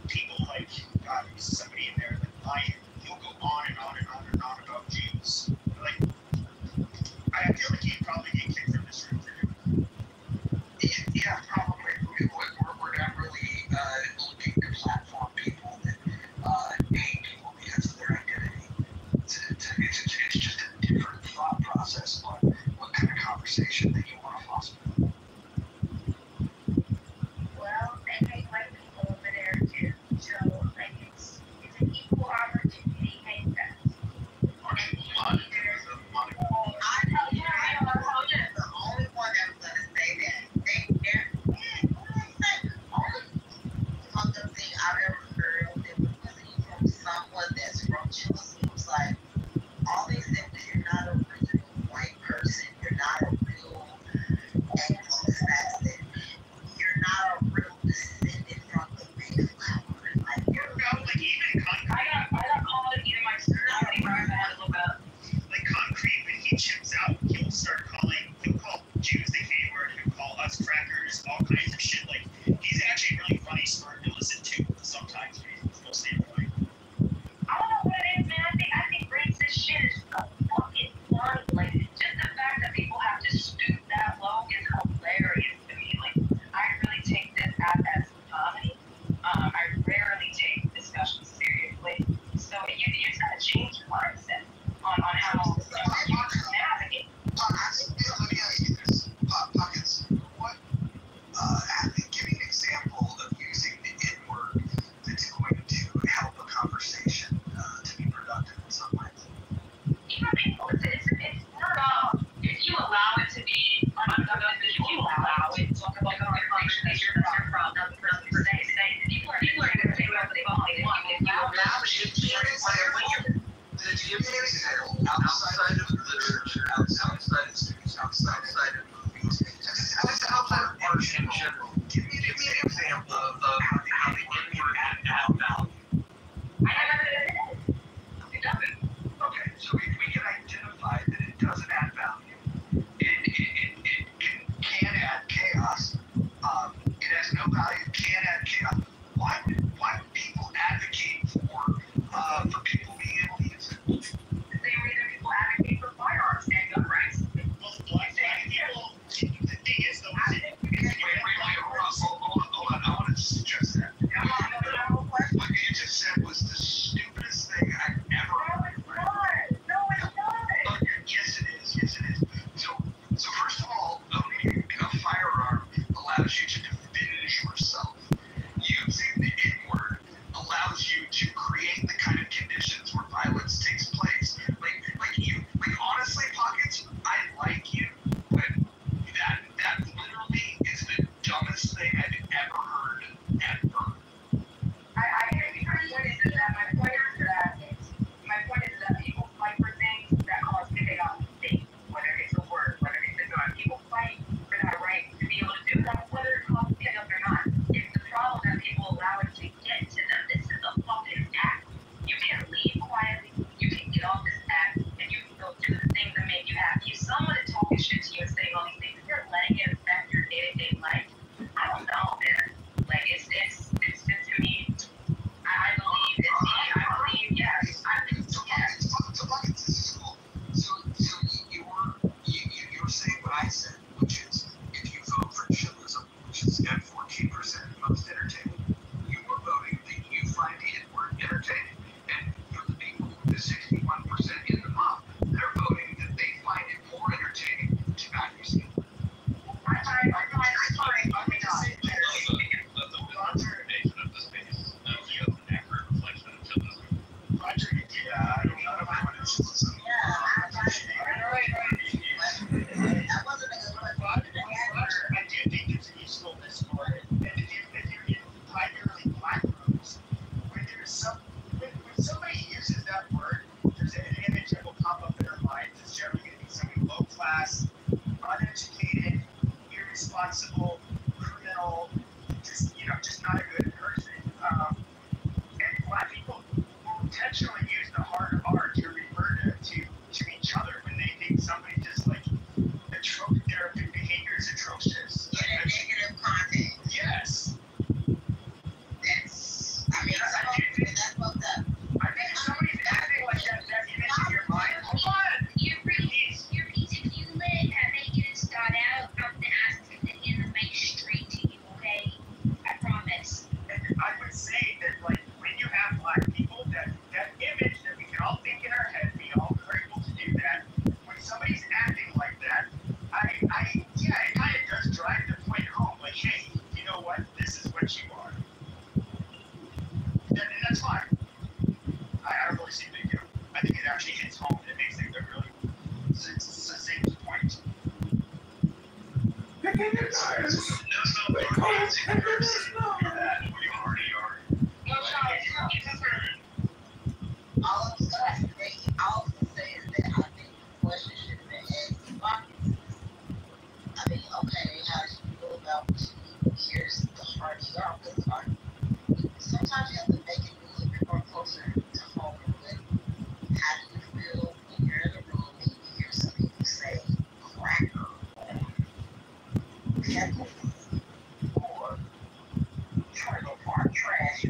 people like God, there's somebody in there like lying? He'll go on and on and on and on about Jews. Like I feel like he'd probably get kicked from this room for doing that.
Yeah, probably. We're not really looking to platform people that hate people because of their identity. It's just a different thought process on what kind of conversation that you want to foster.
Well, they hate white people over there too. So like it's an equal opportunity hate fest.
The only one that was gonna say that they're only fucking thing I've ever heard that was listening from someone that's from Chile was like, all they said was you're not a real white person, you're not a real Anglo-Saxon, you're not a real descendant from the Mayflower. Like you're
like even Concrete.
I got called it either my sister or I had to look up.
Like Concrete, when he chips out, he'll call Jews the K-word, he'll call us crackers, all kinds of shit. Like, he's actually really funny, smart to listen to sometimes, but he's mostly annoying.
I don't know what it is, man. I think racist shit is so fucking funny. Like, just the fact that people have to stoop that low is hilarious to me. Like, I really take this as comedy. I rarely take discussions seriously. So you just gotta change your mindset on how you navigate.
Let me ask you this, Pockets. Give me an example of using the N-word that's going to help a conversation to be productive in some way.
Even people, it's if you allow it to be unproductive, if you allow it to talk about a conversation that you're from, another person per se, people are going to say whatever they want. If you allow it to be
Give me an example outside of literature, outside of studies, outside of movies, outside of art in general. Give me an example of how the N-word add value.
I never did. It doesn't.
Okay, so if we can identify that it doesn't add value, it can add chaos. It has no value. It can add chaos. Why would people advocate for people being able to use it?
The same reason people advocate for firearms and gun rights.
Well, black people, the thing is, though,
Hold on. I want to just address
class, uneducated, irresponsible, criminal, just not a good person. And black people intentionally use the hard R to refer to each other when they think somebody just like their behavior is atrocious.
In a negative context.
Yes.
That's fucked up.
I think if somebody's acting like that image in your mind, hold on.
Your piece, if you let that negative start out, I'm gonna ask him to hand the mic straight to you, okay? I promise.
And I would say that, like, when you have black people, that image that we can all think in our head, we all are able to do that. When somebody's acting like that, yeah, it kind of does drive the point home. Like, hey, you know what? This is what you are. And that's fine. I don't really see a big deal. I think it actually hits home and it makes things a really succinct point.
Picking your tires. They call it tires.
All I'm gonna say is that I think the question should have been asked in pockets. I mean, okay, how does she feel about here's the hard ER? Because sometimes you have to make it a little bit more closer to home. But how do you feel when you're in a room and you hear some people say cracker or pickle or trailer park trash?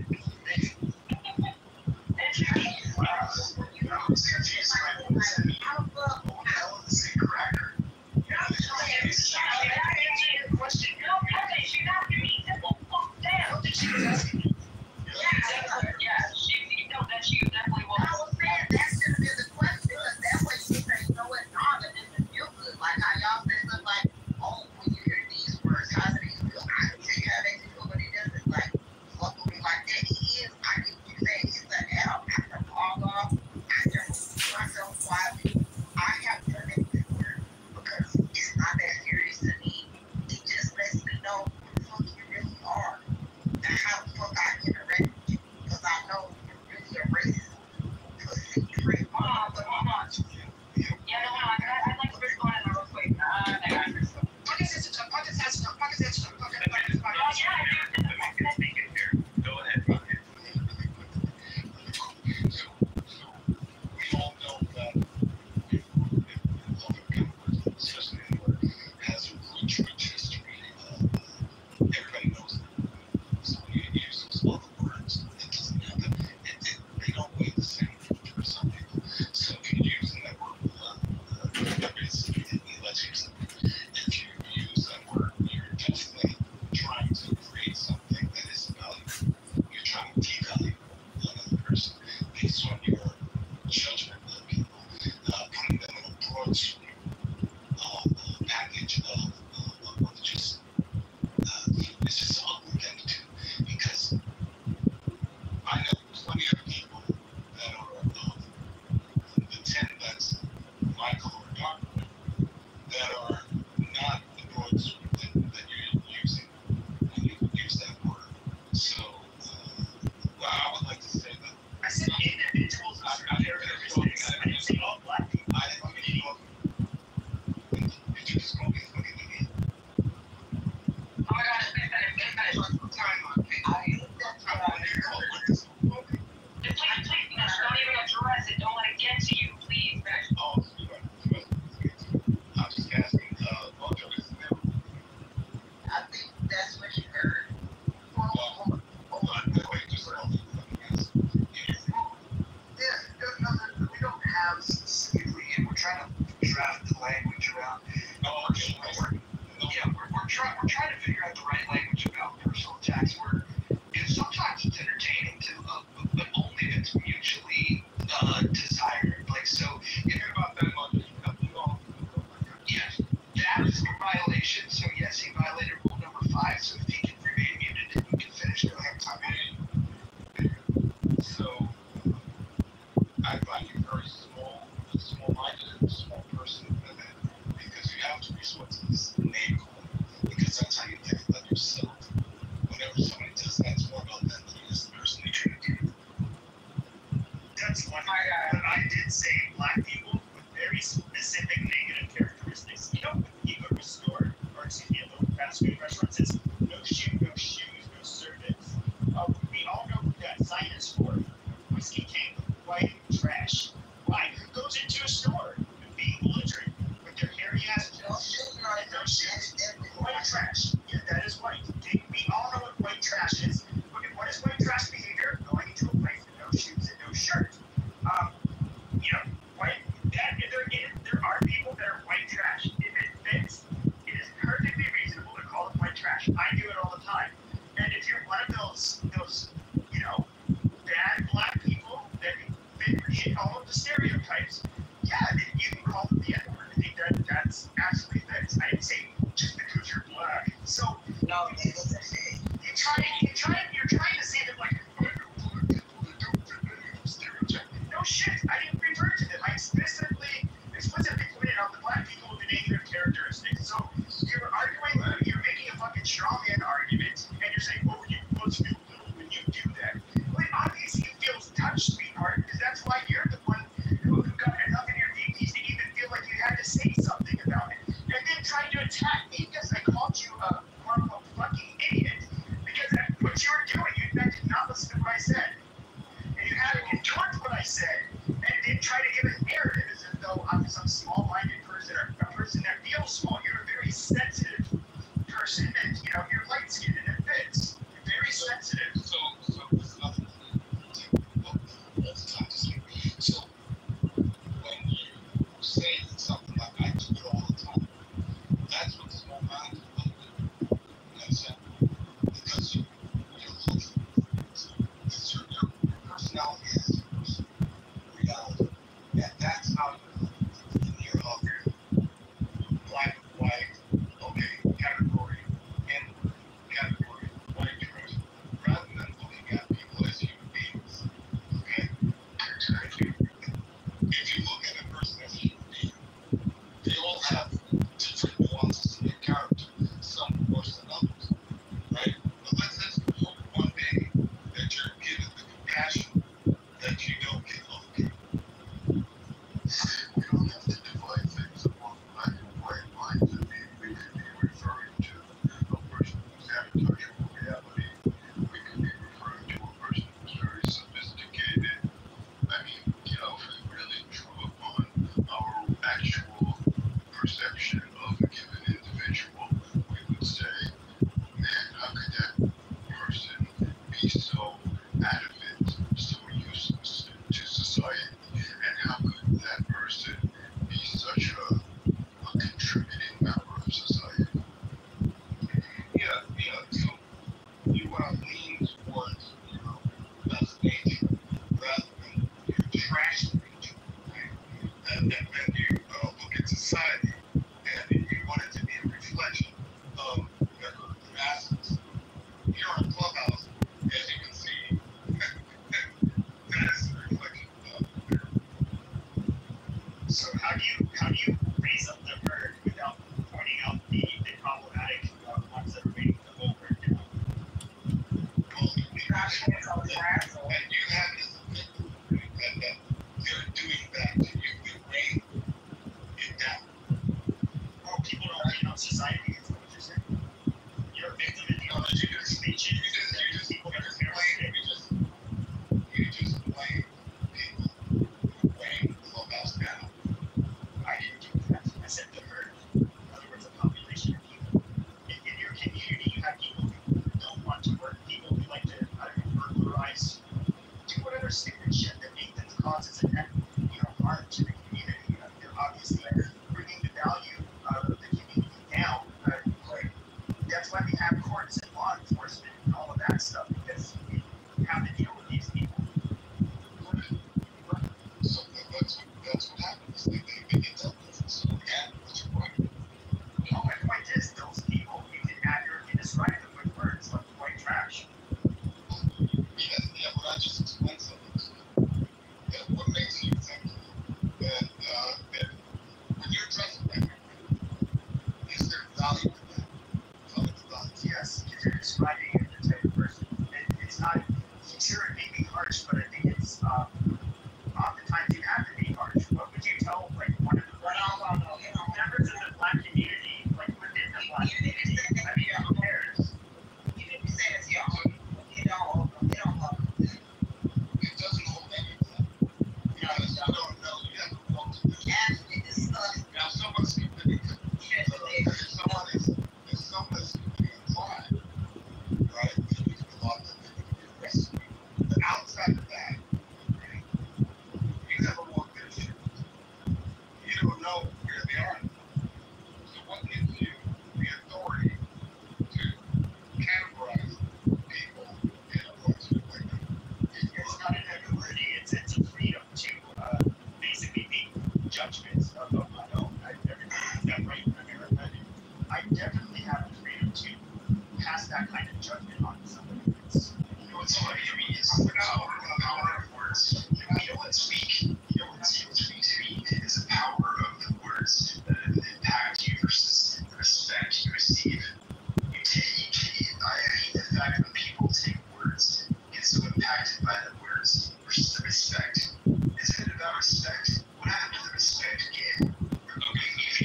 We're trying to figure out the right language about personal attacks. Sometimes it's entertaining to, but only if it's mutually desired. Like, so if you're about that much, yes, that is a violation. So yes, he violated rule number 5. So if he can remain muted, we can finish. Go ahead, time out.
So I find you very small-minded and a small person, because you have to resort to this name calling, because that's how you think about yourself. Whenever somebody does that, it's more about them than it is the person they treat.
there are people that are white trash. If it fits, it is perfectly reasonable to call them white trash. I do it all the time. And if you're one of those bad black people that fit all of the stereotypes, yeah, then you can call them the N-word. I think that's absolutely fits. I didn't say just because you're black. So no, you're trying to say that like stereotype. No shit, I didn't refer to them. I explicitly pointed out the black people with the negative characteristics. So you're making a fucking straw man argument, and you're saying, oh, you must feel little when you do that. Well, obviously you feel touched, sweetheart, because that's why you're the one who got enough in your DPs to even feel like you had to say something about it. And then trying to attack me because I called you a fucking idiot, because that's what you were doing. You in fact did not listen to what I said. And you had to contort what I said, and then try to give a narrative as if though I'm some small-minded person or a person that feels small. You're a very sensitive person, and you're light-skinned, and it fits. You're very sensitive.
So it's nothing. That's not to say. So when you say something like I do it all the time, that's what small minds are doing. You understand? Because you're looking. It's your personality is your person, reality. And that's how you're black, white, okay, category, and category, white person, rather than looking at people as human beings. Okay? If you look at a person as a human being, they all have different nuances in their character, some worse than others. Right? But let's suppose one day that you're given the compassion that you don't get other people.
We don't have to divide things among black and white lines. I mean, we could be referring to a person who's habitual reality. We could be referring to a person who's very sophisticated. I mean, if we really drew upon our actual perception of a given individual, we would say, man, how could that person be so adamant, so useless to society? And how could that person be such a contributing member of society?
Yeah, so you want to lean towards, best nature rather than your trash nature, right? And then you look at society and you want it to be a reflection of your assets. Here on Clubhouse, as you can see, that's a reflection of your.
So how do you raise up the herd without pointing out the problematic ones that are making the whole herd down?
And you have this opinion, right, that they're doing that to you, they're weighing it down.
Well, people don't clean up society, is what you're saying. You're a victim in the other speeches. You just
blame people who weighing Clubhouse down.
I didn't do that. I said the herd. In other words, a population of people. In your community, you have people who don't want to work, people who like to, burglarize, do whatever stupid shit that makes them causes a net, harm to the community. They're obviously bringing the value of the community down. That's why we have courts and law enforcement and all of that stuff, because we have to deal with these people.
So that's what happens. They get dealt with. So yeah, that's your point.
No, my point is those people, you can accurately describe them with words like white trash.
Yeah, but I just explained something to you. What makes you think that
gun. So what gives you the authority to categorize people in a question like that?
It's not an ability, it's a freedom to basically make judgments of my own. I definitely have the freedom to pass that kind of judgment on to somebody.
You know what's funny to me is the power of words. You know what's weak? You know what's weak to me is the power of the words that impact you versus the respect you receive. I hate the fact when people take words, get so impacted by the words versus the respect. Isn't it about respect? What happened to the respect game? Okay, if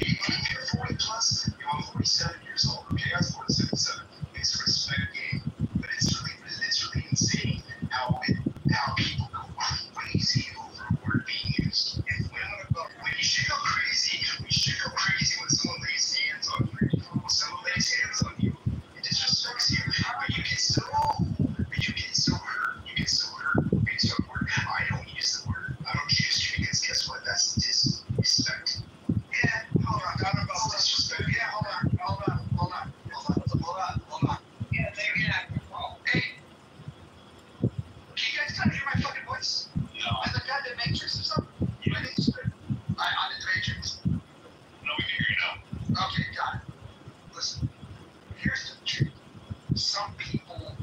you're 40 plus, you know, I'm 47 years old. Okay, I was 47. It's a respect game, but it's really insane how people go crazy over a word being used. And when you should go crazy, when someone lays hands on you. When someone lays hands on you, it disrespects you. But you get so hurt. You get so hurt based on word. I don't use the word. I don't choose to because guess what? That's disrespect. Yeah, hold on. Talking about disrespect. Yeah, hold on. Yeah, hey, can you guys kind of hear my fucking voice? No. I'm the goddamn Matrix or something? Yeah. My name's I'm in the Matrix.
No, we can hear you now.
Okay, got it. Listen, here's the truth. Some people,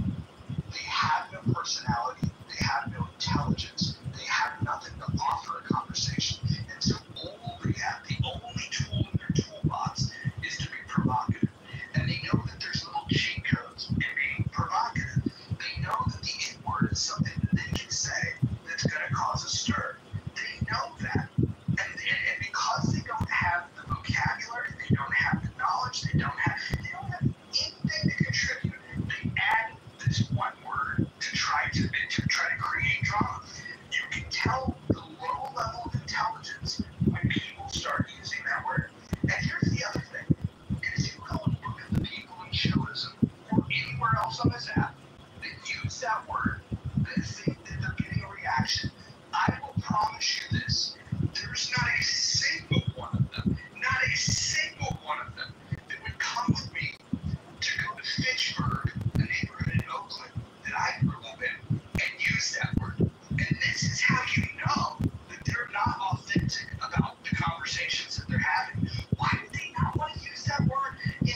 they have no personality, they have no intelligence, they have nothing to offer a conversation. And so all they have, the only tool in their toolbox is to be provocative. And they know that there's little cheat codes in being provocative. They know that the N-word is something that they can say that's going to cause a stir. They know that. And because they don't have the vocabulary, they don't have the knowledge, they don't have anything to contribute, they add this one word to try to create drama. You can tell the low level of intelligence when people start using that word. And here's the other thing. Is you go and look at the people in chillism or anywhere else on this app that use that word, that think that they're getting a reaction. I will promise you this. There's not a single one of them that would come with me to go to Fitchburg, the neighborhood in Oakland that I grew up in, and use that word. And this is how you know that they're not authentic about the conversations that they're having. Why would they not want to use that word in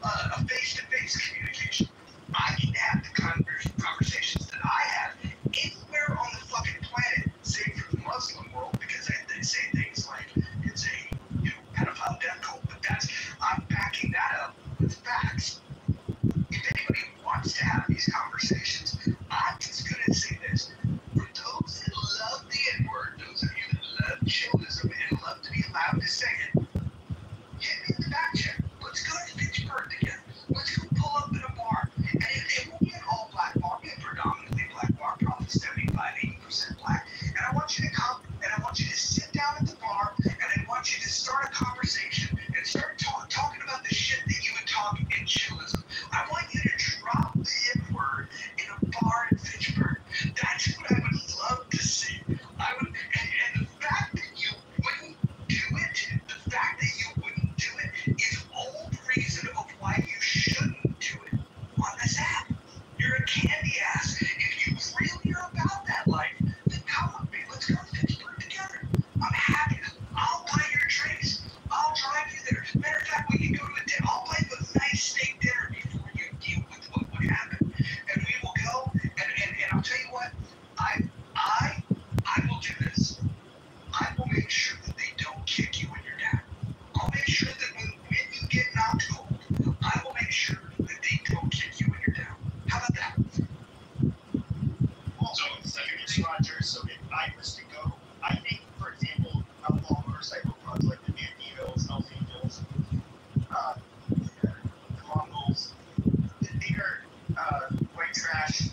a face-to-face communication? I can have the kind of conversations that I have anywhere on the fucking planet, save for the Muslim world, because they say things like it's a pedophile death cult. But I'm backing that up with facts. If anybody wants to have these conversations, I'm just gonna say this: for those that love the N-word, those of you that love chillism and love to be allowed to say it, hit me in the back check. Let's go to Fitchburg together. Let's go pull up in a bar. And it won't be an all-black bar, it'll be a predominantly black bar, probably 75-80% black. And I want you to come, and I want you to sit down at the bar, and I want you to start a conversation and start talking about the shit that you would talk in chillism. I want you to drop the N-word in a bar in Fitchburg. That's what I would love to see. And the fact that you wouldn't do it is all the reason of why you shouldn't do it on this app. You're a candy ass. If you really are about that life, then come with me. Let's go to Fitchburg together. I'm happy. I'll buy your drinks. I'll drive you there. Matter of fact, we can go to a dinner. I'll buy you a nice steak dinner before you deal with what would happen. And we will go. And I'll tell you what. I will do this. I will make sure that they don't kick you when you're down. I'll make sure that when you get knocked cold, I will make sure that they don't kick you when you're down. How about that?
Also, Roger, so if I was to go, I think, for example, outlaw motorcycle clubs like the Banditos, Hells Angels, the Mongols, they are white trash,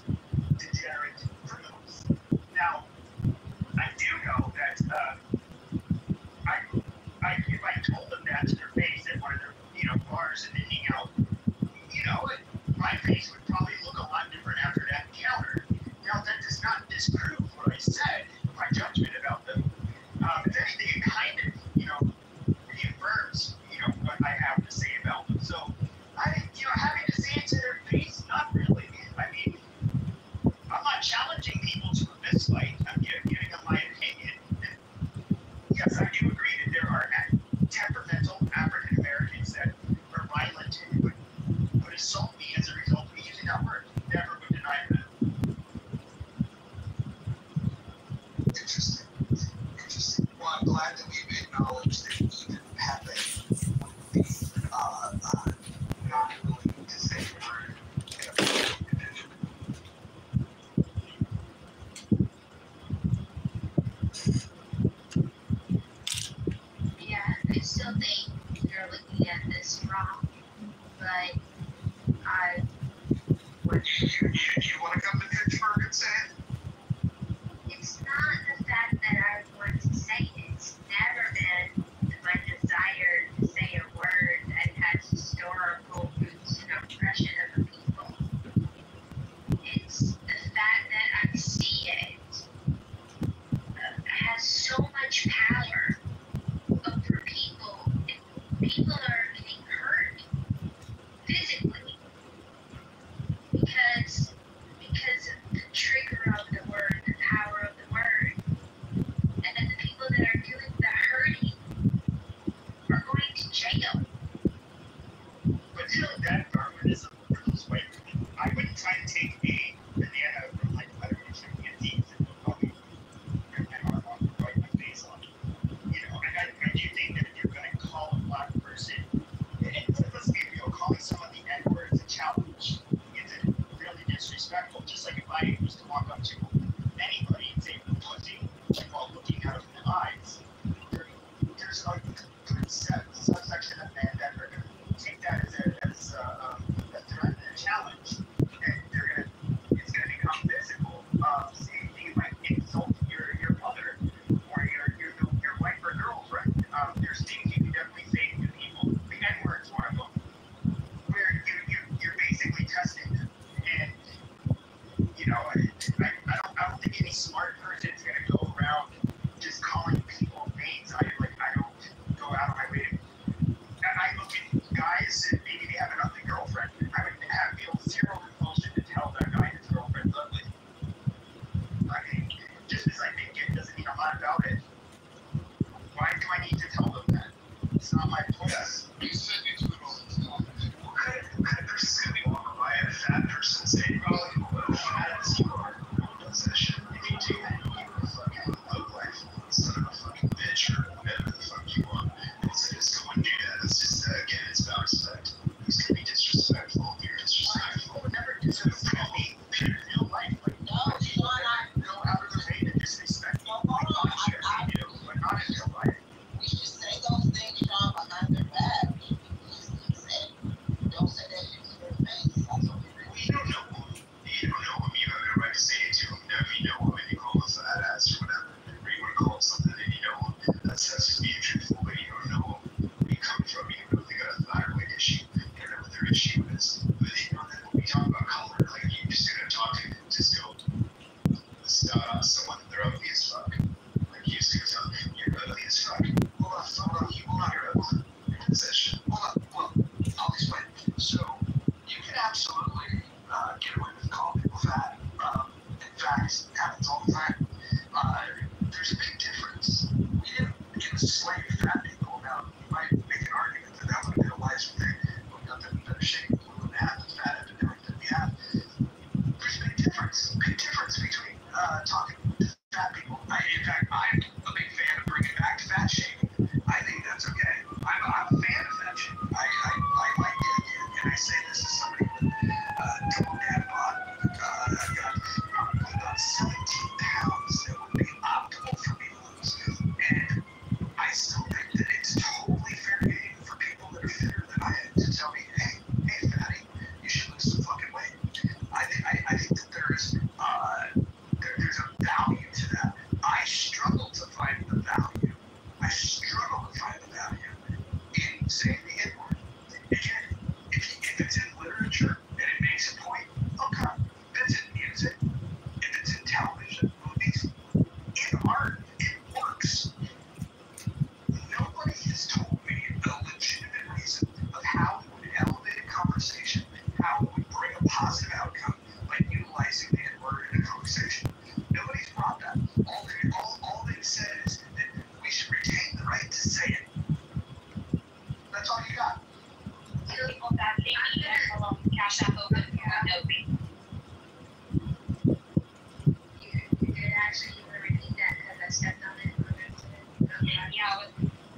degenerate criminals. Now, I do know that if I told them that to their face at one of their bars and hang out, my face would probably look a lot different after that encounter. Now, that does not disprove what I said, my judgment about them. If anything, it kind of, agreed that there are temperamental African Americans that are violent and would assault me as a result of me using that word. Never would deny that.
Interesting. Interesting. Well, I'm glad that we've acknowledged that even Pepe would be not willing to say the word in a public division.
Yeah, I still think you're looking at this wrong, but I would.
You want to come to Pittsburgh and say it?
It's not the fact that I want to say it. It's never been my desire to say a word that has historical roots in oppression of a people. It's the fact that I see it has so much power over people, and people are getting hurt physically because of the trigger of the word, the power of the word, and then the people that are doing the hurting are going to jail.
But still, that Darwinism for those white women, I wouldn't try to take a banana from like I don't know, checking a teeth and probably rip my arm off or write my face on it. You know, and I do think that if you're going to call a black person, and let's be real, calling someone the N-word is a challenge. It's really disrespectful. Just like if I was to walk up to anybody and say pussy, like while looking out of the eyes, there's a good subsection of men that are going to take that as a threat and a challenge, and it's going to become physical. See, you might insult your mother or your wife or girlfriend. There's things you can definitely say to people. The N-word's one of them, where you're basically testing them. And you know, I don't think any smart person is going to go around just calling people names. I don't go out of my way to. I look at guys and maybe they have an ugly girlfriend. I would feel zero compulsion to tell that guy his girlfriend's ugly. I mean, just as I think it doesn't mean I'm not about it. Why do I need to tell them that? It's not my place.
You said you do it all the time.
What kind of person is going to be walking by a fat person saying, oh, you are does that shit. If you do that, you fucking look like son of a fucking bitch or whatever the fuck you want. So just go and do that. It's just, again, it's about respect. Who's going to be disrespectful? You're disrespectful.
I would never disrespect me in real life. Like, people that go out of their way to disrespect me. But not in real life.
We should say those things, Sean, behind their back. Don't say that shit to their face. That's what we do.
You don't know him. You don't know him. You have no right to say it to him. If you know him and you call him a fat ass or whatever, or you want to call him something and you know him, that's just being truthful, but you don't know him. Where you come from, you know they got a thyroid issue. You don't know what their issue is. But you know that when we talk about color, like you just gonna talk to just go someone that they're ugly as fuck. Like you just go tell them, you're ugly as fuck. Hold on, you're ugly. That shit. Hold on, well, I'll explain. So you can absolutely get away with calling people fat. In fact, it happens all the time. There's a big difference. We didn't enslave fat people. Now, you might make an argument that that would have been a wiser thing. We got them in better shape. We wouldn't have the fat epidemic that we have. There's a big difference. Big difference between talking to fat people. In fact, I'm a big fan of bringing back fat shaming. I think that's okay. I'm a fan of that shit. I like it. And I say this as somebody that told dad I've got about 17 pounds that would be optimal for me to lose. And I still think that it's totally fair game for people that are fitter than I am to tell me, hey, fatty, you should lose some fucking weight. I think that there's a value to that. I struggle to find the value. In saying the N-word. Again, if it's in literature and it makes a point, okay. If it's in music, if it's in television, movies, in art, it works. Nobody has told me a legitimate reason of how it would elevate a conversation, how it would bring a positive outcome by utilizing the N-word in a conversation. Nobody's brought that. All they've said is that we should retain the right to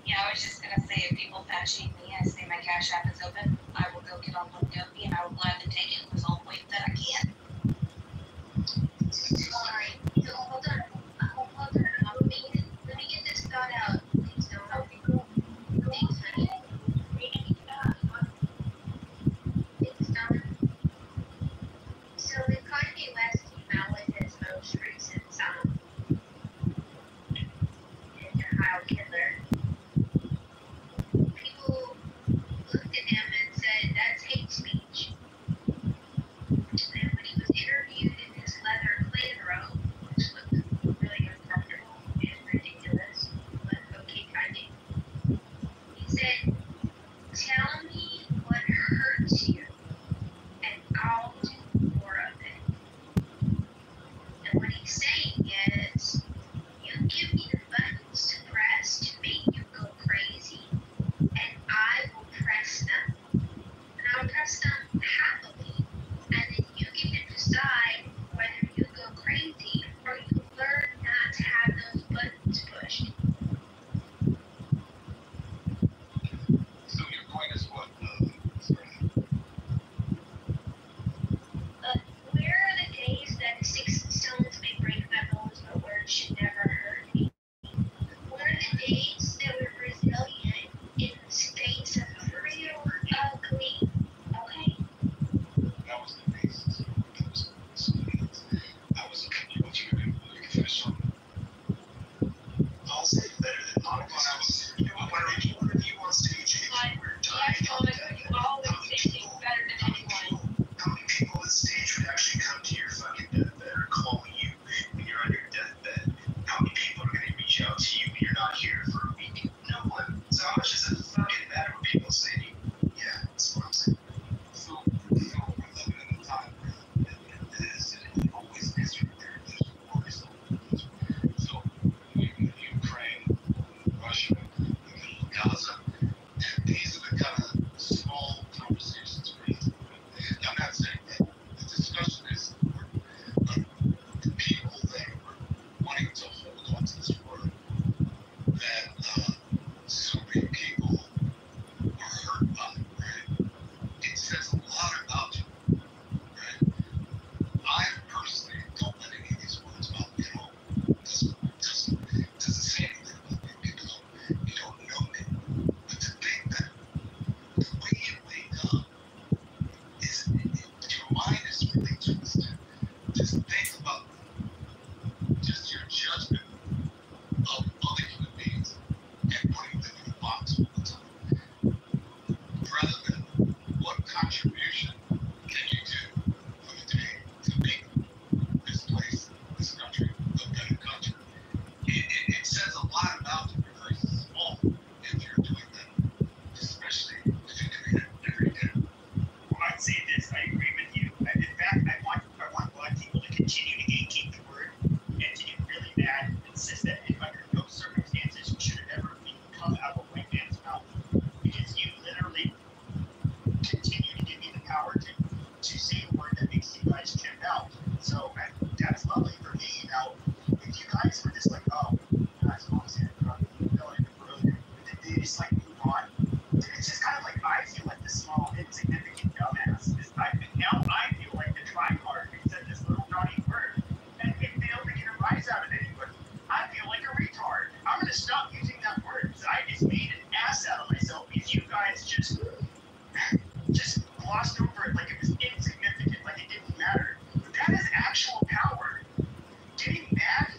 Yeah, I was just gonna say, if people fat shame me, I say my Cash App is open. I will go get on Monkey and I will gladly take it with all the weight that I can.
Alright, so hold on. Let me get this thought out. Please don't. Okay, cool. Thanks, honey. It's done. So if Kanye West came out with his most recent song, Heil Hitler, people looked at him and said, that's hate speech. And when he was interviewed in his leather clan robe, which looked really uncomfortable and ridiculous, but okay, Kanye, he said, tell me what hurts you, and I'll do more of it. And what he's saying is, you give me the buttons to press to make you go crazy, and I will press them. And I'll press them happily. And then you get to decide whether you go crazy or you learn not to have those buttons pushed.
So your point is what?
Where are the days that the sticks and stones may break my bones, but words should never hurt me? Where are the days that we're resilient in the space of real ugly? Okay?
That was the basis. That was what you could finish on.
I'll say better than Monica. You know what? One of you on stage, if you were dying, how many people on stage would actually come to your fucking deathbed or call you when you're on your deathbed? How many people are going to reach out to you when you're not here for a week? No one. So how much does it fucking matter what people say to you? Yeah, that's what I'm saying.
So we're living in a time where it always is there's always something. So Ukraine, Russia, Gaza, these are the kind of small conversations we're having. I'm not saying that the discussion is the people that are wanting to hold on to this word that so many people are hurt by, right? It says a lot about you, right? I personally don't let any of these words about me at all. Doesn't say anything about me because you don't know me. But to think that the way you wake up is your mind is really twisted. Just think about just your judgment of other human beings and putting them in a box all the time, rather than what contribution can you do for the day to make this place, this country, a better country. It says a lot about you. You're very small if you're doing that, especially if you're doing it every day.
Well, I'd say this. I agree with you. In fact, I want black people to continue to gatekeep the word and to get really mad and insist that under no circumstances should it ever come out of a white man's mouth, because you literally continue to give me the power to say a word that makes you guys chip out. So that's lovely for me. Now, if you guys were just like, oh, guys, honestly, they just like move on. It's just kind of like I feel like the small, insignificant dumbass. Now I feel like the tryhard who said this little naughty word, and if they don't get a rise out of anybody, I feel like a retard. I'm gonna stop using that word because I just made an ass out of myself because you guys just glossed over it like it was insignificant, like it didn't matter. But that is actual power. Getting mad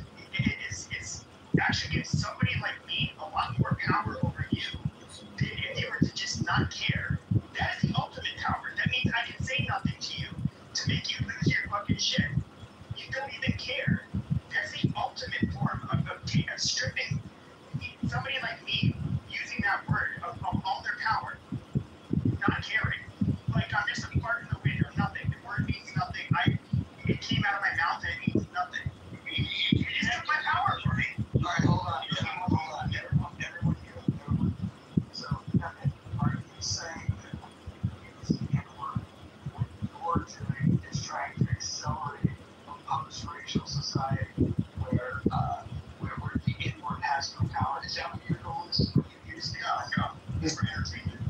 is actually gives somebody like me a lot more power over you than if they were to just not care. That is the ultimate power. That means I can say nothing to you to make you lose your fucking shit. You don't even care. That's the ultimate form of stripping somebody like me, using that word of all their power, not caring. Like I'm just a for entertainment.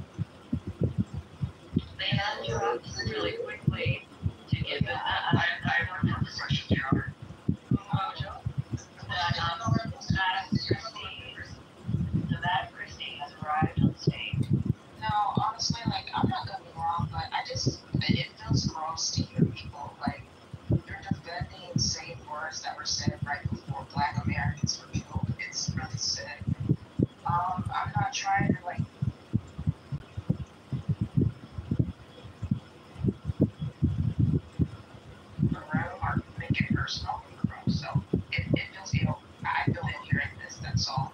They had dropped really quickly to give it.
I have no questions, Your Honor.
Nevada Christie has arrived on the stage.
No, honestly, like, I'm not gonna be wrong, but it feels gross to hear people, like, they're defending safe words that were said right before Black Americans were killed. It's really sick. I'm not trying to, like, or make it personal in the room, so it feels ill. I feel ill hearing this, that's all.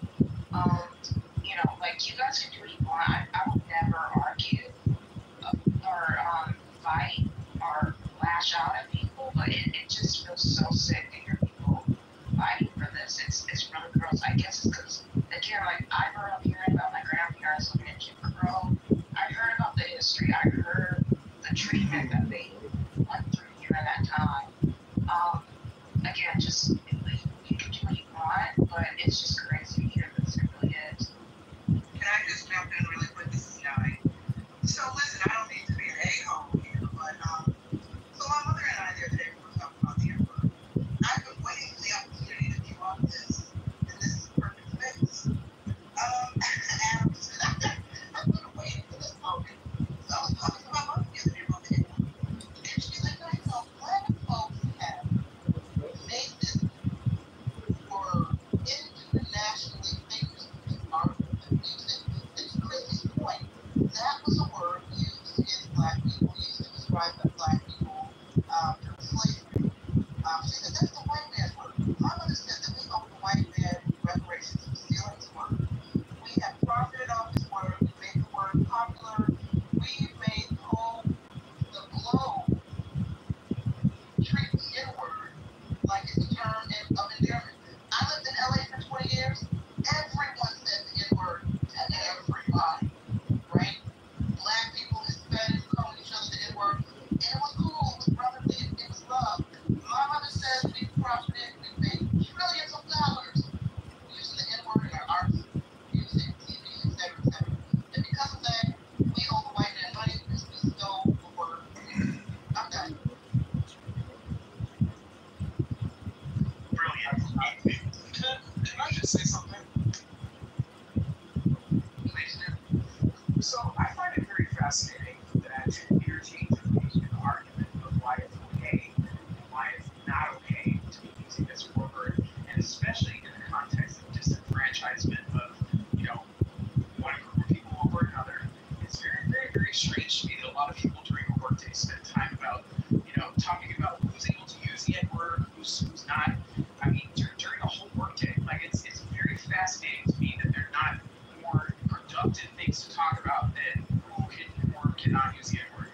You know, like, you guys can do what you want. I will never argue or fight or lash out at people, but it just feels so sick to hear people fighting for this. It's really gross. I guess it's because, again, like, I grew up hearing about my grandparents looking at Jim Crow. I heard about the history. I heard the treatment that they went through during that time. Again, just, you can do what you want, but it's just crazy to hear this. It really is.
Can I just jump in really quick? This is Nine. So listen, I don't need to be an a-hole here, but so my mother and I the other day were talking about the Emperor. I've been waiting for the opportunity to give on this, and this is the perfect space. Adam said, I've been waiting for this moment. So I was talking to my mother the other day about the Emperor, and she's like, no, you know, black folks have made this for internationally famous artists and music. And to Chrissy's point, that was a word used against black people, used to describe the black people during slavery. She said that's the white man's word. My mother said that we owe the white man reparations for stealing his word. We have profited off his word. We made the word popular. We've made the globe treat the N-word like it's a term of endearment. I lived in LA for 20 years. Everyone said the N-word to everybody, right? Black people, Hispanics, calling each other the N-word. And it was cool, it was brotherly, it was love. My mother says we profited, we made trillions of dollars using the N-word in our arts, music, TV, etc., etc. And because of that, we owe the white man money because we stole the word. I'm done.
Brilliant. Can I just say something?
Please do.
So I find it very fascinating that interchangeably in the argument of why it's okay and why it's not okay to be using this word, and especially in the context of disenfranchisement of, you know, one group of people over another. It's very, very, very strange to me that a lot of people during a workday spend time about, you know, talking about who's able to use the N-word, who's not. I mean, during a whole workday, like it's very fascinating to me that they're not more productive things to talk about than who can or cannot use the N-word.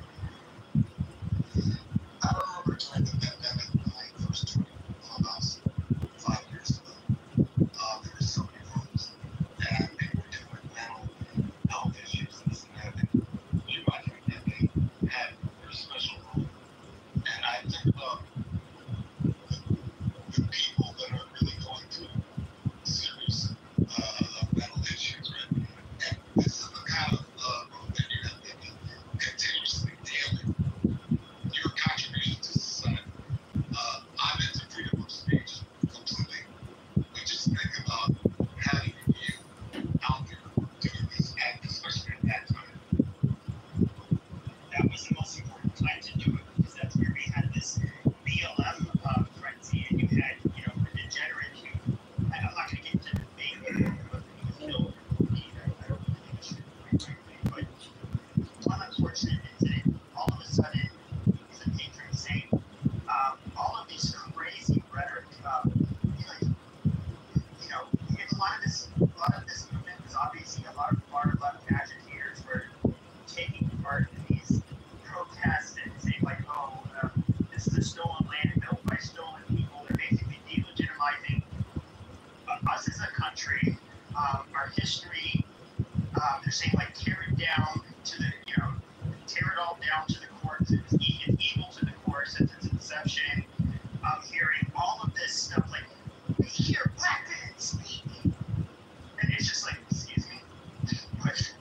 I remember during the pandemic when I first joined Clubhouse 5 years ago. There were so many rooms and people were dealing with mental health issues and this and that. And you might think that they had their special role. And I think about the people that are really going through serious mental issues, right? And this is the kind of room that you have to be continuously daily. Your contribution to society. I'm into freedom of speech completely. But just think about having you out there doing this, especially at that time. That was the most important time to do it because that's where we had this BLM frenzy, and you had, you know, the degenerate who, I'm not going to get into the debate, but he was killed either. I don't think it should be right, but one unfortunate incident, all of a sudden, is a patron saint. All of these crazy rhetoric, like, you know, a lot of this movement was obviously a lot of far left agitators were taking part in these protests and saying like, oh, this is a stolen land built by stolen people. They're basically delegitimizing us as a country, our history. They're saying like tear it down to the, you know, tear it all down to the core. It's evil to the core since its inception. Hearing all of this stuff like, we hear black men speak, and it's just like, excuse me, but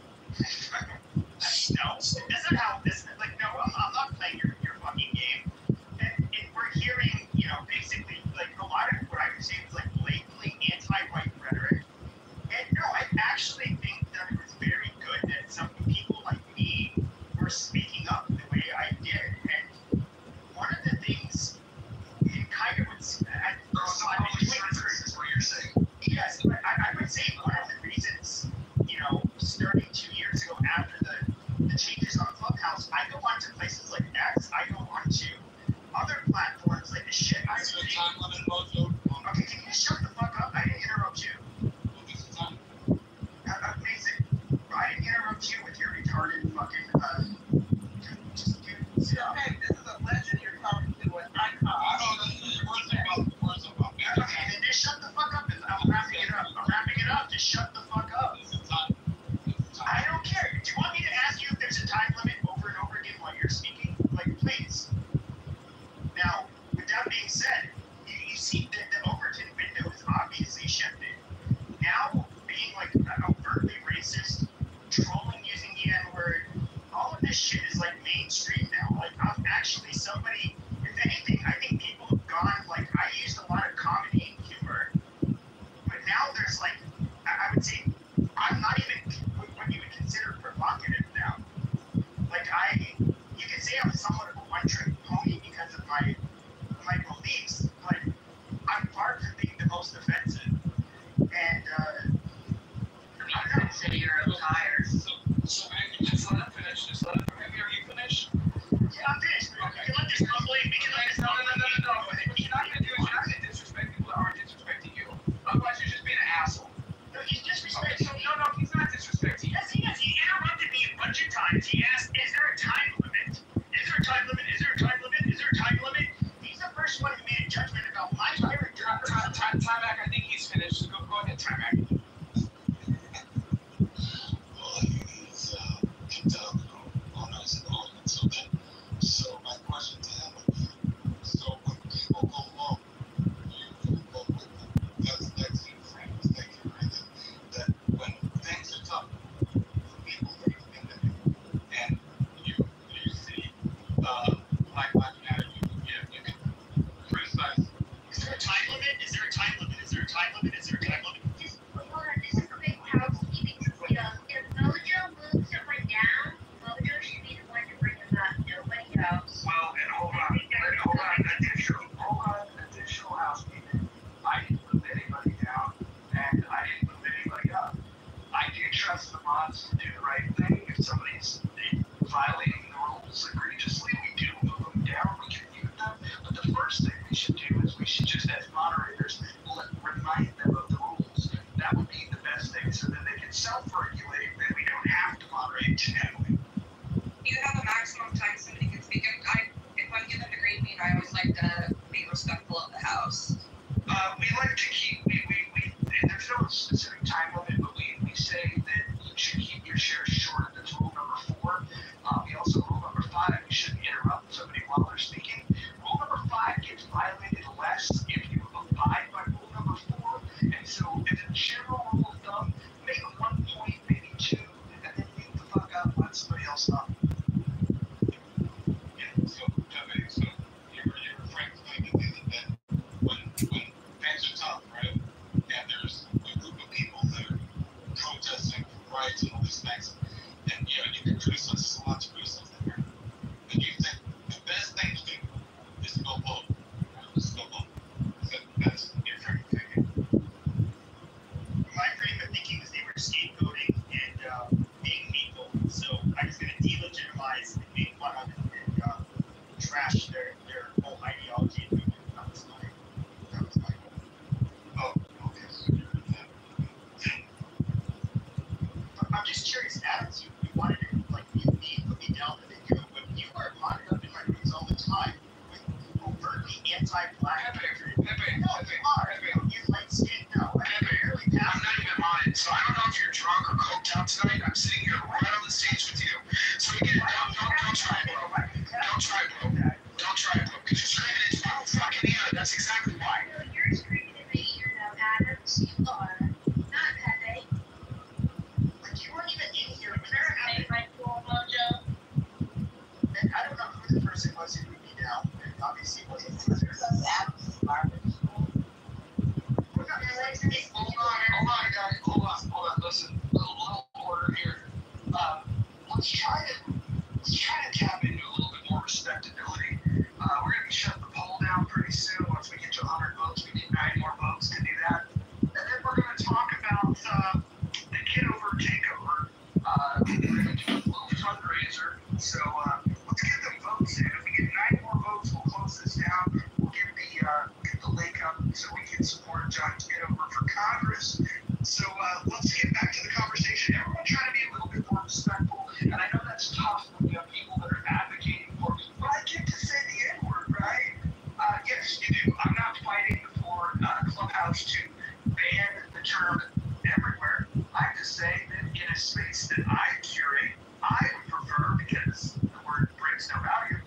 starting 2 years ago after the changes on Clubhouse, I go on to places like X, I go on to other platforms, like the shit I see. Time limit, Mojo. Okay, can you shut the fuck up? I didn't interrupt you. Amazing. I didn't interrupt you with your retarded fucking, just do sit down. Hey, this is a legend you're talking to, an icon. I don't know, words about me. Okay, then just shut the fuck up. I'm wrapping it up. Just shut the fuck up. I don't care. Do you want me to ask you if there's a time limit over and over again while you're speaking? Like, please. Now, with that being said, you see that the Overton window is obviously shifted. Now, being like overtly racist, trolling using the N-word, all of this shit is like mainstream now. Like, I'm actually somebody, if anything, I think people have gone, like, I used a lot of comedy and humor, but now there's like, I would say, I'm not even what you would consider provocative now. Like, you could say I'm somewhat of a one-trick pony because of my beliefs, but I'm far from being the most offensive. And, I don't know.
Say you're a liar.
So just let him finish. Are you finished? Yeah, I'm finished. We can let this mumbling. No. What you're not going to do is you're not going to disrespect people that aren't disrespecting you. Otherwise, you're just being an asshole. No, he's disrespecting me. No, he's not disrespecting. Yes, he is. He interrupted me a bunch of times. He asked, is there a time limit? Is there a time limit? Is there a time limit? Is there a time limit? He's the first one who made a judgment about my character. Time-back, I think he's finished. Go ahead, time-back.
So my question to him would be, so when people go along, you go with them. That's the frame is thinking, right? That when things are tough, people are independent. And you see Black Lives Matter, you can criticize.
Is there a time limit? Is there a time limit? Is there a time limit? Is there a time limit?
Just hold on, this is a big housekeeping stuff. If Mojo moves someone down, Mojo should be the one to bring them up, nobody else.
Well, and hold on, additional housekeeping. I didn't move anybody down, and I didn't move anybody up. I do trust the mods to do the right thing. If somebody's violating the rules egregiously, we do move them down, we can mute them. But the first thing we should do is we should just, as moderators, remind them of the rules. That would be the best thing so that they can self-regulate, then we don't have to moderate generally.
You have a maximum time somebody can speak. If I'm given the green bean, I always like to be respectful of the house.
We like to keep, there's no specific time limit, but we say that you should keep your share short. That's rule number 4. We also, rule number 5, you shouldn't interrupt somebody while they're speaking. Rule number 5 gets violated less if you abide by rule number 4. And so, if a general rule of thumb, make 1 point, maybe 2, and then mute the fuck up, let somebody else stop.
So you're referring to that when things are tough, right? And there's a group of people that are protesting for rights and all these things, and you can criticize, there's a lot to criticize there. And you think the best thing to do is to go vote. Just go vote. That's your frame of thinking.
My frame of thinking was they were scapegoating and being hateful, so I was going to delegitimize and make fun of it and trash their whole ideology and movement. That was my goal.
Oh, okay.
But I'm just curious, Adams, you wanted to like mute me and put me down the video, but you were mocked up in my rooms all the time with overtly anti-black hatred. No, you are. You're light-skinned now. I'm not even mine, so I don't know if you're drunk or coked out tonight. I'm sitting here right on the stage with you. So again, don't try, bro. Don't try, bro. Don't try, bro. Because you're screaming into my fucking ear. That's exactly why.
No, you're screaming in my ear now, Adams. You are. Not Pepe.
Like, you weren't even in here when this happened.
Make my cool Mojo.
And I don't know who the person was who put me down. It obviously wasn't Caesar. Hold on. Listen, little order here. Let's try to tap into a little bit more respectability. We're gonna be shutting the poll down pretty soon. Once we get to 100 votes, we need 9 more votes to do that. And then we're gonna talk about the Kitover takeover.
that I curate, I would prefer, because the word brings no value,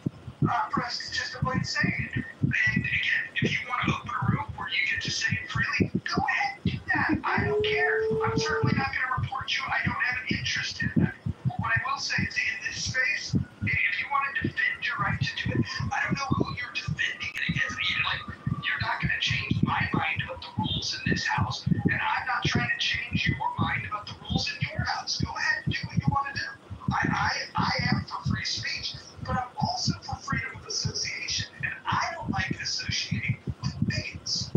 for us to just avoid saying it. And again, if you want to open a room where you get to say it freely, go ahead and do that. I don't care. I'm certainly not going to report you. I don't have an interest in that. What I will say is, in this space, if you want to defend your right to do it, I don't know who you're defending it against. You're not going to change my mind about the rules in this house, and I'm not trying to change your mind about the rules in your house. Go ahead and do what you want to do. I am for free speech, but I'm also for freedom of association, and I don't like associating with bigots.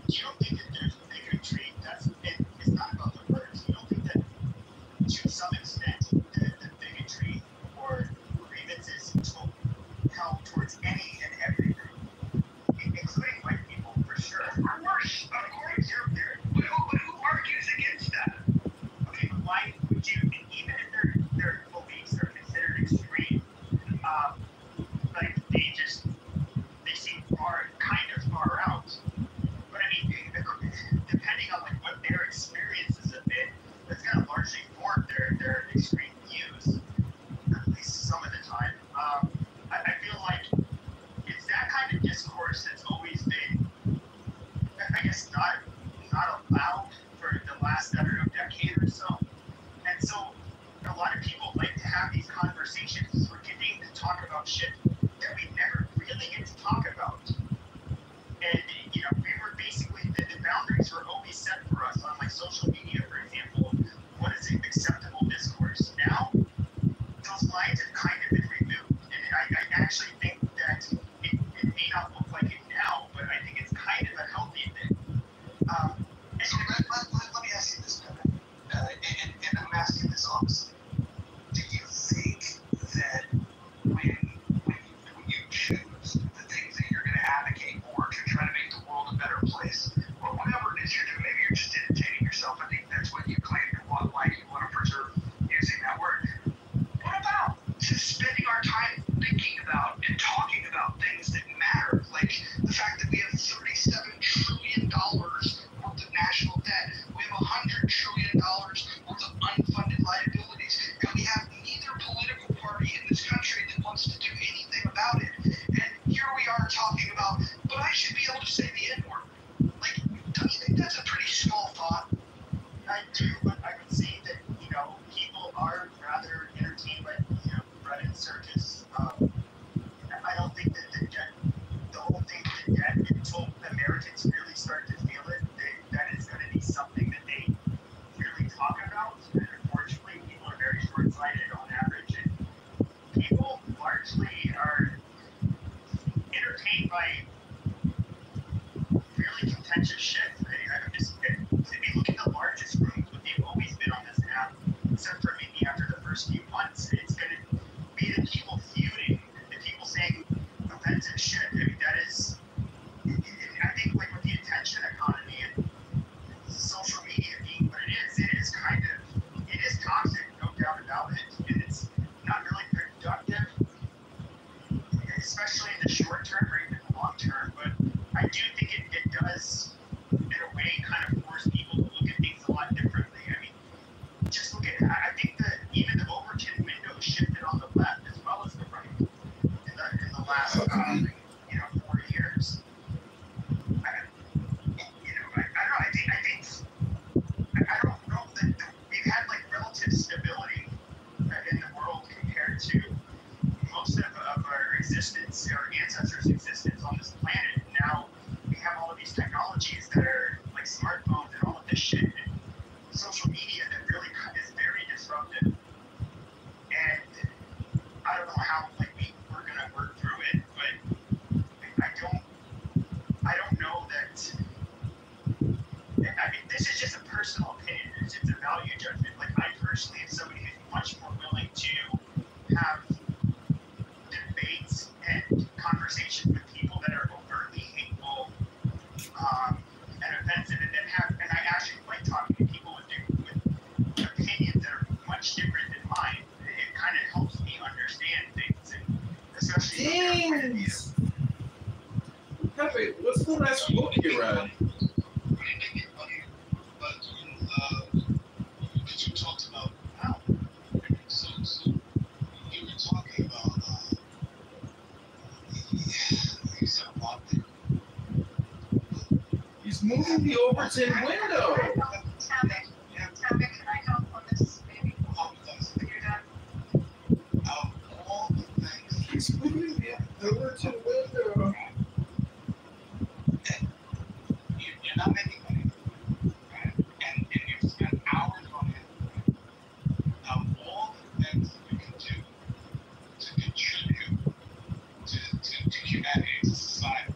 You don't think that there's bigotry? It's not about the words. You don't think that, to some extent, the bigotry or grievances held towards any and every group, including white people, for sure. Of course, but who argues against that? Okay, but why would you, even if their beliefs are considered extreme, like they seem kind of far out. But I mean, depending on like what their experiences have been, that's going to largely form their extreme views, at least some of the time. I feel like it's that kind of discourse that's always been, I guess, not allowed for the last, I don't know, decade or so. And so a lot of people like to have these conversations, forgetting to talk about shit that we never really get to talk about. And, we were basically, the boundaries were always set for us on, like, social media, for example. What is acceptable discourse? Now, those lines have kind of been removed. And I actually think that it may not look like it now, but I think it's kind of a healthy thing.
So let me ask you this, Kevin, and I'm asking this honestly. Do you think that when you choose the things that you're going to advocate for to try to make the world a better place, or whatever it is you're doing, maybe you're just entertaining yourself, I think that's what you claim to want, why you want to preserve using that word. What about just spending our time thinking about and talking about things that matter, like the fact that we have $37 trillion worth of national debt, we have $100 trillion worth of unfunded liabilities, and we have neither political party in this country that wants to do anything about it. And here we are talking about, but I should be able to say the N-word. Like, don't you think that's a pretty small thought?
I do, but I would say that, people are rather entertained by, bread and circus. I don't think that the whole thing with the debt, until Americans really start to feel it, that is going to be something that they really talk about. And unfortunately, people are very short-sighted on average, and people largely are entertained by really contentious shit. If you look at the largest rooms, what they've always been on this app, except for maybe after the first few months, it's going to be the people feuding, the people saying offensive shit. I mean, that is, I think, like with the attention economy and social media being what it is toxic, no doubt about it, and it's not really productive, especially in the short term or even the long term. But I do think it does, in a way, kind of force people to look at things a lot differently. I mean, just look at, I think that even the Overton window shifted on the left as well as the right in the last, 4 years. I don't know that we've had like relative stability in the world compared to most of our existence, our ancestors' existence on this planet. Now we have all of these technologies that are like smartphones and all of this shit, and social media that really is very disruptive. And I don't know how we're gonna work through it, but I don't know that. I mean, this is just a personal opinion. It's a value judgment. Like, I personally am somebody who's much more willing to have debates and conversations with people that are overtly hateful and offensive, and I actually like talking to people with opinions that are much different than mine. It kind of helps me understand things, and especially
Pepe, what's the last book you read?
But you talked about
using the Overton window.
Tammy, can I help on this, maybe? When you're done.
All the things.
He's moving the Overton window.
You're not making money, right? And you've spent hours on it. Of all the things you can do to contribute to humanity, to society,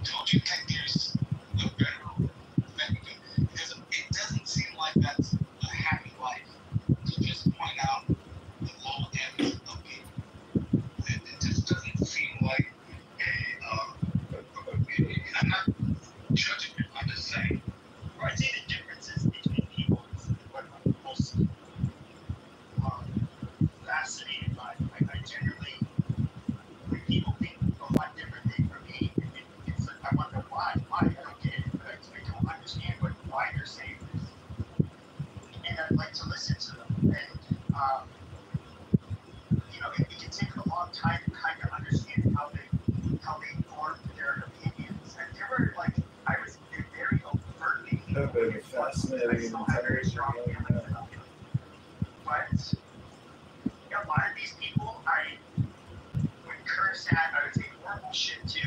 don't you think there's a better thing to do? Because it doesn't seem like that's a happy life to just point out the low ends of people. It just doesn't seem like I'm not judging you, I'm just saying. I see the differences between people. What I'm most fascinated by. I generally, when people think a lot differently from me, it's like, I wonder why. I don't get it. I don't understand why they're saying this. And I'd like to listen to them. And, it can take a long time to kind of understand how they formed their opinions. And they were like, they're very overtly.
That's been fascinating entire journey.
But a lot of these people, I would curse at, I would say horrible shit to.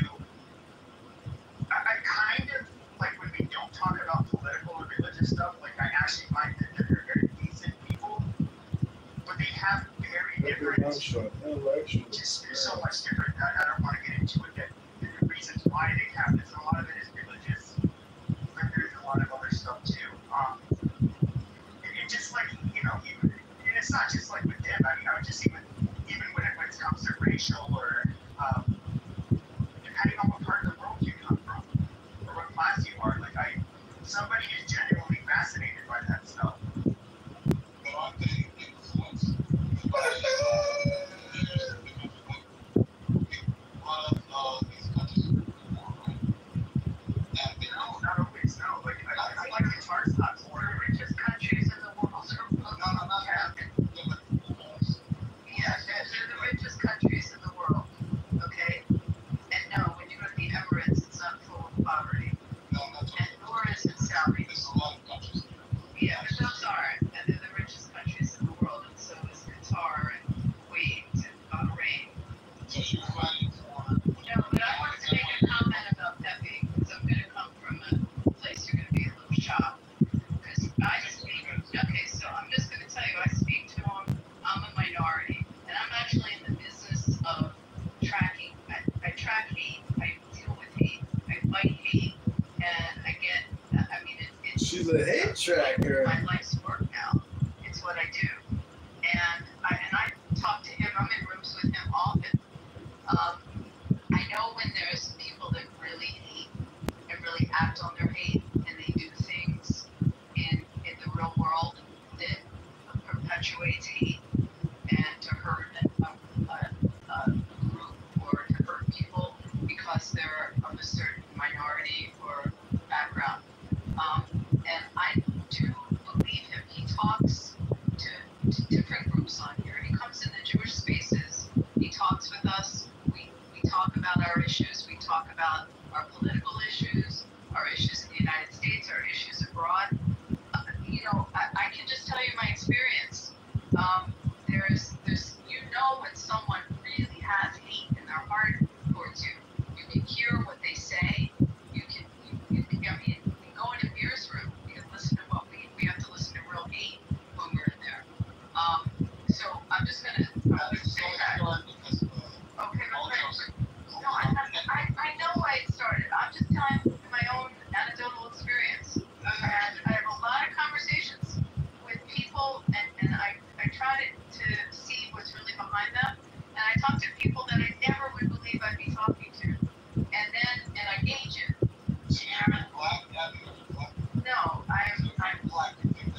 I kind of, like when we don't talk about political or religious stuff, like I actually find that they're very decent people, but they have very different, just so much different. I don't want to get into it, but the reasons why they have this, a lot of it is religious, but there's a lot of other stuff too. It just like, and it's not just like with them, I mean, I would just even when it comes to racial or, depending on what part of the world you come from, or what class you are, like somebody is genuinely fascinated by that stuff. But aren't they influenced? A lot of these countries are poor, right? And they don't, not always, no. Like guitar's not poor. The richest countries in the world are not happy. Yes, they're the richest countries in the world. Okay? And no, when you go to the Emirates, it's not full of poverty. No, that's and nor is it Saudi. There's a lot of countries. Yeah, but those aren't. And they're the richest countries in the world. And so is Qatar and Kuwait and Bahrain. So you're fighting for... No, but I wanted to make a comment about Pepe, because I'm going to come from a place you're going to be a little shocked. Because I speak... Okay, so I'm just going to tell you, I speak to him. I'm a minority. And I'm actually in the business of tracking. I track hate. I deal with hate. I fight hate. And I get... it's...
She's a hate tracker.
My life's work now. It's what I do. And I talk to him. I'm in rooms with him often. I know when there's people that really hate and really act on their hate, and they do things in the real world that perpetuates hate and to hurt a group or to hurt people because they're of a certain minority or background. And I do believe him. He talks to different groups on here. He comes in the Jewish spaces. He talks with us. We talk about our issues. We talk about our political issues, our issues in the United States, our issues abroad. I can just tell you my experience. There's when someone really has hate in their heart towards you. You can hear what they say. You can go in a beer's room. You can listen to what we have to listen to real hate when we're in there. So I'm just gonna say that. Okay, no, I know why it started. I'm just telling my own anecdotal experience. I have a lot of conversations with people, and I try to see what's really behind them. And I talk to people that I never would believe I'd be talking to. And I gauge it. So you're black? No, I'm black.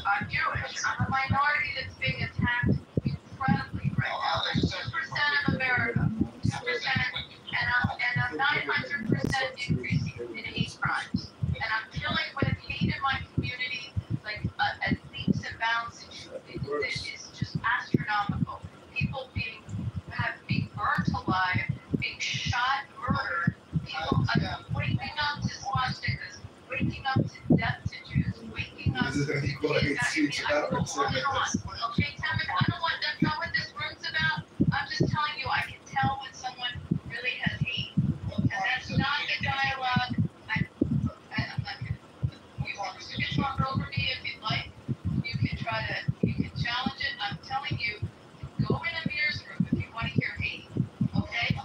I'm Jewish. I'm a minority that's being attacked incredibly right now. 2% of America. 2%. And I'm 900% increasing in hate crimes. And I'm dealing with hate in my community like at leaps and bounds. That is just astronomical. People being burnt alive, being shot, murdered, people waking up to
waking up to death to Jews, waking up to
equality speech
I don't want. Okay, Tammy, I don't want. That's not what this room's about. I'm just telling you, I can tell when someone really has hate, and that's not the dialogue. I'm not gonna. You can talk over me if you'd like. You can try to. You can challenge it. I'm telling you, go in Amir's room if you want to hear hate. Okay?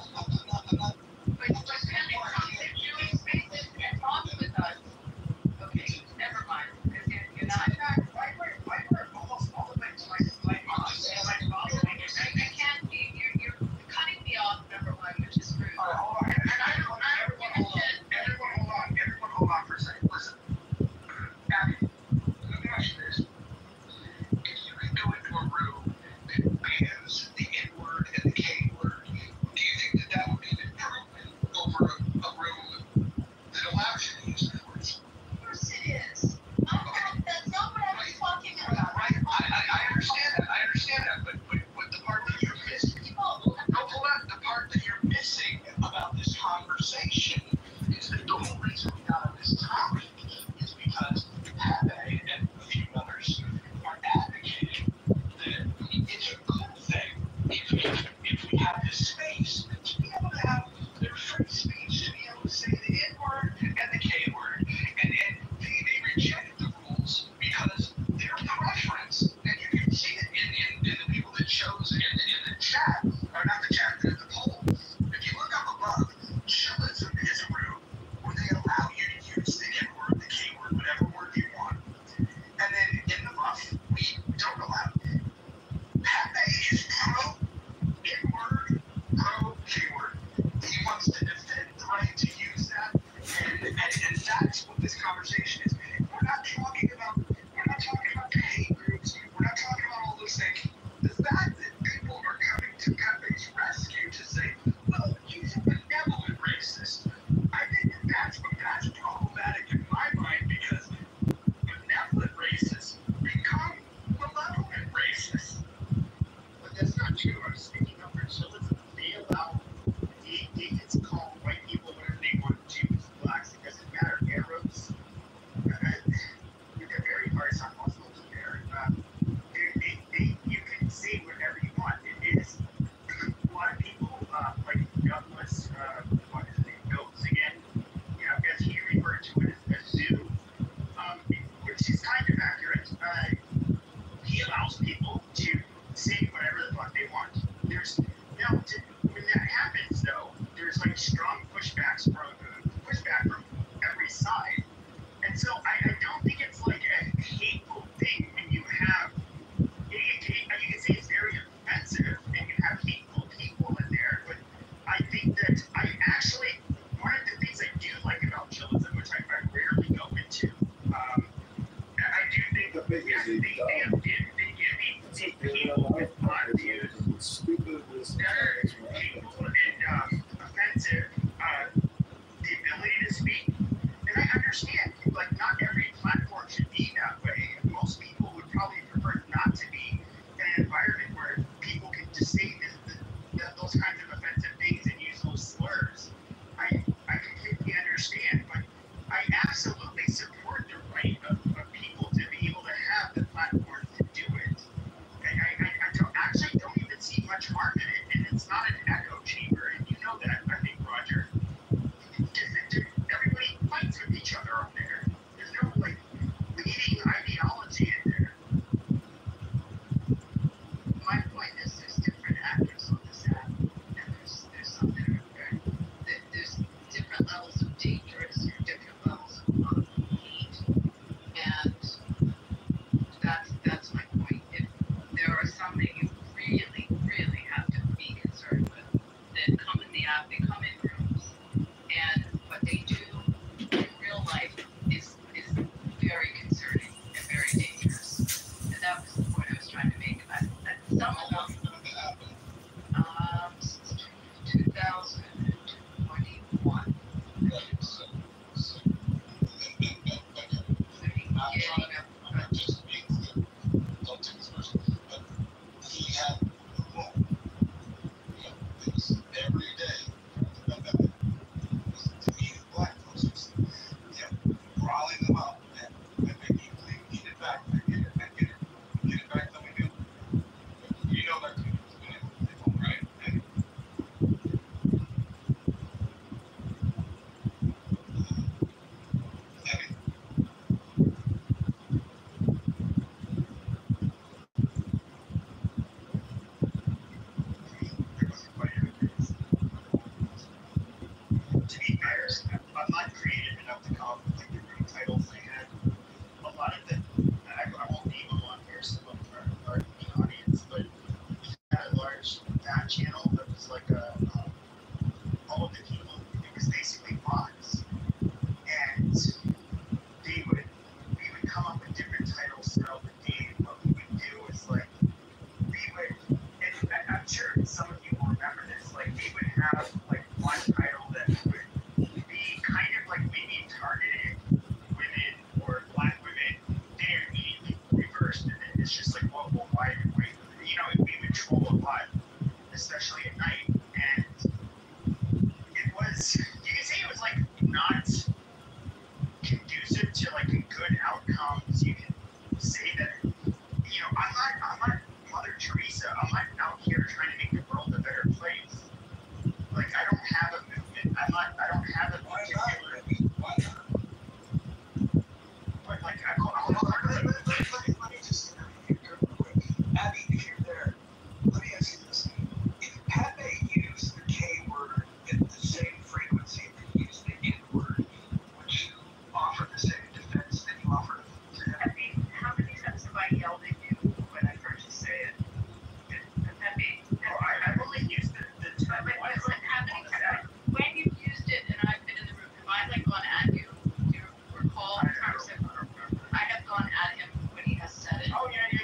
But spend some Jewish spaces and talk with us. Okay, never mind. Because you're not. I can't. You're cutting me off. Number one, which is rude.
Hold on. Everyone hold on for a second. Listen. Abby, let me ask you this. If you could go into a room that bans the N-word and the K-word, do you think that would be an improvement over a room that allows you to use those words?
Of course it is. That's not what I was talking about.
Right. I understand that. But the part that you're missing, hold on. The part that you're missing about this conversation is that the whole reason we got on this topic is because Pepe and a few others are advocating that it's a good thing if we have this space to be able to have their free speech, to be able to say the N-word and the K-word, and they reject the rules because their preference, and you can see it in the people that chose in the chat, or not the chat, the poll. If you look up above, chillism is a room where they allow you to use the N-word, the K-word, whatever word you want. And then in the muff, we don't allow it. Pepe is pro N-word, pro K-word. He wants to defend the right to use that, and that's what this conversation is. We're not talking about hate groups. We're not talking about all those things. The fact that people are coming to Pepe's rescue to say, well, he's a benevolent racist. I think that's problematic in my mind, because benevolent racists become malevolent racists.
But that's not true. I'm speaking up for children. They allow they get to call white people whatever they want, Jews, blacks, it doesn't matter, Arabs. They're very harsh on Muslims there. You can say whatever you want. It is a lot of people, like Douglas, what is his name, Goats again, as he referred to it as zoo, which is kind of accurate. He allows people to say whatever the fuck they want. When that happens, though, there's like strong pushback from every side. And so I don't think it's like a hateful thing when you have, you can say it's very offensive and you have hateful people in there, but I think that one of the things I do like about chillism, which I rarely go into, I do think that they give me people with odd views that are hateful and offensive, the ability to speak. And I understand, like, not every platform should be that way. Most people would probably prefer not to be in an environment where people can just say those kinds of offensive things and use those slurs. I completely understand, but I absolutely support the right of people to be able to have the platform to do it. And I don't even see much harm in it, and it's not an echo chamber, and you know that, I think, Roger. Everybody fights with each other up there. There's no, like, leading ideology in there.
My point is there's different actors on this app, and there's some that are very, there's different levels of dangerous, different levels of hate, and that's my point. If there are some that you really, really have to be concerned with that come in the app, they come in rooms, and what they do in real life is very concerning and very dangerous. And that was the point I was trying to make. Some of them, 2021. yelled at you when I heard you say it.
I've only used the term once.
When you've used it and I've been in the room, have I like gone at you? Do you recall terms of I have gone at him when he has said it?
Oh yeah, you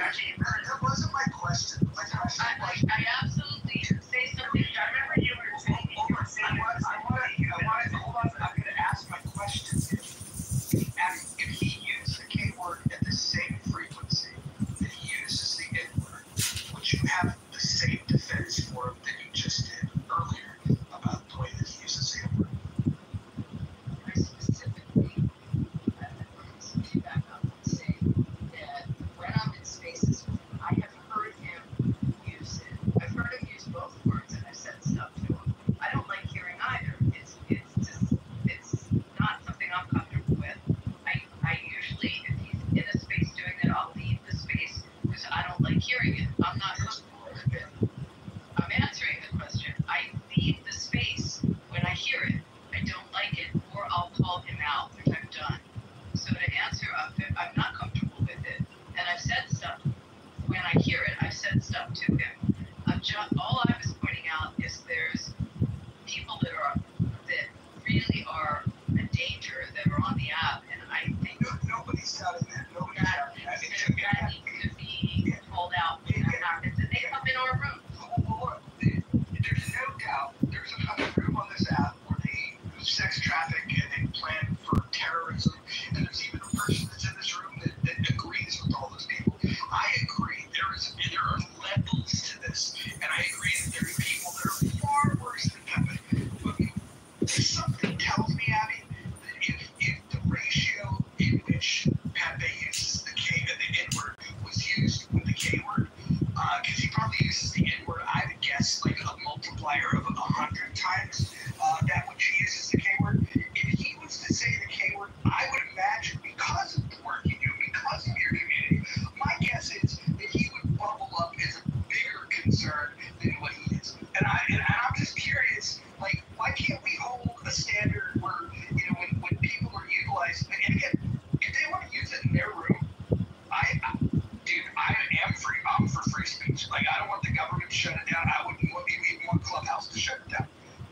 actually heard. That wasn't my question.
I absolutely say something.
I remember you were saying I want to hold on. I'm going to ask my question. If he used the K word at the same frequency that he uses the N word, would you have the same defense for him that you just did earlier about the way that he uses the N word?
I specifically, I'm going to back up and say that when I'm in spaces with him, I have heard him use it. I've heard him use both words and I've said stuff to him. I don't like hearing either. It's not something I'm comfortable with. I usually, if he's in a space doing it, I'll leave the space because I don't like hearing it. I'm not comfortable with it. I'm answering the question. I leave the space when I hear it. I don't like it, or I'll call him out, which I've done. So to answer, I'm not comfortable with it, and I've said stuff. When I hear it, I've said stuff to him. All I was pointing out is there's people that really are a danger that are on the app, and I think
nobody's doubting that. Nobody's doubting that.
That needs to be called out when that happens, and they come in our room.
There's no doubt there's another group on this app where they sex traffic and they plan for terrorism, and there's even a person that's in this room that agrees with all those people. I agree. There are levels to this, and I agree that there are people that are far worse than Pepe. But something tells me, Abby, that if the ratio in which Pepe uses the N-word was used with the K-word, because he probably uses the N-word, I would guess like a multiplier of 100 times that which he uses the K-word. If he was to say the K-word, I would imagine because of the work you do, because of your community, my guess is that he would bubble up as a bigger concern than what he is. And I'm just curious, like, why can't we hold a standard where, when people are utilizing it, and again, if they want to use it in their room, I'm for free speech. Like, I don't want the government to shut it down. I wouldn't even want Clubhouse to shut it down.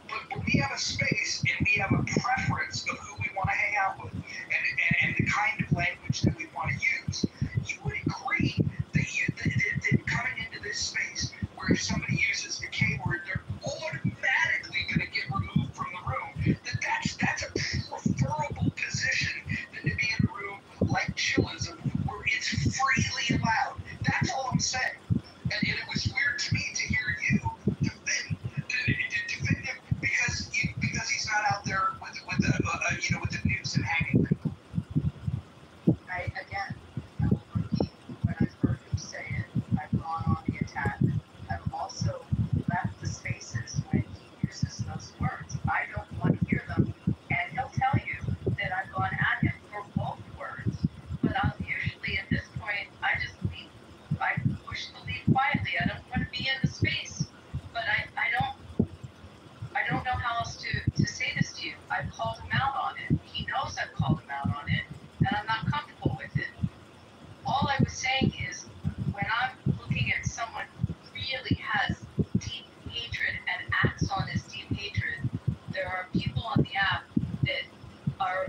But when we have a space and we have a preference of who we want to hang out with and the kind of language that we want to use, you would agree that coming into this space where if somebody uses the K word, they're automatically going to get removed from the room. That's a preferable position than to be in a room like chillism where it's freely allowed. That's all I'm saying. And it was weird to me to hear you defend him because he's not out there with the news and hanging people.
Again, I will repeat, when I've heard him say it, I've gone on the attack. I've also left the spaces when he uses those words. I don't want to hear them, and he'll tell you that I've gone at him for both words. But I'll usually, at this point, I just leave. I push the leave quietly. I don't want to be in the space, but I don't know how else to say this to you. I've called him out on it. He knows I've called him out on it, and I'm not comfortable with it. All I was saying is, when I'm looking at someone who really has deep hatred and acts on this deep hatred, there are people on the app that are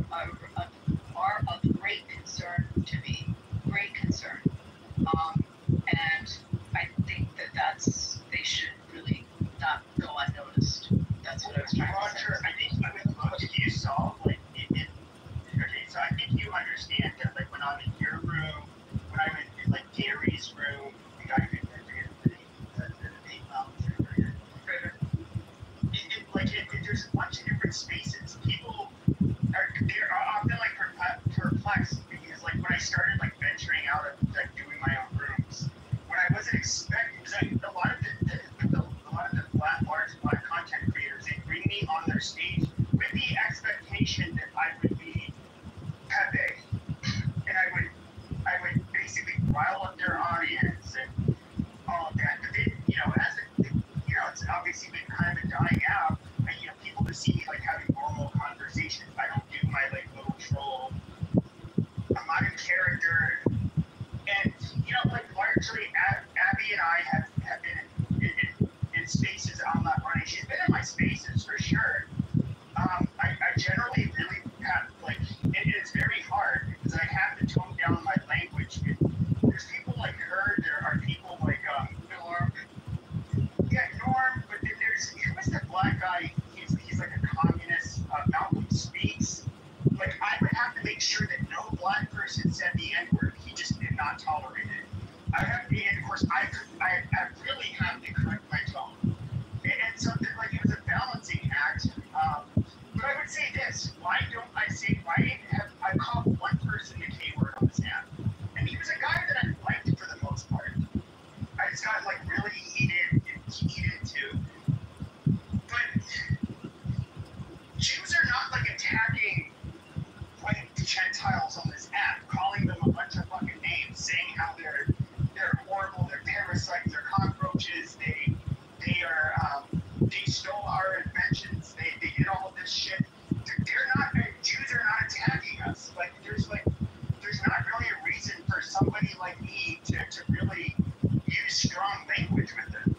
of great concern to me. Great concern. And I think they should really not go unnoticed. That's what I was trying to say.
Roger, I think what you saw, okay, so I think you understand that, like, when I'm in your room, when I'm in, like, Gary's room, the guy who there's a bunch of different spaces. People are often, like, perplexed because, like, when I started, like, venturing out of, like, doing my own rooms, when I wasn't expecting, because a lot of the large black content creators, they bring me on their stage with the expectation that I would be Pepe, and I would basically rile up their audience and all of that. But then, it's obviously been kind of a dying out. And, people to see me, like, having normal conversations. I don't do my, like, little troll. I'm not in character. Actually, Abby and I have been in spaces I'm not running. She's been in my spaces for sure. I generally really have, like, it's very hard because I have to tone down my language. There's people like her, there are people like, Norm. Yeah, Norm, but then who was the black guy? He's like a communist, Malcolm Speaks. Like, I would have to make sure that no black person said the N-word. He just did not tolerate it. I have to, and of course, I really have to correct my tone. And something like, it was a balancing act. But I would say this, why have I called one person the K-word on this app? And he was a guy that I liked for the most part. I just got, like, really heated too. But Jews are not, like, attacking white Gentiles on this app, calling them a bunch of fucking names, saying how they're horrible, they're parasites, they're cockroaches, they stole our inventions, they did all of this shit. Jews are not attacking us. Like, there's not really a reason for somebody like me to really use strong language with them.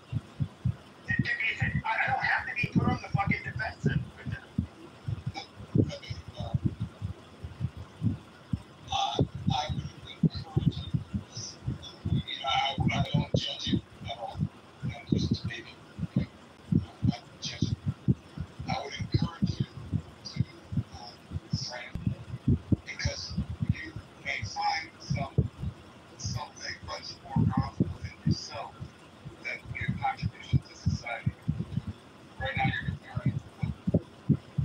I don't have to be put on the fucking defensive with them.
I would encourage you. I don't judge you at all. I'm just maybe. I'm not judging. I would encourage you to frame, because you may find something much more powerful within yourself than your contribution to society. Right now you're comparing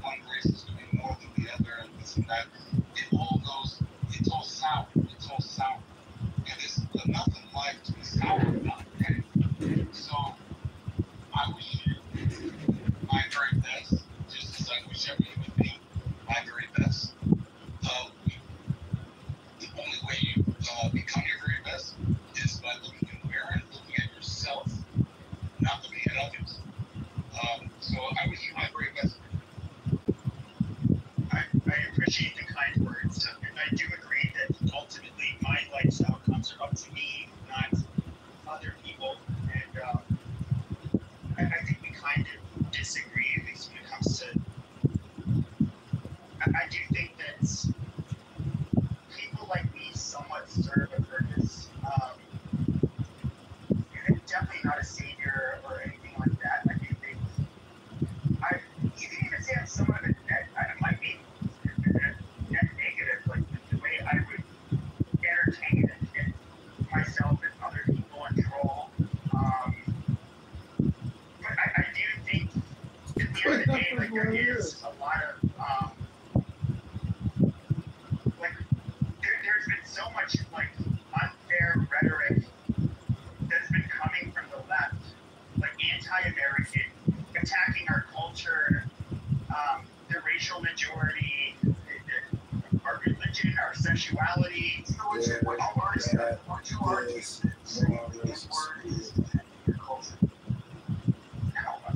one race is doing more than the other and this and that. It's all sour. It's all sour. And there's enough in life to be sour about, okay? So I wish you my very best, just as I wish every human being my very best. The only way you become your very best is by looking in the mirror and looking at yourself, not looking at others. So I wish you my very best.
I appreciate the kind words, and I do agree that ultimately my life's outcomes are up to me, not other people. And I think we kind of disagree, at least when it comes to. I do think that people like me somewhat serve a purpose. I'm definitely not a savior or anything like that. I do think you can even say I'm somewhat of a net. I might be net negative, like the way I would entertain and get myself and other people in troll. But I do think at the end of the day, like, there is a lot of like there's been so much like unfair rhetoric that's been coming from the left, like anti-American, attacking our culture, the racial majority, our religion, our sexuality. Martial arts is your culture. No, I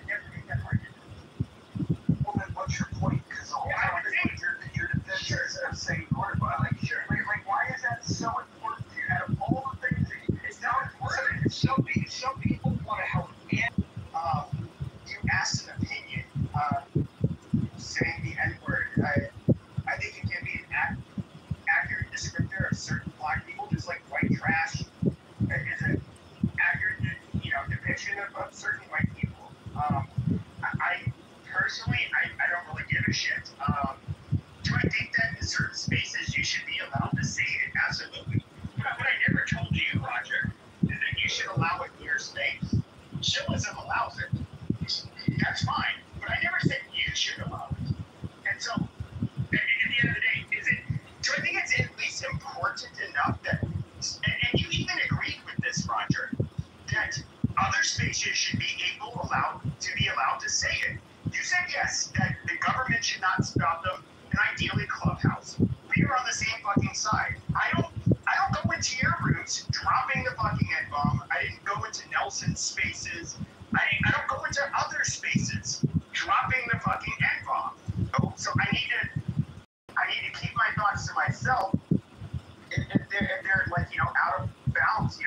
never made that argument. Well, then what's your point? Because the whole time you're defenders of saying word, but like, sure. Like, why is that so important to you? Out of all the things that it's not important. Some people want to help. You asked an opinion, saying the N-word. I think it can be an accurate descriptor of certain black people, just like white trash is an accurate, depiction of certain white people. I personally, I don't really give a shit. Do I think that in certain spaces you should be allowed to say it? Absolutely. But what I never told you, Roger, is that you should allow it in your space. Chillism allows it. That's fine. But I never said you should allow it. And so, at the end of the day, do I think it's at least important enough that, and you even agreed with this, Roger, that other spaces should be allowed to say it. You said yes, that the government should not stop them, and ideally Clubhouse. We are on the same fucking side. I don't go into your rooms dropping the fucking N-bomb. I didn't go into Nelson's spaces. I don't go into other spaces dropping the fucking N-bomb. So I need to keep my thoughts to myself. If they're like, out of bounds,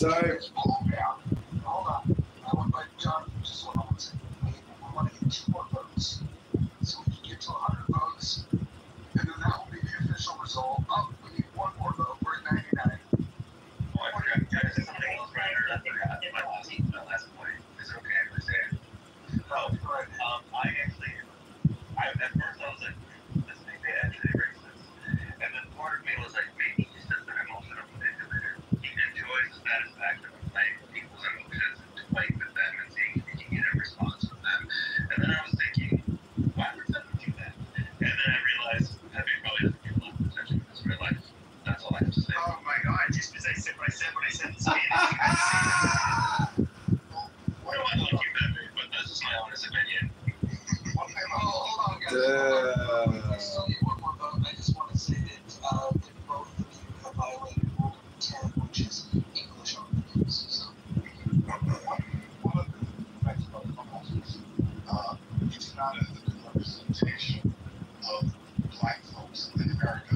side.
Hold on. John, just hold on. We want to get 2 more votes. So we can get to 100 votes. And then that will be the official result. Oh, we need 1 more vote. We're at 99.
Oh, I forgot. Yeah, this is something else, right? My last point. Is it okay to say it? Oh, right. At first I was like, this thing they actually racist. And then part of me was like, maybe he's just an emotional manipulator. He enjoys the satisfaction of playing with people's emotions and toying with them and seeing if he can get a response from them. And then I was thinking, why would someone do that? And then I realized Pepe probably doesn't get a lot of attention in his real life. That's all I have to say.
Oh my god, just because I said what I said in Spanish, you guys
What do I like you, Pepe? But this is my honest opinion.
Hold on, guys. I still need 1 more vote. I just want to say that both of you have violated Rule 10, which is English on the news. So,
one of the facts about Clubhouse is it's not a good representation of black folks in America.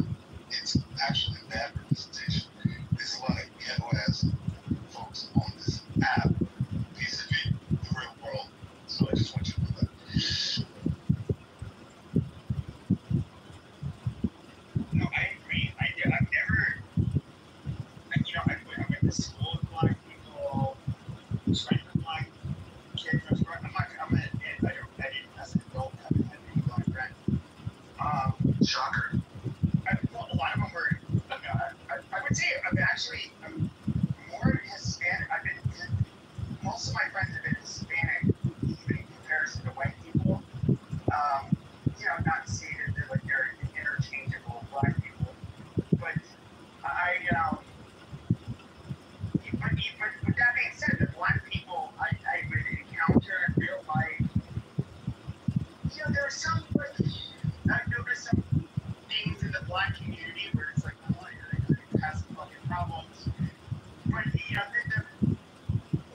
It's actually a bad representation. There's a lot of ghetto-ass folks on this app vis-a-vis the real world. So I just want you to know that.
No, I agree. I've never, I went to school with black people, trained with black kids. I'm an adult. I didn't, as an adult, haven't had any black friends.
Shocker.
Well, a lot of them were, I would say I'm more Hispanic. Most of my friends have been Hispanic, even in comparison to white people. Not to say that they're interchangeable with black people, but but with that being said, the black people I would encounter in real life, there are some, I've noticed some things in the black community where it's like, oh, it has some fucking problems, but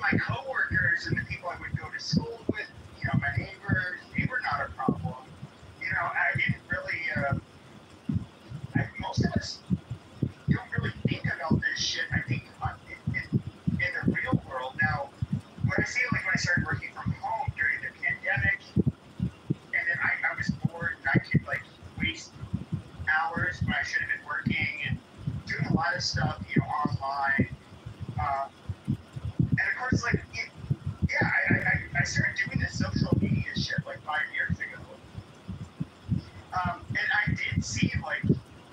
my coworkers and the people I would go to school with, my neighbors, they were not a problem. I didn't really, most of us don't really think about this shit, I think, in the real world. Now, when I started working from home during the pandemic, and then I was bored, and I could, waste hours when I should have been working, and doing a lot of stuff, online, and of course, I started doing this social media shit, 5 years ago. And I did see,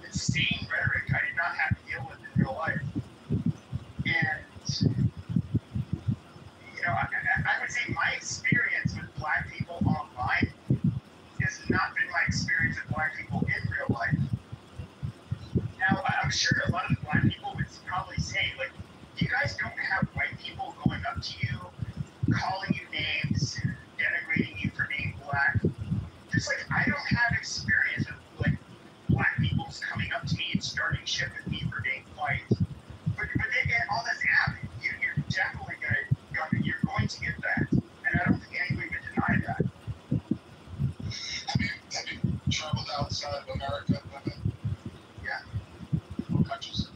insane rhetoric I did not have to deal with in real life. And, I would say my experience with black people online has not been my experience with black people in real life. Now, I'm sure a lot of the black people would probably say, you guys don't have white people going up to you, calling you names, denigrating you for being black. Just I don't have experience with black people coming up to me and starting shit with me for being white. But then on this app, you're definitely you're going to get that, and I don't think anybody would deny that.
Have you traveled outside of America?
Yeah.
What countries?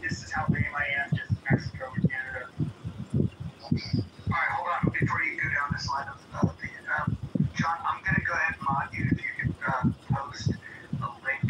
This is how lame I am. Just Mexico and Canada.
Okay. All right, hold on. Before you go down this line of John, I'm going to go ahead and mod you if you could post a link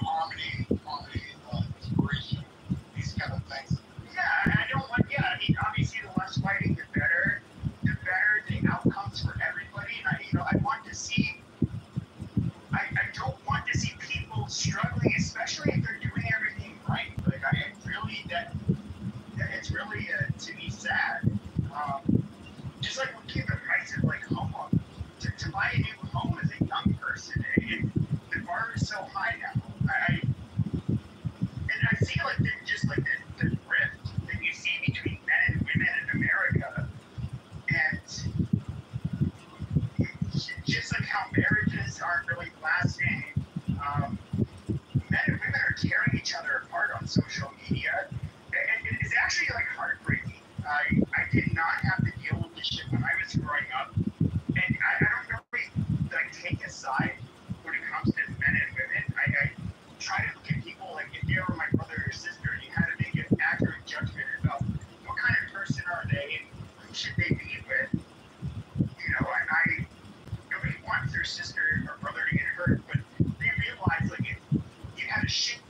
harmony, inspiration, these kind of things.
Yeah, I don't want. Yeah, I mean, obviously, the less fighting, the better the outcomes for everybody. And I want to see. I don't want to see people struggling, especially if they're doing everything right. Like, it's really to me sad. Just like looking at the price of like home, to buy a new home as a young person, the bar is so high now. And I feel like there's just like the rift that you see between men and women in America, and just like how marriages aren't really lasting. Men and women are tearing each other apart on social media, and it's actually like heartbreaking. I did not have to deal with this shit when I was growing up, and I don't really like take a side when it comes to men and women. I try to look at people like if they were my brother or sister, and you had to make an accurate judgment about what kind of person are they and who should they be with. And nobody wants their sister or brother to get hurt, but they realize like if you had a shit.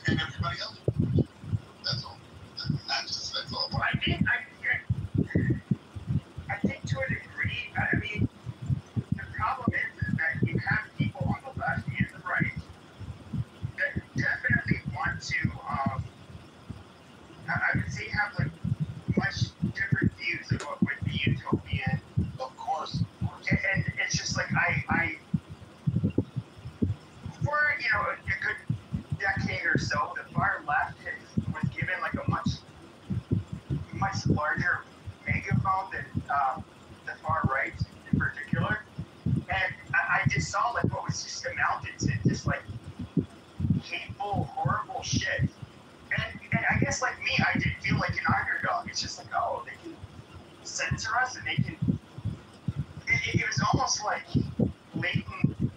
And everybody else. That's all. That's all.
Well, I think to a degree, I mean, the problem is that you have people on the left and the right that definitely want to, I would say, have like much different views of what would be utopian.
Of course.
And it's just like for a good decade or so, the far left was given like a much larger megaphone than the far right in particular. And I just saw like what was just amounted to just like hateful, horrible shit. And I guess like me, I did feel like an underdog. It's just like, oh, they can censor us and they can. It was almost like blatant,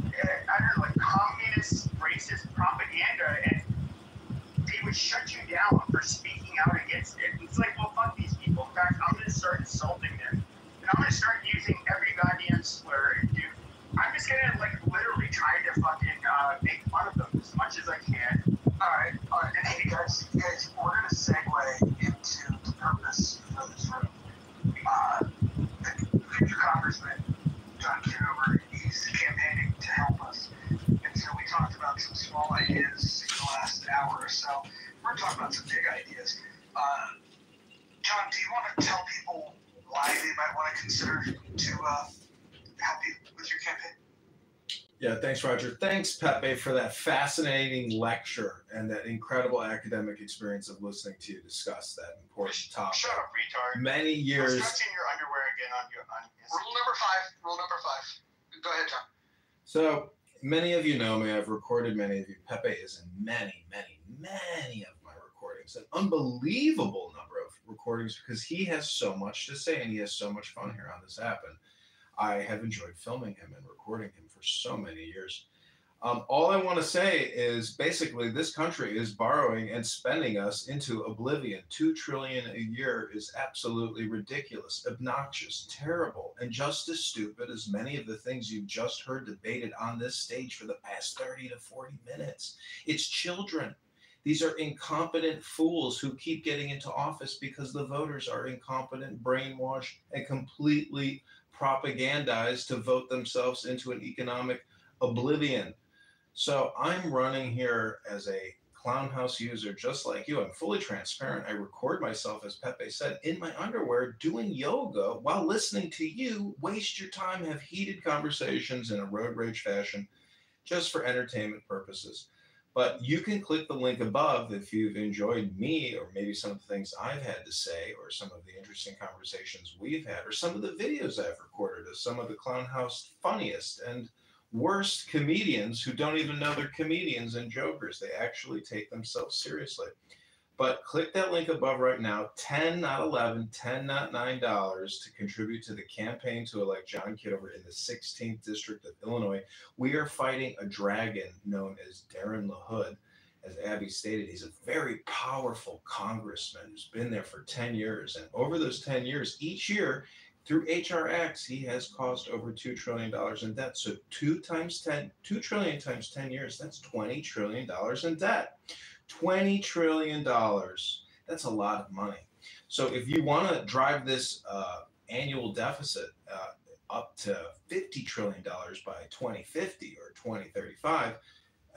I don't know, like communist, racist propaganda, and they would shut you down for speaking out against it. It's like, well, fuck these people. In fact, I'm going to start insulting them. And I'm going to start using every goddamn slur. And I'm just going to, like, literally try to fucking make fun of them as much as I can.
Alright. And hey, guys, we're going to segue into the purpose of this room. The future Congressman, John Kitover, he's campaigning to help us. And so we talked about some small ideas in the last hour or so. We're going to talk about some big ideas. John, do you want to tell people why they might want to consider to help you with your campaign?
Yeah, thanks, Roger. Thanks, Pepe, for that fascinating lecture and that incredible academic experience of listening to you discuss that important topic.
Shut up, retard.
Many years.
You're stretching your underwear again on
Rule number 5. Go ahead, John.
So many of you know me. I've recorded many of you. Pepe is in many, many, many of my recordings. An unbelievable number of recordings because he has so much to say and he has so much fun here on this app. And I have enjoyed filming him and recording him for so many years. All I want to say is basically this country is borrowing and spending us into oblivion. $2 trillion a year is absolutely ridiculous, obnoxious, terrible, and just as stupid as many of the things you've just heard debated on this stage for the past 30 to 40 minutes. It's children. These are incompetent fools who keep getting into office because the voters are incompetent, brainwashed, and completely propagandized to vote themselves into an economic oblivion. So I'm running here as a Clown House user just like you. I'm fully transparent. I record myself, as Pepe said, in my underwear doing yoga while listening to you waste your time, have heated conversations in a road rage fashion just for entertainment purposes. But you can click the link above if you've enjoyed me or maybe some of the things I've had to say or some of the interesting conversations we've had or some of the videos I've recorded of some of the Clown House funniest and worst comedians who don't even know they're comedians and jokers. They actually take themselves seriously. But click that link above right now, 10 not 11, 10 not $9 to contribute to the campaign to elect John Kitover in the 16th District of Illinois. We are fighting a dragon known as Darren LaHood. As Abby stated, he's a very powerful congressman who's been there for 10 years. And over those 10 years, each year, through HRX, he has caused over $2 trillion in debt. So 2 trillion times 10 years, that's $20 trillion in debt. $20 trillion. That's a lot of money. So if you want to drive this annual deficit up to $50 trillion by 2050 or 2035,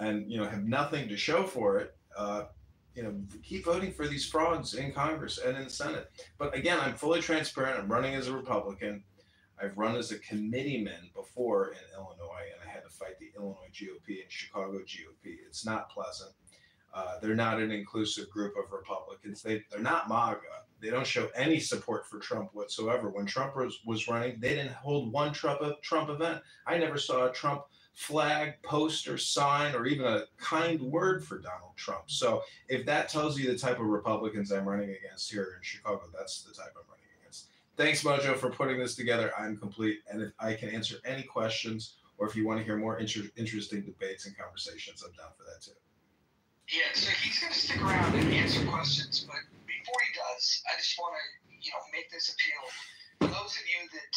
and have nothing to show for it, keep voting for these frauds in Congress and in the Senate. But again, I'm fully transparent. I'm running as a Republican. I've run as a committeeman before in Illinois, and I had to fight the Illinois GOP and Chicago GOP. It's not pleasant. They're not an inclusive group of Republicans. They're not MAGA. They don't show any support for Trump whatsoever. When Trump was running, they didn't hold one Trump event. I never saw a Trump flag, poster, sign, or even a kind word for Donald Trump. So if that tells you the type of Republicans I'm running against here in Chicago, that's the type I'm running against. Thanks, Mojo, for putting this together. I'm complete. And if I can answer any questions, or if you want to hear more interesting debates and conversations, I'm down for that too.
Yeah, so he's going to stick around and answer questions, but before he does, I just want to, make this appeal. For those of you that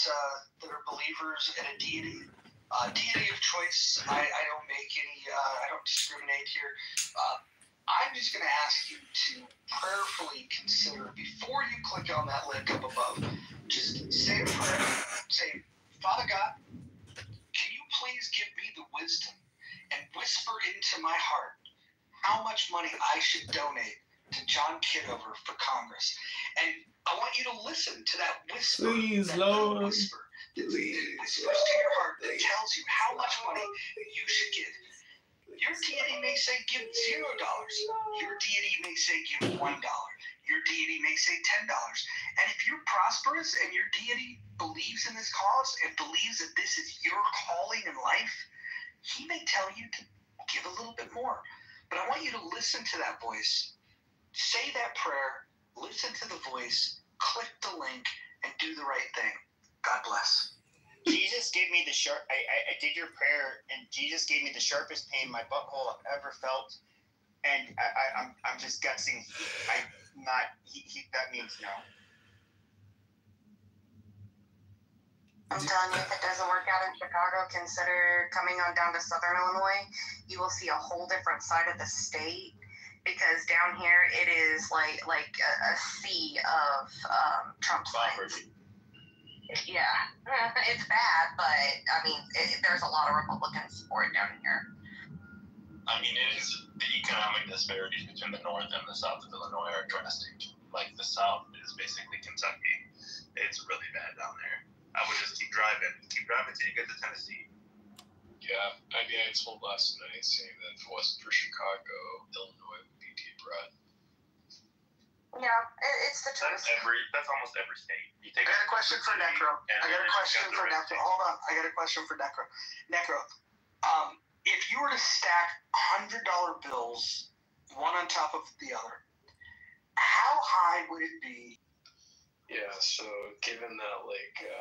are believers in a deity of choice, I don't make any, I don't discriminate here. I'm just going to ask you to prayerfully consider, before you click on that link up above, just say a prayer. Say, Father God, can you please give me the wisdom and whisper into my heart how much money I should donate to John Kitover for Congress. And I want you to listen to that whisper.
Please,
that
Lord.
Whisper that whispers to your heart, that tells you how much money you should give. Your deity may say give $0. Your deity may say give $1. Your deity may say $10. And if you're prosperous and your deity believes in this cause and believes that this is your calling in life, he may tell you to give a little bit more. But I want you to listen to that voice, say that prayer, listen to the voice, click the link, and do the right thing. God bless.
Jesus gave me the I did your prayer, and Jesus gave me the sharpest pain in my butthole I've ever felt, and I'm just guessing. That means no.
I'm telling you, if it doesn't work out in Chicago, consider coming on down to Southern Illinois. You will see a whole different side of the state, because down here it is like a sea of Trump signs. Yeah, it's bad, but I mean, there's a lot of Republican support down here.
I mean, it is the economic disparities between the North and the South of Illinois are drastic. Like, the South is basically Kentucky. It's really bad down there. I would just keep driving till you get to Tennessee.
Yeah, I mean, I told last night saying that if it wasn't for Chicago, Illinois would be deep red.
Yeah, it's the truth.
That's almost every state.
I got a question for Necro. Hold on. I got a question for Necro. Necro, if you were to stack $100 bills, one on top of the other, how high would it be?
Yeah, so given that, like, a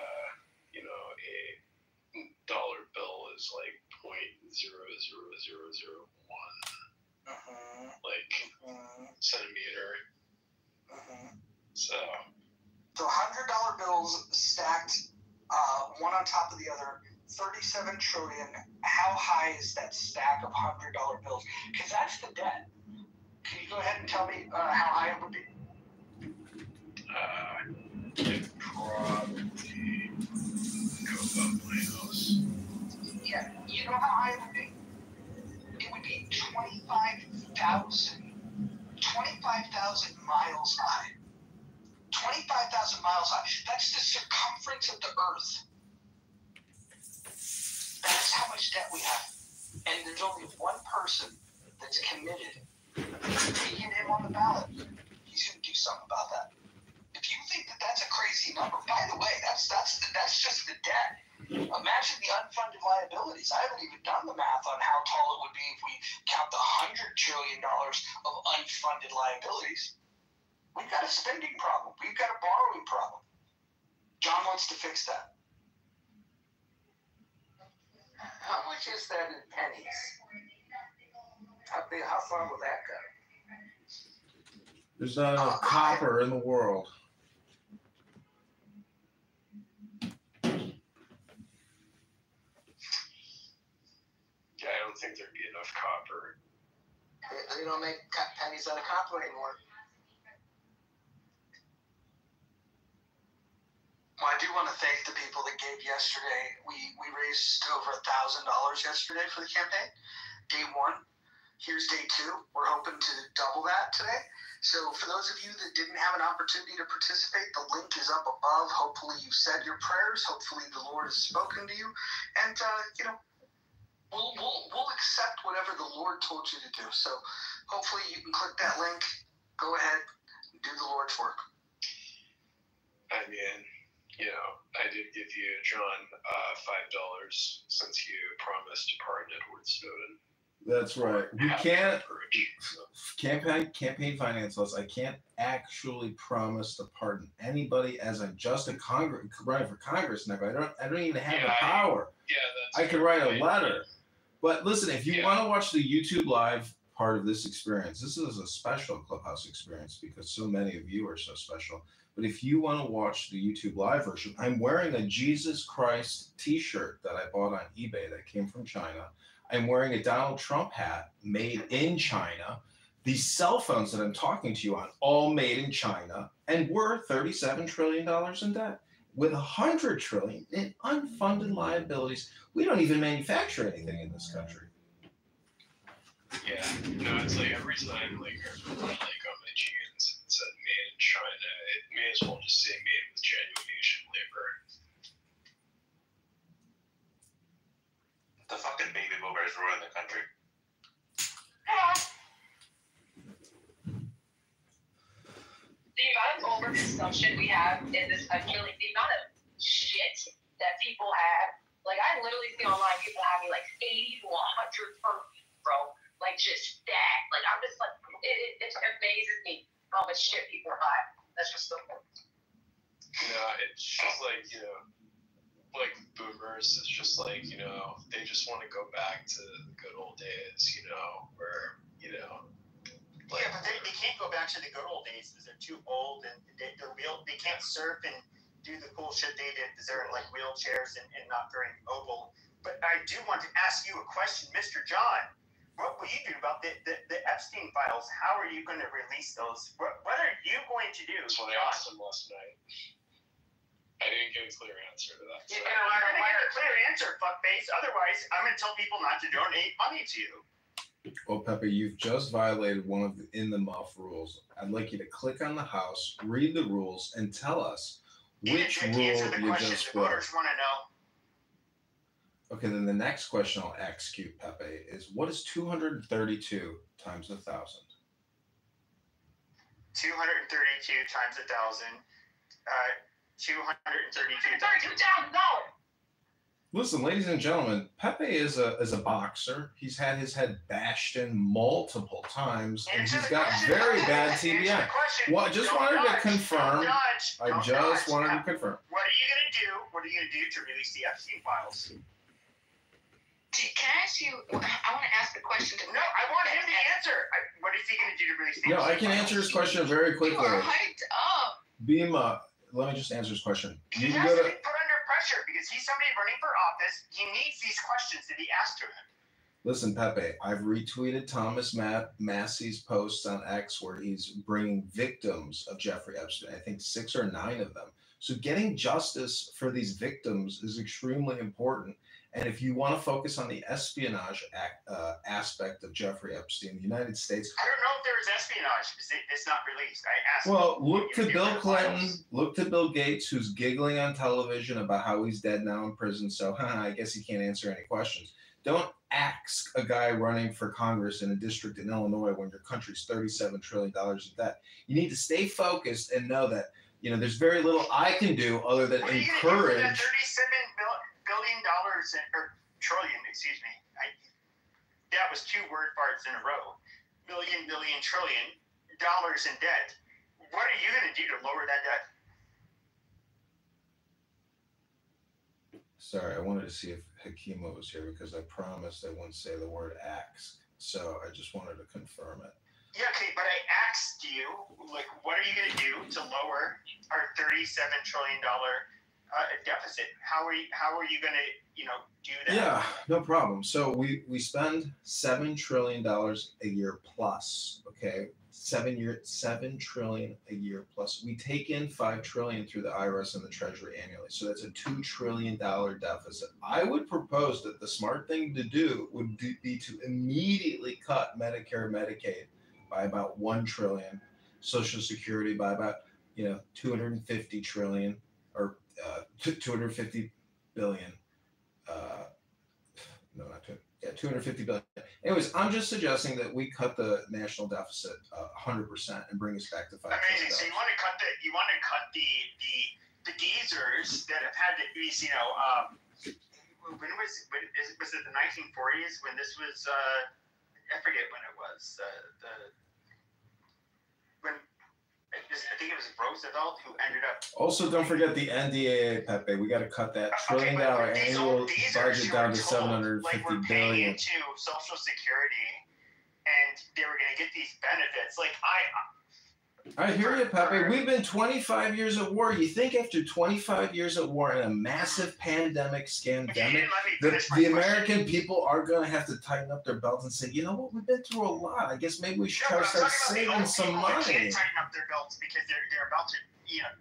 dollar bill is like 0.00001 centimeter. So
$100 bills stacked, one on top of the other, 37 trillion. How high is that stack of $100 bills? Because that's the debt. Can you go ahead and tell me how high it would be?
It probably go above my house.
Yeah, you know how high it would be? It would be 25,000 miles high. 25,000 miles high. That's the circumference of the Earth. That's how much debt we have. And there's only one person that's committed to being him on the ballot. He's going to do something about that. If you think that that's a crazy number, by the way, that's just the debt. Imagine the unfunded liabilities. I haven't even trillion of unfunded liabilities. We've got a spending problem. We've got a borrowing problem. John wants to fix that.
How much is that in pennies? How far will that go?
There's not enough copper in the world.
Yeah, I don't think there'd be enough copper.
They don't make pennies out of copper anymore.
Well, I do want to thank the people that gave yesterday. We raised over $1,000 yesterday for the campaign. Day one. Here's day two. We're hoping to double that today. So for those of you that didn't have an opportunity to participate, the link is up above. Hopefully you've said your prayers. Hopefully the Lord has spoken to you. And, we'll accept whatever the Lord told you to do. So hopefully you can click that link. Go ahead and do the Lord's work.
I mean, I did give you, John, $5 since you promised to pardon Edward Snowden.
That's right. We can't campaign finance laws. I can't actually promise to pardon anybody as I'm just a running for Congress now. I don't even have the power. I could write a letter. But listen, if you want to watch the YouTube live part of this experience, this is a special Clubhouse experience because so many of you are so special. But if you want to watch the YouTube live version, I'm wearing a Jesus Christ t-shirt that I bought on eBay that came from China. I'm wearing a Donald Trump hat made in China. These cell phones that I'm talking to you on, all made in China, and we're $37 trillion in debt with $100 trillion in unfunded liabilities. We don't even manufacture anything in this country.
Yeah, it's like every time I put on my jeans and said made in China, it may as well just say made with genuine Asian labor.
The fucking baby boomers ruin the country.
The amount of overconsumption we have in this country, like the amount of shit that people have, like I literally see online people having like 80 to 100 per week, bro. Like just that. Like I'm just like, it amazes me how much shit people buy. That's just so cool.
It's just like, like boomers, it's just like, they just want to go back to the good old days, where,
Like, yeah, but they can't go back to the good old days because they're too old and they can't surf and do the cool shit they did because they're in like wheelchairs and not very mobile. But I do want to ask you a question, Mr. John. What will you do about the Epstein files? How are you going to release those? What are you going to do?
That's what I asked him last night. I didn't get a clear answer to that.
You're going to get a clear answer, fuckface. Otherwise, I'm going to tell people not to donate money to you.
Well, Pepe, you've just violated one of the in the muff rules. I'd like you to click on the house, read the rules, and tell us which rule you just broke.
Voters want to know.
Okay, then the next question I'll ask you, Pepe, is what is 232 times 1,000?
232 times 1,000.
232,000 $232,000.
Listen, ladies and gentlemen, Pepe is a boxer. He's had his head bashed in multiple times, and he's got very bad TBI. Well, I just wanted to confirm. I just wanted to confirm.
What are you going to do? What are you going to do to release the Epstein files?
Can I ask you? I want to ask a question.
No, I want him to answer. What is he going to do to release the
No, I can answer his question very quickly.
You are hyped up.
Bima, let me just answer his question.
He has to be put under pressure because he's somebody running for office. He needs these questions to be asked to him.
Listen, Pepe, I've retweeted Thomas Massey's posts on X where he's bringing victims of Jeffrey Epstein, I think 6 or 9 of them. So getting justice for these victims is extremely important. And if you want to focus on the espionage aspect of Jeffrey Epstein, the United States.
I don't know if there is espionage because it's not released. I asked.
Well, look to Bill Clinton, look to Bill Gates, who's giggling on television about how he's dead now in prison. So I guess he can't answer any questions. Don't ask a guy running for Congress in a district in Illinois when your country's $37 trillion in debt. You need to stay focused and know that, there's very little I can do other than encourage.
$37 billion or trillion, excuse me. That was 2 word farts in a row. billion, trillion dollars in debt. What are you going to do to lower that debt?
Sorry, I wanted to see if Hakima was here because I promised I wouldn't say the word axe. So I just wanted to confirm it.
Yeah, okay, but I asked you, like, what are you going to do to lower our $37 trillion deficit? How are you going to, do that?
Yeah, no problem. So we spend $7 trillion a year plus. Okay, 7 trillion a year plus. We take in $5 trillion through the IRS and the Treasury annually. So that's a $2 trillion deficit. I would propose that the smart thing to do would be to immediately cut Medicare, Medicaid by about $1 trillion, Social Security by about 250 trillion or 250 billion. No, not 250 billion. Anyways, I'm just suggesting that we cut the national deficit 100% and bring us back to $5 trillion.
Amazing. So you want to cut the geezers that have had to be, when was it the 1940s when this was? I forget when it was. I think it was Roosevelt who ended up.
Also, don't forget the NDAA, Pepe. We got to cut that $1 trillion annual budget down to $750 billion.
Into Social Security, and they were going to get these benefits. Like
I hear you, Pepe. We've been 25 years at war. You think after 25 years at war and a massive pandemic, scandemic, the American people are going to have to tighten up their belts and say, you know what, we've been through a lot. I guess maybe we should try to start saving some money.
They can't tighten up their belts because they're about to,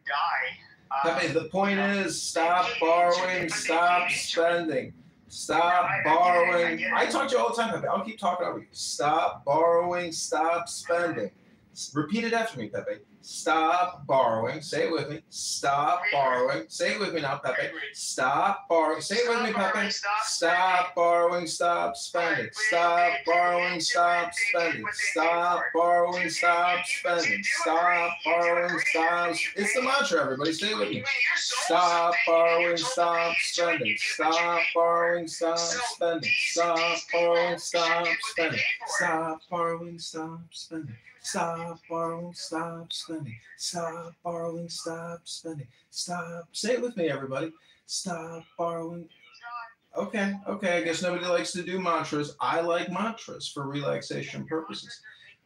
die.
Pepe, the point is, stop borrowing, stop spending. Stop borrowing. I talk to you all the time, Pepe. I'll keep talking over you. Stop borrowing, stop spending. Repeat it after me, Pepe. Stop borrowing. Say it with me. Stop borrowing. Say it with me now, Pepe. Stop borrowing. Say it with me, Pepe. Stop borrowing. Stop spending. Stop borrowing. Stop spending. Stop borrowing. Stop spending. Stop borrowing. Stop. It's the mantra, everybody. Say it with me. Stop borrowing. Stop spending. Stop borrowing. Stop spending. Stop borrowing. Stop spending. Stop borrowing. Stop spending. Stop borrowing, stop spending. Stop borrowing, stop spending. Stop. Say it with me, everybody. Stop borrowing. Okay. I guess nobody likes to do mantras. I like mantras for relaxation purposes.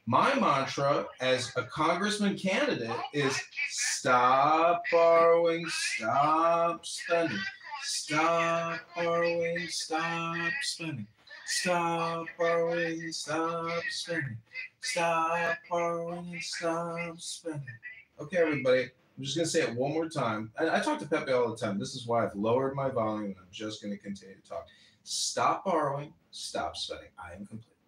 My mantra as a congressman candidate is stop borrowing, stop spending. Stop borrowing, stop spending. Stop borrowing, stop spending. Stop borrowing and stop spending. Okay, everybody, I'm just going to say it one more time. I talk to Pepe all the time. This is why I've lowered my volume, and I'm just going to continue to talk. Stop borrowing, stop spending. I am complete.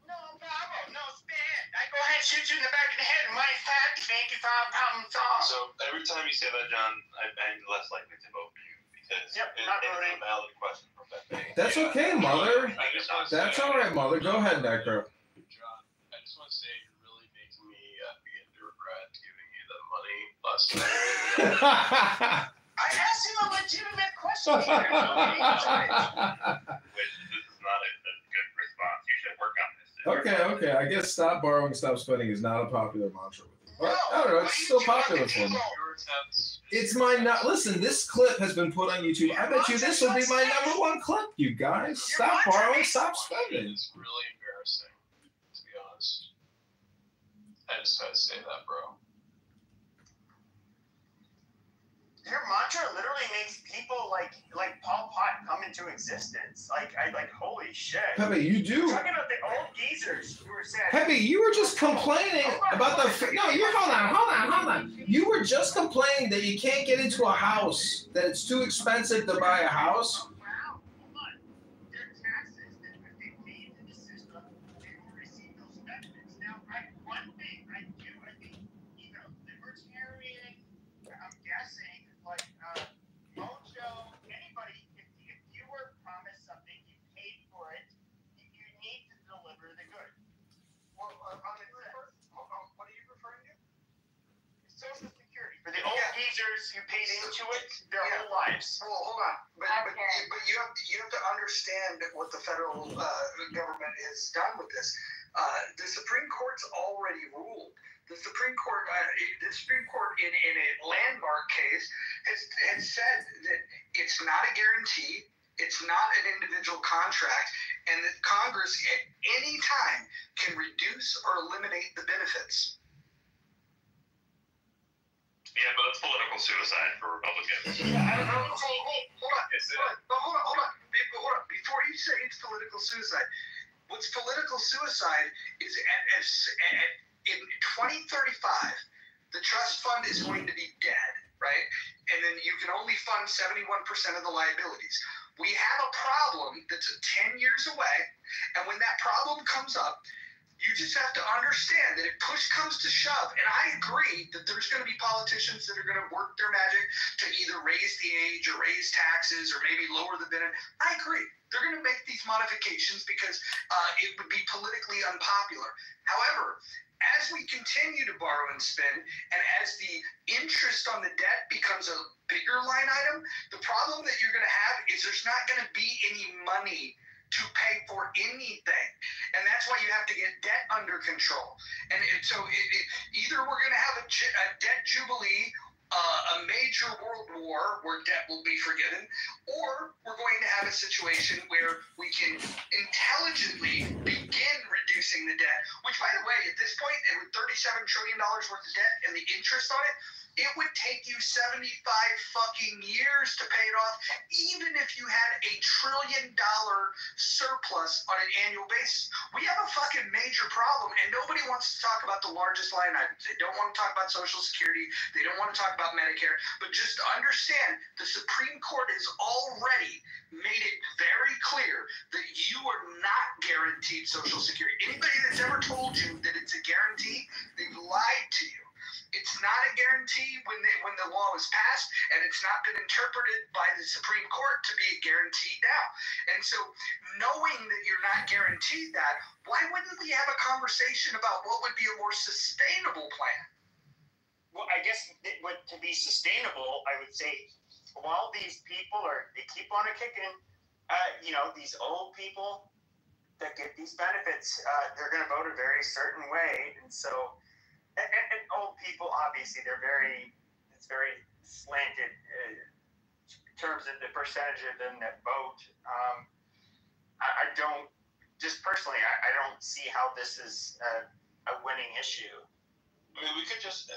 No problem, no spend. I go ahead and shoot you in the back of the head. Money fat, thank you for our problem solved.
So every time you say that, John, I'm less likely to vote for you because it's a valid question from Pepe.
That's okay, Mother. That's all right, Mother. Go ahead, Necro.
I just want to say you're really making me begin to regret giving you the money last night.
I asked him a legitimate question here.
Which this is not a good response. You should work on this.
Okay. I guess stop borrowing, stop spending is not a popular mantra with you. Well, I don't know. It's still popular for me. It's my listen, this clip has been put on YouTube. I bet you this will be my #1 clip, you guys. Stop borrowing, stop spending.
It's really embarrassing. I just had to say that, bro.
Your mantra literally makes people like Pol Pot come into existence. Like holy shit.
Pepe, you do.
Talking about the old geezers who were said.
Pepe, you were just complaining about the. No, hold on. You were just complaining that you can't get into a house, that it's too expensive to buy a house.
Who paid into it their whole lives.
Well, hold on, but you have to understand what the federal government has done with this. The Supreme can reduce or eliminate the benefits.
Yeah, but that's political suicide for Republicans.
Yeah, I don't know. Hold on. Before you say it's political suicide, what's political suicide is in 2035, the trust fund is going to be dead, right? And then you can only fund 71% of the liabilities. We have a problem that's 10 years away, and when that problem comes up, you just have to understand that if push comes to shove, and I agree that there's going to be politicians that are going to work their magic to either raise the age or raise taxes or maybe lower the benefit. I agree. They're going to make these modifications because it would be politically unpopular. However, as we continue to borrow and spend, and as the interest on the debt becomes a bigger line item, the problem that you're going to have is there's not going to be any money to pay for anything. And that's why you have to get debt under control. And so either we're going to have a debt jubilee, a major world war where debt will be forgiven, or we're going to have a situation where we can intelligently begin reducing the debt, which, by the way, at this point, with $37 trillion worth of debt and the interest on it would take you 75 fucking years to pay it off, even if you had $1 trillion surplus on an annual basis. We have a fucking major problem, and nobody wants to talk about the largest line items. They don't want to talk about Social Security. They don't want to talk about Medicare. But just understand, the Supreme Court has already made it very clear that you are not guaranteed Social Security. Anybody that's ever told you that it's a guarantee, they've lied to you. It's not a guarantee when the law was passed, and it's not been interpreted by the Supreme Court to be a guarantee now. And so, knowing that you're not guaranteed that, why wouldn't we have a conversation about what would be a more sustainable plan?
Well, I guess to be sustainable, I would say, while these people they keep on kicking, these old people that get these benefits, they're going to vote a very certain way, and so. And old people, obviously, it's very slanted in terms of the percentage of them that vote. I don't, just personally, I don't see how this is a winning issue.
I mean, we could just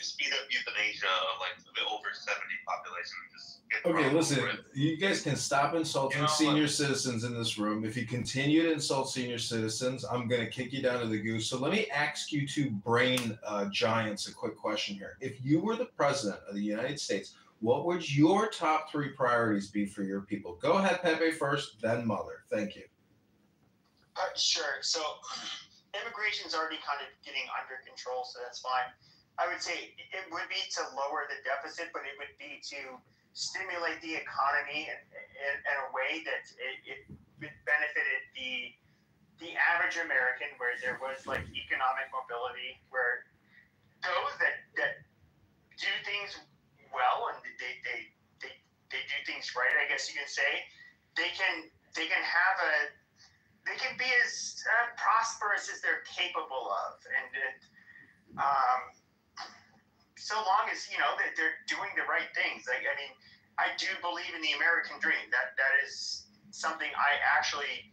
speed up euthanasia of the over 70 population and just get
Okay, listen, you guys can stop insulting senior citizens in this room. If you continue to insult senior citizens, I'm going to kick you down to the goose. So let me ask you two brain giants a quick question here. If you were the president of the United States, what would your top 3 priorities be for your people? Go ahead, Pepe first, then Mother. Thank you.
Sure. So immigration's already kind of getting under control, so that's fine. I would say it would be to lower the deficit, but it would be to stimulate the economy in a way that it benefited the average American, where there was economic mobility, where those that do things well and they do things right, I guess you can say, they can be as prosperous as they're capable of, and so long as that they're doing the right things. I mean, I do believe in the American dream. That is something I actually.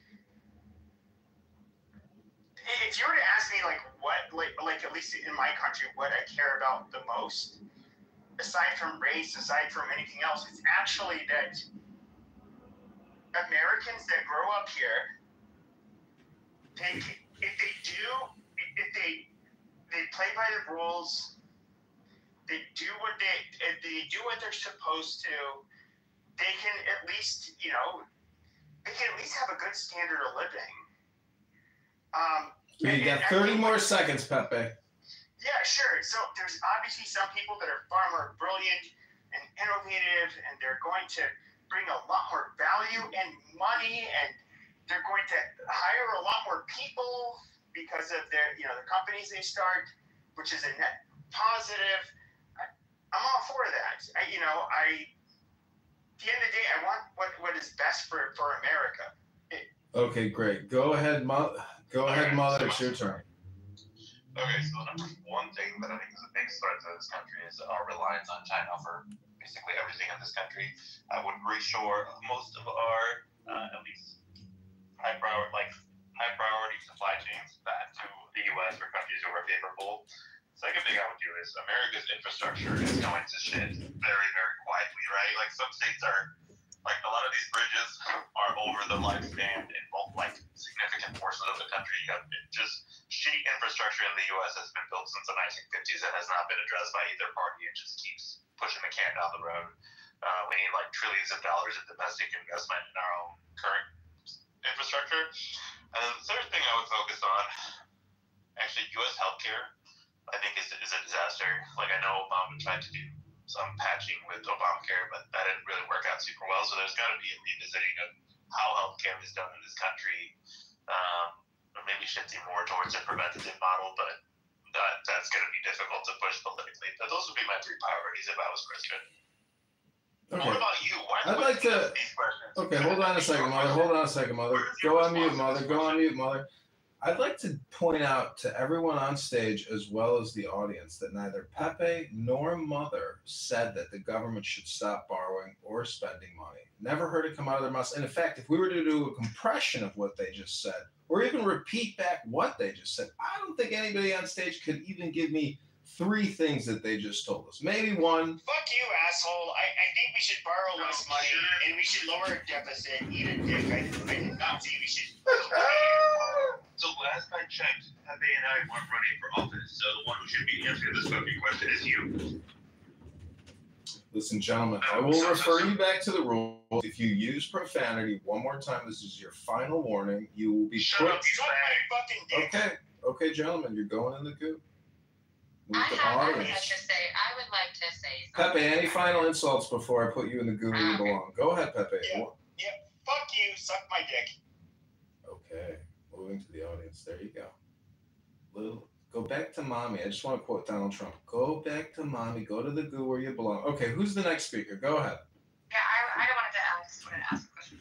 If you were to ask me what at least in my country, what I care about the most, aside from race, aside from anything else, it's actually that Americans that grow up here. If they play by the rules, they do what they're supposed to, they can at least have a good standard of living.
You got 30 more seconds, Pepe.
Yeah, sure. So there's obviously some people that are far more brilliant and innovative, and they're going to bring a lot more value and money, and they're going to hire a lot more people because of their, the companies they start, which is a net positive. I'm all for that. At the end of the day, I want what is best for America.
Okay, great. Go ahead, Mother. It's your turn.
Okay, so the number one thing that I think is a big threat to this country is our reliance on China for basically everything in this country. I would reshore most of our, at least high priority supply chains back to
favorable. Second thing I would do is America's infrastructure is going to shit very, very quietly, right? Like some states are, like a lot of these bridges are over the lifespan in both like significant portions of the country. You have just shitty infrastructure in the U.S. has been built since the 1950s and has not been addressed by either party. It just keeps pushing the can down the road. We need like trillions of dollars in domestic investment in our own current infrastructure. And then the third thing I would focus on, actually, U.S. healthcare, I think is a disaster. Like I know Obama tried to do some patching with Obamacare, but that didn't really work out super well. So there's got to be a revisiting of how healthcare is done in this country, or maybe shifting more towards a preventative model. But that's going to be difficult to push politically. But those would be my three priorities if I was president.
Okay.
What about you?
I'd like to. Okay, hold on a second, Mother. Hold on a second, Mother. Go on mute, Mother. Go on mute, Mother. I'd like to point out to everyone on stage as well as the audience that neither Pepe nor Mother said that the government should stop borrowing or spending money. Never heard it come out of their mouths. And in fact, if we were to do a compression of what they just said, or even repeat back what they just said, I don't think anybody on stage could even give me 3 things that they just told us. Maybe one.
Fuck you, asshole. I think we should borrow less money and we should lower our deficit. Eat a dick. I did not say we should.
So last I checked, Pepe and I weren't running for office, so the one who should be answering this fucking question is you.
Listen, gentlemen, I will refer you back to the rules. If you use profanity one more time, this is your final warning. You will be
Shut up, suck my fucking dick.
Okay, gentlemen, you're going in the goop.
I would like to say something.
Pepe, any final insults before I put you in the goo where you belong? Go ahead, Pepe.
Yeah, fuck you, suck my dick.
Okay, moving to the audience. There you go. Go back to mommy. I just want to quote Donald Trump. Go back to mommy. Go to the goo where you belong. Okay, who's the next speaker? Go ahead.
Yeah, I wanted to ask a question.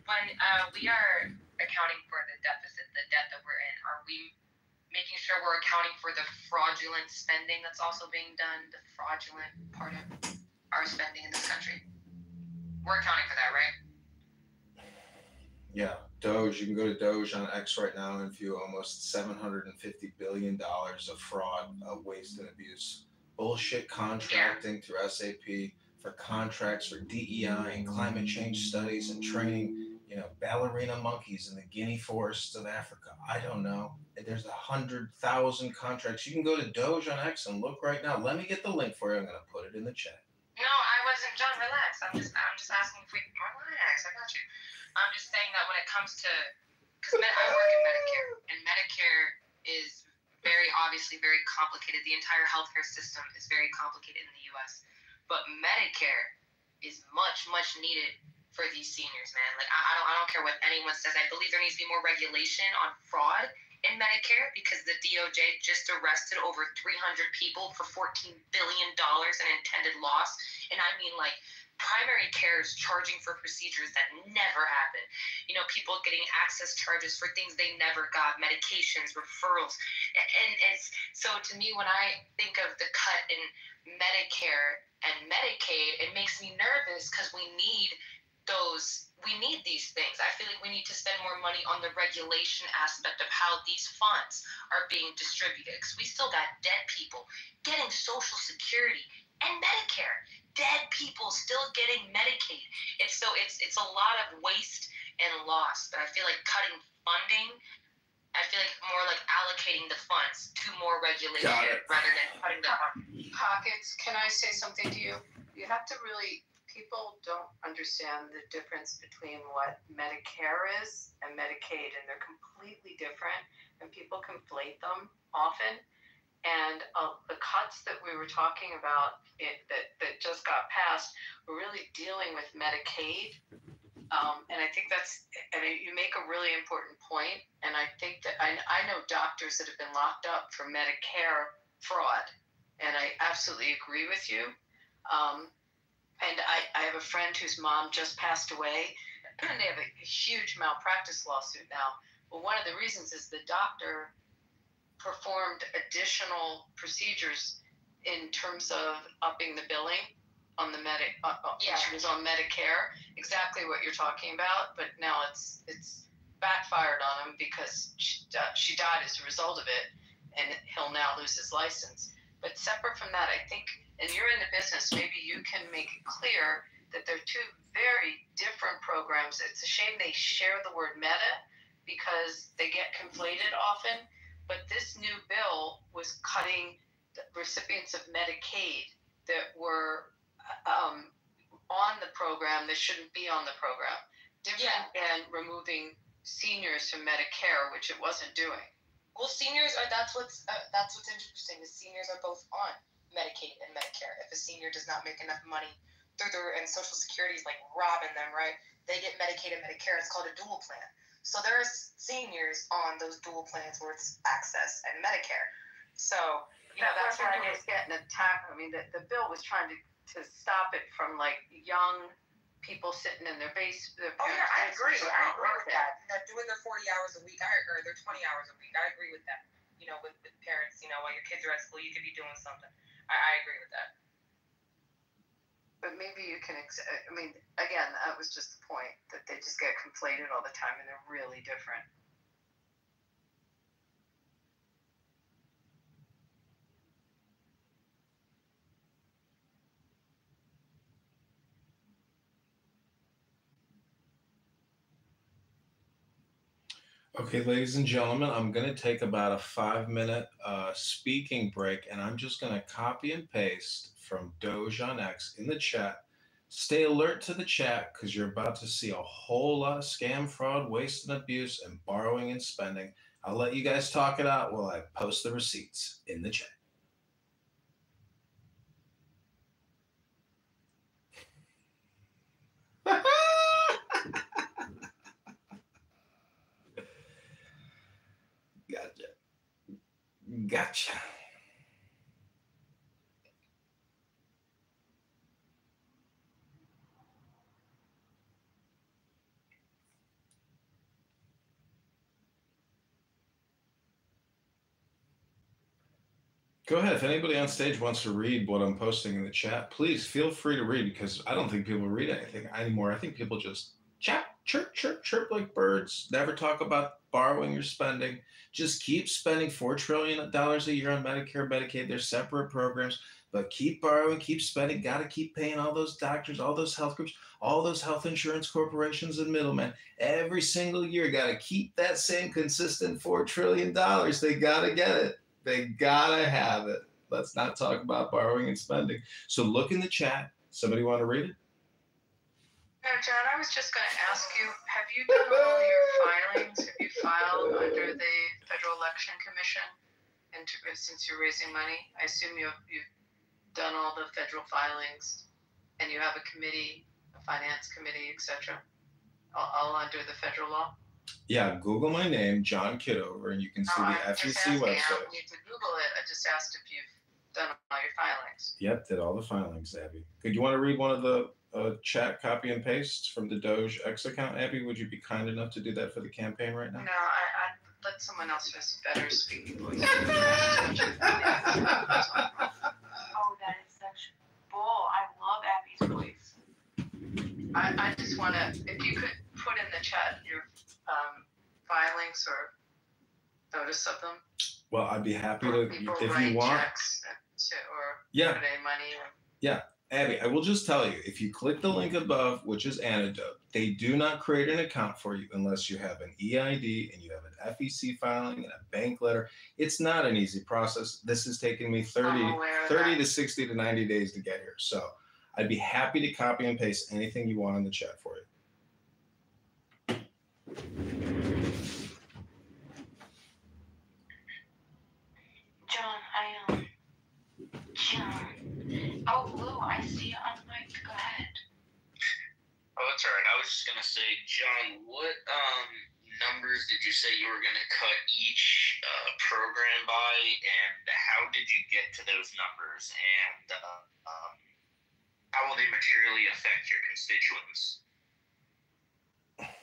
When we are accounting for the deficit, the debt that we're in, are we making sure we're accounting for the fraudulent spending that's also being done, the fraudulent part of our spending in this country? We're accounting for that, right?
Yeah, Doge. You can go to Doge on X right now and view almost $750 billion of fraud, waste, and abuse. Bullshit contracting through SAP for contracts for DEI and climate change studies and training, ballerina monkeys in the Guinea forests of Africa. I don't know. There's 100,000 contracts. You can go to Doge on X and look right now. Let me get the link for you. I'm going to put it in the chat.
No, I wasn't, John, relax. I'm just asking if we, relax, I got you. I'm just saying that when it comes to, because I work in Medicare, and Medicare is obviously very complicated. The entire healthcare system is very complicated in the U.S., but Medicare is much, much needed for these seniors, man. Like, I don't care what anyone says. I believe there needs to be more regulation on fraud in Medicare because the DOJ just arrested over 300 people for $14 billion in intended loss. And I mean, like, primary care is charging for procedures that never happen. People getting access charges for things they never got, medications, referrals. And it's, so to me, when I think of the cut in Medicare and Medicaid, it makes me nervous because we need these things. I feel like we need to spend more money on the regulation aspect of how these funds are being distributed. Because we still got dead people getting Social Security and Medicare. Dead people still getting Medicaid. It's a lot of waste and loss. But I feel like cutting funding, I feel like more like allocating the funds to more regulation rather than cutting the
pockets. Can I say something to you? You have to really. People don't understand the difference between what Medicare is and Medicaid, and they're completely different, and people conflate them often. And the cuts that we were talking about that just got passed were really dealing with Medicaid. And I think you make a really important point. And I think that I know doctors that have been locked up for Medicare fraud. And I absolutely agree with you. And I have a friend whose mom just passed away, and they have a huge malpractice lawsuit now. Well, one of the reasons is the doctor performed additional procedures in terms of upping the billing on the she was on Medicare, exactly what you're talking about, but now it's backfired on him because she died as a result of it.
and he'll now lose his license. But separate from that, I think, and you're in the business, maybe you can make it clear that they're two very different programs. It's a shame they share the word meta because they get conflated often. But this new bill was cutting the recipients of Medicaid that were on the program that shouldn't be on the program. Different than removing seniors from Medicare, which it wasn't doing.
Well, seniors are, that's what's interesting, is seniors are both on Medicaid and Medicare. If a senior does not make enough money through and Social Security is like robbing them, right? They get Medicaid and Medicare. It's called a dual plan. So there are seniors on those dual plans where it's access and Medicare. So,
that's why it's getting attacked. I mean, the bill was trying to stop it from like young people sitting in their base.
I agree with that. They're doing their 40 hours a week, or their 20 hours a week. I agree with that. With parents, while your kids are at school, you could be doing something. I agree with that.
But maybe you can, again, that was just the point, that they just get conflated all the time and they're really different.
Okay, ladies and gentlemen, I'm going to take about a 5-minute speaking break, and I'm just going to copy and paste from Doge on X in the chat. Stay alert to the chat because you're about to see a whole lot of scam, fraud, waste, and abuse, and borrowing and spending. I'll let you guys talk it out while I post the receipts in the chat. Gotcha. Go ahead. If anybody on stage wants to read what I'm posting in the chat, please feel free to read, because I don't think people read anything anymore. I think people just chat, chirp, chirp, chirp like birds. Never talk about borrowing or spending. Just keep spending $4 trillion a year on Medicare, Medicaid. They're separate programs, but keep borrowing, keep spending. Got to keep paying all those doctors, all those health groups, all those health insurance corporations and middlemen. Every single year, got to keep that same consistent $4 trillion. They got to get it. They gotta have it. Let's not talk about borrowing and spending. So look in the chat. Somebody want to read it?
No, John, I was just going to ask you, have you done all your filings? Have you filed under the Federal Election Commission since you're raising money? I assume you've done all the federal filings and you have a committee, a finance committee, etc., all under the federal law?
Yeah, Google my name, John Kitover, and you can see the FEC website.
I don't need to Google it. I just asked if you've done all your filings.
Yep, did all the filings, Abby. Could you want to read one of the chat copy and pastes from the Doge X account, Abby? Would you be kind enough to do that for the campaign right now?
No, I let someone else who's better speaking voice. Oh,
that is such bull. I love Abby's voice.
I just want to, if you could put in the chat your filings or notice of them.
Well, I'd be happy to, if you want.
Checks or put any money.
Yeah, Abby, I will just tell you, if you click the link above, which is Antidote, they do not create an account for you unless you have an EID and you have an FEC filing and a bank letter. It's not an easy process. This has taken me 30 to 60 to 90 days to get here. So I'd be happy to copy and paste anything you want in the chat for you.
John. Oh, Lou, I see you on mic. Go ahead.
Oh, that's all right. I was just going to say, John, what numbers did you say you were going to cut each program by, and how did you get to those numbers, and how will they materially affect your constituents?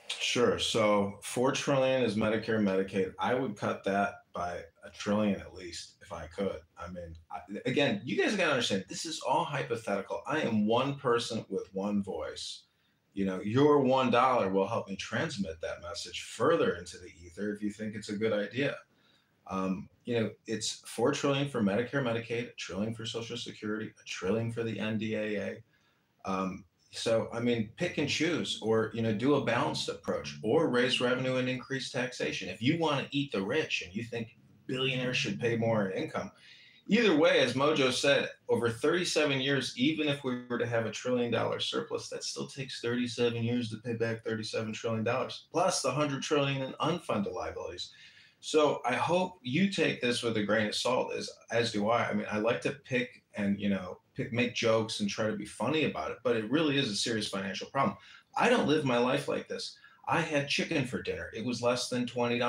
Sure. So $4 trillion is Medicare, Medicaid. I would cut that by $1 trillion at least if I could. I mean, again, you guys got to understand, this is all hypothetical. I am one person with one voice. You know, your $1 will help me transmit that message further into the ether if you think it's a good idea. it's $4 trillion for Medicare, Medicaid, $1 trillion for Social Security, $1 trillion for the NDAA. So, I mean, pick and choose, or, do a balanced approach, or raise revenue and increase taxation. If you want to eat the rich and you think billionaires should pay more in income, either way, as Mojo said, over 37 years, even if we were to have $1 trillion surplus, that still takes 37 years to pay back $37 trillion, plus the $100 trillion in unfunded liabilities. So I hope you take this with a grain of salt, as do I. I mean, I like to pick and, make jokes and try to be funny about it, but it really is a serious financial problem. I don't live my life like this. I had chicken for dinner. It was less than $20.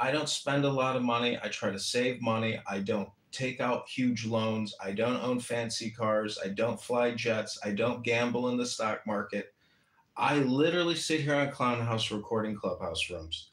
I don't spend a lot of money. I try to save money. I don't take out huge loans. I don't own fancy cars. I don't fly jets. I don't gamble in the stock market. I literally sit here on Clown House recording Clubhouse rooms.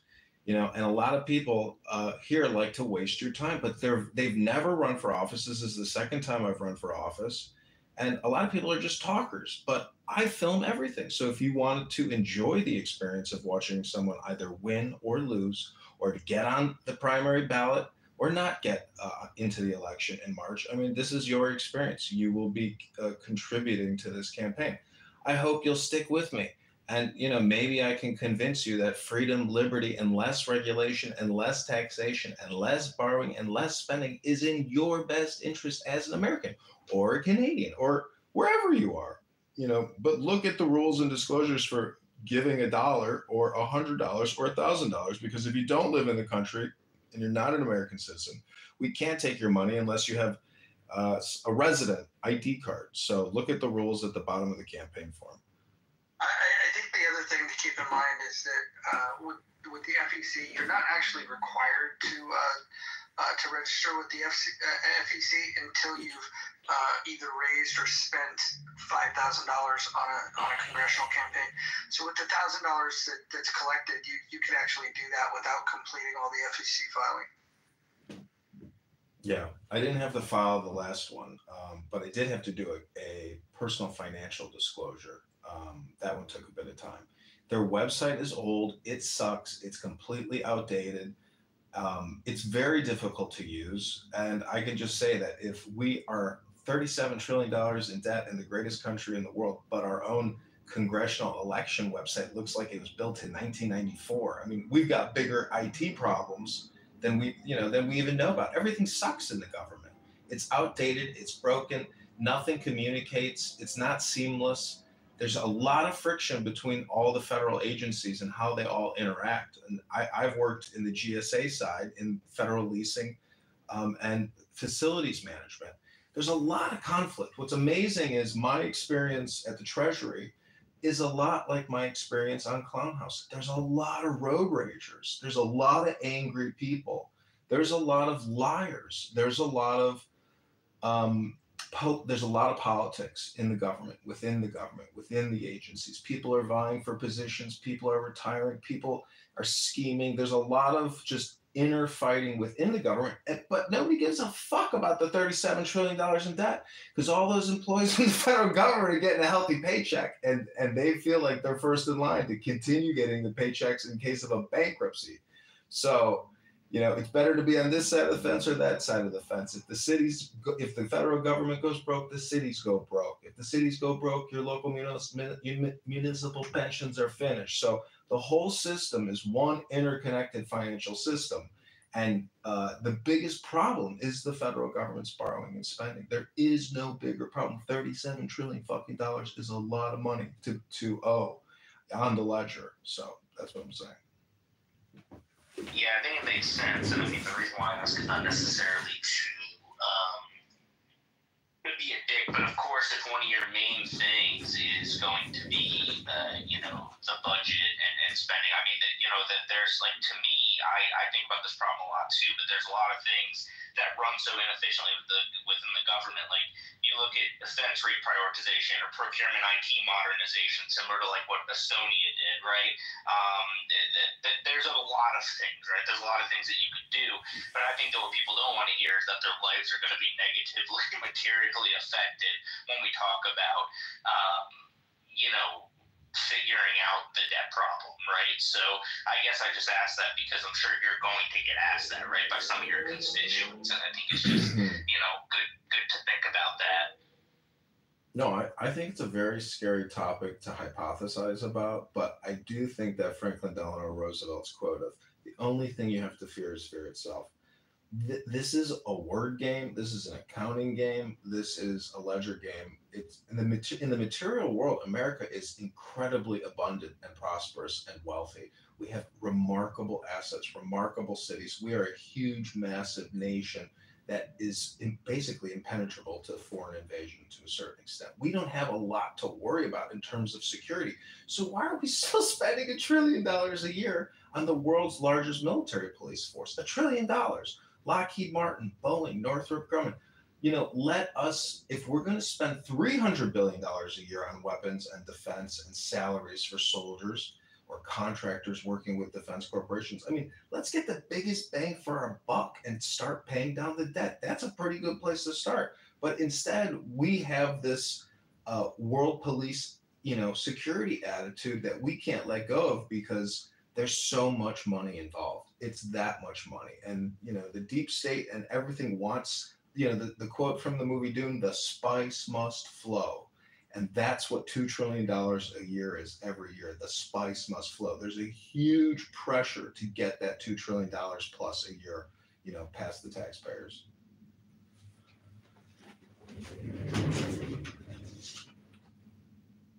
And a lot of people here like to waste your time, but they've never run for office. This is the second time I've run for office. And a lot of people are just talkers, but I film everything. So if you wanted to enjoy the experience of watching someone either win or lose, or to get on the primary ballot or not get into the election in March, I mean, this is your experience. You will be contributing to this campaign. I hope you'll stick with me. And, maybe I can convince you that freedom, liberty, and less regulation and less taxation and less borrowing and less spending is in your best interest as an American or a Canadian or wherever you are, but look at the rules and disclosures for giving $1 or $100 or $1,000, because if you don't live in the country and you're not an American citizen, we can't take your money unless you have a resident ID card. So look at the rules at the bottom of the campaign form.
I think the other thing to keep in mind is that with the FEC, you're not actually required to register with the FEC until you've either raised or spent $5,000 on a congressional campaign. So with the $1,000 that's collected, you can actually do that without completing all the FEC filing.
Yeah, I didn't have to file the last one, but I did have to do a personal financial disclosure. That one took a bit of time. Their website is old. It sucks. It's completely outdated. It's very difficult to use. And I can just say that if we are $37 trillion in debt in the greatest country in the world, but our own congressional election website looks like it was built in 1994. I mean, we've got bigger IT problems than we even know about. Everything sucks in the government. It's outdated. It's broken. Nothing communicates. It's not seamless. There's a lot of friction between all the federal agencies and how they all interact. And I've worked in the GSA side in federal leasing and facilities management. There's a lot of conflict. What's amazing is my experience at the Treasury is a lot like my experience on Clown House. There's a lot of road ragers. There's a lot of angry people. There's a lot of liars. There's a lot of politics in the government, within the agencies. People are vying for positions. People are retiring. People are scheming. There's a lot of just inner fighting within the government, but nobody gives a fuck about the $37 trillion in debt, because all those employees in the federal government are getting a healthy paycheck, and they feel like they're first in line to continue getting the paychecks in case of a bankruptcy. So, it's better to be on this side of the fence or that side of the fence. If the federal government goes broke, the cities go broke. If the cities go broke, your local municipal pensions are finished. So the whole system is one interconnected financial system. And the biggest problem is the federal government's borrowing and spending. There is no bigger problem. $37 trillion fucking dollars is a lot of money to owe on the ledger. So that's what I'm saying.
Yeah, I think it makes sense. And I mean, the reason why I ask is not necessarily to be a dick, but of course, if one of your main things is going to be, the budget and spending, I mean, that there's, like, to me, I think about this problem a lot too, but there's a lot of things that run so inefficiently within the government. Like, you look at defense reprioritization or procurement IT modernization, similar to like what Estonia did, right? There's a lot of things, right? There's a lot of things that you could do, but I think that what people don't want to hear is that their lives are going to be negatively, materially affected when we talk about, figuring out the debt problem, right? So I guess I just asked that because I'm sure you're going to get asked that, right, by some of your constituents, and I think it's just, good to think about that.
No, I think it's a very scary topic to hypothesize about, but I do think that Franklin Delano Roosevelt's quote of the only thing you have to fear is fear itself. This is a word game. This is an accounting game. This is a ledger game. It's in the material world, America is incredibly abundant and prosperous and wealthy. We have remarkable assets, remarkable cities. We are a huge, massive nation that is basically impenetrable to foreign invasion to a certain extent. We don't have a lot to worry about in terms of security. So why are we still spending $1 trillion a year on the world's largest military police force? $1 trillion. Lockheed Martin, Boeing, Northrop Grumman. Let us, if we're going to spend $300 billion a year on weapons and defense and salaries for soldiers or contractors working with defense corporations, let's get the biggest bang for our buck and start paying down the debt. That's a pretty good place to start. But instead, we have this world police, security attitude that we can't let go of because there's so much money involved. It's that much money. And, the deep state and everything wants, the quote from the movie Dune, the spice must flow. And that's what $2 trillion a year is every year. The spice must flow. There's a huge pressure to get that $2 trillion plus a year, past the taxpayers.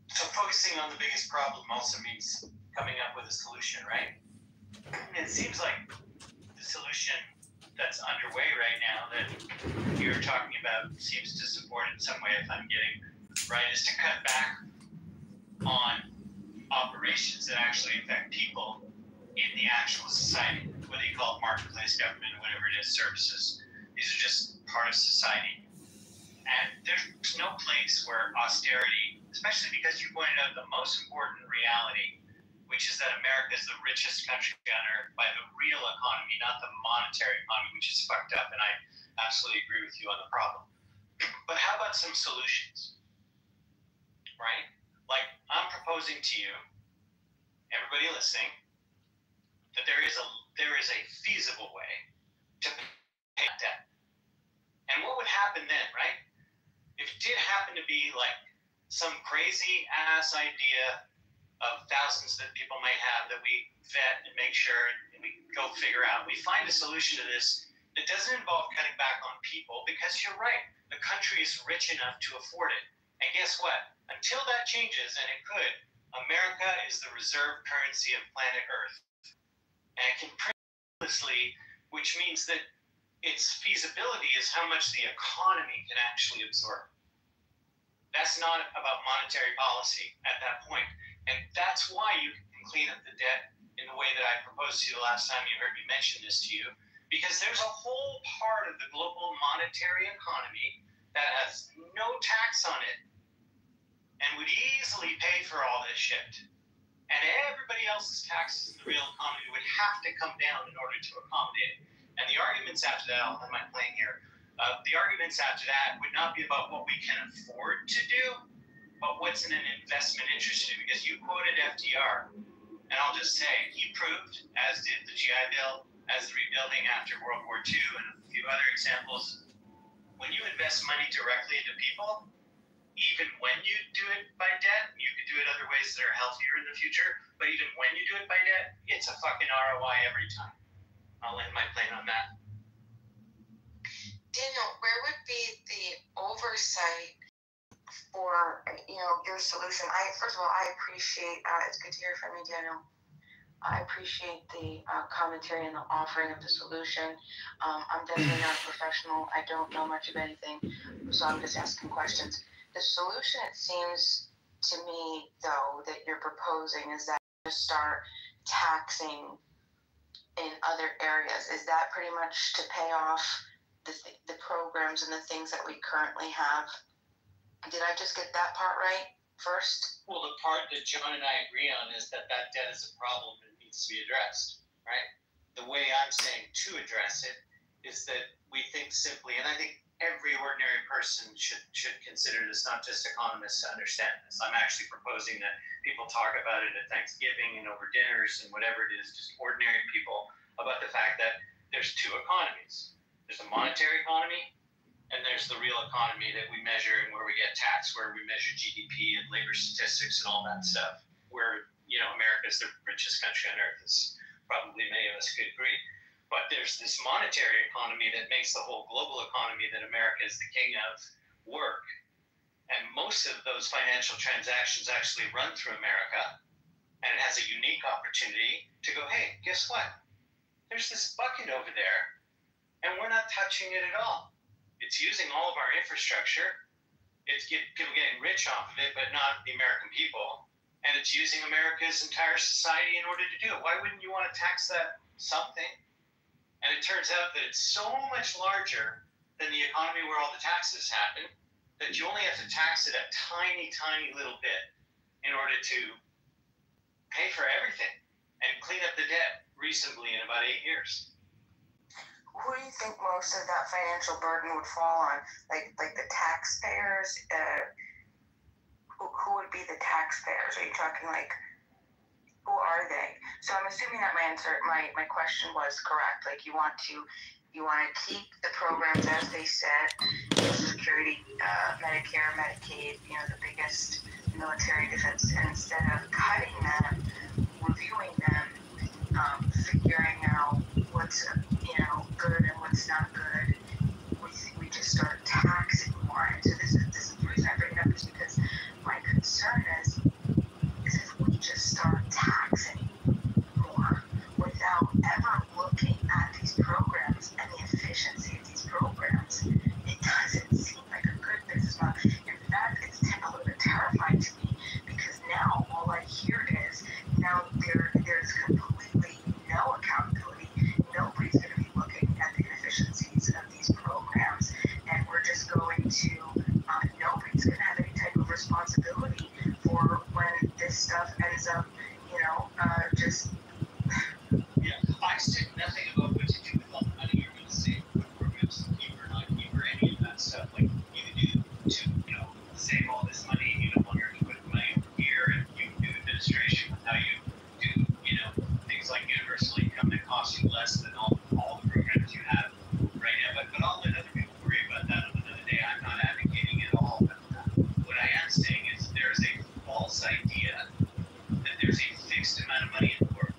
So focusing on the biggest problem also means coming up with a solution, right? And it seems like the solution that's underway right now that you're talking about seems to support in some way, if I'm getting right, is to cut back on operations that actually affect people in the actual society, whether you call it marketplace government or whatever it is, services. These are just part of society. And there's no place where austerity, especially because you pointed out the most important reality, which is that America is the richest country on earth by the real economy, not the monetary economy, which is fucked up. And I absolutely agree with you on the problem. But how about some solutions? Right? Like, I'm proposing to you, everybody listening, that there is a feasible way to pay debt. And what would happen then, right? If it did happen to be like some crazy ass idea of thousands that people might have that we vet and make sure and we go figure out, we find a solution to this that doesn't involve cutting back on people, because you're right, the country is rich enough to afford it. And guess what? Until that changes, and it could, America is the reserve currency of planet Earth. And it can print endlessly, which means that its feasibility is how much the economy can actually absorb. That's not about monetary policy at that point. And that's why you can clean up the debt in the way that I proposed to you the last time you heard me mention this to you, because there's a whole part of the global monetary economy that has no tax on it and would easily pay for all this shit. And everybody else's taxes in the real economy would have to come down in order to accommodate it. And the arguments after that, I'll have my plane here, the arguments after that would not be about what we can afford to do, but what's in an investment interest in, because you quoted FDR, and I'll just say, he proved, as did the GI Bill, as the rebuilding after World War II, and a few other examples, when you invest money directly into people, even when you do it by debt, you could do it other ways that are healthier in the future, but even when you do it by debt, it's a fucking ROI every time. I'll land my plane on that.
Daniel, where would be the oversight for, your solution? First of all, I appreciate, it's good to hear from you, Daniel. I appreciate the commentary and the offering of the solution. I'm definitely not a professional. I don't know much of anything, so I'm just asking questions. The solution, it seems to me, though, that you're proposing is that you start taxing in other areas. Is that pretty much to pay off the programs and the things that we currently have? Did I just get that part right first?
Well, the part that John and I agree on is that debt is a problem and needs to be addressed, right? The way I'm saying to address it is that we think simply, and I think every ordinary person should consider this, not just economists to understand this. I'm actually proposing that people talk about it at Thanksgiving and over dinners and whatever it is, just ordinary people, about the fact that there's two economies. There's a monetary economy, and there's the real economy that we measure and where we get taxed, where we measure GDP and labor statistics and all that stuff, where, you know, America's the richest country on earth, as probably many of us could agree. But there's this monetary economy that makes the whole global economy that America is the king of work. And most of those financial transactions actually run through America. And it has a unique opportunity to go, hey, guess what? There's this bucket over there, and we're not touching it at all. It's using all of our infrastructure. It's people getting rich off of it, but not the American people. And it's using America's entire society in order to do it. Why wouldn't you want to tax that something? And it turns out that it's so much larger than the economy where all the taxes happen that you only have to tax it a tiny, tiny little bit in order to pay for everything and clean up the debt reasonably in about 8 years.
Who do you think most of that financial burden would fall on? Like the taxpayers? Who would be the taxpayers? Are you talking like, who are they? So I'm assuming that my question was correct. Like you want to keep the programs as they said, Social Security, Medicare, Medicaid, you know, the biggest military defense, and instead of cutting them, reviewing them, figuring out what's, you know, good and what's not good, we just start taxing more. And so this is the reason I bring it up, is because my concern is if we just start taxing more without ever looking at these programs and the efficiency of these programs, it doesn't seem like a good business model. In fact, it's a little bit terrifying to me, because now all I hear is now there's completely no accountability. Nobody's going to be looking at the efficiencies of these programs, and we're just going to nobody's going to have any type of responsibility for when this stuff ends up, you know, just.
Yeah, I said nothing about what to do with all the money you're going to save, what programs to keep or not keep or any of that stuff. Like you can do to, you know, save all this money, and you don't want to put money over here, and you can do administration with how you do, you know, things like universal income that cost you less than all the programs you have right now. But I'll let other people worry about that on another day. I'm not advocating at all. But what I am saying is there's a false idea that there's a fixed amount of money in the world.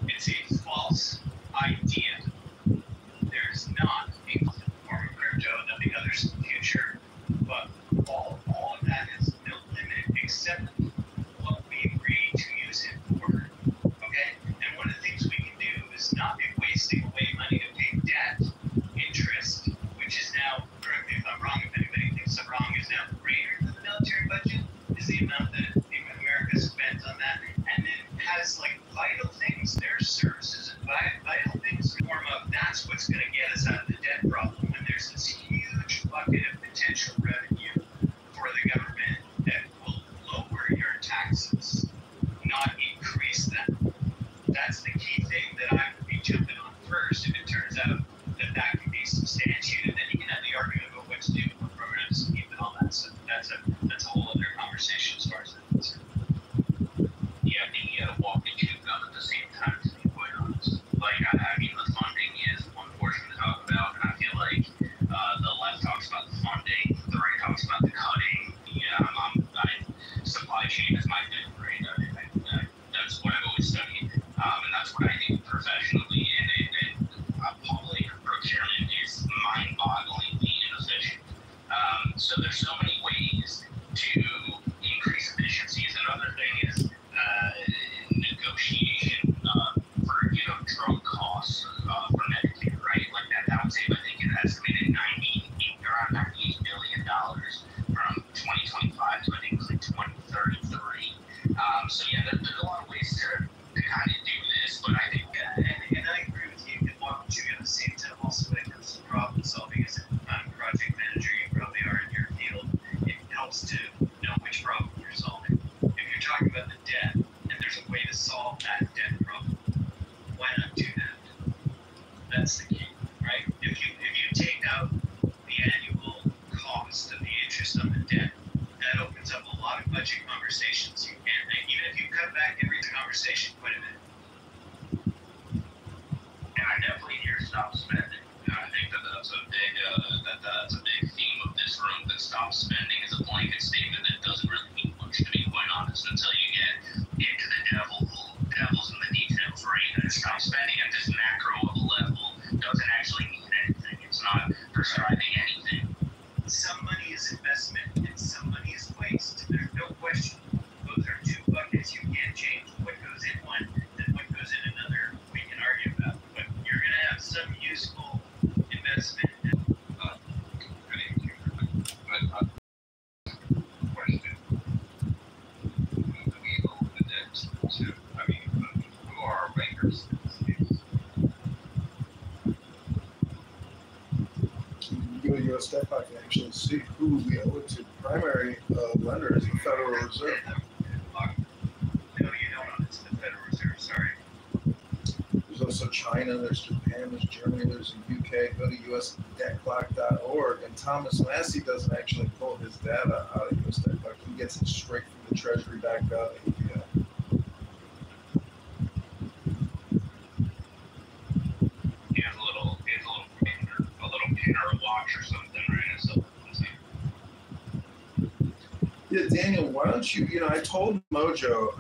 It's a false idea. There's not a form of crypto, nothing others in the future, but all of that is no limit except what we agree to use it for. Okay? And one of the things we can do is not be wasting away money to pay debt, interest, which is now, correct me if I'm wrong, if anybody thinks I'm wrong, is now greater than the military budget, is the amount that America spends on that, and then has like vital things, there's services and vital things in the form of, that's what's going to get us out of the debt problem when there's this huge bucket of potential revenue for the government that will lower your taxes, not increase them. That's the key thing that I would be jumping on first. If it turns out that that can be substantiated, then you can have the argument about what to do with programs to keep and all that stuff. That's a whole other conversation as far as I'm concerned.
Yeah, the walk and chew gum at the same time, to be quite honest. Like, I mean, the funding is one portion to talk about,
budget conversations. You can't, even if you cut back and read the conversation quite a bit.
And I definitely hear stop spending. I think that's a big that's a big theme of this room. That stop spending is a blanket statement that doesn't really mean much, to be quite honest, until you get into the devil's in the details, right? And stop spending at this macro level doesn't actually mean anything. It's not prescribing anything.
Some money is investment and some money is waste. There's no question. Those are two buckets. You can't change what goes in one and what goes in another. We can argue about, but you're going to have some useful investment.
Question. We owe the debt to, who are our bankers?
You go to U.S. Debt Bank and actually see who we owe it to. Primary lender is the Federal Reserve.
No, you don't. It's the Federal Reserve. Sorry.
There's also China, there's Japan, there's Germany, there's the UK. Go to usdebtclock.org. And Thomas Massey doesn't actually pull his data out of US Debt Clock. He gets it straight from the Treasury backed out API.
He has a little pin or a watch or something, right?
Yeah, Daniel, why don't you, I told Mojo,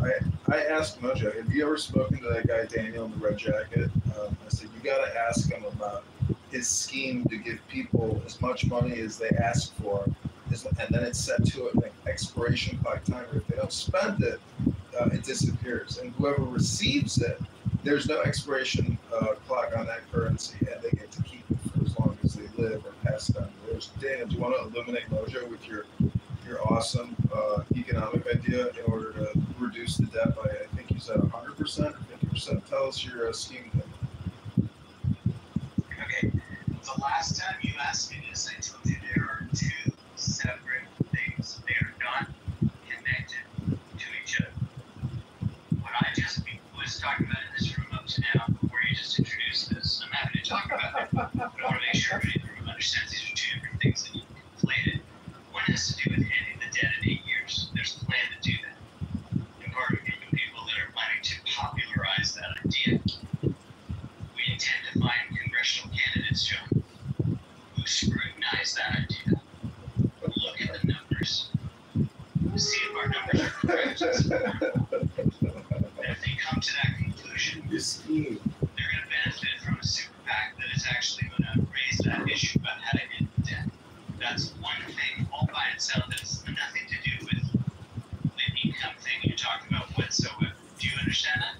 I asked Mojo, have you ever spoken to that guy, Daniel, in the red jacket? I said, you got to ask him about his scheme to give people as much money as they ask for, and then it's set to an expiration clock timer. If they don't spend it, it disappears. And whoever receives it, there's no expiration clock on that currency, and they get to keep it for as long as they live or pass it on. Daniel, do you want to illuminate Mojo with your awesome economic idea in order to reduce the debt by, I think you said 100% or 50%? Tell us your scheme.
Okay. The last time you asked me this, I told you there are two separate things. They are not connected to each other. What I just was talking about in this room up to now, before you just introduced this, I'm happy to talk about it, but I want to make sure everybody in the room understands these are two different things that you conflated. One has to do with ending the debt in 8 years. There's a plan to do that. And part of a group of people that are planning to popularize that idea. We intend to find congressional candidates, John, who scrutinize that idea. Look at the numbers. See if our numbers are correct. And if they come to that conclusion, they're going to benefit from a super PAC that is actually going to raise that issue about how to end debt. That's one thing all by itself that has nothing to do with the income thing you're talking about whatsoever. Do you understand that?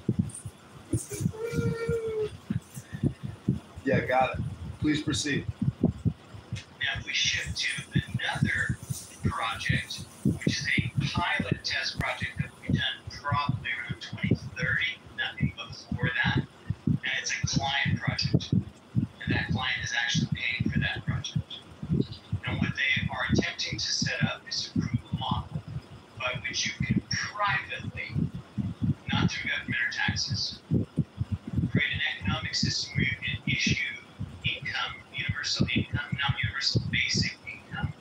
Yeah, got it. Please proceed.
Now, if we shift to another project, which is a pilot test project that will be done probably around 2030, nothing before that, and it's a client project, and that client is actually paying for that project. And what they are attempting to set up is to prove a model by which you can privately, not through government or taxes, create an economic system where you can issue income, universal income, not universal basic income,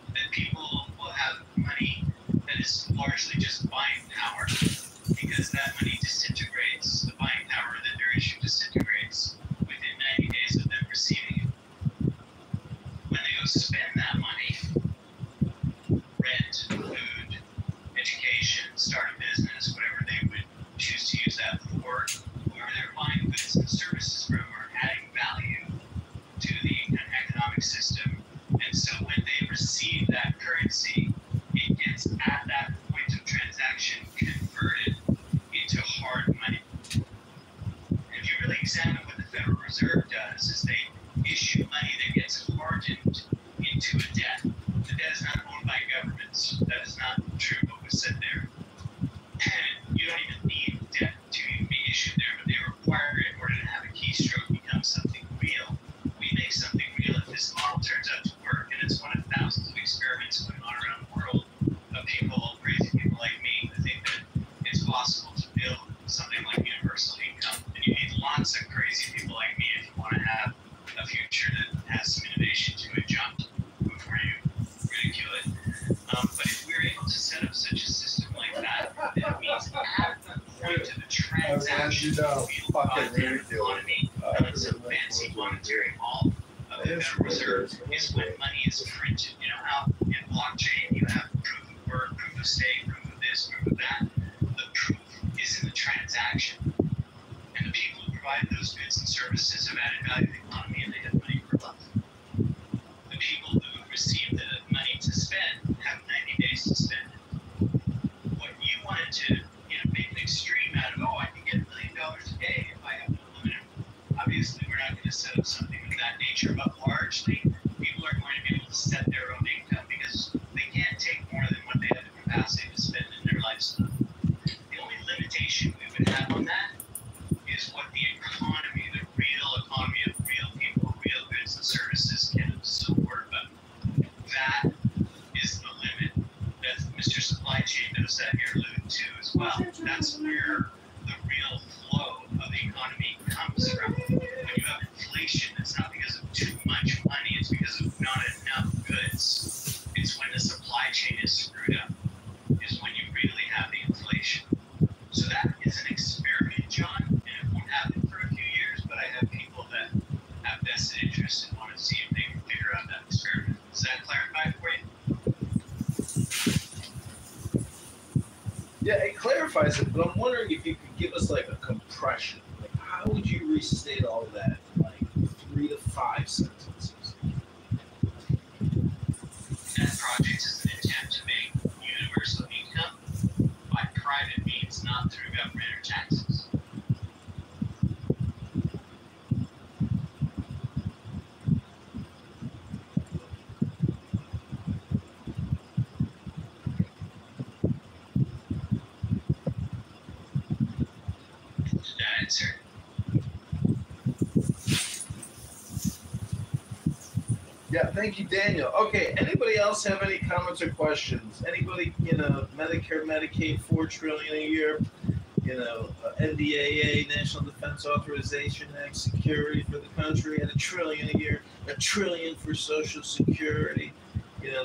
that people will have money that is largely just buying power, because that money disintegrates, the buying power that they're issued disintegrates within 90 days of them receiving it. When they go spend that money, rent, food, education, start a business, whatever they would choose to use that for, whoever they're buying goods and services from are adding value to the economic system. And so when they receive that currency, it gets at that point of transaction converted into hard money. And if you really examine what the Federal Reserve does, is they issue money that gets hardened into a debt. The debt is not owned by governments. That is not true what was said there. And you don't even need debt to even be issued there, but they require it in order to have a keystroke become something real. We make something real if this model turns out to work, and it's one of thousands of experiments going on around the world of people, crazy people like me, who think that it's possible to build something like universal income. And you need lots of crazy people like me if you want to have a future efficient,
know, fucking
real economy, it's a fancy monetary model of the Federal Reserve is when money is printed. You know how in blockchain you have proof of work, proof of stake, proof of this, proof of that. The proof is in the transaction. And the people who provide those goods and services have added value to the economy and they have money for love. The people who receive the money to spend have 90 days to spend it. What you wanted to make an extreme out of, I can get $1 million a day if I have no limit. Obviously, we're not going to set up something of that nature, but largely, people are going to be able to set their own income because they can't take more than what they have the capacity to spend in their lifestyle. The only limitation we would have on that is what the economy, the real economy of real people, real goods and services can absorb. That is the limit that Mr. Supply Chain knows that here alluded to as well. That's where the real flow of the economy comes from. When you have inflation, it's not because of too much money, it's because of not enough goods. It's when the supply chain is screwed up, is when you really have the inflation. So that is an experiment, John, and it won't happen for a few years, but I have people that have vested interest and want to see if they can figure out that experiment. Does that clarify for you?
Yeah, it clarifies it, but I'm wondering if you could give us like a compression. Like, how would you restate all that in like 3 to 5 sentences?
That project is an attempt to make universal income by private means, not through government or taxes. Did that answer?
Yeah, thank you, Daniel. Okay, anybody else have any comments or questions? Anybody, Medicare, Medicaid, $4 trillion a year, NDAA, National Defense Authorization Act, security for the country at $1 trillion a year, $1 trillion for Social Security.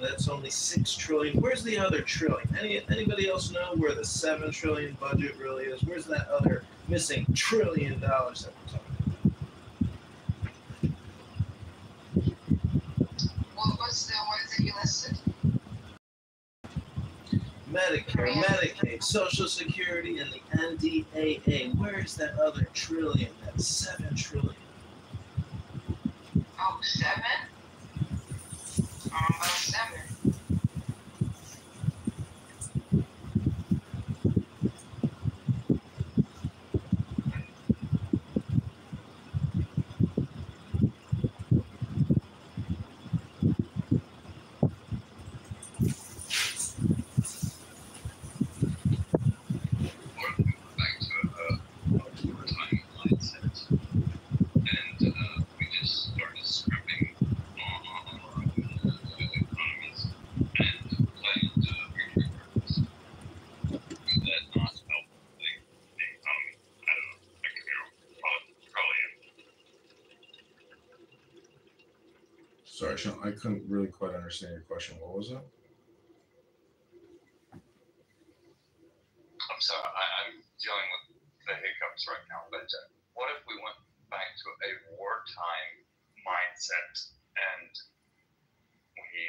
That's only $6 trillion. Where's the other trillion? Anybody else know where the $7 trillion budget really is? Where's that other missing $1 trillion that we're talking about?
What was the ones that you listed?
Medicare, Medicaid, Social Security, and the NDAA. Where's that other $1 trillion? That's $7 trillion.
Oh, 7? About 7.
Sorry, Sean, I couldn't really quite understand your question. What was that?
I'm sorry, I'm dealing with the hiccups right now, but what if we went back to a wartime mindset and we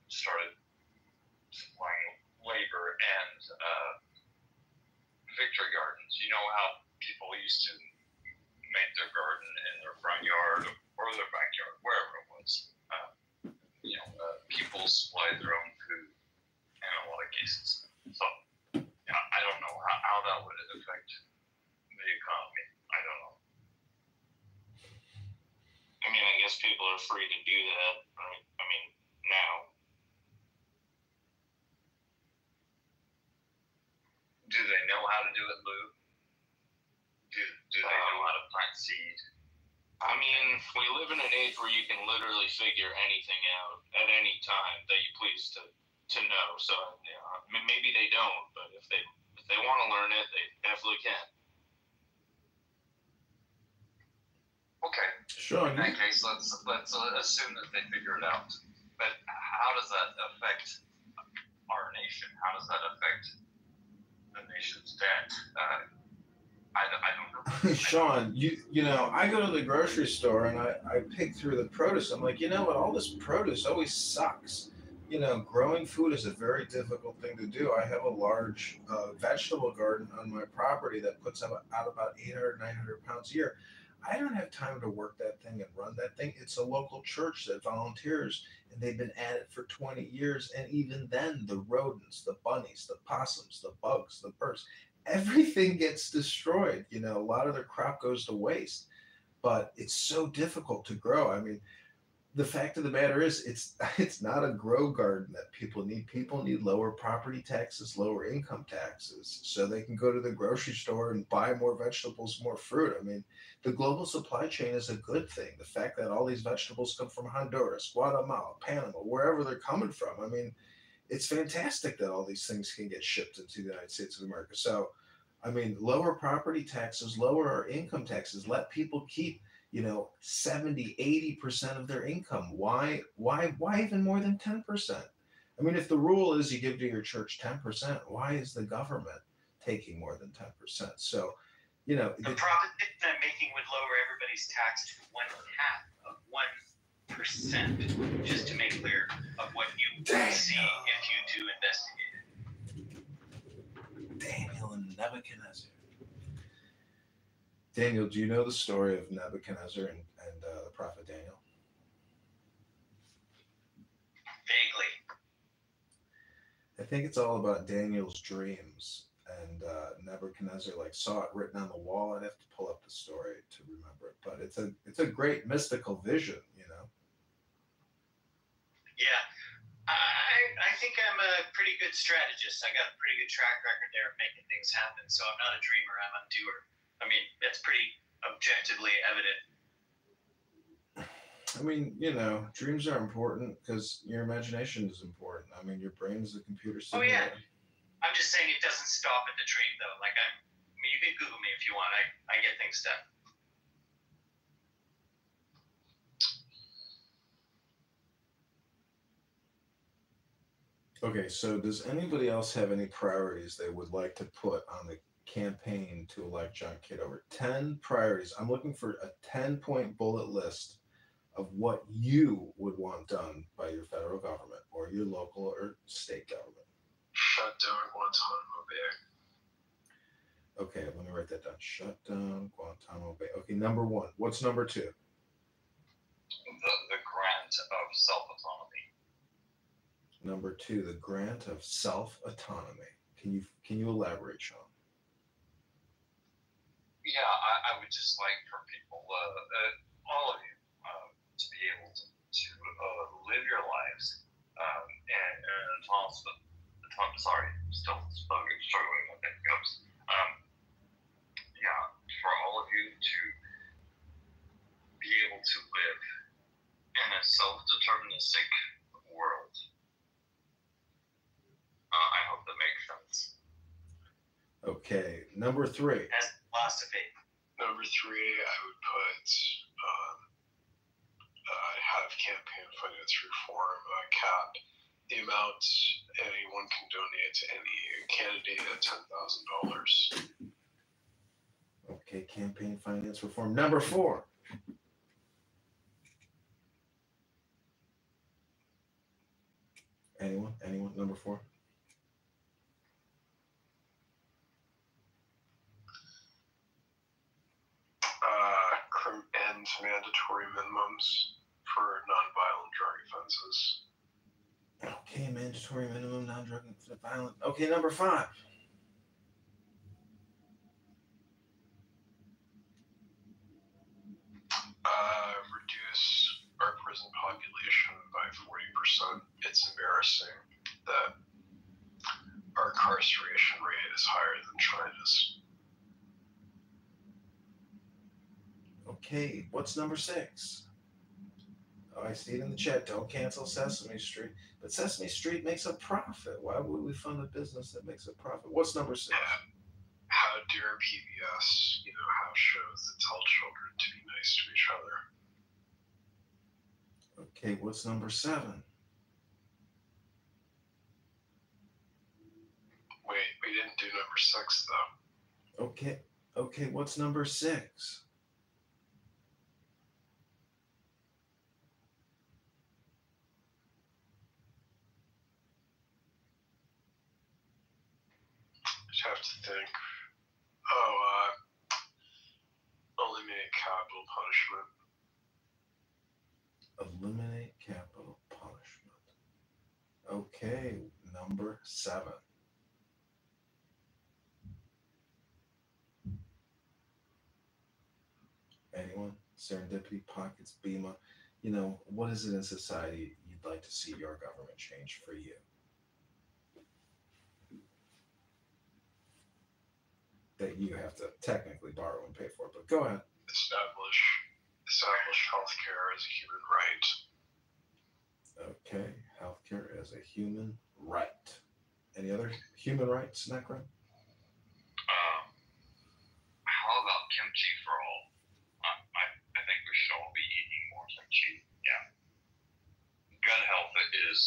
started supplying labor and victory gardens? You know how people used to make their garden in their front yard or their backyard, wherever it was. People supplied their own food in a lot of cases. So I don't know how that would affect the economy. I don't know.
I mean, I guess people are free to do that, right? I mean, now.
Do they know how to do it, Lou? Do they know how to plant seed?
I mean, we live in an age where you can literally figure anything out at any time that you please to know. So, maybe they don't, but if they want to learn it, they definitely can.
Okay.
Sure.
In that case, let's assume that they figure it out. But how does that affect our nation? How does that affect the nation's debt? I don't know.
Sean, you know, I go to the grocery store and I pick through the produce. I'm like, you know what? All this produce always sucks. You know, growing food is a very difficult thing to do. I have a large vegetable garden on my property that puts out about 800, 900 pounds a year. I don't have time to work that thing and run that thing. It's a local church that volunteers, and they've been at it for 20 years. And even then, the rodents, the bunnies, the possums, the bugs, the birds, everything gets destroyed. You know, a lot of their crop goes to waste, but it's so difficult to grow. I mean, the fact of the matter is it's not a grow garden that people need. People need lower property taxes, lower income taxes, so they can go to the grocery store and buy more vegetables, more fruit. I mean, the global supply chain is a good thing. The fact that all these vegetables come from Honduras, Guatemala, Panama, wherever they're coming from, I mean, it's fantastic that all these things can get shipped into the United States of America. So, I mean, lower property taxes, lower our income taxes, let people keep, you know, 70, 80% of their income. Why even more than 10%? I mean, if the rule is you give to your church 10%, why is the government taking more than 10%? So, you know,
the proposition I'm making would lower everybody's tax to 1/2 of 1%, just to make clear of what you see if you do investigate it.
Daniel and Nebuchadnezzar. Daniel, do you know the story of Nebuchadnezzar and the prophet Daniel?
Vaguely.
I think it's all about Daniel's dreams, and Nebuchadnezzar like saw it written on the wall. I'd have to pull up the story to remember it, but it's a great mystical vision, you know.
Yeah, I think I'm a pretty good strategist. I got a pretty good track record there of making things happen. So I'm not a dreamer. I'm a doer. I mean, that's pretty objectively evident.
I mean, you know, dreams are important because your imagination is important. I mean, your brain is a computer simulator.
Oh, yeah. I'm just saying it doesn't stop at the dream, though. Like, I mean, you can Google me if you want. I get things done.
Okay, so does anybody else have any priorities they would like to put on the campaign to elect John Kitover? 10 priorities. I'm looking for a 10-point bullet list of what you would want done by your federal government or your local or state government.
Shut down Guantanamo Bay.
Okay, let me write that down. Shut down Guantanamo Bay. Okay, number 1. What's number 2?
The grant of self-autonomy.
Number 2, the grant of self-autonomy. Can you elaborate, Sean?
Yeah, I would just like for people, all of you, to be able to live your lives and sorry, still struggling with hiccups. Yeah, for all of you to be able to live in a self-deterministic world. I hope that makes sense.
Okay, number 3.
As philosophy.
Number 3, I would put have campaign finance reform cap the amount anyone can donate to any candidate at $10,000.
Okay, campaign finance reform. Number 4. Anyone? Number 4.
And mandatory minimums for non-violent drug offenses.
Okay, mandatory minimum non-drug violent. Okay, number 5.
Reduce our prison population by 40%. It's embarrassing that our incarceration rate is higher than China's.
Okay, what's number 6? Oh, I see it in the chat. Don't cancel Sesame Street. But Sesame Street makes a profit. Why would we fund a business that makes a profit? What's number 6?
How dare PBS, have shows that tell children to be nice to each other.
Okay, what's number 7?
Wait, we didn't do number 6 though.
Okay. Okay, what's number 6?
Just have to think. Oh, eliminate capital punishment.
Eliminate capital punishment. Okay, number 7. Anyone? Serendipity, Pockets, Bema. You know, what is it in society you'd like to see your government change for you? That you have to technically borrow and pay for, but go ahead.
Establish healthcare as a human right.
Okay, healthcare as a human right. Any other human rights, Necron?
How about kimchi for all? I think we should all be eating more kimchi. Yeah. Gut health is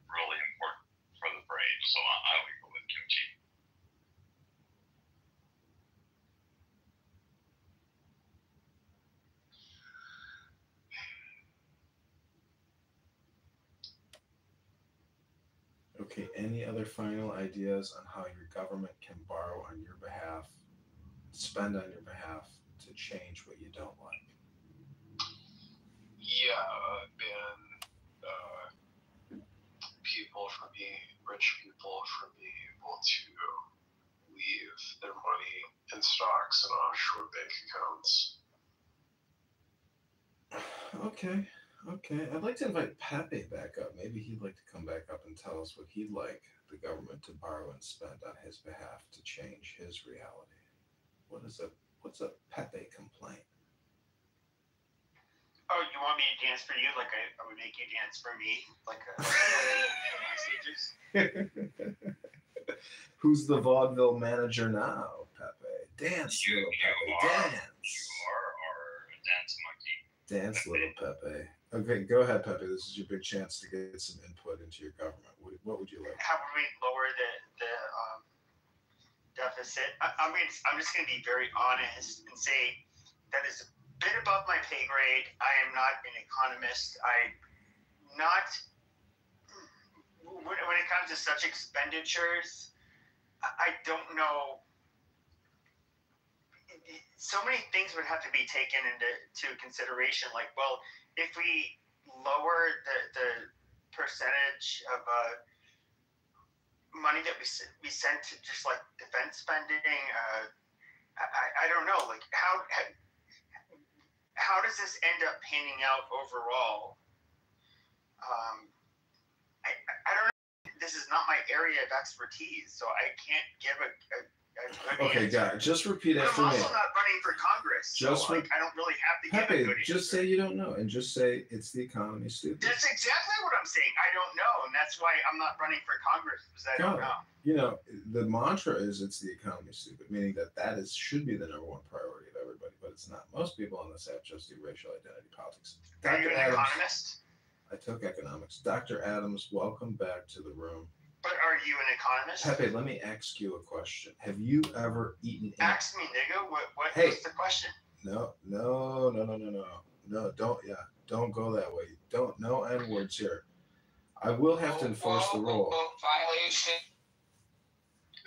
really important for the brain, so I would go with kimchi.
Okay, any other final ideas on how your government can borrow on your behalf, spend on your behalf to change what you don't like?
Yeah, ban people from being rich people from being able to leave their money in stocks and offshore bank accounts.
Okay. I'd like to invite Pepe back up. Maybe he'd like to come back up and tell us what he'd like the government to borrow and spend on his behalf to change his reality. What's a Pepe complaint?
Oh, you want me to dance for you like I would make you dance for me? Like my stages?
Who's the vaudeville manager now, Pepe? Dance, little Pepe, dance.
You are our dance monkey.
Dance, little Pepe. Okay, go ahead, Pepe. This is your big chance to get some input into your government. What would you like?
How would we lower the deficit? I'm just going to be very honest and say that is a bit above my pay grade. I am not an economist. When it comes to such expenditures, I don't know. So many things would have to be taken into consideration. Like, well, if we lower the percentage of money that we send to just like defense spending, I don't know. Like, how does this end up panning out overall? I don't know. This is not my area of expertise, so I can't give a good
Okay,
answer.
got it. Just repeat after me.
I'm also not running for Congress, so I don't really have to give a good
Pepe, just say you don't know, and just say it's the economy, stupid.
That's exactly what I'm saying. I don't know, and that's why I'm not running for Congress, because I don't know.
You know, the mantra is it's the economy, stupid, meaning that should be the number one priority of everybody, but it's not. Most people on this app just do racial identity politics.
Are you an economist?
I took economics. Dr. Adams, welcome back to the room.
But are you an economist?
Pepe, let me ask you a question. Have you ever eaten?
Ask me, nigga. What's the question?
No, don't go that way. No N words here. I will have to enforce the rule.
Violation.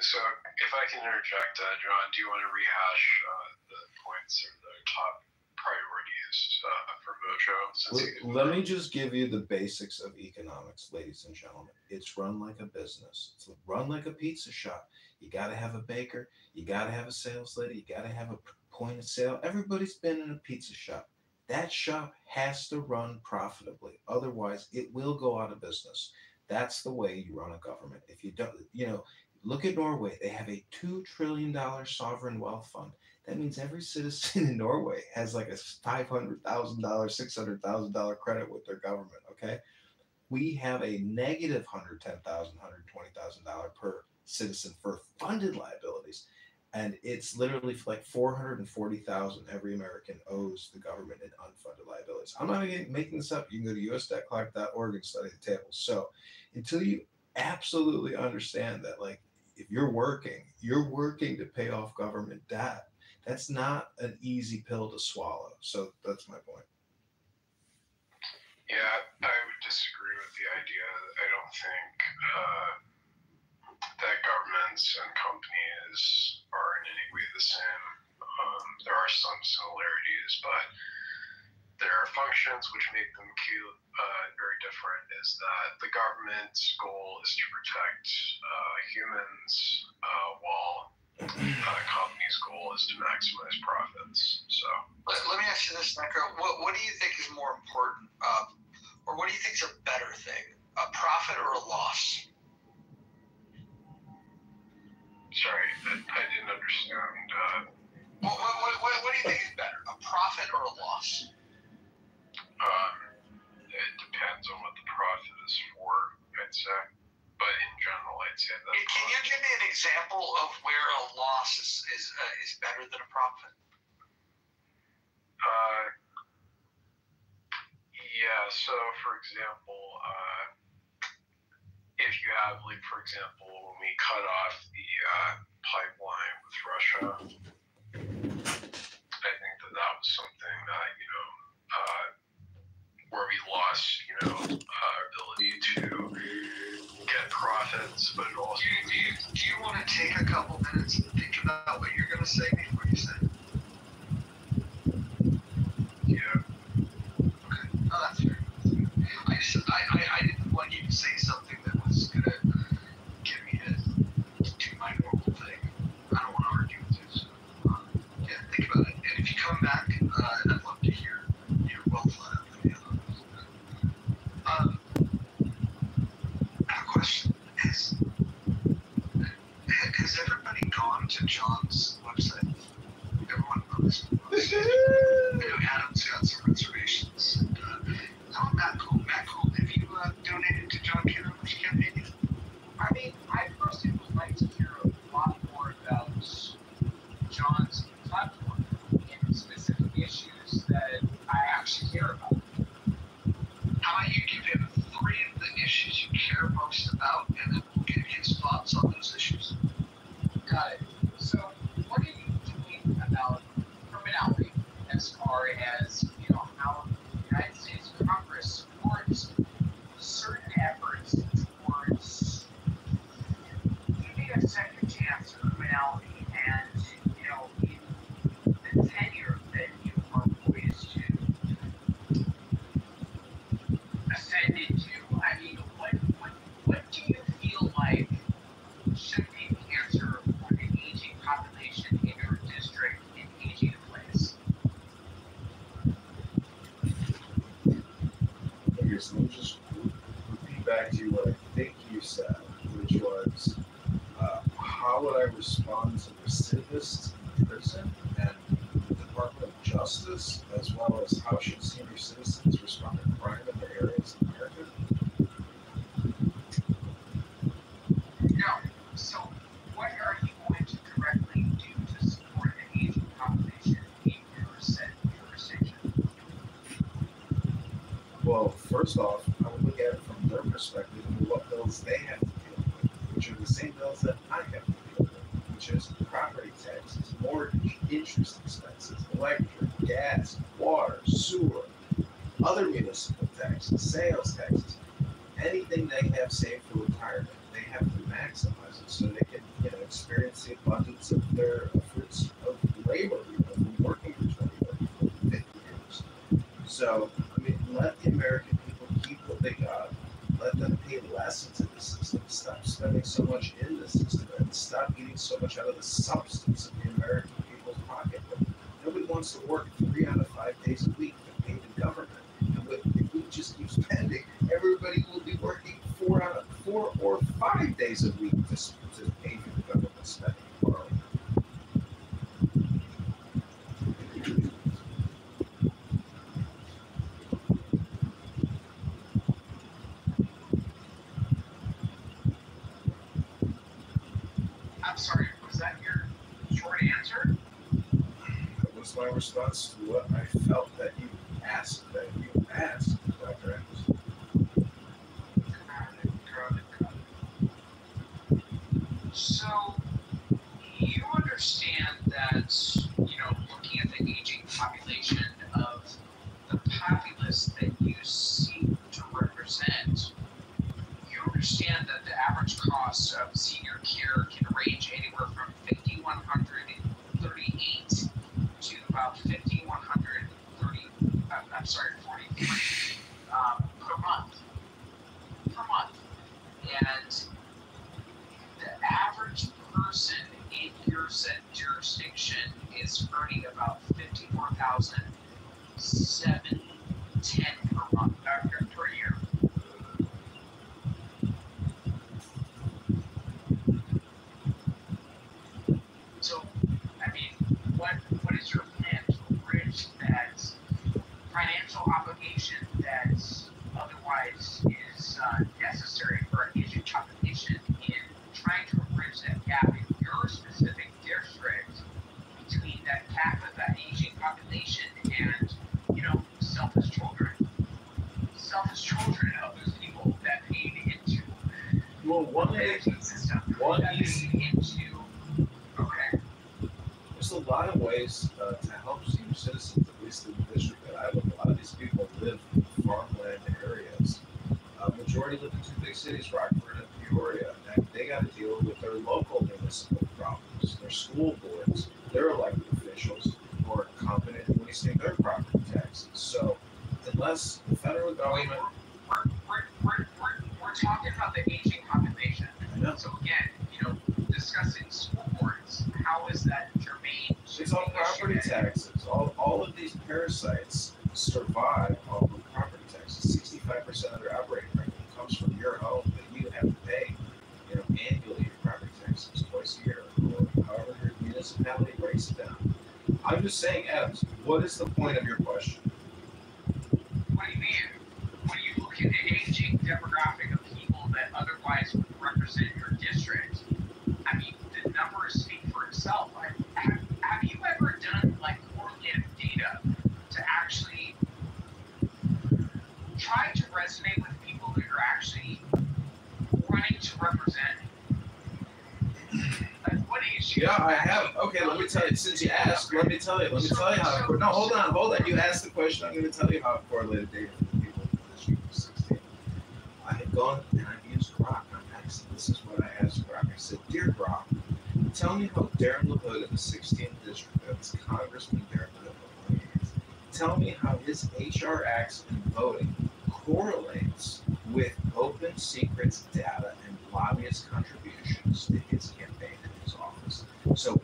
So, if I can interject, John, do you want to rehash the points or the top priorities for Mojo?
Let me just give you the basics of economics, ladies and gentlemen. It's run like a business. It's run like a pizza shop. You got to have a baker. You got to have a sales lady. You got to have a point of sale. Everybody's been in a pizza shop. That shop has to run profitably. Otherwise, it will go out of business. That's the way you run a government. If you don't, look at Norway. They have a $2 trillion sovereign wealth fund. That means every citizen in Norway has like a $500,000, $600,000 credit with their government, okay? We have a negative $110,000, $120,000 per citizen for funded liabilities. And it's literally like $440,000 every American owes the government in unfunded liabilities. I'm not making this up. You can go to usdebtclock.org and study the tables. So until you absolutely understand that, like, if you're working to pay off government debt. That's not an easy pill to swallow. So that's my point.
Yeah, I would disagree with the idea. I don't think that governments and companies are in any way the same. There are some similarities, but there are functions which make them very different. Is that the government's goal is to protect humans, while a company's goal is to maximize profits. So
let me ask you this, Necro. What do you think is more important, or what do you think is a better thing, a profit or a loss?
Sorry, I didn't understand.
What do you think is better, a profit or a loss?
It depends on what the profit is for, I'd say. But in general, I'd say that.
Can you give me an example of where a loss is better than a profit?
Yeah. So, for example, if you have, like, for example, when we cut off the pipeline with Russia, I think that was something that, where we lost, our ability to get profits, but also.
Do you want to take a couple minutes and think about what you're going to say before you say it?
Yeah.
Okay. Oh, that's fair. I didn't want you to say something that was going to get me to do my normal thing. I don't want to argue with you. So, yeah, think about it. And if you come back, I'd love to hear your well-thought out from the others. I have a question. Has everybody gone to John's website? Everyone knows. Adam's got some reservations. Matt Cole, have you donated to John Kitover's campaign?
I mean, I personally would like to hear a lot more about John's platform and specific issues that I actually care about.
How about you give him 3 of the issues you care most about, and then we'll get his thoughts on those issues.
Got it. So, what are you doing about criminality as far as, how the United States Congress supports certain efforts towards giving a second chance to criminality and, in the tenure that you are poised to ascend into? I mean, what do you feel like should be the answer for the aging population in your district in aging in place?
Okay, so let me just repeat back to you what I think you said, which was, how would I respond to recidivists in prison and the Department of Justice, as well as how should senior citizens respond to crime in their areas of America?
No. So, what are you going to directly do to support the aging population in your jurisdiction?
Well, first off, I would look at it from their perspective and what bills they have to deal with, which are the same bills that I have to deal with, which is property taxes, mortgage, interest expenses, electric, gas, water, sewer, other municipal taxes, sales taxes, anything they have saved for retirement. They have to maximize it so they can, experience the abundance of their fruits of labor, from working for 20, 30, 40, 50 years. So, let the American people keep what they got. Let them pay less into the system. Stop spending so much in the system and stop eating so much out of the substance of the American people's pocketbook. Nobody wants to work 3 out of 5 days a week to pay the government. And if we just keep spending, everybody will be working 4 or 5 days a week to pay for the government spending.
I'm sorry, was that your short answer?
That was my response to what I felt that you asked, Dr. Anderson.
Got it. So,
populace that you seek to represent, you understand that the average cost of senior care can range anywhere from $5,138 to about $43 per month. And the average person in your jurisdiction is earning about $54,710 per month per year. So, I mean, what is your plan to bridge that financial obligation that otherwise is necessary for an aging population in trying to bridge that gap in your specific district between that gap of that aging population and, selfish children of those people that paid into the education system.
There's a lot of ways to help senior citizens, at least in the district that I live. A lot of these people live in farmland areas. Majority live in two big cities, Rockford and Peoria, and they got to deal with their local municipal problems, their school boards, their elected officials who are competent in wasting their property taxes. So, unless the federal government,
we're talking about the aging population.
I know.
So again, discussing school boards, how is that germane?
It's all property taxes. All of these parasites survive off of property taxes. 65% of their operating revenue comes from your home that you have to pay, annually your property taxes twice a year, or however your municipality breaks it down. I'm just saying, Adams, what is the point of your question?
What do you mean? When you look at the aging demographic of people that otherwise would represent your district, I mean, the numbers speak for itself. Have you ever done correlative data to actually try to resonate with people that you're actually running to represent? What issue?
Yeah, I have. Okay, let me tell you. Since you asked, let me tell you how. No, hold on. You asked the question. I'm going to tell you how I've correlated data for people in the district of 16. I had gone and I've used Grok. This is what I asked Grok. I said, "Dear Grok, tell me how Darren LaHood in the 16th district, that's Congressman Darren LaHood, tell me how his HR acts and voting correlates with open secrets data and lobbyist contributions to his campaign in his office." So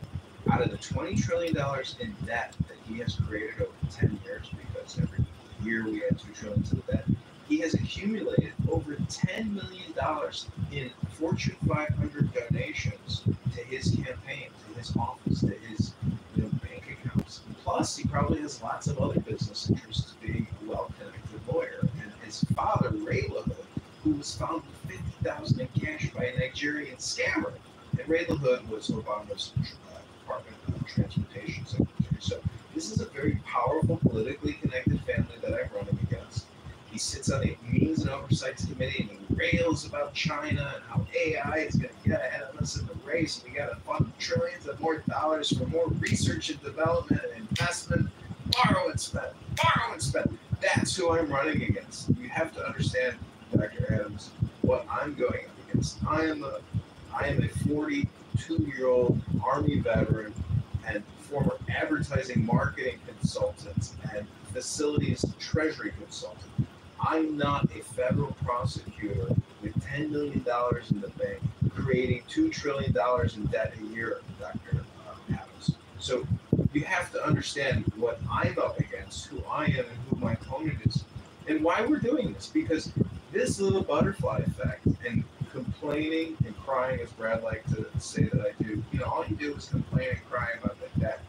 out of the $20 trillion in debt that he has created over 10 years, because every year we add $2 trillion to the debt, he has accumulated over $10 million in Fortune 500 donations to his campaign, to his office, to his bank accounts. Plus, he probably has lots of other business interests, being a well-connected lawyer. And his father, Ray LaHood, who was found with $50,000 in cash by a Nigerian scammer. And Ray LaHood was Obama's Department of Transportation Secretary. So this is a very powerful, politically connected family that I'm running against. He sits on the Means and Oversights Committee and he rails about China and how AI is going to get ahead of us in the race. We got to fund trillions of more dollars for more research and development and investment. Borrow and spend. Borrow and spend. That's who I'm running against. You have to understand, Dr. Adams, what I'm going up against. I am a 42-year-old Army veteran and former advertising marketing consultant and facilities treasury consultant. I'm not a federal prosecutor with $10 million in the bank, creating $2 trillion in debt a year, Dr. Adams. So you have to understand what I'm up against, who I am, and who my opponent is, and why we're doing this. Because this little butterfly effect and complaining and crying, as Brad liked to say that I do, all you do is complain and cry about the debt.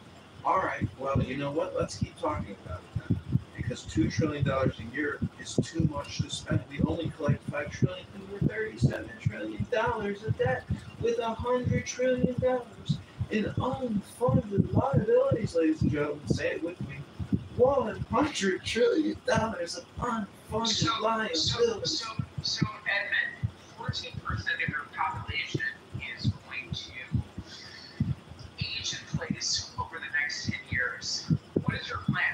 All right, well, you know what? Let's keep talking about it then. Because $2 trillion a year is too much to spend. We only collect $5 trillion, and we're $37 trillion of debt with $100 trillion in unfunded liabilities, ladies and gentlemen. Say it with me. $100 trillion of unfunded liabilities.
So, Edmund, 14% of your population is going to age in place over the next 10 years. What is your plan?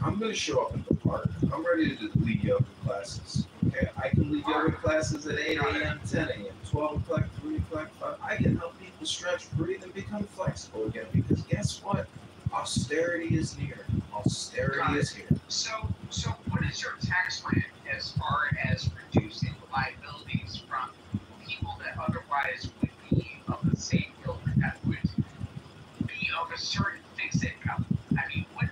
I'm going to show up at the park. I'm ready to lead yoga classes. Okay, I can lead yoga classes at 8 a.m., 10 a.m., 12 o'clock, 3 o'clock, 5. I can help people stretch, breathe, and become flexible again. Because guess what? Austerity is near. Austerity is here.
So what is your tax plan as far as reducing the liabilities from people that otherwise would be of the same ilk that would be of a certain fixed income? I mean, what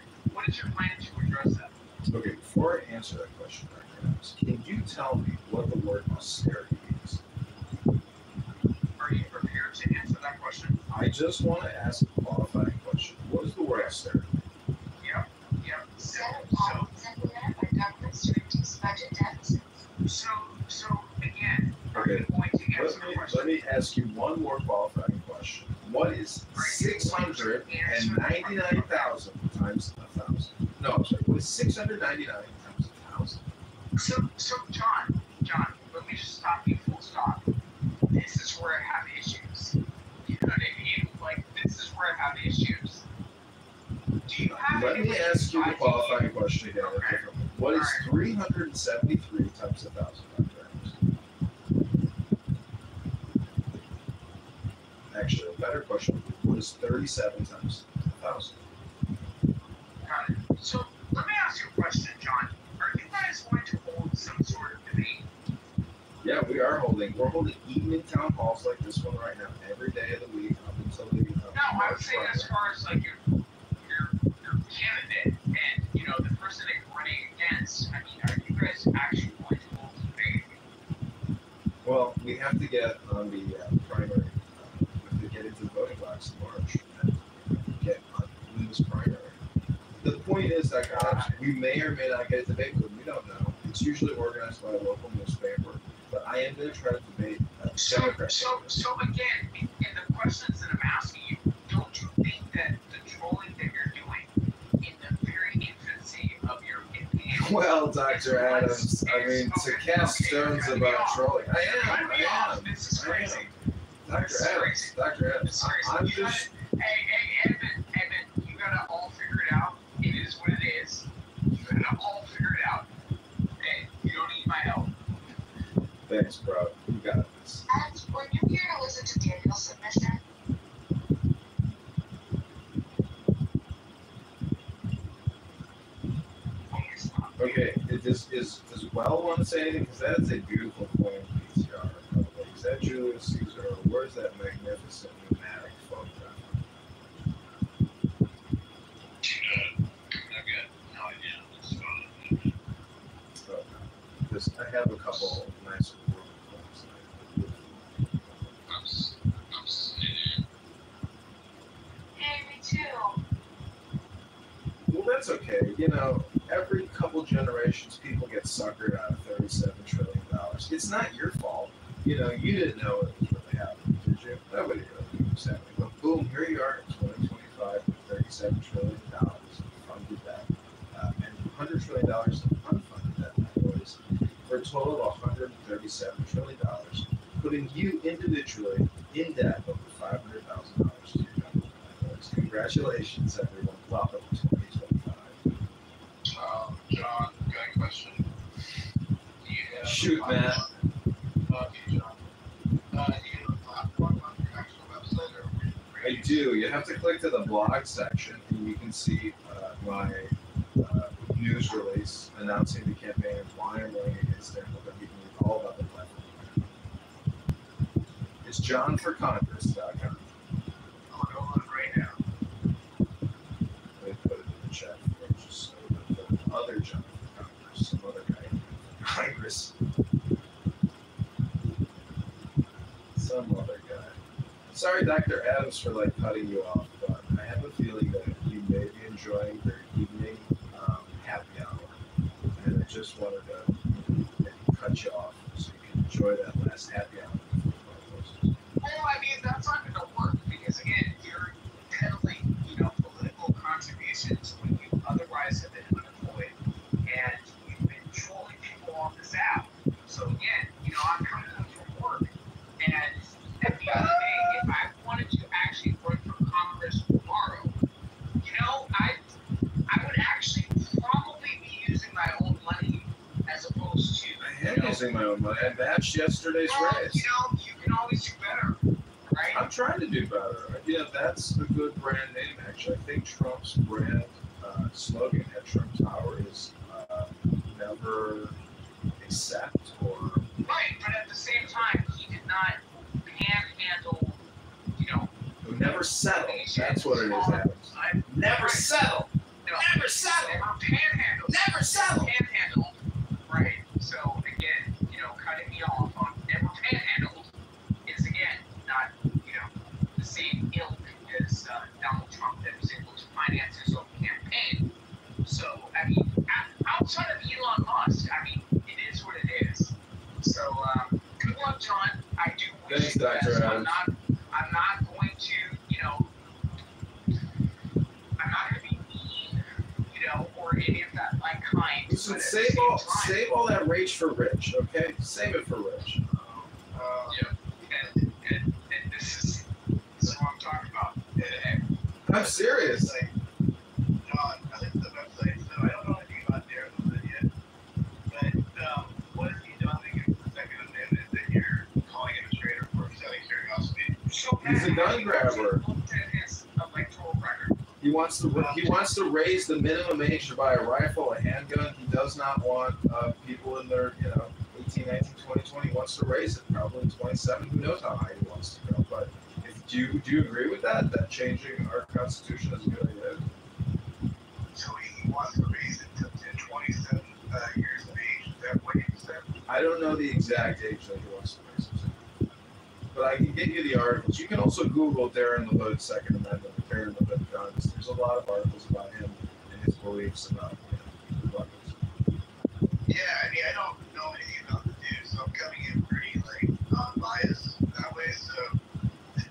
is your plan to address that?
Okay, before I answer that question, Dr. Adams, can you tell me what the word austerity means?
Are you prepared to answer that question?
I just want to ask a qualifying question. What is the word austerity?
Yep.
Governments to reduce budget deficits.
So again,
okay, let me ask you one more qualifying question. What is 699,000 times 1,000? No, I'm sorry. What is 699 times 1,000?
So John, let me just stop you full stop. This is where I have issues. You know what I mean? Like, this is where I have issues. Do you have
Let me ask you the qualifying question again. Okay. What is 373 times 1,000, Dr. Adams? Actually, a better question would be, what is 37 times 1,000?
Got it. So let me ask you a question, John. Are you guys going to hold some sort of debate?
Yeah, we're holding evening town halls like this one right now, every day of the week up until the
No, I was saying as far as like your candidate and the person that you're running against. I mean, are you guys actually going to hold debate?
Well, we have to get on the primary. We have to get into the voting box in March and get on this primary. The point is that we may or may not get a debate, but we don't know. It's usually organized by a local newspaper. But I am going to try to debate Democrats.
So again, in the questions that I'm asking you, don't you think that the trolling that you're doing in the very infancy of your campaign?
Well, Dr. Adams, I mean, to cast stones about trolling. I am.
This is crazy.
Dr. Adams, I'm just...
Hey, Evan, you gotta all figure it out. It is what it is. You gotta all figure it out. Hey, you don't need my help.
Thanks, bro. You got this.
And were you here to listen to Daniel's submission?
Okay, does Well want to say anything? Because that is a beautiful coin PCR. Is that Julius Caesar, or where's that magnificent pneumatic photograph?
I've got no idea.
Because I have a couple nice coins.
I'm seeing.
Hey, me too.
Well, that's okay. Every couple generations, people get suckered out of $37 trillion. It's not your fault. You didn't know it was really happening, did you? Nobody really knew it was happening. But boom, here you are in 2025 with $37 trillion funded debt, and $100 trillion in unfunded debt, anyways, for a total of $137 trillion, putting you individually in debt over $500,000 to your government. Congratulations, everyone. Welcome to 2025.
John, got a question.
Shoot, Matt.
Okay, John. You have a platform on your actual website, or
I do. You have to click to the blog section, and you can see my news release announcing the campaign and why I'm running against it, but you can read all about the platform. It's johnforcongress.com.
I'll go on right now.
Let me put it in the chat just so that the other John for Congress, some other guy in Congress. Some other guy. Sorry, Dr. Adams, for cutting you off, but I have a feeling that you may be enjoying your evening happy hour, and I just wanted to maybe cut you off so you can enjoy that last happy hour.
Well, I mean, that's not going to work because, again, you're peddling, political contributions when you otherwise have been unemployed, and you've been trolling people on this app. So, again, I'm coming home from work, and at the end of the day, if I wanted to actually run for Congress tomorrow, I would actually probably
raising my own money. I matched yesterday's raise.
You know, you can always do better, right?
I'm trying to do better. Yeah, that's a good brand name, actually. I think Trump's brand slogan at Trump Tower is never accept or...
Right, but at the same time, he did not panhandle, you know...
Never settle. That's what it is, Adams. Never settle.
No,
Never settle.
Never panhandle.
Never settle.
Panhandle. Right. So again, you know, cutting me off on never panhandled is again not, you know, the same ilk as Donald Trump that was able to finance his own campaign. So I mean, outside of Elon Musk, I mean, it is what it is. So good luck, John. I do wish
Thanks,
you the best.
Dr. Adams.
I'm not going to, you know, I'm not going to be mean, you know, or any of that like kind.
Listen, save all that rage for Rich, okay? Save it for Rich.
And this is what I'm talking about.
I'm serious.
Like, John, I looked at the website, so I don't know anything about Darren yet. But what has he done to get the Second Amendment that you're calling him a traitor for selling curiosity?
He's a gun grabber.
Looked at his electoral record.
He wants to raise the minimum age to buy a rifle, a handgun. He does not want people in their 18, 19, 20, 20. He wants to raise it probably 27. Who knows how high he wants to go? But do you agree with that? That changing our constitution is a good idea.
So he wants to raise it to 27 years of age. Is that what he said?
I don't know the exact age that he wants to raise it to, but I can get you the articles. You can also Google Darren LaHood Second Amendment, Darren LaHood guns. There's a lot of articles about him and his beliefs about weapons.
Yeah, I mean, I don't know anything about the dude, so I'm coming in pretty non-biased that way. So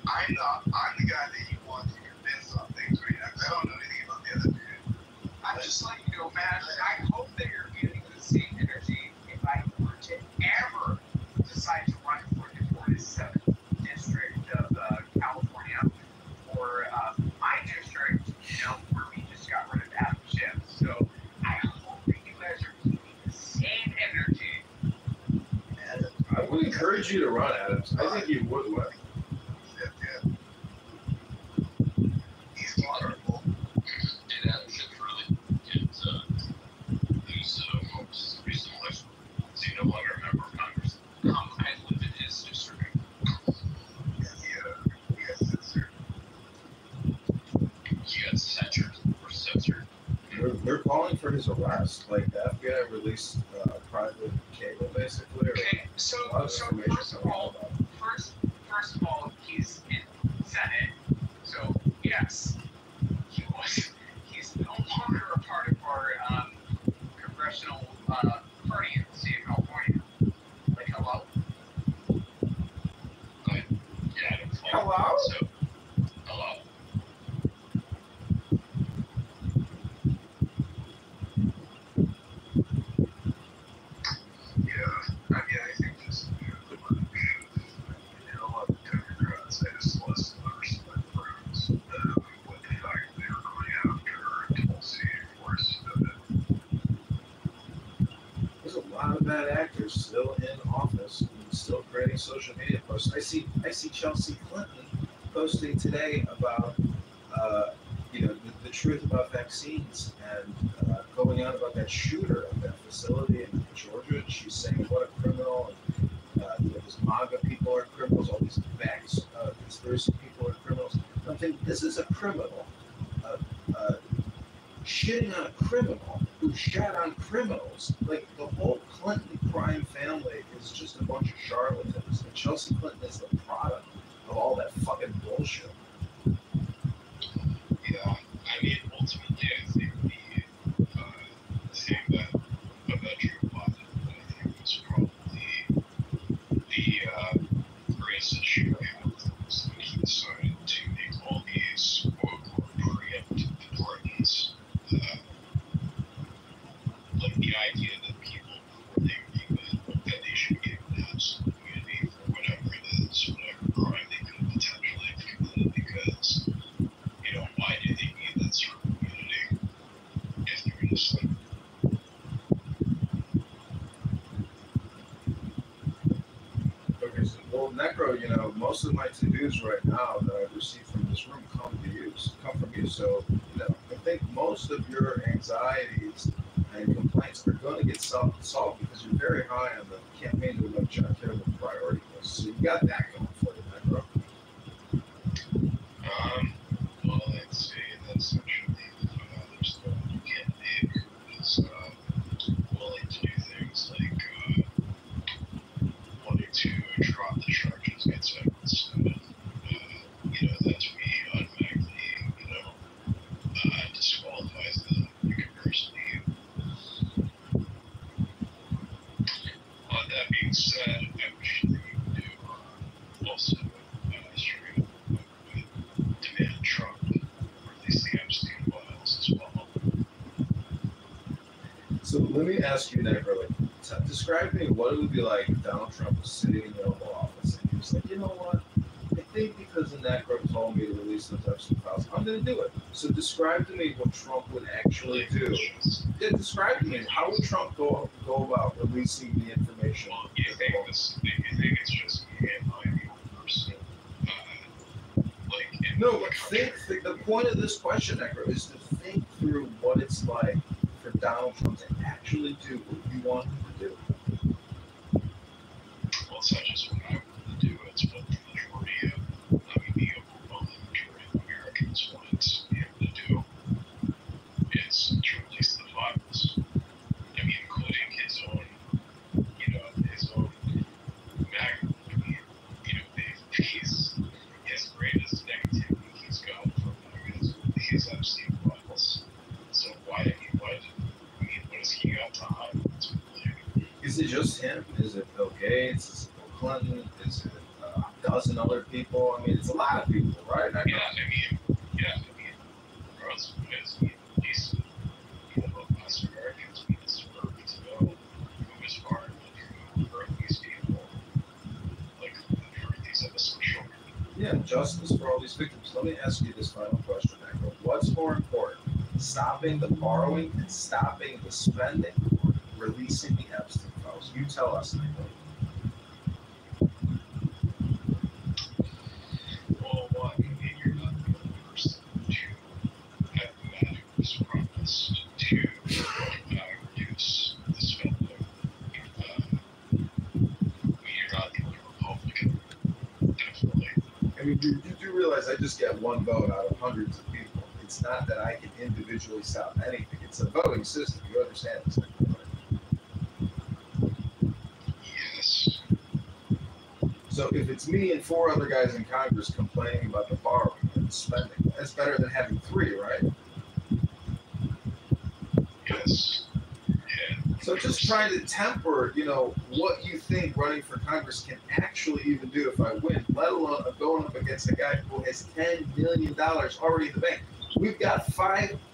I'm the guy that you want to convince on things right now, because I don't know anything about the other dude.
I'm just letting you know, man. I hope that you're getting the same energy if I were to ever decide to run for the 47th district of California, or my district, you know, where we just got rid of Adam Schiff. So I hope that you guys are keeping the same energy.
I would encourage you to run, Adams. I think you would win.
He's wonderful.
And Adam Schiff really can't lose most recent election. So you no longer a member of Congress. I live in his district.
He got censored.
He got censored or censored.
They're calling for his arrest. Like the FBI released private cable, basically. Or
Okay, so first of all, he's in Senate. So yes, he's no longer a part of our congressional party in the state of California. Like, hello?
Yeah, I don't follow.
Hello?
So, hello.
Yeah, I mean, I think just a lot of Democrats, I just lost a lot of respect for us with the fact they were going after Tulsi Force.
There's a lot of bad actors still in office and still creating social media posts. I see Chelsea Clinton posting today about the truth about vaccines and going on about that shooter at that facility in Georgia. She's saying what a criminal. These MAGA people are criminals. All these vax conspiracy people are criminals. I'm thinking this is a criminal. Shitting on a criminal who shat on criminals. Like, the whole Clinton crime family is just a bunch of charlatans. And Chelsea Clinton is the product of all that fucking bullshit.
Yeah, I mean, ultimately, I think the thing that Drew bought, I think, was probably the greatest issue I have with was that he decided to make all these quote-unquote preemptive pardons. Like the idea that people, before they were given, that they should give that immunity for whatever
Well, Necro, you know, most of my to-dos right now that I've received from this room come from you. So, you know, I think most of your anxieties and complaints are going to get solved because you're very high on the campaign to elect John Kitover priority list. So you got that going for you, Necro.
Well, I'd say that's actually there's no candidate who is willing to do things like wanting to drop the charges against Edwards. You know, that's me automatically, you know, disqualifies the comparison to you. That being said, I wish that you would do also straight up demand Trump release the Epstein files as well.
So let me ask you, Necro, like, describe to me what it would be like if Donald Trump was sitting in the Oval Office and he was like, you know what? I think because the Necro told me to release those Epstein files, I'm going to do it. So describe to me what Trump would actually do. Yeah, describe to me, how would Trump go about releasing the information?
Well, you think it's just me and my person?
No, but think the point of this question, Necro, is to think through what it's like for Donald Trump to actually do what you want him to do.
Well, it's not just what I want to do, it's what the majority of, the overwhelming majority of Americans want him to do. Is to release the files. I mean, including his own, you know, you know, his greatest negativity he's got from his Epstein files. So what has he got to hide?
Is it just him? Is it Bill Gates? Is it Bill Clinton? Is it a dozen other people? I mean, it's a lot of people, right?
Yeah, regardless of his, he's, you know, us Americans, we deserve to know who is part of it, who hurt these people, like, who hurt these other social.
Yeah, justice for all these victims. Let me ask you this final question, Necro. What's more important, stopping the borrowing and stopping the spending, or releasing the Epstein files? You tell us, Necro.
Well, one, you're not the only person to have that who was promised to reduce the spending. You're not the only Republican, definitely.
I mean, you do realize I just get one vote out of hundreds of people. It's not that I can individually stop anything. It's a voting system. You understand this, right?
Yes.
So if it's me and 4 other guys in Congress complaining about the borrowing and the spending, that's better than having 3, right?
Yes. Yeah.
So just trying to temper, you know, what you think running for Congress can actually even do if I win, let alone going up against a guy who has $10 million already in the bank. We've got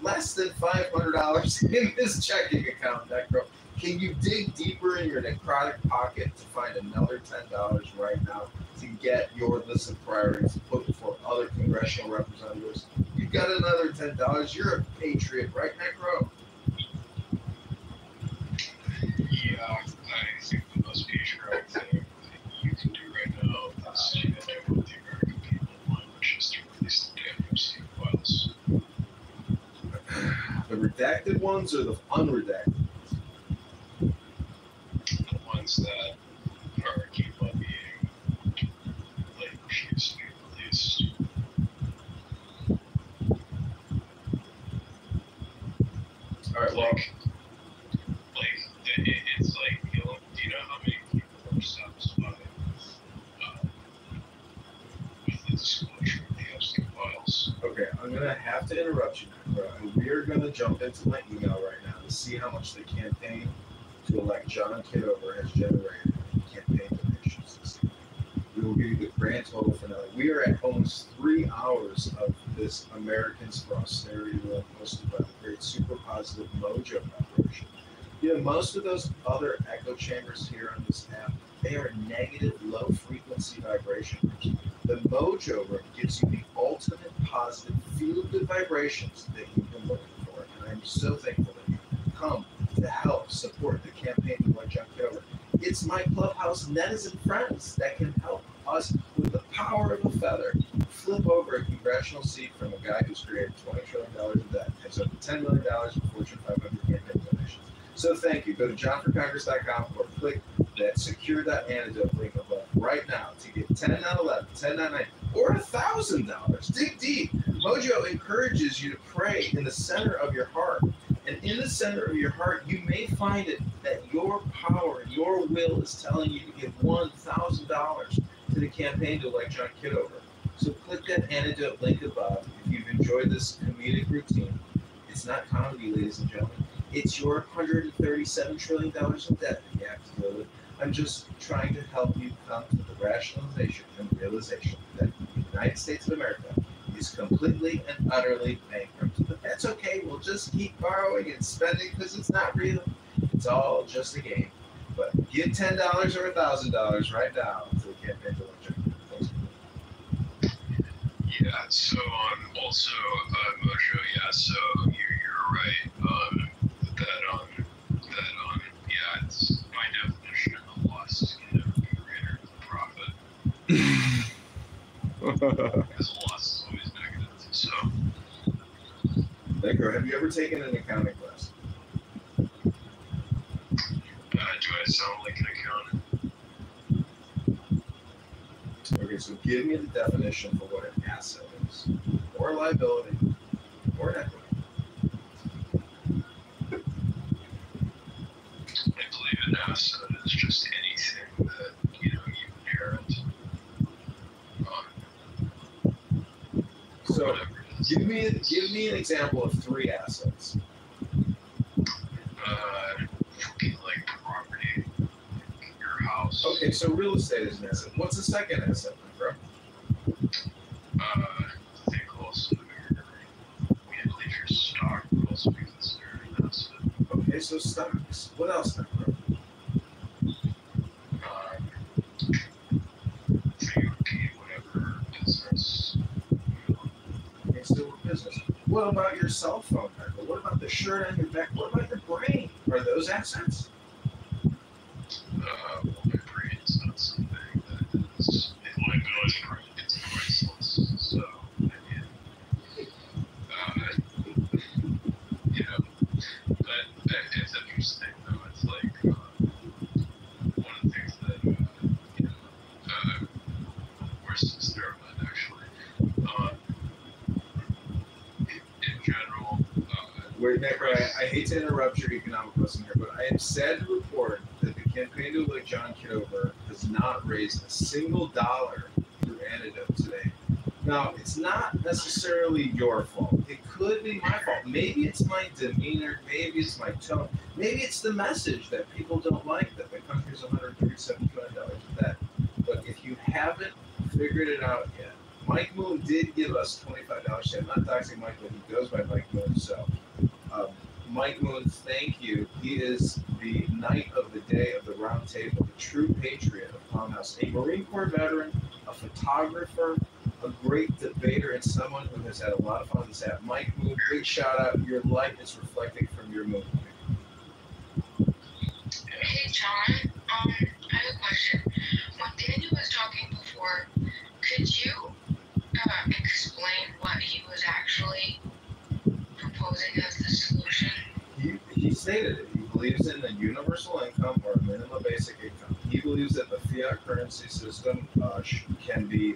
less than $500 in this checking account, Necro. Can you dig deeper in your necrotic pocket to find another $10 right now to get your list of priorities to put before other congressional representatives? You've got another $10. You're a patriot, right, Necro?
Yeah, I think the most patriotic thing that you can do right now is to do what the American people want, which is to release the damn Epstein files.
The redacted ones or the unredacted?
The ones that keep on being refused to be released.
All right, well,
it's like, do you know how many people are satisfied with the disclosure of the Epstein files?
Okay, I'm going to have to interrupt you, and we are going to jump into my email right now to see how much the campaign to elect John Kitover has generated in campaign donations this year. We will give you the grand total finale. We are at almost 3 hours of this Americans for Austerity Room hosted by the great super positive Mojo Foundation. You know, most of those other echo chambers here on this app, they are negative, low-frequency vibration rooms. The Mojo Room gives you the ultimate positive, feel-good vibrations that you've been looking for. And I'm so thankful that you come to help support the campaign to elect John Kitover. It's my Clubhouse netizen friends that can help us with the power of a feather flip over a congressional seat from a guy who's created $20 trillion in debt, has over $10 million in Fortune 500 campaign donations. So thank you. Go to johnforcongress.com or click that secure.antidote link above right now to get 10.11, 10.99, or $1,000. Dig deep. Mojo encourages you to pray in the center of your heart. And in the center of your heart, you may find it that your power, your will is telling you to give $1,000 to the campaign to elect John Kitover. So click that antidote link above if you've enjoyed this comedic routine. It's not comedy, ladies and gentlemen. It's your $137 trillion in debt that you have to deal with. I'm just trying to help you come to the rationalization and realization that the United States of America is completely and utterly bankrupt. But that's okay. We'll just keep borrowing and spending because it's not real. It's all just a game. But give $10 or $1,000 right now to the campaign to elect.
Yeah, so also Mojo, yeah, so you're right. Yeah, it's by definition the loss can never be greater than the profit. Because the loss is always negative. So
Baker, have you ever taken an accounting class?
do I sound like an accountant?
Okay, so give me the definition for what an asset is, or a liability, or an equity.
I believe an asset is just anything that you inherit.
So give me an example of 3 assets.
Like property, your house.
Okay, so real estate is an asset. What's the second asset, bro?
I think also your stock would also be considered an asset.
Okay, so stocks. What else, bro?
Whatever business.
Okay, still business. What about your cell phone, Michael? What about the shirt on your back? What about your brain? Are those assets?
Well, my brain's not something that is, it's priceless. So, I mean, but it's interesting though. It's like one of the things that worse than steroid actually. In general.
Wait, Nick, I hate to interrupt your economic lesson here, but I am sad to report that the campaign to elect John Kitover has not raised a single dollar through Antidote today. Now, it's not necessarily your fault. It could be my fault. Maybe it's my demeanor. Maybe it's my tone. Maybe it's the message that people don't like, that the country's $137 trillion in debt. But if you haven't figured it out yet, Mike Moon did give us $25. I'm not doxing Mike Moon. He goes by Mike Moon. So, Mike Moon, thank you. He is the knight of the day of the round table, the true patriot of Townhouse, a Marine Corps veteran, a photographer, a great debater, and someone who has had a lot of fun on this app. Mike Moon, big shout out. Your light is reflecting from your moon.
Hey, John. I have a question. When Daniel was talking before, could you explain what he was actually proposing as the solution?
He stated it. He believes in a universal income or a minimum basic income. He believes that the fiat currency system can be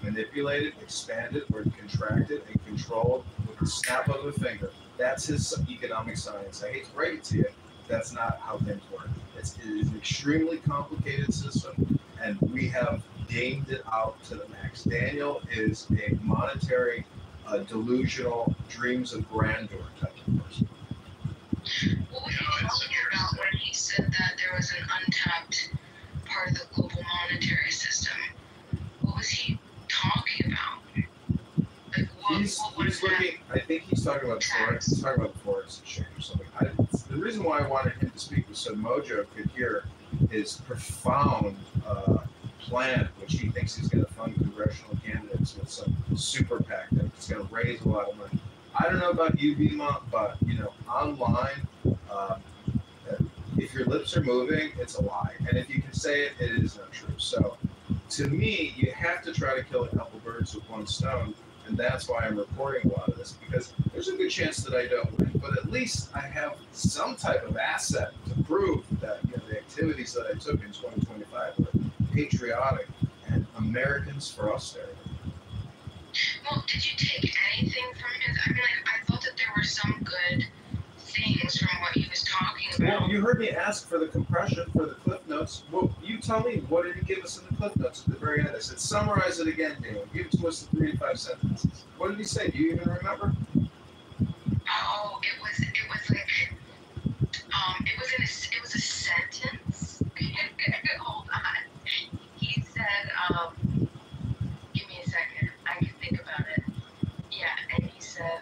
manipulated, expanded, or contracted and controlled with the snap of a finger. That's his economic science. I hate to break it to you. That's not how things work. It is an extremely complicated system, and we have gamed it out to the max. Daniel is a monetary, delusional, dreams of grandeur type of person.
What was he talking about when he said that there was an untapped part of the global monetary system? What was he talking about? Like,
He's looking. I think he's talking about forex. He's talking about the forex exchange or something. The reason why I wanted him to speak was so Mojo could hear his profound plan, which he thinks he's going to fund congressional candidates with some super PAC that's going to raise a lot of money. I don't know about you, Bima, but online, if your lips are moving, it's a lie, and if you can say it, it is not true. So to me, you have to try to kill a couple birds with one stone, and that's why I'm reporting a lot of this, because there's a good chance that I don't win, but at least I have some type of asset to prove that the activities that I took in 2025 were patriotic and Americans for austerity.
Well, did you take anything from his? I mean, like, I thought that there were some good things from what he was talking about.
Well, you heard me ask for the compression for the Cliff Notes. Well, you tell me, what did he give us in the Cliff Notes at the very end? I said, summarize it again, Daniel. Give it to us in 3 to 5 sentences. What did he say? Do you even remember?
Oh, it was like, it was a sentence. Hold on. He said, give me a second. I can think about it. Yeah, and he said,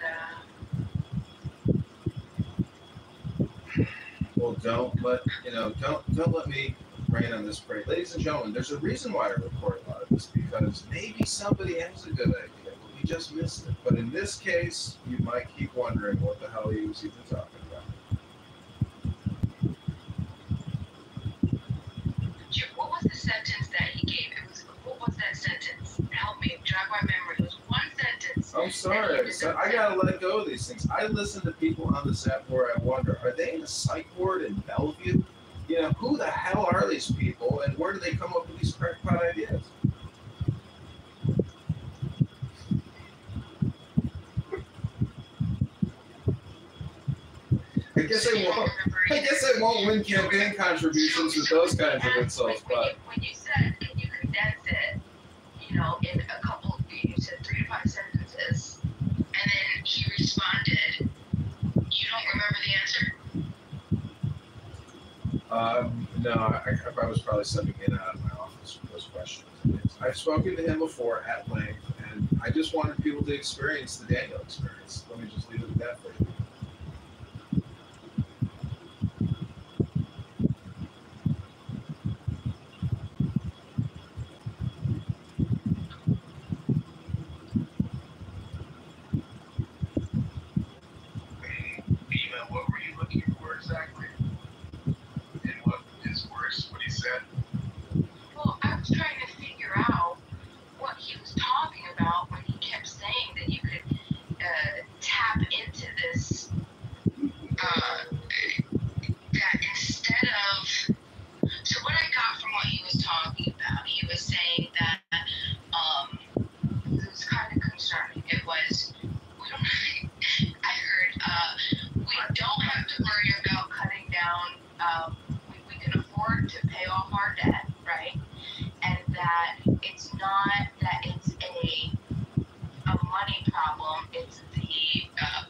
Well, don't let me rain on this parade. Ladies and gentlemen, there's a reason why I record a lot of this, because maybe somebody has a good idea, but we just missed it. But in this case, you might keep wondering what the hell he was even talking about.
what was the sentence that he gave? What was that sentence? Help me jog my memory. It was one sentence.
I'm sorry. I gotta let go of these things. I listen to people on this app where I wonder, are they in a psych ward in Bellevue? Who the hell are these people, and where do they come up with these crackpot ideas? I guess I won't win campaign contributions with those kinds of insults, but
when you said, can you condense it, in a couple, you said 3 to 5 sentences, and then he responded, you don't remember the answer?
No, I was probably sending in out of my office with those questions. I've spoken to him before at length, and I just wanted people to experience the Daniel experience. Let me just leave it at that for you.
What were you looking for exactly? And what is worse, what he said?
Well, I was trying to figure out what he was talking about when he kept saying that you could tap into this, that instead of, so what I got from what he was talking about, he was saying that, it was kind of concerning. It was, I heard, we don't have to worry about cutting down, we can afford to pay off our debt, right? And that it's not that it's a money problem, it's the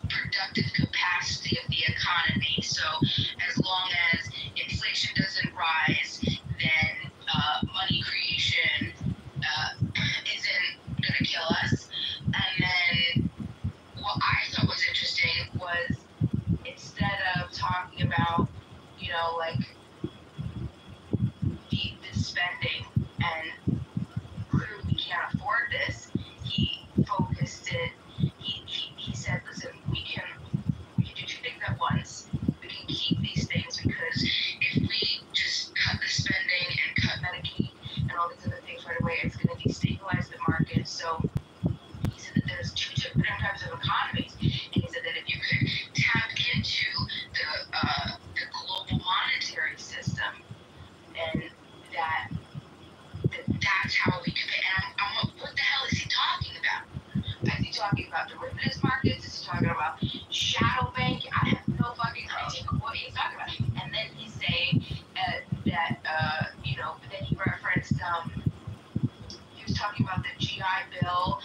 productive capacity of the economy. So as long as inflation doesn't rise, then money creation isn't going to kill us. And then what I thought was interesting was, instead of talking about, like the spending and clearly we can't afford this, he focused it. He said, listen, we can do 2 things at once. We can keep these things, because if we just cut the spending and cut Medicaid and all these other things right away, it's going to destabilize the market. So he said that there's 2 different types of economies, and he said that if you could tap into the global monetary system, and that's how we could pay. And I'm like, what the hell is he talking about? Is he talking about derivatives markets? Is he talking about shadow banking? I have no fucking idea what he's talking about. And then he's saying that then he referenced, he was talking about the GI Bill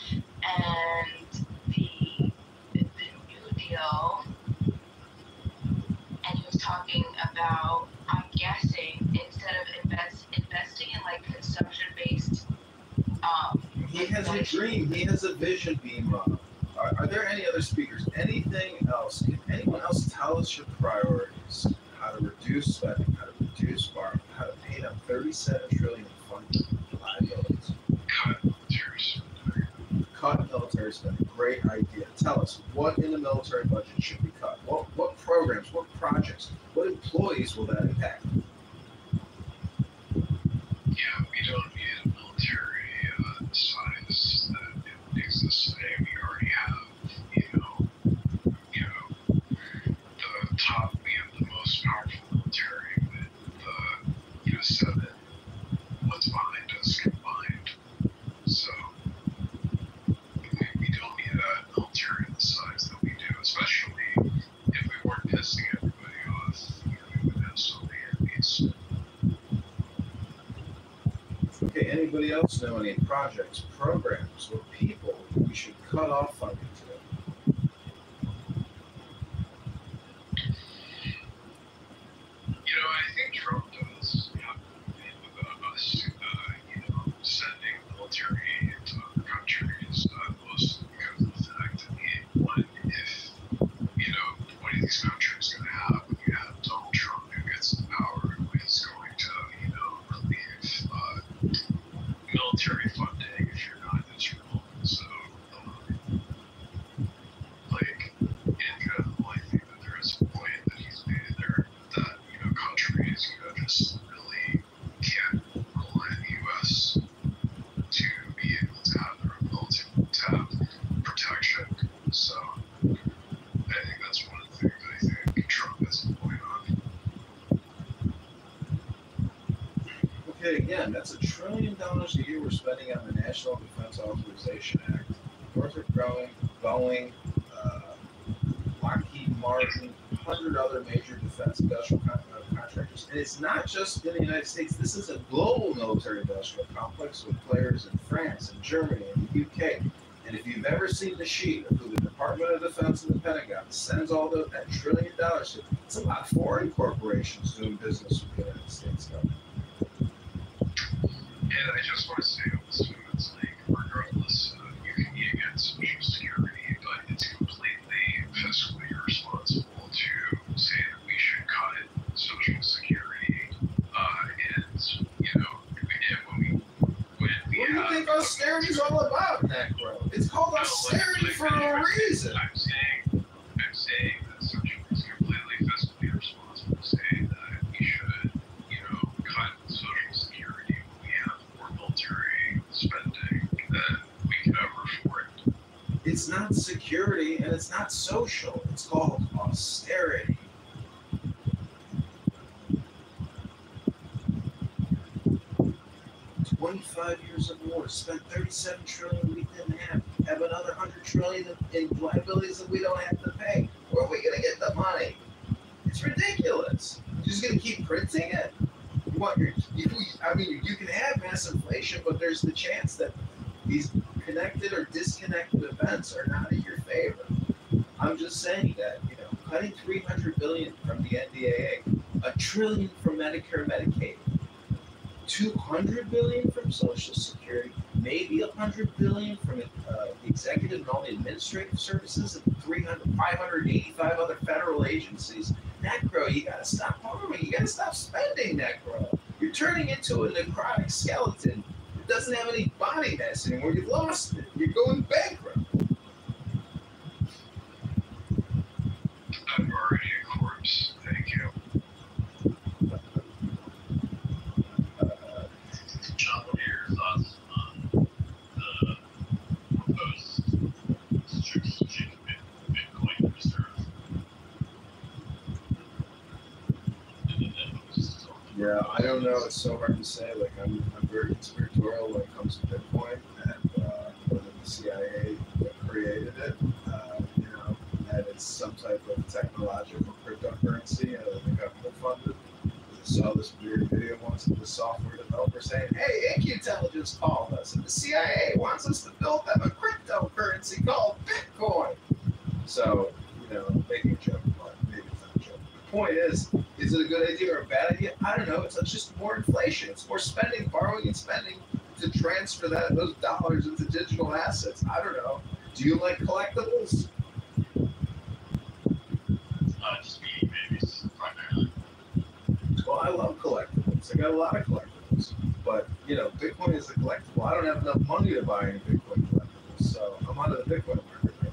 and the New Deal, and he was talking about, I'm guessing, instead of investing in like consumption-based.
He has a dream. He has a vision, Beema. Are there any other speakers? Anything else? Can anyone else tell us your priorities? How to reduce spending, how to reduce borrowing, how to pay down $37 trillion in funding liabilities.
Cut military spending.
Cut military spending. Great idea. Tell us, what in the military budget should be cut? What programs, what projects, what employees will that impact?
Yeah, we don't need a military
anybody else know any projects, programs, or people we should cut off funding to?
I think Trump does have about us, sending military aid to other countries, mostly because of the fact that one, if, what are these countries going to have when you have Donald Trump who gets in power, who is going to, relieve military funding if you're not Israel. So, in general, I think that there is a point that he's made there that, countries, just really can't rely on the U.S. to be able to have their own military, to have protection. So, I think that's one of the things I think Trump has a point on.
Okay, again, that's $1 trillion a year we're spending on the National Defense Authorization Act. Northrop Grumman, Boeing, Lockheed Martin, 100 other major defense industrial contractors. And it's not just in the United States. This is a global military-industrial complex with players in France and Germany and the UK. And if you've ever seen the sheet of who the Department of Defense and the Pentagon sends all that $1 trillion to, it's a lot of foreign corporations doing business with the United States government.
And I just want to say also, it's regardless, you can be against Social Security, but it's completely fiscally irresponsible to say that we should cut Social Security. When we
what do you think austerity is all about, Necro? It's called austerity for a reason.
I'm saying that Social is completely fiscally irresponsible to say that we should, cut Social Security when we have more military spending than we can ever afford.
It's not security and it's not social. It's called austerity. $25 years of war, spent $37 trillion we didn't have another $100 trillion in liabilities that we don't have to pay. Where are we going to get the money? It's ridiculous. You're just going to keep printing it. You can have mass inflation, but there's the chance that these connected or disconnected events are not in your favor. I'm just saying that, cutting $300 billion from the NDAA, $1 trillion from Medicare and Medicaid, $200 billion from Social Security, maybe $100 billion from the executive and all the administrative services, and 585 other federal agencies. Necro, you got to stop harming. You got to stop spending, Necro. You're turning into a necrotic skeleton. It doesn't have any body mass anymore. You've lost it. You're going bankrupt.
I'm already a corpse. Thank you.
John, what are your thoughts on the proposed strategic Bitcoin reserve?
Yeah, I don't know. It's so hard to say. I'm very conspiratorial when it comes to Bitcoin, and whether the CIA created it, and it's some type of technological cryptocurrency, the government funded. I saw this weird video once of the software developer saying, "Hey, Ink Intelligence called us, and the CIA wants us to build them a cryptocurrency called Bitcoin." So, making a joke, but maybe it's not a joke. The point is it a good idea or a bad idea? I don't know. It's just more inflation. It's more spending, borrowing and spending to transfer those dollars into digital assets. I don't know. Do you like collectibles?
Just me, babies, primarily.
Well, I love collectibles. I got a lot of collectibles. But, Bitcoin is a collectible. I don't have enough money to buy any Bitcoin collectibles. So I'm out of the Bitcoin market right now.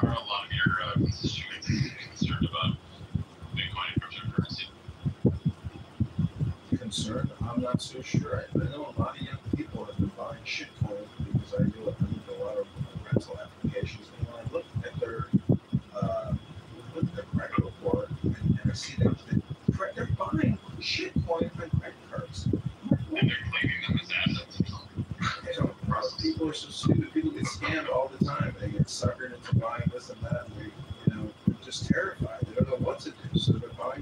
Are a lot of your constituents concerned about Bitcoin and cryptocurrency?
Concerned? I'm not so sure. I know a lot of young people have been buying shitcoin because I do a lot of rental applications. And when I look at their credit report and I see that they're buying shitcoin on credit cards.
And they're claiming them as assets.
I don't know. People are so stupid. People get scammed all the time. They get suckered into buying this and that. And they're just terrified. They don't know what to do. So they're buying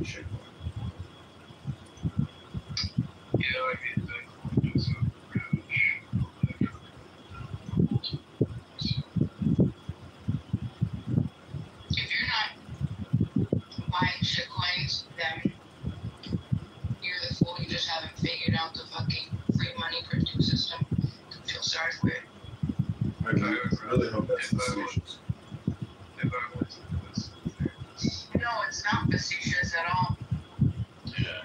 not facetious at all.
Yeah.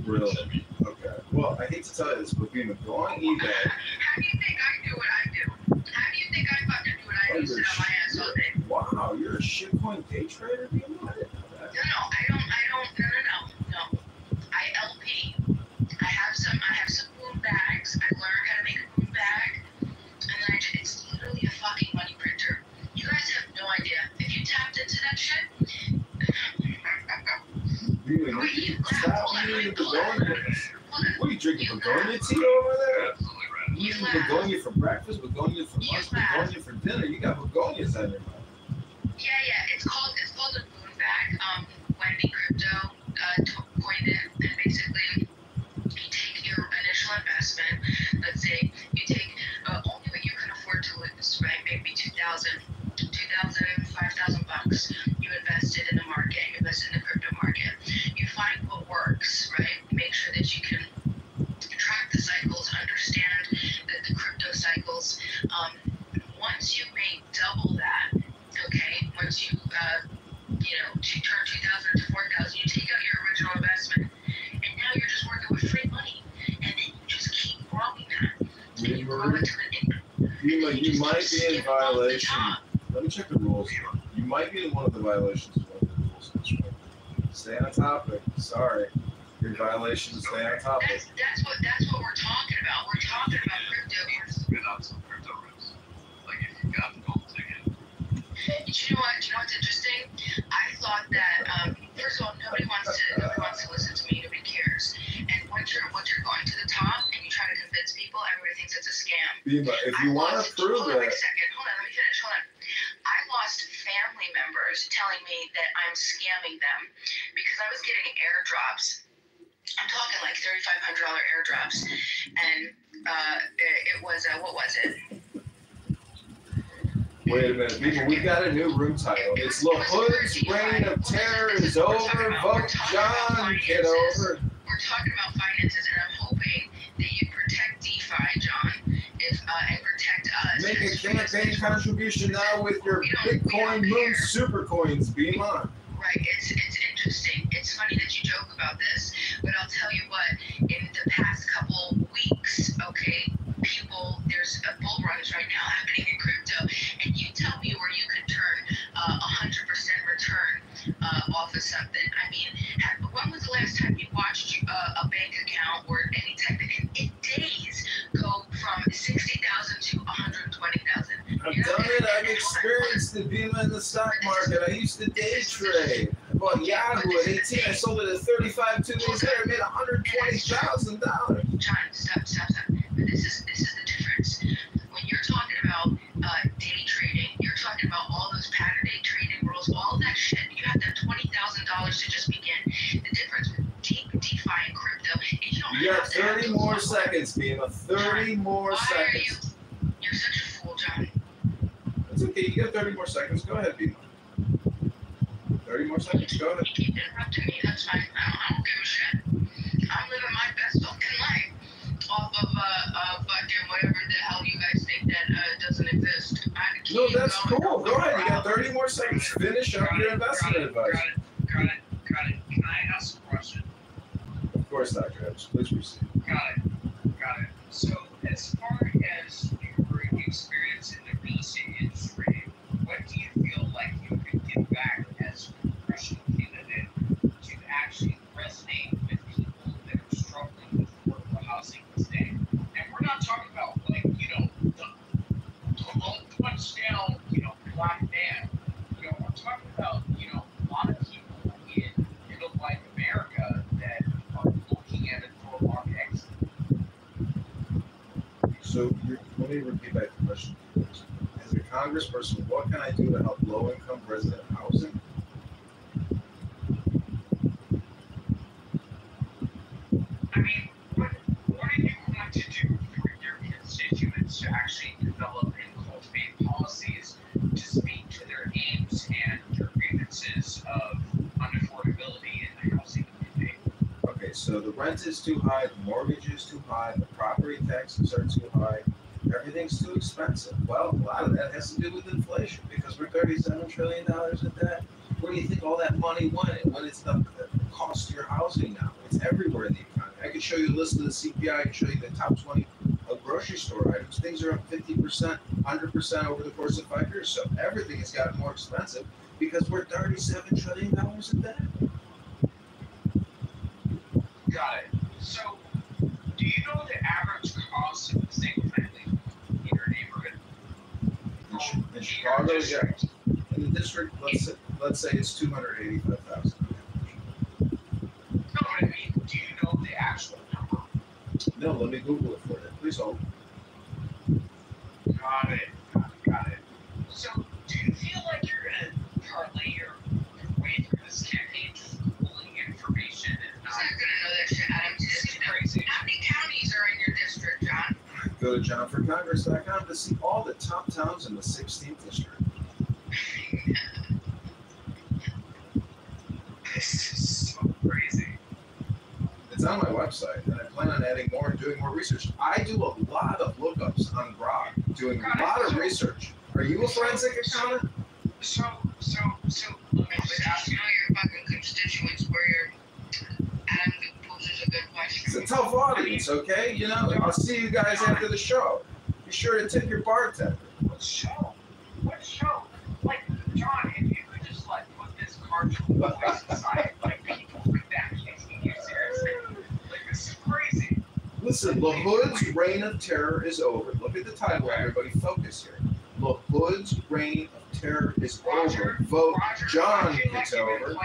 Really? Okay. Well, I hate to tell you this, but being go on eBay.
How do you think I do what I do? How do you think I fucking do what I do? Sit on my ass all day.
Wow, you're a shitcoin day trader? I didn't know that.
No, no. I LP. I have some boom bags. I learned how to make a boom bag. And then it's literally a fucking money printer. You guys have no idea. If you tapped into that shit.
Really? Stop eating begonia. What are you drinking, begonia tea over there? You eating begonia for breakfast, begonia for lunch, begonia for dinner. You got begonias on your mouth.
Yeah. It's called a boom bag. Wendy Crypto coined it, and basically you take your initial investment. Let's say you take only what you can afford to lose, right? Maybe $2,000, $5,000. You invest it in the market. You invest in the crypto market. You find what works, right? Make sure that you can track the cycles, understand the crypto cycles. Once you make double that, okay, once you turn 2,000 to 4,000, you take out your original investment, and now you're just working with free money, and then you just keep growing that. And you grow it to
You might be in violation. Let me check the rules. You might be in one of the violations of one of the rules. Stay on topic. Sorry. Your violation is stay on topic.
That's what we're talking about. We're talking about crypto.
Spin out some crypto risk. Like if you got the gold ticket.
You know what's interesting? I thought that first of all, nobody wants to listen to me. Nobody cares. And once you're going to the top and you try to convince people, everybody thinks it's a scam.
Bima, if you want to prove
Hold on,
it.
wait a second. Hold on, let me finish. Hold on. I lost family members telling me that I'm scamming them because I was getting airdrops. I'm talking like $3,500 airdrops, and it was what was it?
Wait a minute, people, we've got a new room title. It's LaHood's reign of terror is over. Vote John, Kitover.
We're talking about finances, and I'm hoping that you protect DeFi, John, and protect us.
Make a campaign contribution now with your Bitcoin Moon Super Coins, Bima.
Right, it's interesting. It's funny that you joke about this, but I'll tell you what, in the past couple weeks, okay, there's a bull runs right now happening in crypto, and you tell me where you can turn 100% return off of something. I mean, when was the last time you watched a bank account or any type of, in days, go from 60,000 to 120,000?
I've done it. I've experienced the Bima in the stock market. I used to day trade. I bought Yahoo at 18. I sold it at 35 2 days later. I made $120,000.
John, stop. But this is the difference. When you're talking about day trading, you're talking about all those pattern day trading rules, all that shit. You have that $20,000 to just begin. The difference with DeFi and crypto is you don't
You got
have to have
30 more seconds, Bima. 30 more seconds.
You're such a fool, John.
It's okay. You got 30 more seconds. Go ahead, Bima. 30 more seconds. Go ahead.
You keep interrupting me. That's fine. I don't give a shit. I'm living my best fucking life off of fucking whatever the hell you guys think that doesn't exist.
No, that's cool. Go ahead. You got 30 more seconds. Finish up your investment advice.
Got it. Can I ask a question?
Of course, Dr. Epps. Please proceed.
Got it. So, as far as your experience in the real estate industry, what do you feel like you could give back as a congressional candidate to actually resonate with people that are struggling with affordable housing today? And we're not talking about, like, the punch down, black man. We're talking about, a lot of people in middle-like America that are looking at it for a market exit.
So let me repeat back the question. As a congressperson, what can I do to help low-income resident housing?
I mean, what are you going to do for your constituents to actually develop and cultivate policies to speak to their aims and their grievances of unaffordability in the housing community?
Okay, so the rent is too high, the mortgage is too high, the property taxes are too high, everything's too expensive. Well, a lot of that has to do with inflation because we're $37 trillion in debt.
Where do you think all that money went? What is the cost of your housing now? It's everywhere in the economy. I can show you a list of the CPI. I can show you the top 20 of grocery store items. Things are up 50%, 100% over the course of 5 years. So everything has gotten more expensive because we're $37 trillion in debt.
Got it. So, do you know the average cost of a single family in your neighborhood?
In Chicago, yeah. In the district, let's say it's $285,000.
No, but I mean, do you know the actual number?
No, let me Google it for you. Please hold.
Got it. So, do you feel like you're gonna parlay your way through this campaign just pulling information and not?
Who's not gonna know that shit, Adam? This is crazy. How many counties are in your district, John?
Go to johnforcongress.com to see all the top towns in the 16th district.
This is so crazy.
It's on my website, and I plan on adding more and doing more research. I do a lot of lookups on Grok, doing a lot of research. Are you a forensic accountant?
So, let me just ask you.
You know your fucking constituents where you're Adam poses a good question.
It's a tough audience, okay? You know, I'll see you guys after the show. Be sure to tip your bartender.
What show? Like, John, if you could just like put this card to the place aside, like people would that taking you seriously. Like, this is crazy.
Listen, La Hood's reign of terror is over. Look at the title, everybody. Focus here. La Hood's reign of terror is over. Vote John Kitover.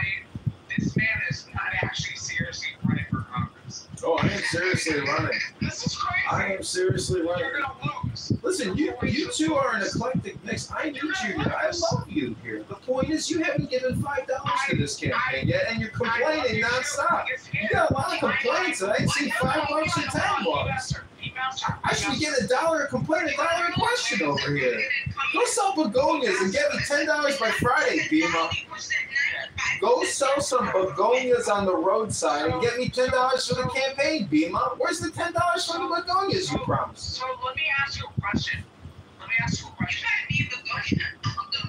This man is not actually seriously running for Congress.
Oh, I am seriously running.
This is crazy.
I am seriously running.
You're gonna lose.
Listen, you two are an eclectic mix. I need you here. I love you here. The point is, you haven't given $5 to this campaign yet, and you're complaining nonstop. You got a lot of complaints, and I didn't see $5 and $10. I should be getting $1 a complaint, $1 a question over here. Go sell begonias and get me $10 by Friday, Beema. Go sell some begonias on the roadside and get me $10 for the campaign, Beema. Where's the $10 for the begonias you promised?
So let me ask you a question.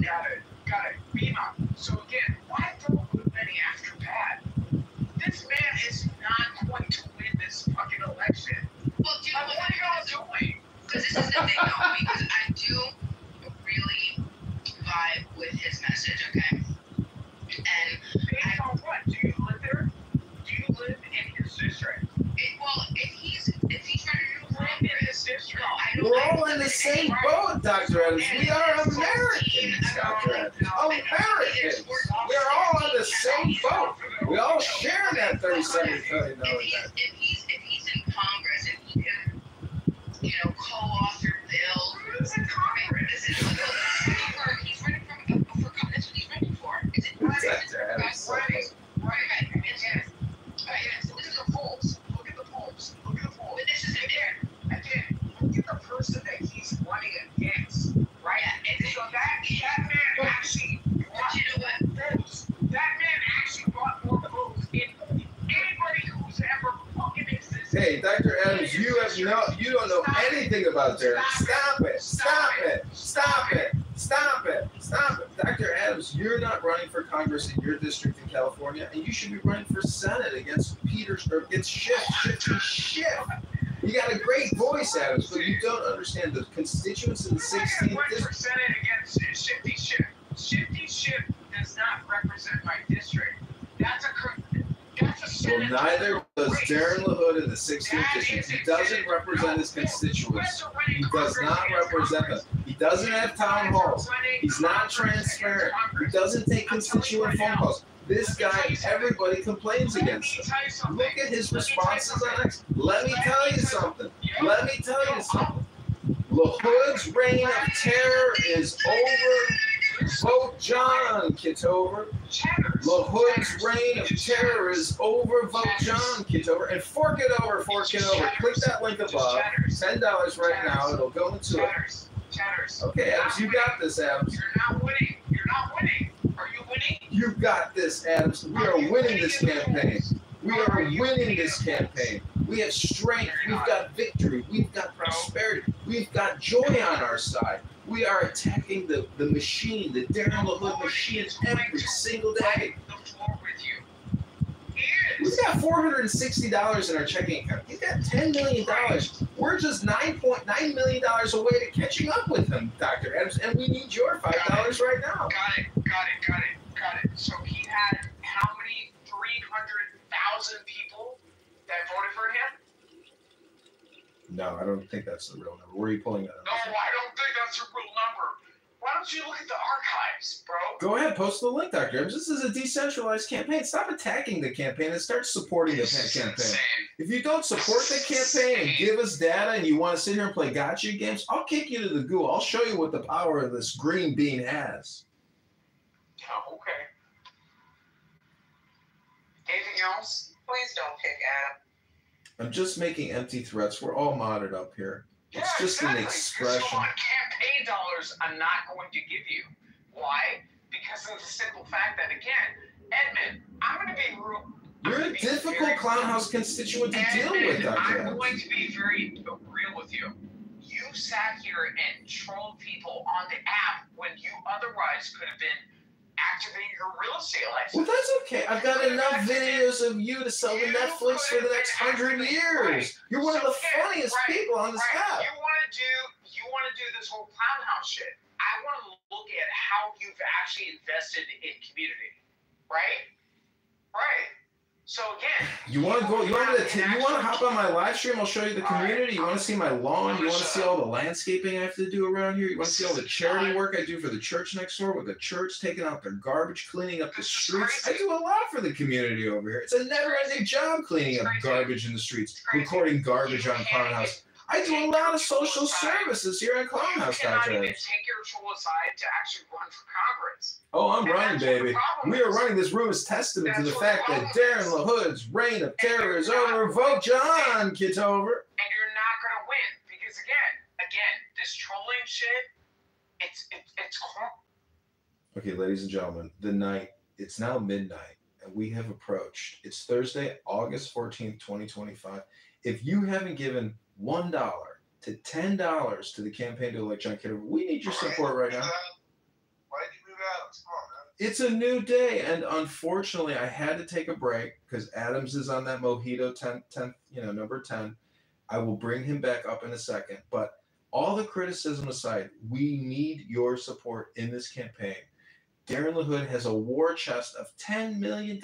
Got it. Beema. So again, why throw good many after bad? This man is not going to win this fucking election.
Well, do you know what you're doing? Because this is the thing, though, because I do really vibe with his message, okay? And
based on what? Do you live there? Do you live in his district?
If he's trying to do
in his district.
No, I don't.
We're all in the same boat, Dr. Adams. We are Americans, Dr. Adams. Americans. We are all on the same boat. We all share that $37 billion debt.
If he's in Congress and he can, co-author bills.
Who's in Congress?
He's running for that's what he's running for. Is it
Dr. Adams.
Right. So this is the polls.
Look at the polls.
But this isn't there.
Again, look at the person that he's running against. Right? And so that man actually brought votes. That man actually brought more votes than anybody who's ever fucking existed.
Hey, Dr. Adams, you don't know anything about Derek. Stop it. Dr. Adams, you're not running for Congress in your district in California, and you should be running for Senate against against Schiff. You got a great voice, Adams, but you don't understand the constituents in the 16th
district.
district.
For Senate against Shifty Schiff. Shifty Schiff does not represent my district. That's a
Well, neither does Darren LaHood in the 16th district. He doesn't represent his constituents. He does not represent them. He doesn't have town halls. He's not transparent. He doesn't take constituent phone calls. This guy, everybody complains against him. Look at his responses on X. Let me tell you something. LaHood's reign of terror is over. Vote John Kitover. LaHood's reign of terror is over. Vote John Kitover. And fork it over. Click that link above. $10 right now. It'll go into it. Okay, Adams, you got this, Adams.
You're not winning. Are you winning?
You got this, Adams. We are winning this campaign. We have strength. We've got victory. We've got prosperity. We've got joy on our side. We are attacking the machine, the Darren LaHood machine, every single day.
The floor with you.
We've got $460 in our checking account. He's got $10 million. We're just $9.9 million away to catching up with him, Dr. Adams, and we need your $5 right now.
Got it. So he had how many 300,000 people that voted for him?
No, I don't think that's the real number. Where are you pulling that up?
No, I don't think that's a real number. Why don't you look at the archives, bro?
Go ahead, post the link, Dr. Adams. This is a decentralized campaign. Stop attacking the campaign and start supporting the campaign. If you don't support the campaign and give us data and you want to sit here and play gotcha games, I'll kick you to the goo. I'll show you what the power of this green bean has.
Oh, okay. Anything else? Please don't pick Adam.
I'm just making empty threats. We're all modded up here. It's just an expression.
So on campaign dollars, I'm not going to give you. Why? Because of the simple fact that, again, Edmund, I'm going to be real.
You're a difficult clownhouse constituent to deal with, Dr.
I'm
Adams.
going to be very real with you. You sat here and trolled people on the app when you otherwise could have been activating your real estate license.
Well, that's okay. I've got enough videos of you to sell to Netflix for the next 100 years. You're one of the funniest people on this app.
You want to do this whole clown house shit. I want to look at how you've actually invested in community, right? So again,
You want to go? You want to hop on my live stream? I'll show you the community. You want to see my lawn? You want to see all the landscaping I have to do around here? You want to see all the charity work I do for the church next door, with the church taking out their garbage, cleaning up the streets? I do a lot for the community over here. It's a never-ending job cleaning up garbage in the streets, recording garbage on Clownhouse. I do a lot of social services here at Clownhouse,
you cannot
Dr.
even
Adams.
take your tool aside to actually run for Congress.
Oh, I'm running, baby. We are running. This room is testament to the fact that Darren LaHood's reign of terror is over. Vote John Kitover.
And you're not gonna win because again, this trolling shit, it's
Okay, ladies and gentlemen, it's now midnight, and we have approached. It's Thursday, August 14th, 2025. If you haven't given $1 to $10 to the campaign to elect John Kitover, we need your support right now.
Why did you move Adams? Come on, man.
It's a new day, and unfortunately, I had to take a break because Adams is on that mojito 10, number 10. I will bring him back up in a second, but all the criticism aside, we need your support in this campaign. Darren LaHood has a war chest of $10 million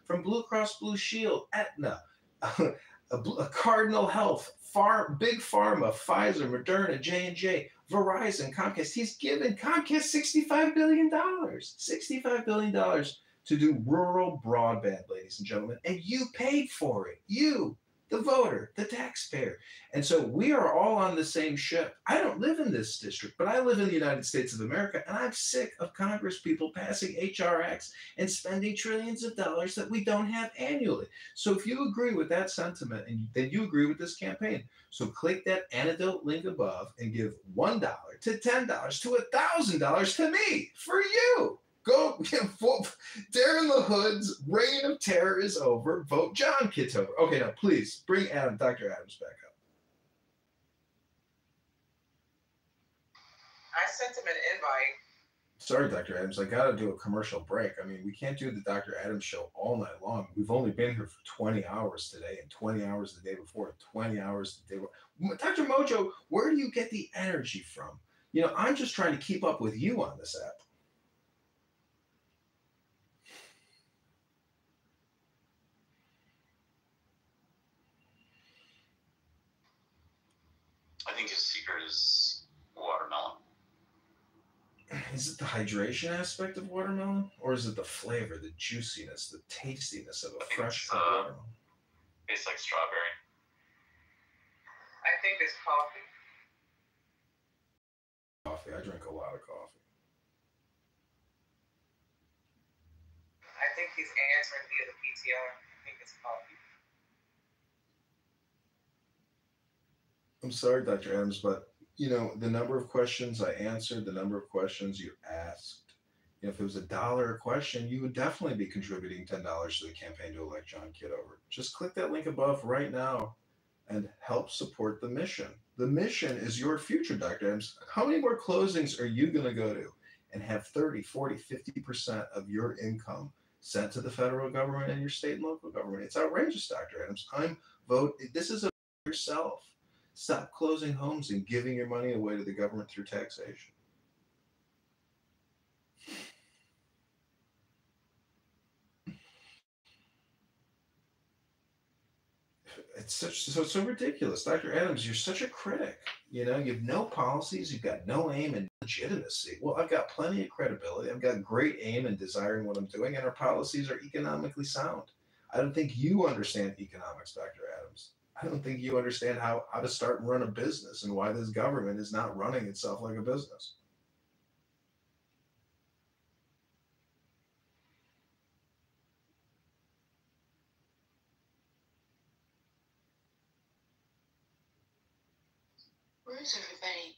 from Blue Cross Blue Shield, Aetna, Cardinal Health, Big Pharma, Pfizer, Moderna, J&J, Verizon, Comcast. He's given Comcast $65 billion. $65 billion to do rural broadband, ladies and gentlemen. And you paid for it. You, the voter, the taxpayer. And so we are all on the same ship. I don't live in this district, but I live in the United States of America, and I'm sick of Congress people passing HR acts and spending trillions of dollars that we don't have annually. So if you agree with that sentiment, then you agree with this campaign. So click that antidote link above and give $1 to $10 to $1,000 to me for you. Go vote. Darren LaHood's reign of terror is over. Vote John Kitover. Okay, now please bring Dr. Adams back up.
I sent him an invite.
Sorry, Dr. Adams. I got to do a commercial break. I mean, we can't do the Dr. Adams show all night long. We've only been here for 20 hours today, and 20 hours the day before, and 20 hours the day before. Dr. Mojo, where do you get the energy from? I'm just trying to keep up with you on this app.
I think his secret is watermelon.
Is it the hydration aspect of watermelon? Or is it the flavor, the juiciness, the tastiness of a fresh cut watermelon?
Tastes like strawberry.
I think it's coffee.
Coffee. I drink a lot of coffee.
I think he's answering via the PTR. I think it's coffee.
I'm sorry, Dr. Adams, but the number of questions I answered, the number of questions you asked, if it was $1 a question, you would definitely be contributing $10 to the campaign to elect John Kitover. Just click that link above right now. and help support the mission. The mission is your future, Dr. Adams. How many more closings are you going to go to and have 30, 40, 50% of your income sent to the federal government and your state and local government? It's outrageous, Dr. Adams. This is a yourself. Stop closing homes and giving your money away to the government through taxation. It's so ridiculous. Dr. Adams, you're such a critic. You know, you have no policies, you've got no aim and legitimacy. Well, I've got plenty of credibility. I've got great aim in desiring what I'm doing, and our policies are economically sound. I don't think you understand economics, Dr. Adams. I don't think you understand how to start and run a business and why this government is not running itself like a business.
Where is everybody?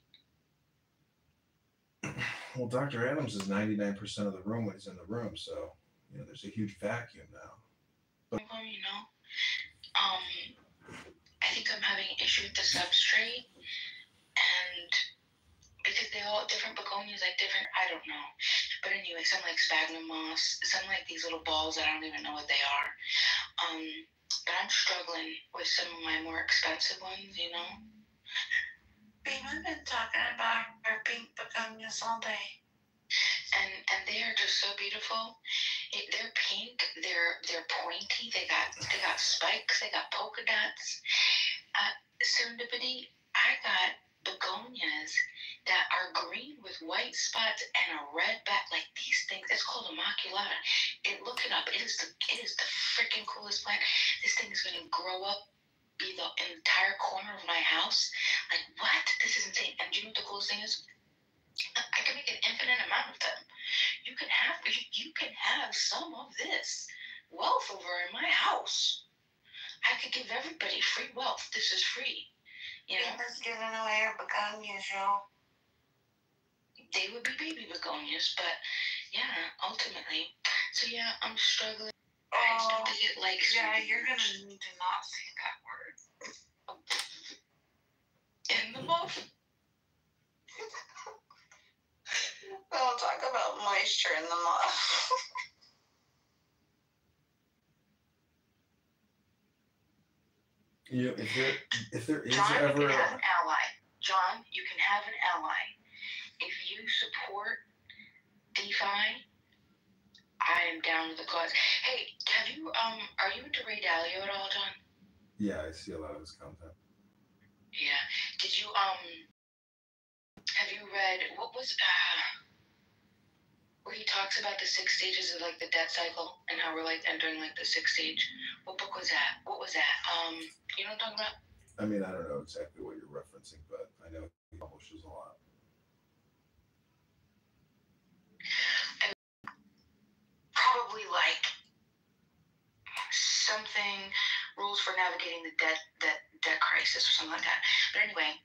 Well, Dr. Adams is 99% of the room when he's in the room, so there's a huge vacuum now. But
I think I'm having an issue with the substrate, and because they all different begonias like different, I don't know. But anyway, some like sphagnum moss, some like these little balls that I don't even know what they are. But I'm struggling with some of my more expensive ones,
Babe, I've been talking about our pink begonias all day.
And they are just so beautiful. They're pink. They're pointy. They got spikes. They got polka dots. Serendipity. I got begonias that are green with white spots and a red back. Like these things. It's called a maculata. Look it up. It is the freaking coolest plant. This thing is gonna grow up, be the entire corner of my house. Like what? This is insane. And do you know what the coolest thing is? I can make an infinite amount of them. You can have some of this wealth over in my house. I could give everybody free wealth. This is free.
Let's give away our begonias, y'all.
They would be baby begonias, but yeah, ultimately. So yeah, I'm struggling. I just don't think it likes
Yeah,
me.
you're gonna need to not say that word.
In the muff.
We'll talk about moisture in the muff.
If there is
John,
ever
you can have an ally. John, you can have an ally. If you support DeFi, I am down with the cause. Hey, are you into Ray Dalio at all, John?
Yeah, I see a lot of his content.
Yeah. Did you have you read what was where he talks about the 6 stages of like the debt cycle and how we're like entering like the 6th stage? What book was that? What was that? You know what I'm talking about?
I mean, I don't know exactly what you're referencing, but I know he publishes a lot.
Probably like something rules for navigating the debt crisis or something like that. But anyway,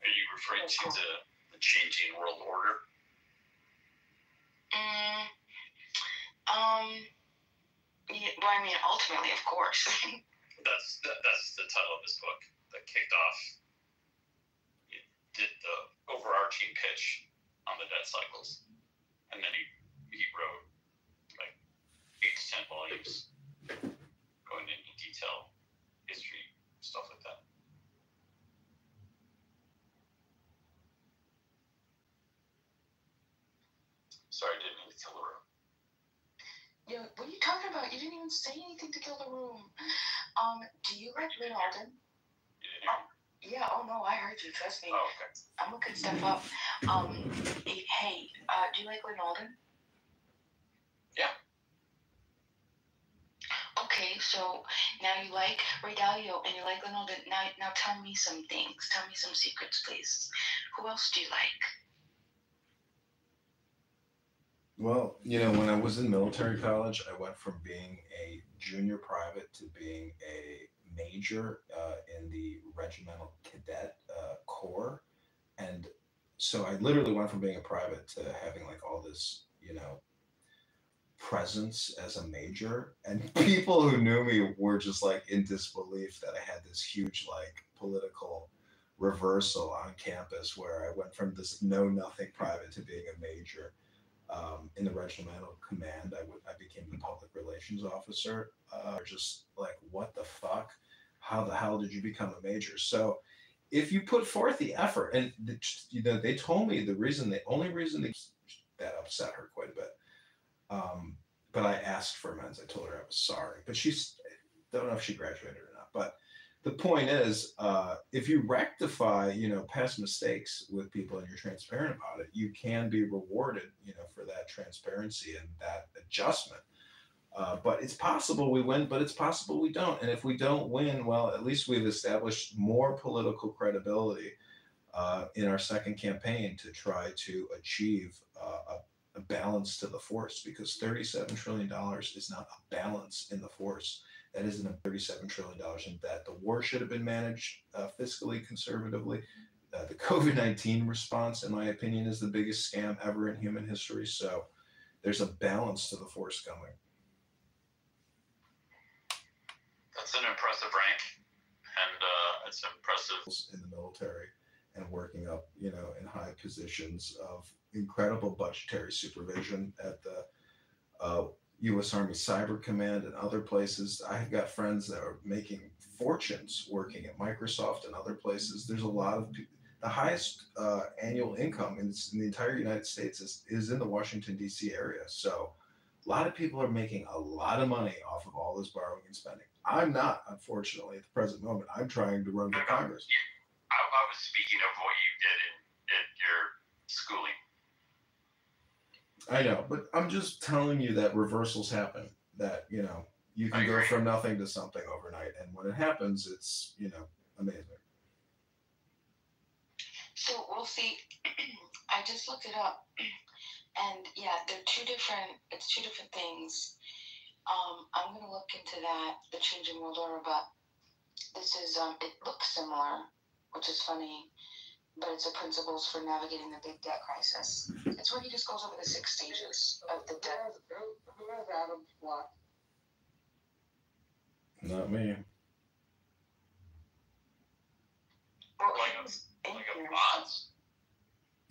Are you referring to the changing world order?
Yeah, well, I mean, ultimately, of course.
That's the title of this book that kicked off. It did the overarching pitch on the debt cycles, and then he wrote like 8 to 10 volumes going into detail, history, stuff like that. Sorry, I didn't mean to kill the room.
Yeah, what are you talking about? You didn't even say anything to kill the room. Do you like Lynn Alden?
You didn't hear me?
Yeah, oh no, I heard you, trust me.
Oh, okay.
I'm looking stuff up. Hey, do you like Lynn Alden?
Yeah.
Okay, so now you like Ray Dalio and you like Lynn Alden. Now tell me some things. Tell me some secrets, please. Who else do you like?
Well, when I was in military college, I went from being a junior private to being a major in the regimental cadet corps. And so I literally went from being a private to having like all this, presence as a major, and people who knew me were just like in disbelief that I had this huge like political reversal on campus where I went from this know nothing private to being a major. In the regimental command, I became the public relations officer. Just like, what the fuck? How the hell did you become a major? So, if you put forth the effort, and they told me the only reason that upset her quite a bit. But I asked for amends. I told her I was sorry, but don't know if she graduated or not. But the point is, if you rectify, past mistakes with people and you're transparent about it, you can be rewarded, for that transparency and that adjustment. But it's possible we win, but it's possible we don't. And if we don't win, well, at least we've established more political credibility in our second campaign to try to achieve a balance to the force, because $37 trillion is not a balance in the force. That isn't a $37 trillion in debt. The war should have been managed fiscally conservatively. The COVID-19 response, in my opinion, is the biggest scam ever in human history. So there's a balance to the force coming.
That's an impressive rank, and it's impressive
in the military and working up, in high positions of incredible budgetary supervision at the U.S. Army Cyber Command and other places. I've got friends that are making fortunes working at Microsoft and other places. There's a lot of people. The highest annual income in the entire United States is in the Washington, D.C. area. So a lot of people are making a lot of money off of all this borrowing and spending. I'm not, unfortunately, at the present moment. I'm trying to run for Congress.
I was speaking of what you did in your schooling.
I know, but I'm just telling you that reversals happen. That, you can go from nothing to something overnight. And when it happens, it's, amazing.
So we'll see. I just looked it up, and yeah, it's two different things. I'm gonna look into that, the changing world order, but this is it looks similar, which is funny, but it's the principles for navigating the big debt crisis. It's where he just goes over the 6 stages of the debt. Who has Adam's blocked?
Not me.
Well,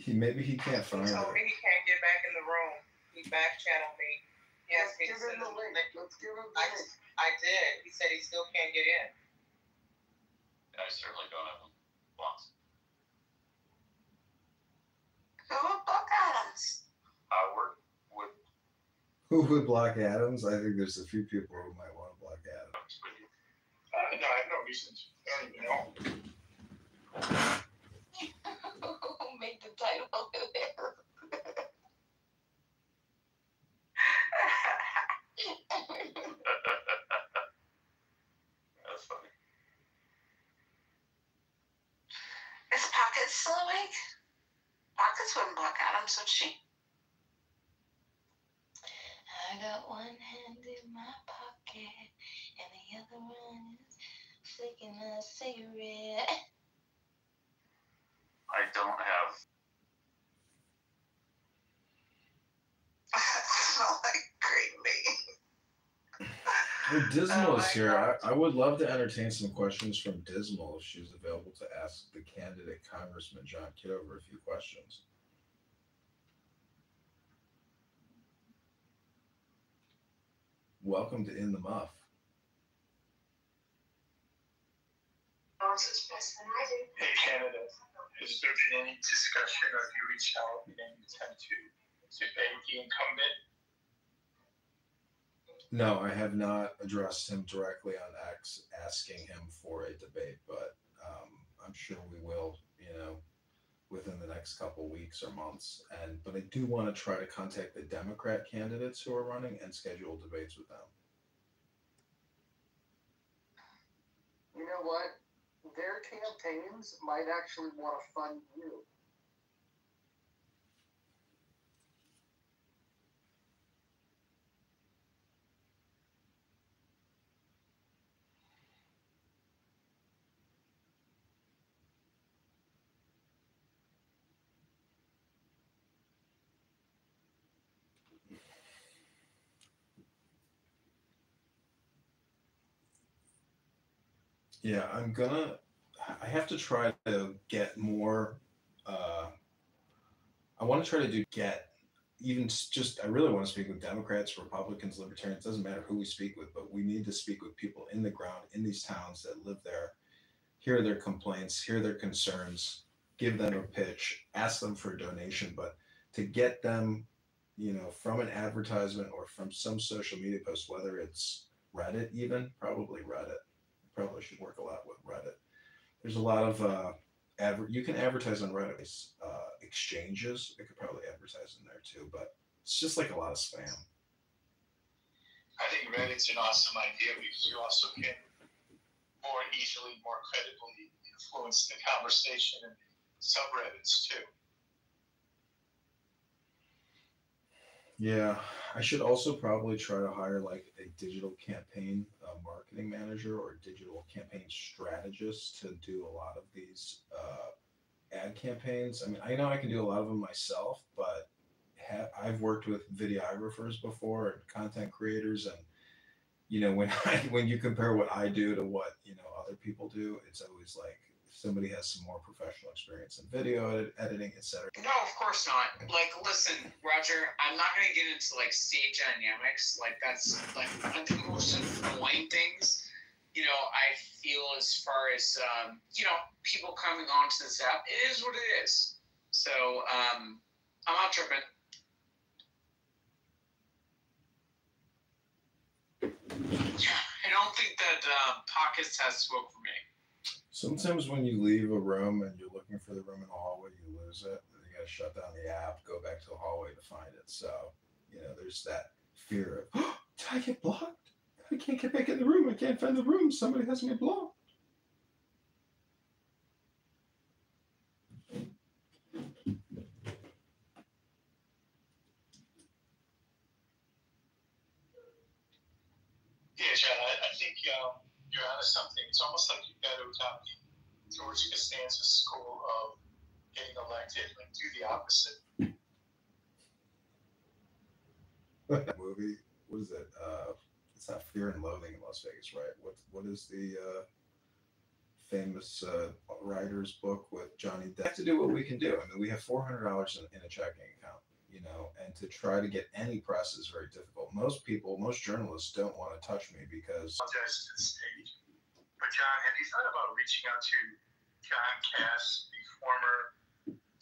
Maybe he can't find it.
He told me he can't get back in the room. He back channeled me. He asked me to send him the link.
Let's give him the link.
I did. He said he still can't get in.
I certainly don't have them blocked.
Who would block Adams?
Howard would.
Who would block Adams? I think there's a few people who might want to block Adams.
No, I have no reasons. I don't even know.
Make the title there.
That's funny.
Is Pocket still awake? Pockets wouldn't block Adams, would she?
I got one hand in my pocket, and the other one is flicking a cigarette.
I don't have.
Smell like green bean.
Well, Dismal is here. I would love to entertain some questions from Dismal if she's available to ask the candidate Congressman John Kitover a few questions. Welcome to In the Muff.
Hey, Canada, has there been any discussion or have you reached out in any attempt to debate the incumbent?
No, I have not addressed him directly on X asking him for a debate, but I'm sure we will, within the next couple weeks or months. But I do want to try to contact the Democrat candidates who are running and schedule debates with them.
You know what? Their campaigns might actually want to fund you.
Yeah, I have to try to get more. I want to try to just, I really want to speak with Democrats, Republicans, Libertarians, doesn't matter who we speak with, but we need to speak with people in the ground, in these towns that live there, hear their complaints, hear their concerns, give them a pitch, ask them for a donation, but to get them, from an advertisement or from some social media post, whether it's Reddit even, probably Reddit. Probably should work a lot with Reddit. There's a lot of you can advertise on Reddit exchanges. They could probably advertise in there too, but it's just like a lot of spam.
I think Reddit's an awesome idea because you also can more easily, more credibly influence the conversation in subreddits too.
Yeah, I should also probably try to hire like a digital campaign marketing manager or digital campaign strategist to do a lot of these ad campaigns. I mean, I know I can do a lot of them myself, but I've worked with videographers before and content creators, and when you compare what I do to what other people do, it's always like if somebody has some more professional experience in video editing, etc.
No, of course not. Like, listen, Roger, I'm not going to get into, like, stage dynamics. Like, that's, like, one of the most annoying things, I feel as far as, people coming onto this app. It is what it is. So, I'm not tripping. I don't think that Pockets has spoke for me.
Sometimes when you leave a room and you're looking for the room in the hallway, you lose it. You got to shut down the app, go back to the hallway to find it. So, there's that fear of, did I get blocked? I can't get back in the room. I can't find the room. Somebody has me blocked.
Yeah, John, I think you're onto something. It's almost like you've got to adopt George Costanza's school of getting elected and do the opposite.
Movie, what is it? It's not Fear and Loathing in Las Vegas, right? What is the famous writer's book with Johnny Depp? We have to do what we can do. I mean, we have $400 in a checking account, and to try to get any press is very difficult. Most journalists don't want to touch me because.
Apologize to the stage. But John, have you thought about reaching out to John Cass, the former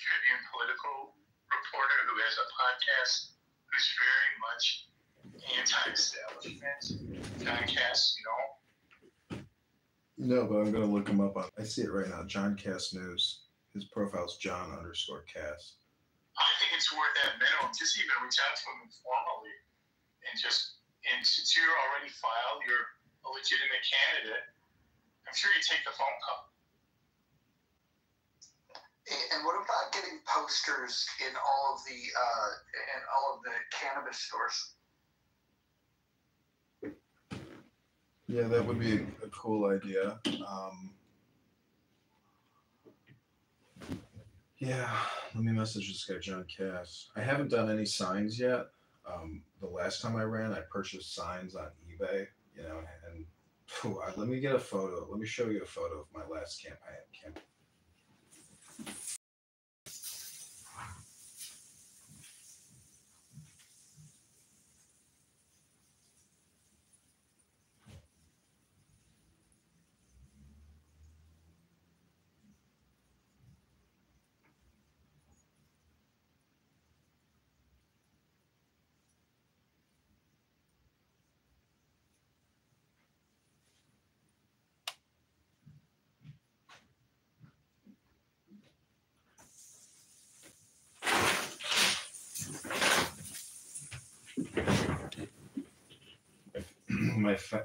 Tribune political reporter who has a podcast who's very much anti-establishment? John Cass,
No, but I'm going to look him up I see it right now. John Cass News. His profile's John_Cass.
I think it's worth that minimum. Just even reach out to him informally and since you're already filed, you're a legitimate candidate, I'm sure you take the phone call.
And what about getting posters in all of the cannabis stores?
Yeah, that would be a cool idea. Yeah, let me message this guy, John Cass. I haven't done any signs yet. The last time I ran, I purchased signs on eBay, and let me get a photo. Let me show you a photo of my last campaign.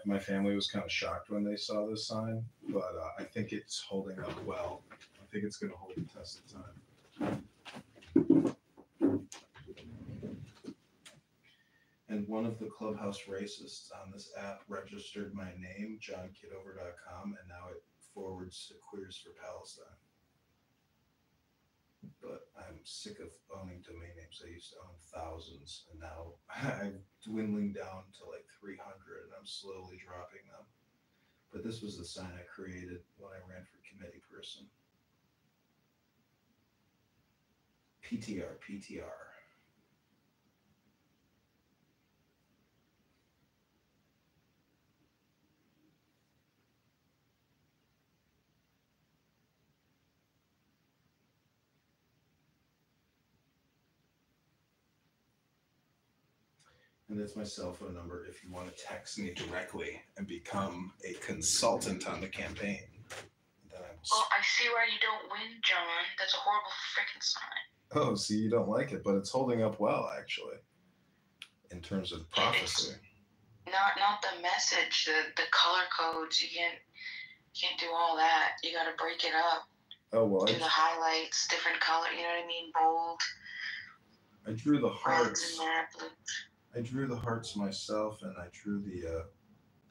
My family was kind of shocked when they saw this sign, but I think it's holding up well. I think it's going to hold the test of time. And one of the clubhouse racists on this app registered my name, johnkitover.com, and now it forwards to Queers for Palestine. But I'm sick of owning domain names. I used to own thousands, and now I'm dwindling down to like 300, and I'm slowly dropping them. But this was the sign I created when I ran for committee person. PTR, PTR. And that's my cell phone number if you want to text me directly and become a consultant on the campaign.
Well, I see why you don't win, John. That's a horrible freaking sign.
Oh, see, you don't like it, but it's holding up well, actually, in terms of prophecy.
Not the message, the color codes. You can't do all that. You got to break it up.
Oh, well,
do the highlights, different color. You know what I mean? Bold.
I drew the hearts. I drew the hearts myself, and I drew the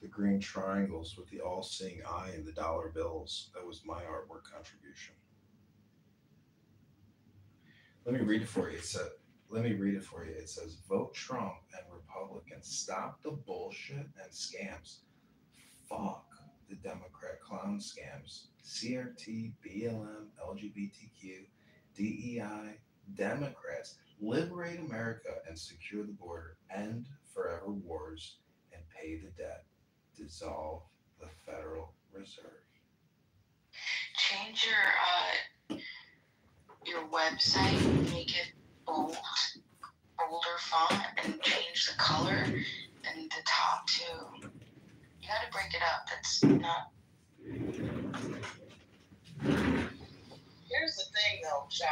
green triangles with the all-seeing eye and the dollar bills. That was my artwork contribution. Let me read it for you. It says, vote Trump and Republicans. Stop the bullshit and scams. Fuck the Democrat clown scams. CRT, BLM, LGBTQ, DEI, Democrats. Liberate America and secure the border. End forever wars and pay the debt. Dissolve the Federal Reserve.
Change your website, make it bolder font, and change the color and the top too. You gotta break it up. That's not.
Here's the thing though, John.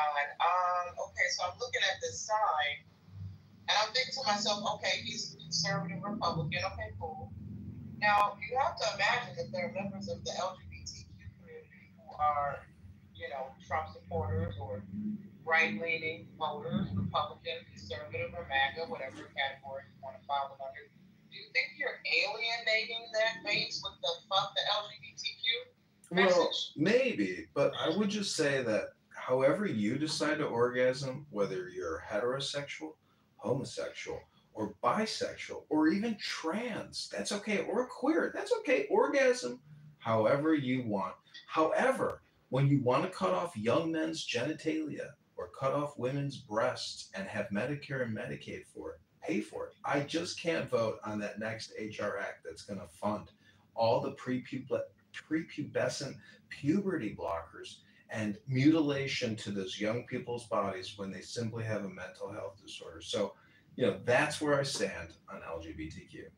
Okay, so I'm looking at this sign, and I'm thinking to myself, okay, he's a conservative Republican. Okay, cool. Now you have to imagine that there are members of the LGBTQ community who are, Trump supporters or right-leaning voters, Republican, conservative, or MAGA, whatever category you want to file it under. Do you think you're alienating that base with the fuck the LGBTQ message?
Well, maybe, but I would just say that however you decide to orgasm, whether you're heterosexual, homosexual, or bisexual, or even trans, that's okay, or queer, that's okay. Orgasm however you want. However, when you want to cut off young men's genitalia or cut off women's breasts and have Medicare and Medicaid for it, pay for it. I just can't vote on that next HR Act that's going to fund all the prepubescent puberty blockers and mutilation to those young people's bodies when they simply have a mental health disorder. So, that's where I stand on LGBTQ.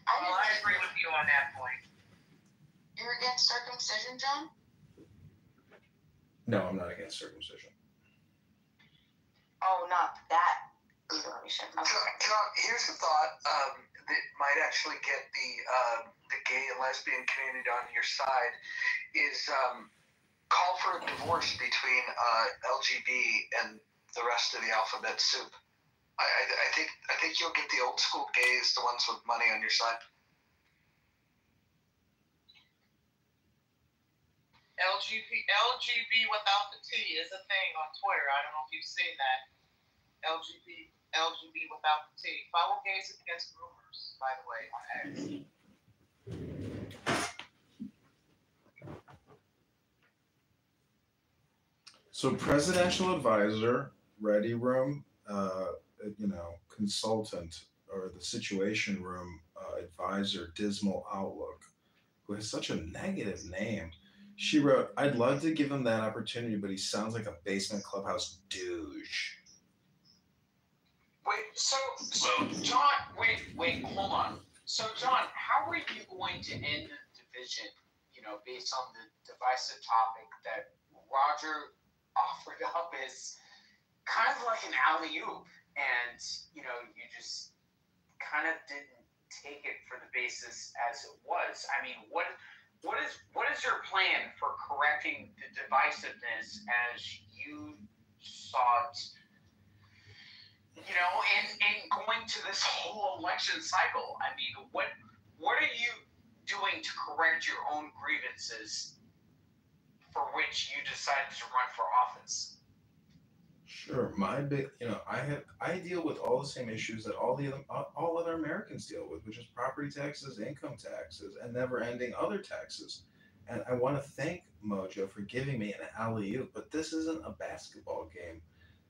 I agree with you on that point.
You're against circumcision, John?
No, I'm not against circumcision.
Oh, not that mutilation.
John, here's a thought that might actually get the gay and lesbian community on your side is call for a divorce between LGB and the rest of the alphabet soup. I think you'll get the old school gays, the ones with money, on your side.
LGB without the T is a thing on Twitter. I don't know if you've seen that. LGB without the T. Follow Gays Against Rumors, by the way, on X.
So presidential advisor, ready room, consultant, or the situation room advisor, Dismal Outlook, who has such a negative name. She wrote, I'd love to give him that opportunity, but he sounds like a basement clubhouse douche.
Wait, so John, wait, hold on. So John, how are you going to end the division, based on the divisive topic that Roger offered up as kind of like an alley-oop, and, you just kind of didn't take it for the basis as it was? I mean, what is your plan for correcting the divisiveness as you saw it, and going to this whole election cycle? I mean, what are you doing to correct your own grievances for which you decided to run for office?
Sure, my big, I deal with all the same issues that all other Americans deal with, which is property taxes, income taxes, and never-ending other taxes. And I want to thank Mojo for giving me an alley-oop, but this isn't a basketball game.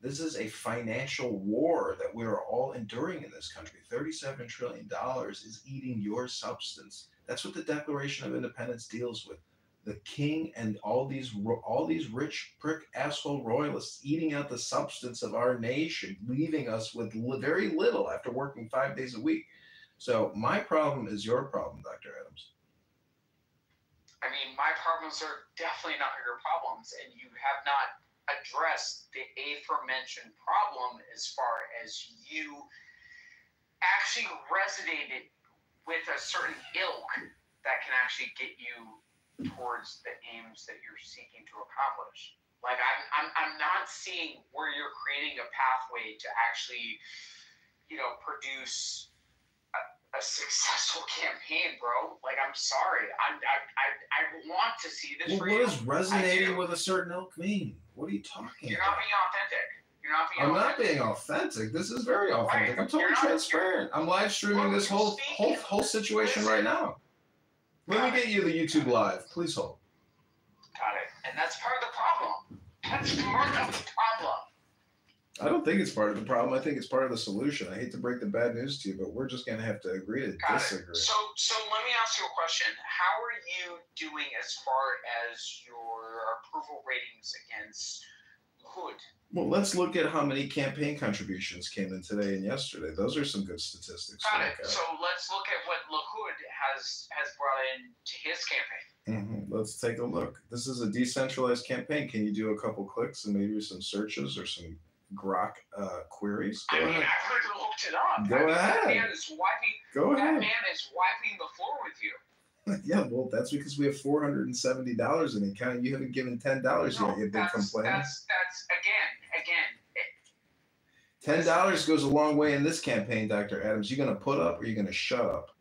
This is a financial war that we are all enduring in this country. $37 trillion is eating your substance. That's what the Declaration of Independence deals with. The king and all these rich prick asshole royalists eating out the substance of our nation, leaving us with very little after working 5 days a week. So my problem is your problem, Dr. Adams.
I mean, my problems are definitely not your problems, and you have not addressed the aforementioned problem as far as you actually resonated with a certain ilk that can actually get you towards the aims that you're seeking to accomplish. Like I'm not seeing where you're creating a pathway to actually, produce a successful campaign, bro. Like I'm sorry, I want to see this.
Well, what does resonating with a certain ilk mean? What are you talking
You're
about?
not being authentic. You're not being.
I'm
authentic.
not being authentic. This is very authentic.
Right.
I'm totally transparent. I'm live streaming this whole situation right now. Let me get you the YouTube live. Please hold.
Got it. And that's part of the problem. That's part of the problem.
I don't think it's part of the problem. I think it's part of the solution. I hate to break the bad news to you, but we're just going to have to agree to disagree.
So let me ask you a question. How are you doing as far as your approval ratings against Hood?
Well, let's look at how many campaign contributions came in today and yesterday. Those are some good statistics.
Got it. So let's look at what LaHood has brought in to his campaign.
Let's take a look. This is a decentralized campaign. Can you do a couple clicks and maybe some searches or some Grok queries?
I've already looked it up.
Go ahead.
That man is wiping the floor with you.
Yeah, well, that's because we have $470 in the account. You haven't given $10 yet. You've been complaining.
That's again.
$10 goes a long way in this campaign, Dr. Adams. You gonna put up or you gonna shut up?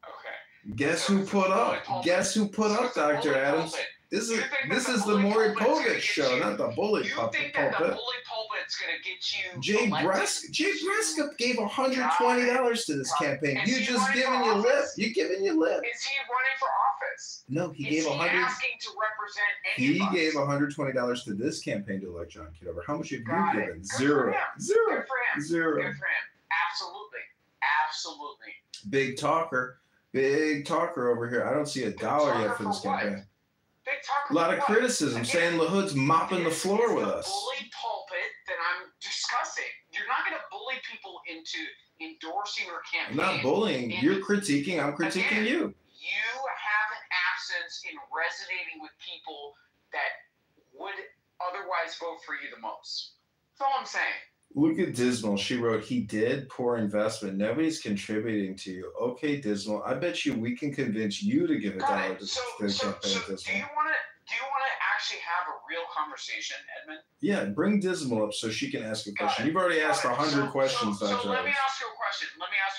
Okay.
Guess who put up? Guess who put up, Dr. Adams? This is the Maury Povich show, not the bully pulpit.
You think that the bully pulpit's gonna get you?
Jay Breska gave $120 to this campaign. You just giving your lip. You giving your lip.
Is he running for office?
No, he gave
asking to represent any
He gave $120 to this campaign to elect John Kitover. How much have you given? Zero. Zero. Zero.
Good for him. Absolutely.
Big talker over here. I don't see $1 yet for this campaign. A lot of criticism saying LaHood's mopping the floor with us.
Bully pulpit that I'm discussing. You're not going to bully people into endorsing your campaign.
I'm not bullying. You're critiquing. I'm critiquing you.
You have an absence in resonating with people that would otherwise vote for you the most. That's all I'm saying.
Look at Dismal. She wrote, he did. Poor investment. Nobody's contributing to you. Okay, Dismal. I bet you we can convince you to give $1 to the campaign, Dismal.
Do you want to actually have a real conversation, Edmund?
Yeah, bring Dismal up so she can ask a question. You've already asked 100 questions, Dr.
So let me ask you a question.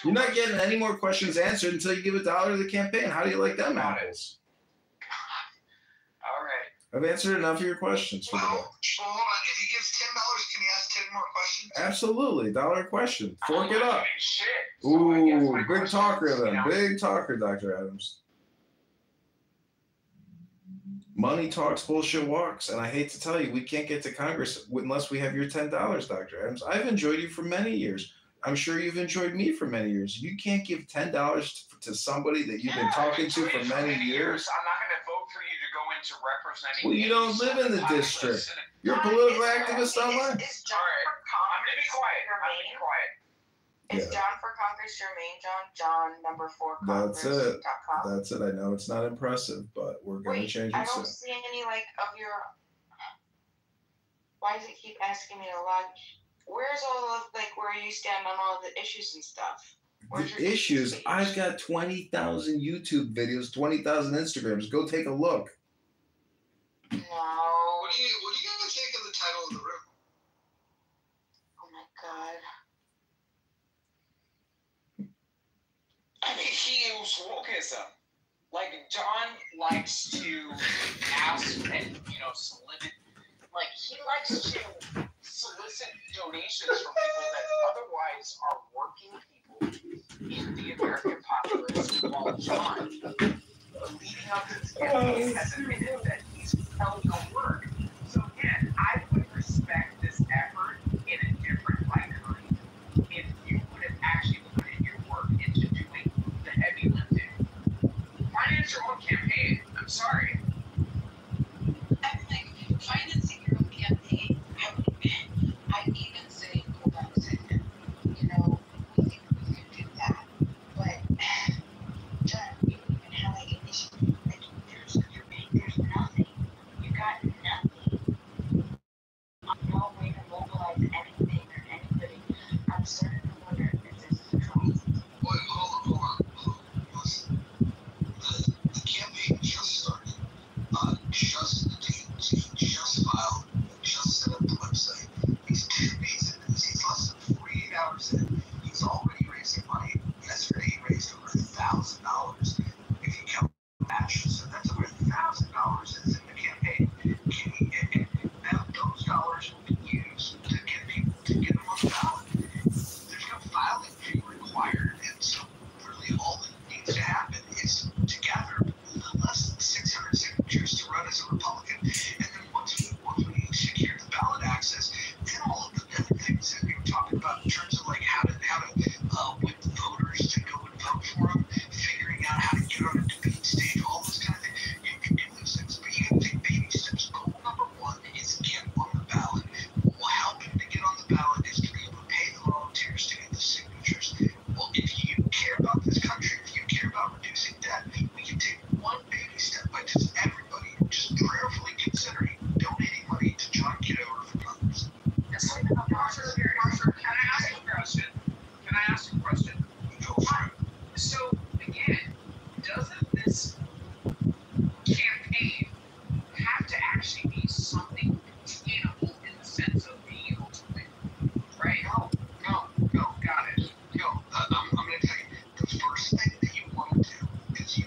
You're not getting any more questions answered until you give $1 to the campaign. How do you like them apples?
All right.
I've answered enough of your questions for the day.
Well, hold on. If he gives $10, can he ask 10 more questions?
Absolutely. $1 question. Fork it up.
Shit.
Ooh, big talker then. Big talker, Dr. Adams. Money talks, bullshit walks. And I hate to tell you, we can't get to Congress unless we have your $10, Dr. Adams. I've enjoyed you for many years. I'm sure you've enjoyed me for many years. You can't give $10 to somebody that you've been talking to for many years.
I'm not going to vote for you to go into representing.
Well, you don't live in the district. You're a political activist online.
Is John for Congress your main? Is John for Congress your main, John number 4
That's it.
Congress.com?
That's it. I know it's not impressive, but we're going to change
I
it
don't
soon.
see any of your. Why does it keep asking me to log? Where's all of where you stand on all the issues and stuff?
The issues. I've got 20,000 YouTube videos, 20,000 Instagrams. Go take a look.
No.
What do you guys think of the title of the room?
Oh my god.
I mean, he is wokeism. Like, John likes to ask and, Like, he likes to solicit donations from people that otherwise are working people in the American populace, while John, leading up to this campaign, has admitted that he's held no work. So again, I would respect this effort in a different light kind if you would have actually put in your work into doing the heavy lifting. Finance your own campaign. I'm sorry.
I mean, like, financing your own campaign, I'd even say go back to him. You know, we think we can do that. But, John, you don't even have like an issue. Like, there's nothing. You got nothing. No way to mobilize anything or anybody. I'm starting to wonder if this is a troll.
Wait, hold on. Listen, the campaign just started. He just filed, just set up the website. He's 2 days into this. He's less than 48 hours in. He's already raising money. Yesterday he raised over $1,000 if you count matches. So that's over $1,000 that's in the campaign. Now those dollars will be used to get people to get them on the ballot. There's no filing fee required, and so really all that needs to happen is to gather less than 600 signatures to run as a Republican. And then once we secure the ballot access, then all of the other things that we were talking about in terms of like how to whip voters to go and vote for them, figuring out how to get on a debate stage, all those kind of things. You can do those things, but you can take baby steps. Goal number one is get on the ballot. What will help him to get on the ballot is to be able to pay the volunteers to get the signatures. Well, if you care about this country, if you care about reducing debt, we can take one baby step by just everybody just prayerfully considering donating money to John Kitover for Congress.
Marshall, can I ask you a question?
Go for it.
So, again, doesn't this campaign have to actually be something attainable in the sense of being able to win? Right?
No, got it. No, I'm going to tell you, the first thing that you want to do is you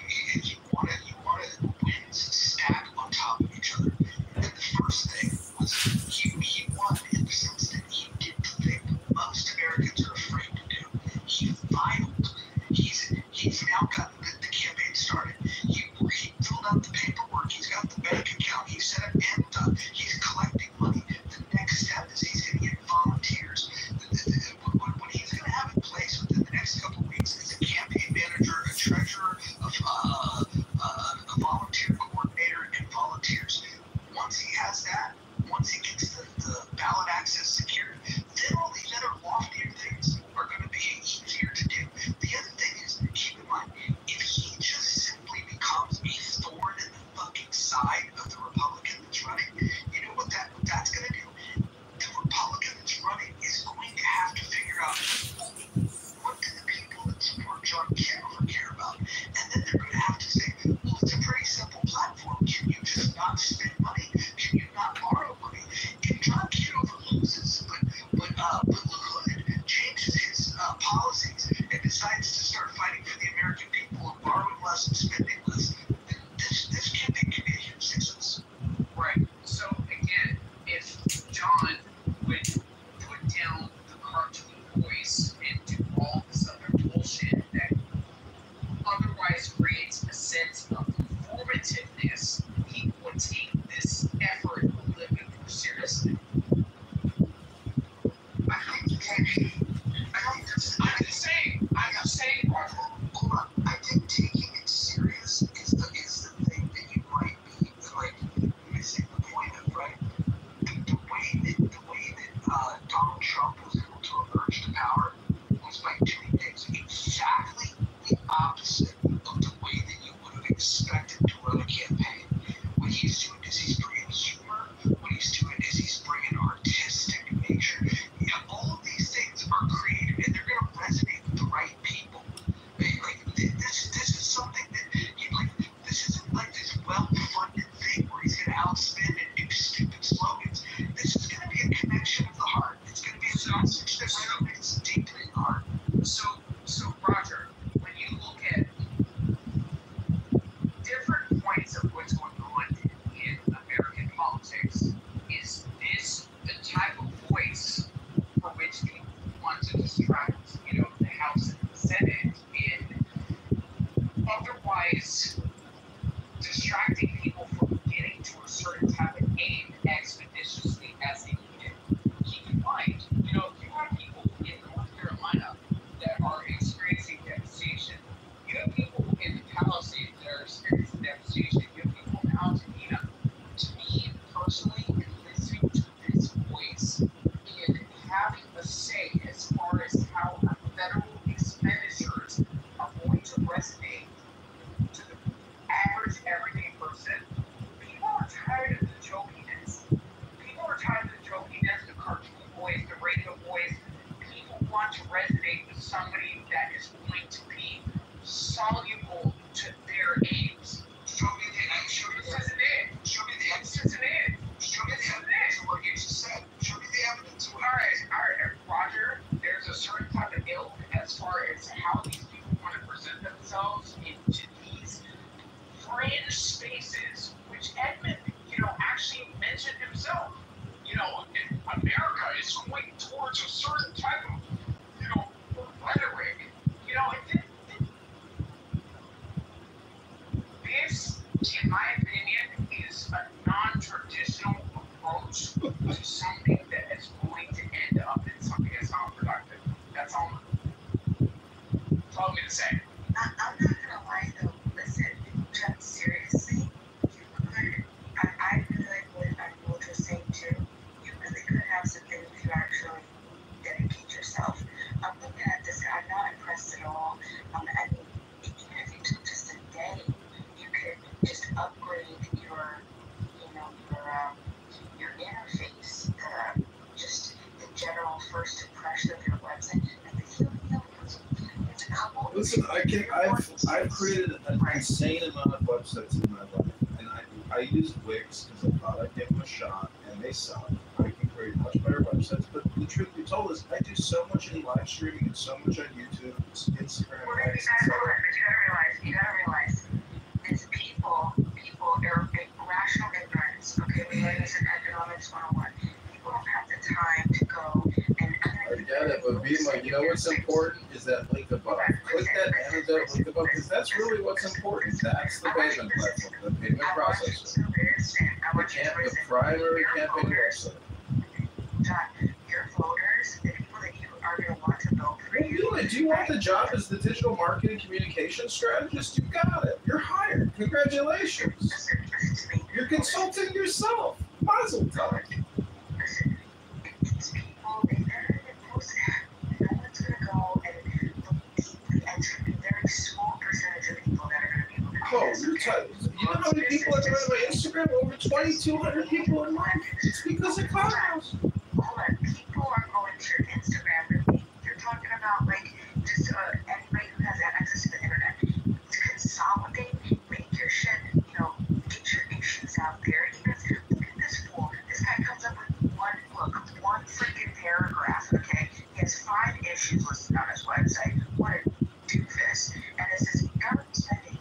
want to wins stack on top of each other. And the first thing was he won in the sense that he did the thing most Americans are afraid to do. He filed. He's now got the campaign started. He filled out the paperwork. He's got the bank account. He set up and he's collecting money. The next step is he's going to get volunteers. What he's going to have in place within the next couple of weeks is a campaign manager, a treasurer, a volunteer coordinator, and volunteers. Once he has that, once he gets the ballot access secured, then all these other loftier things are going to be easier to do. The other thing is, keep in mind, if he just simply becomes a thorn in the fucking side of the Republican that's running, you know what that's going to do? The Republican that's running is going to have to figure out what do the people that support John Kitover care about, and then they're going to have to say, well, it's a pretty simple platform. Can you just not spend money? Can you not borrow money? If John Kitover loses, but LaHood changes his policies and decides to start fighting for the American people and borrowing less and spending less, then this campaign can be a huge success.
Right. So, again, if John would put down the cartoon voice and do all this other bullshit that otherwise creates a sense of performativeness, people would take this effort a little bit more seriously. I'm just saying, Roger.
Hold on. I think taking it serious is the thing that you might be like missing the point of, right? The way that Donald Trump was able to emerge to power was by doing things exactly the opposite of the way that you would have expected to run a campaign. What he's doing is he's bringing humor. What he's doing is he's bringing artistic nature. All of these things are creative, and they're going to resonate with the right people. Like this is something that this isn't like this well-funded thing where he's going to outspend and do stupid slogans. This is going to be a connection of the heart. It's going to be a message that resonates deep
to distract, the House and the Senate in otherwise distracting people from getting to a certain type of aim expeditiously as they need it. Keep in mind, you have people in North Carolina that are experiencing devastation. You have people in the Palisades that are experiencing devastation. You have people in Altadena. To me personally, and listening to this voice and having a say as far as how our federal expenditures are going to resonate to the average everyday person, people are tired of the jokiness. People are tired of the jokiness, the cartoon voice, the radio voice. People want to resonate with somebody that is going to be soluble to their aims. Show me the end. Show me the end. Show me the end. Show me the end. Show me the evidence of what you just said. Show me the evidence. All right, Roger. There's a certain type of ilk as far as how these people want to present themselves into these fringe spaces, which Edmund, actually mentioned himself. America is going towards a certain type of, rhetoric. This, in my opinion, is a non-traditional approach to something that is going to end up in something that's not productive. That's all I'm going to say.
I'm not gonna lie though. Listen, Chuck, seriously, I really like what Will was saying too. You really could have something if you actually dedicate yourself. I'm looking at this. I'm not impressed at all. I mean, even if you took just a day, you could just upgrade your interface, just the general first impression of your website, and the feeling it's a couple.
Listen, I've created an insane amount of websites in my life, and I use Wix because I thought I'd give them a shot, and they suck. I can create much better websites, but the truth be told is I do so much in live streaming and so much on YouTube, Instagram.
Well, you gotta realize, it's people, rational ignorance. Okay, we learned this in economics 101. People don't have the time to go and.
I get it, but Bima, you know what's important is that link above. Click that antidote link above because that's really what's important. That's the payment platform, the payment processor. The primary campaign website.
Your voters, the people that you are going to want to vote for you.
Do you want the job as the digital marketing communication strategist? You got it. You're hired. Congratulations.
Listen to me.
You're consulting yourself. Mazel tov.
Listen, these people, no one's going to go and look deeply into a very small percentage of people that are going to be able to do this.
You know how many people are joining my Instagram? Over 2,200 people in mine. It's because of Clubhouse.
Hold on, people are going to your Instagram. You're talking about just anybody who has access to the internet. To consolidate, make your shit, get your issues out there. Even look at this fool. This guy comes up with one freaking paragraph. Okay, he has 5 issues listed on his website. What a doofus! And this is government spending.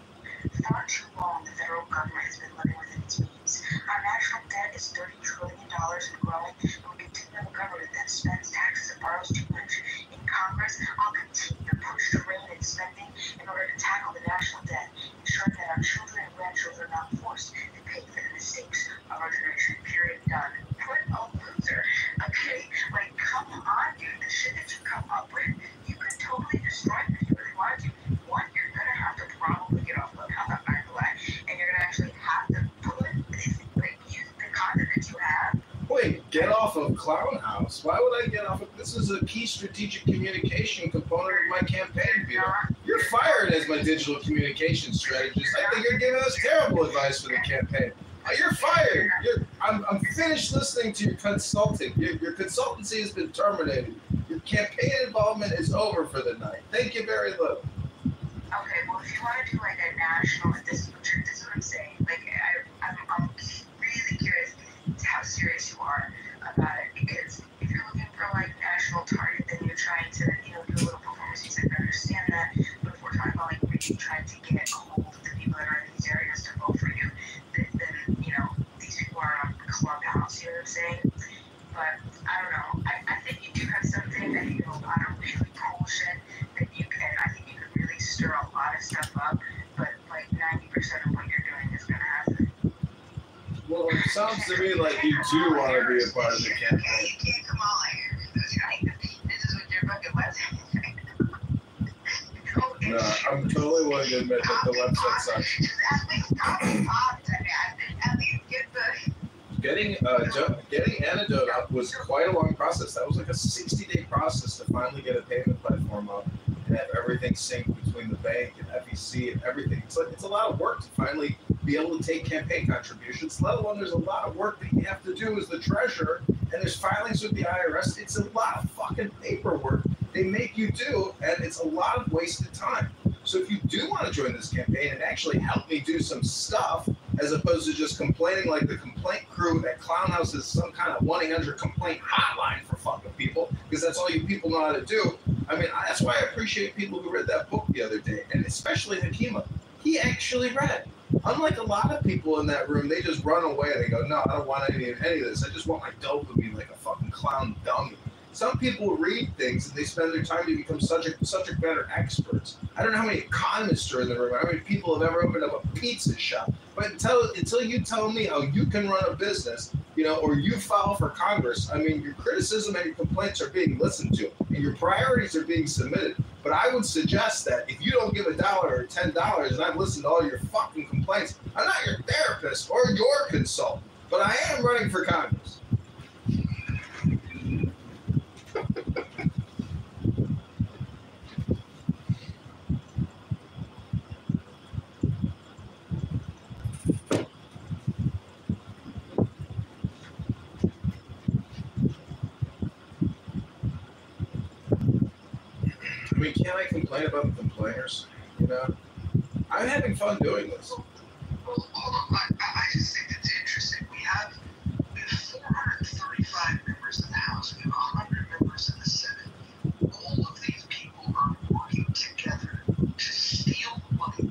Far too long, the federal government has been living within its means. Our national debt is $30 trillion and growing. We continue to have a government that spends taxes and borrows too much. In Congress, I'll continue to push the rein in spending in order to tackle the national debt, ensuring that our children and grandchildren are not forced to pay for the mistakes of our generation. Period. Done. What a loser. Okay, come on, dude. The shit that you come up with, you could totally destroy it if you really wanted to. One, you're gonna have to probably get off Clubhouse, I'm not gonna lie, and you're gonna actually have to use the content that you have.
Wait, get off of Clown House? Why would I get off of this? Is a key strategic communication component of my campaign, Peter. You're fired as my digital communication strategist. I think you're giving us terrible advice for the campaign. You're fired. I'm finished listening to your consulting. Your consultancy has been terminated. Your campaign involvement is over for the night. Thank you very little.
Okay, well, if you want to do a national, this is what I'm saying. I'm really curious to how serious you are about it, because if you're looking for national target, then you're trying to do a little performance. I can understand that, but if we're talking about really trying to get a hold of the people that are in these areas to vote for you, then these people aren't on Clubhouse. You know what I'm saying? But I don't know. I think you do have something that a lot of
Sounds to me like you do want to be a part of the campaign.
You can't come all here. Right? This is what your fucking website is.
No, I'm totally willing to admit that the website sucks.
Just at least copy pods. At least get the.
Getting Antidote up was quite a long process. That was like a 60-day process to finally get a payment platform up and have everything synced between the bank and FEC and everything. It's a lot of work to finally be able to take campaign contributions, let alone there's a lot of work that you have to do as the treasurer, and there's filings with the IRS. It's a lot of fucking paperwork they make you do, and it's a lot of wasted time. So if you do want to join this campaign and actually help me do some stuff, as opposed to just complaining like the complaint crew at Clown House is some kind of 1-800 complaint hotline for fucking people, because that's all you people know how to do. I mean, that's why I appreciate people who read that book the other day, and especially Hakima. He actually read. Unlike a lot of people in that room, they just run away. They go, no, I don't want any of this. I just want my dopamine like a fucking clown dummy. Some people read things and they spend their time to become subject matter experts. I don't know how many economists are in the room, how many people have ever opened up a pizza shop. But until you tell me how you can run a business, or you file for Congress, I mean, your criticism and your complaints are being listened to, and your priorities are being submitted. But I would suggest that if you don't give $1 or $10 and I've listened to all your fucking complaints, I'm not your therapist or your consultant, but I am running for Congress. I mean, can't I complain about the complainers? I'm having fun doing this.
Well, hold on. I just think it's interesting. We have 435 members in the House. We have 100 members in the Senate. All of these people are working together to steal money.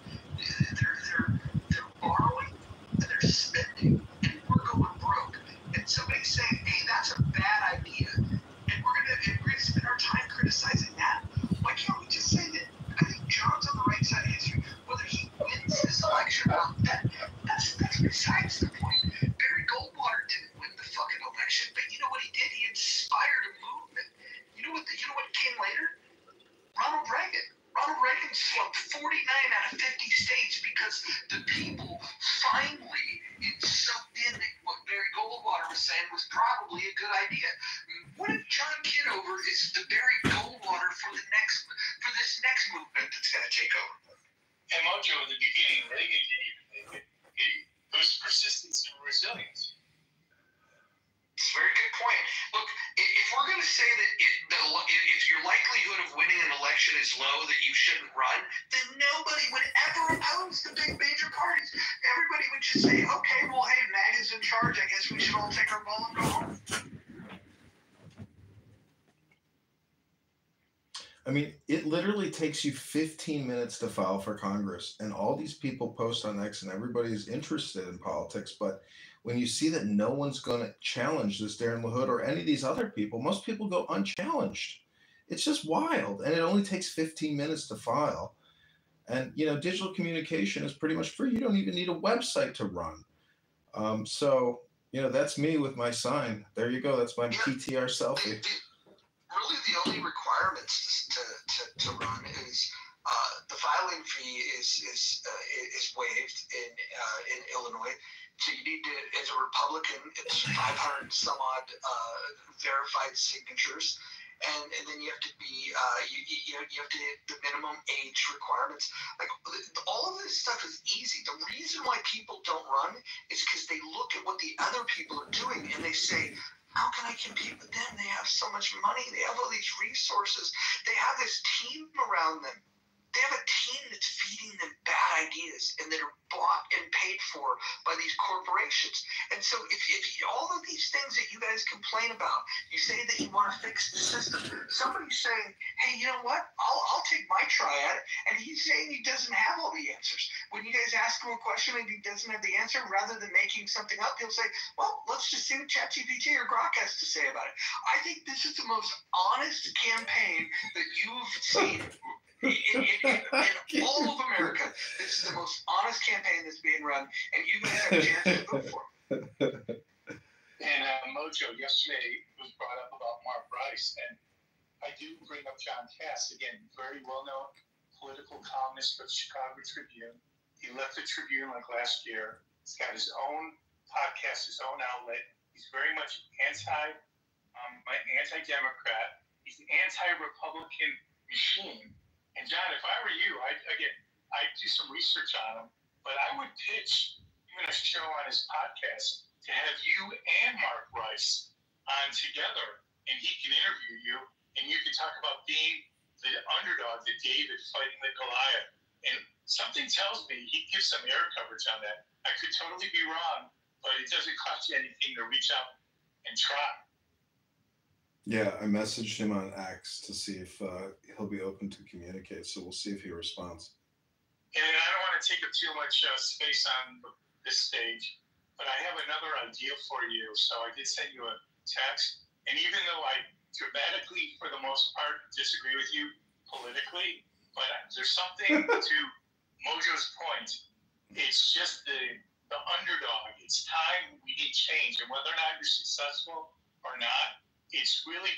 They're borrowing and they're spending, and we're going broke. And somebody's saying, hey, that's a bad idea, and we're gonna spend our time criticizing that. Why can't we just say that? I think John's on the right side of history. Whether he wins this election or not, that's besides the point. Barry Goldwater didn't win the fucking election, but you know what he did? He inspired a movement. You know what came later? Ronald Reagan. Ronald Reagan slumped 49 out of 50 states because the people finally soaked in that what Barry Goldwater was saying was probably a good idea. What if John Kitover is the Barry Goldwater for this next movement that's going to take over?
And Mojo, in the beginning, Reagan didn't even make it. It was persistence and resilience.
It's a very good point. Look, if we're going to say that if your likelihood of winning an election is low, that you shouldn't run, then nobody would ever oppose the big major parties. Everybody would just say, okay, well, hey, MAGA's in charge. I guess we should all take our ball and go home.
I mean, it literally takes you 15 minutes to file for Congress, and all these people post on X, and everybody's interested in politics. But when you see that no one's going to challenge this Darren LaHood or any of these other people, most people go unchallenged. It's just wild, and it only takes 15 minutes to file. And, digital communication is pretty much free. You don't even need a website to run. So, that's me with my sign. There you go. That's my PTR selfie.
Really, the only requirements to run is the filing fee is waived in Illinois. So you need to, as a Republican, it's 500 some odd verified signatures, and then you have to be you have to hit the minimum age requirements. Like all of this stuff is easy. The reason why people don't run is because they look at what the other people are doing and they say, how can I compete with them? They have so much money. They have all these resources. They have this team around them. They have a team that's feeding them bad ideas and that are bought and paid for by these corporations. And so if all of these things that you guys complain about, you say that you want to fix the system, somebody's saying, hey, you know what? I'll take my try at it. And he's saying he doesn't have all the answers. When you guys ask him a question and he doesn't have the answer, rather than making something up, he'll say, well, let's just see what ChatGPT or Grok has to say about it. I think this is the most honest campaign that you've seen in all of America. This is the most honest campaign that's being run, and you guys have a chance to vote for it.
Mojo, yesterday was brought up about Mark Rice, and I do bring up John Cass, again, very well-known political columnist for the Chicago Tribune. He left the Tribune like last year. He's got his own podcast, his own outlet. He's very much anti-Democrat. He's an anti-Republican machine. And John, if I were you, I'd do some research on him, but I would pitch even a show on his podcast to have you and Mark Rice on together, and he can interview you, and you can talk about being the underdog, the David fighting the Goliath. And something tells me he'd give some air coverage on that. I could totally be wrong, but it doesn't cost you anything to reach out and try.
Yeah, I messaged him on X to see if he'll be open to communicate, so we'll see if he responds.
And I don't want to take up too much space on this stage, but I have another idea for you. So I did send you a text, and even though I dramatically, for the most part, disagree with you politically, but there's something to Mojo's point. It's just the underdog. It's time we need change, and whether or not you're successful or not, it's really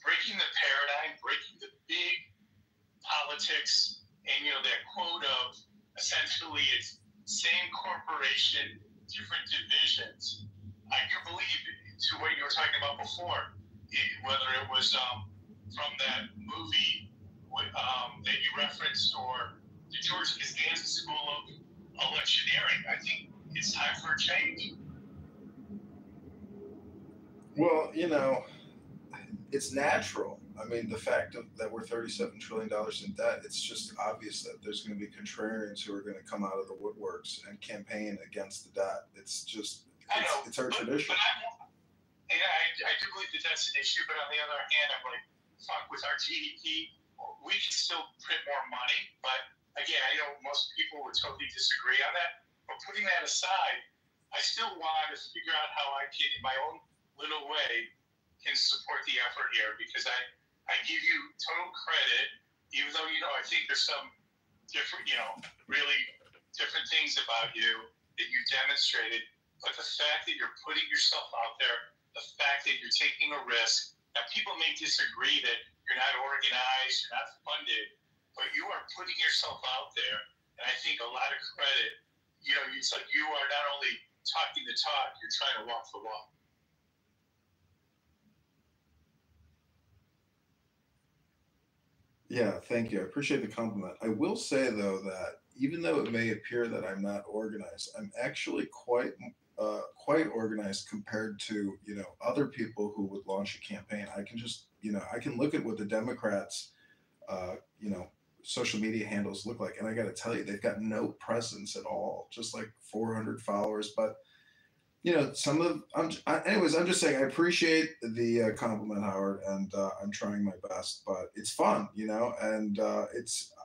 breaking the paradigm, breaking the big politics, and that quote of essentially it's same corporation, different divisions. I do believe, to what you were talking about before, whether it was from that movie that you referenced or the George Costanza School of Electioneering, I think it's time for a change.
Well, it's natural. I mean, the fact that we're $37 trillion in debt, it's just obvious that there's going to be contrarians who are going to come out of the woodworks and campaign against the debt. It's our tradition.
I do believe that that's an issue, but on the other hand, I'm like, fuck, with our GDP, we can still print more money, but again, I know most people would totally disagree on that, but putting that aside, I still want to figure out how I can, in my own little way, can support the effort here, because I give you total credit, even though, I think there's some different, really different things about you that you demonstrated, but the fact that you're putting yourself out there, the fact that you're taking a risk, now people may disagree that you're not organized, you're not funded, but you are putting yourself out there, and I think a lot of credit, it's like you are not only talking the talk, you're trying to walk the walk.
Yeah, thank you. I appreciate the compliment. I will say, though, that even though it may appear that I'm not organized, I'm actually quite organized compared to other people who would launch a campaign. I can just I can look at what the Democrats social media handles look like, and I got to tell you, they've got no presence at all, just like 400 followers. But anyways, I'm just saying I appreciate the compliment, Howard, and I'm trying my best, but it's fun, and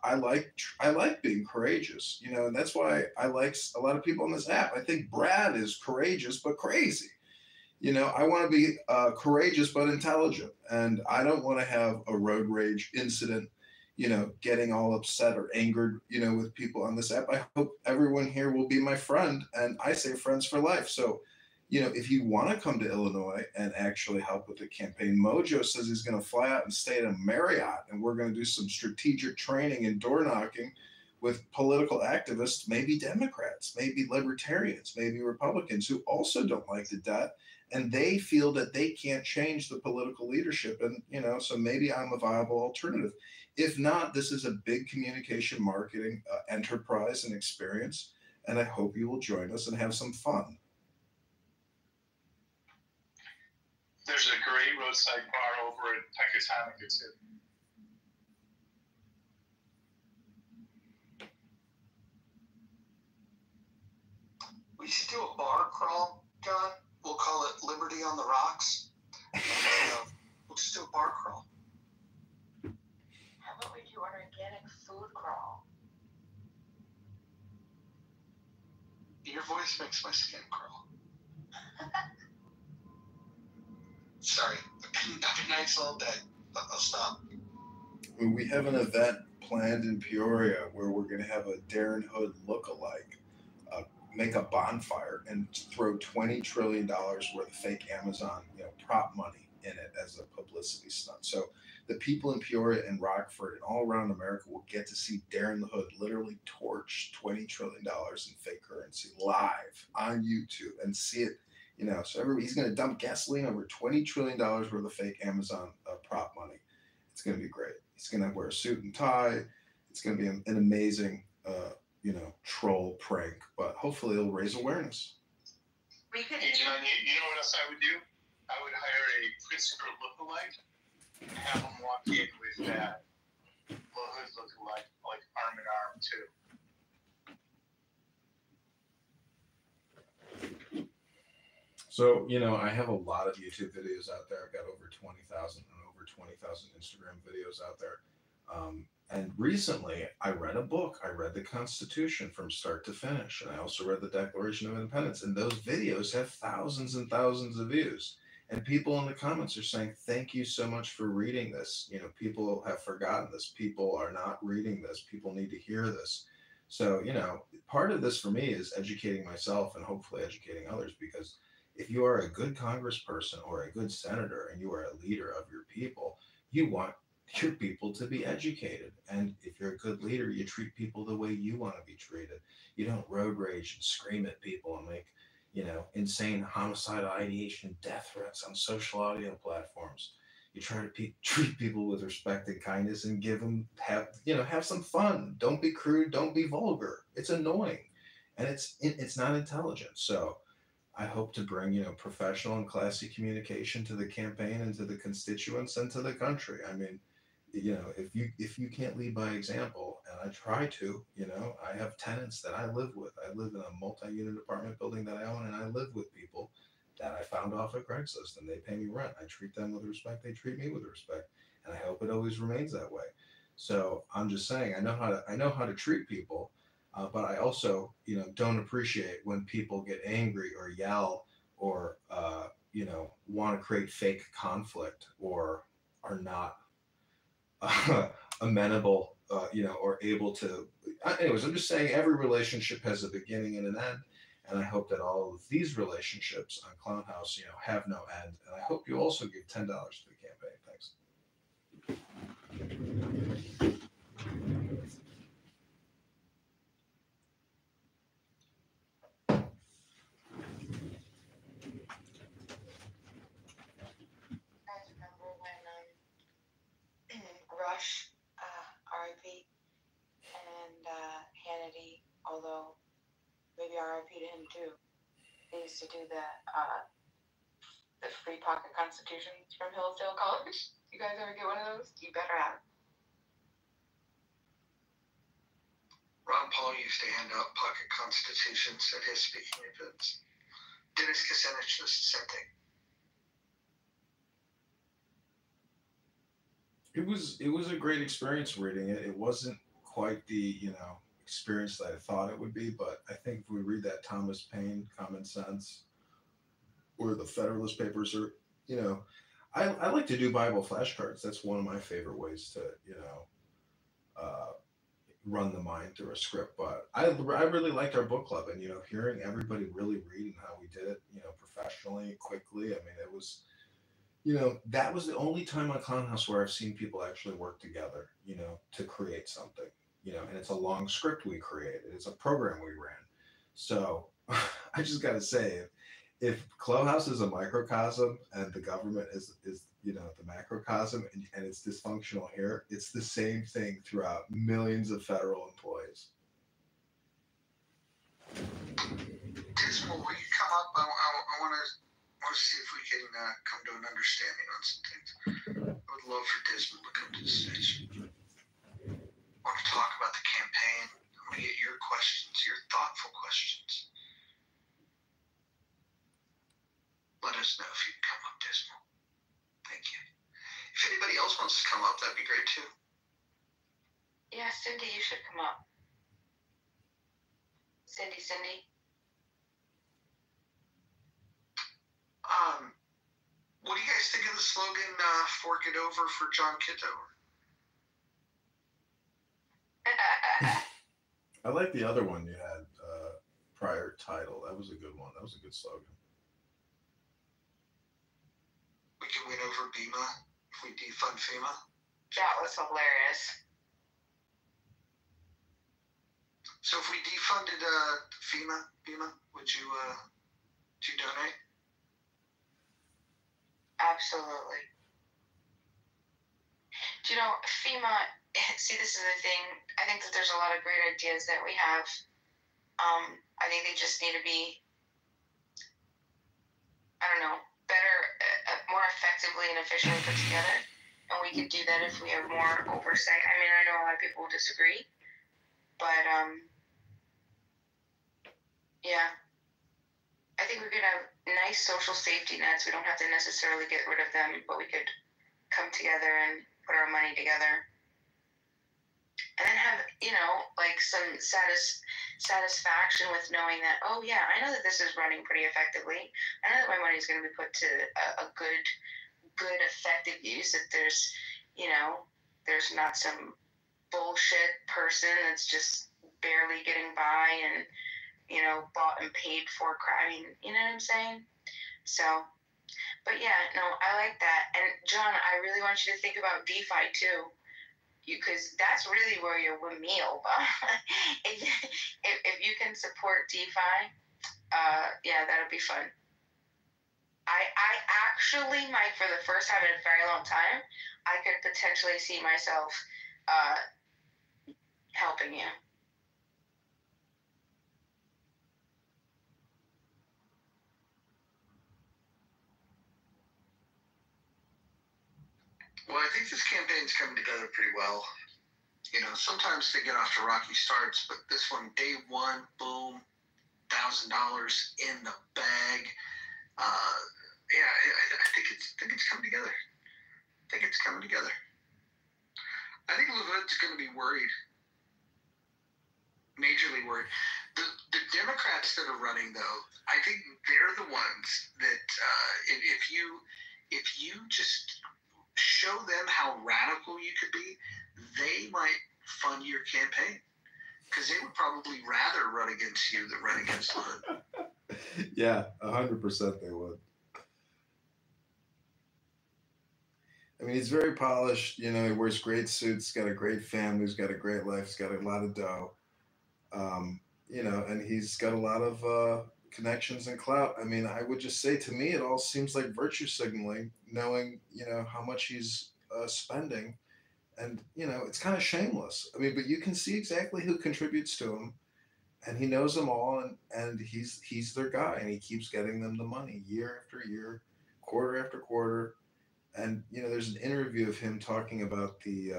I like being courageous, and that's why I like a lot of people on this app. I think Brad is courageous but crazy. I want to be courageous but intelligent, and I don't want to have a road rage incident, getting all upset or angered, with people on this app. I hope everyone here will be my friend, and I say friends for life. So, if you want to come to Illinois and actually help with the campaign, Mojo says he's going to fly out and stay at a Marriott, and we're going to do some strategic training and door knocking with political activists, maybe Democrats, maybe libertarians, maybe Republicans who also don't like the debt, and they feel that they can't change the political leadership. And, so maybe I'm a viable alternative. If not, this is a big communication marketing enterprise and experience, and I hope you will join us and have some fun.
There's a great roadside bar over at Pecatonica, too.
We should do a bar crawl, John. We'll call it Liberty on the Rocks. We'll just do a bar crawl.
How about we do an organic food crawl?
Your voice makes my skin crawl. Sorry, I've been nice all day. I'll stop.
We have an event planned in Peoria where we're going to have a Darren Hood look-alike make a bonfire and throw $20 trillion worth of fake Amazon, prop money in it as a publicity stunt. So the people in Peoria and Rockford and all around America will get to see Darren the Hood literally torch $20 trillion in fake currency live on YouTube and see it, so he's going to dump gasoline over $20 trillion worth of fake Amazon prop money. It's going to be great. He's going to wear a suit and tie. It's going to be an amazing, troll prank, but hopefully it'll raise awareness.
Hey, John, you know what else I would do? I would hire a Pritzker lookalike and have him walk in with that Little Hood lookalike, like arm in arm, too.
So, I have a lot of YouTube videos out there. I've got over 20,000 Instagram videos out there. And recently, I read a book. I read the Constitution from start to finish. And I also read the Declaration of Independence. And those videos have thousands and thousands of views. And people in the comments are saying, thank you so much for reading this. People have forgotten this. People are not reading this. People need to hear this. So, part of this for me is educating myself and hopefully educating others, because if you are a good congressperson or a good senator and you are a leader of your people, you want your people to be educated. And if you're a good leader, you treat people the way you want to be treated. You don't road rage and scream at people and make, insane homicidal ideation, death threats on social audio platforms. You try to treat people with respect and kindness and have some fun. Don't be crude. Don't be vulgar. It's annoying. And it's not intelligent. So I hope to bring, professional and classy communication to the campaign and to the constituents and to the country. I mean, if you can't lead by example, and I try to, I have tenants that I live with. I live in a multi-unit apartment building that I own, and I live with people that I found off of Craigslist, and they pay me rent. I treat them with respect. They treat me with respect, and I hope it always remains that way. So I'm just saying, I know how to treat people. But I also, don't appreciate when people get angry or yell or, want to create fake conflict or are not amenable, or able to. Anyways, I'm just saying every relationship has a beginning and an end. And I hope that all of these relationships on Clown House, have no end. And I hope you also give $10 to the campaign. Thanks.
Rush, R.I.P., and Hannity, although maybe R.I.P. to him too. They used to do the free pocket constitutions from Hillsdale College. You guys ever get one of those? You better have.
Ron Paul used to hand out pocket constitutions at his speaking events. Dennis Kucinich was the same thing.
It was a great experience reading it. It wasn't quite the experience that I thought it would be, but I think if we read that Thomas Paine Common Sense or the Federalist Papers, or I like to do Bible flashcards. That's one of my favorite ways to run the mind through a script. But I really liked our book club, and hearing everybody really read and how we did it, professionally, quickly. I mean, it was. That was the only time on Clown House where I've seen people actually work together, to create something, and it's a long script we created. It's a program we ran. So I just got to say, if Clubhouse is a microcosm and the government is the macrocosm and it's dysfunctional here, it's the same thing throughout millions of federal employees.
Dismal, will you come up? I want to see if we can come to an understanding on some things. I would love for Dismal to come to the station. I want to talk about the campaign. I want to get your questions, your thoughtful questions. Let us know if you can come up, Dismal. Thank you. If anybody else wants to come up, that'd be great too.
Yeah, Cindy, you should come up. Cindy.
What do you guys think of the slogan, fork it over for John Kitover?
I like the other one you had prior or title. That was a good one. That was a good slogan.
We can win over BEMA if we defund FEMA.
That was hilarious.
So if we defunded BEMA, would you donate?
Absolutely. Do you know, FEMA, see, this is the thing. I think that there's a lot of great ideas that we have. I think they just need to be, I don't know, better, more effectively and efficiently put together. And we could do that if we have more oversight. I mean, I know a lot of people will disagree, but yeah. I think we could have nice social safety nets. We don't have to necessarily get rid of them, but we could come together and put our money together. And then have, like some satisfaction with knowing that, oh yeah, I know that this is running pretty effectively. I know that my money is going to be put to a good, effective use. That there's, there's not some bullshit person that's just barely getting by and, bought and paid for crime. You know what I'm saying? So, but yeah, no, I like that. And John, I really want you to think about DeFi too. Because that's really where you're with me, Oba. if you can support DeFi, yeah, that'll be fun. I actually might, for the first time in a very long time, I could potentially see myself helping you.
Well, I think this campaign's coming together pretty well. Sometimes they get off to rocky starts, but this one, day one, boom, $1,000 in the bag. Yeah, I think it's coming together. I think it's coming together. I think LaHood's going to be worried, majorly worried. The Democrats that are running, though, I think they're the ones that if you just show them how radical you could be, they might fund your campaign because they would probably rather run against you than run against LaHood.
Yeah, 100% they would. I mean, he's very polished. He wears great suits, got a great family, he's got a great life, he's got a lot of dough. And he's got a lot of connections and clout. I mean, I would just say, to me, it all seems like virtue signaling, knowing, how much he's spending. And, it's kind of shameless. I mean, but you can see exactly who contributes to him. And he knows them all, and he's their guy, and he keeps getting them the money year after year, quarter after quarter. And, there's an interview of him talking about the,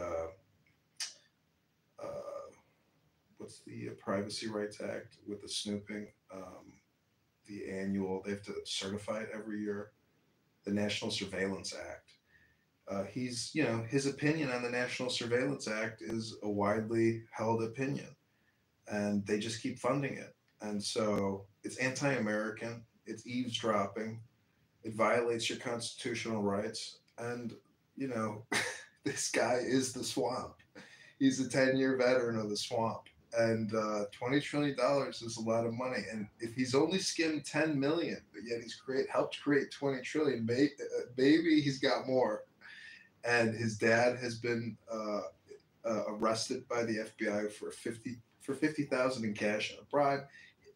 what's the Privacy Rights Act with the snooping, the annual, they have to certify it every year, the National Surveillance Act. He's, his opinion on the National Surveillance Act is a widely held opinion, and they just keep funding it. And so it's anti-American, it's eavesdropping, it violates your constitutional rights. And, this guy is the swamp. He's a 10-year veteran of the swamp. And $20 trillion is a lot of money. And if he's only skimmed 10 million, but yet he's helped create 20 trillion, maybe he's got more. And his dad has been arrested by the FBI for $50,000 in cash and a bribe.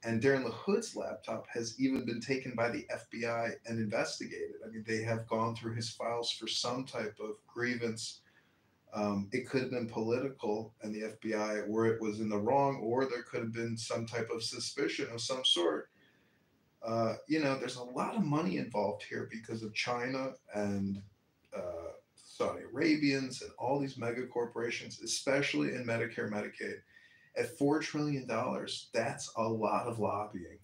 And Darren LaHood's laptop has even been taken by the FBI and investigated. I mean, they have gone through his files for some type of grievance. It could have been political, and the FBI, where it was in the wrong, or there could have been some type of suspicion of some sort. There's a lot of money involved here because of China and Saudi Arabians and all these mega corporations, especially in Medicare, Medicaid. At $4 trillion, that's a lot of lobbying.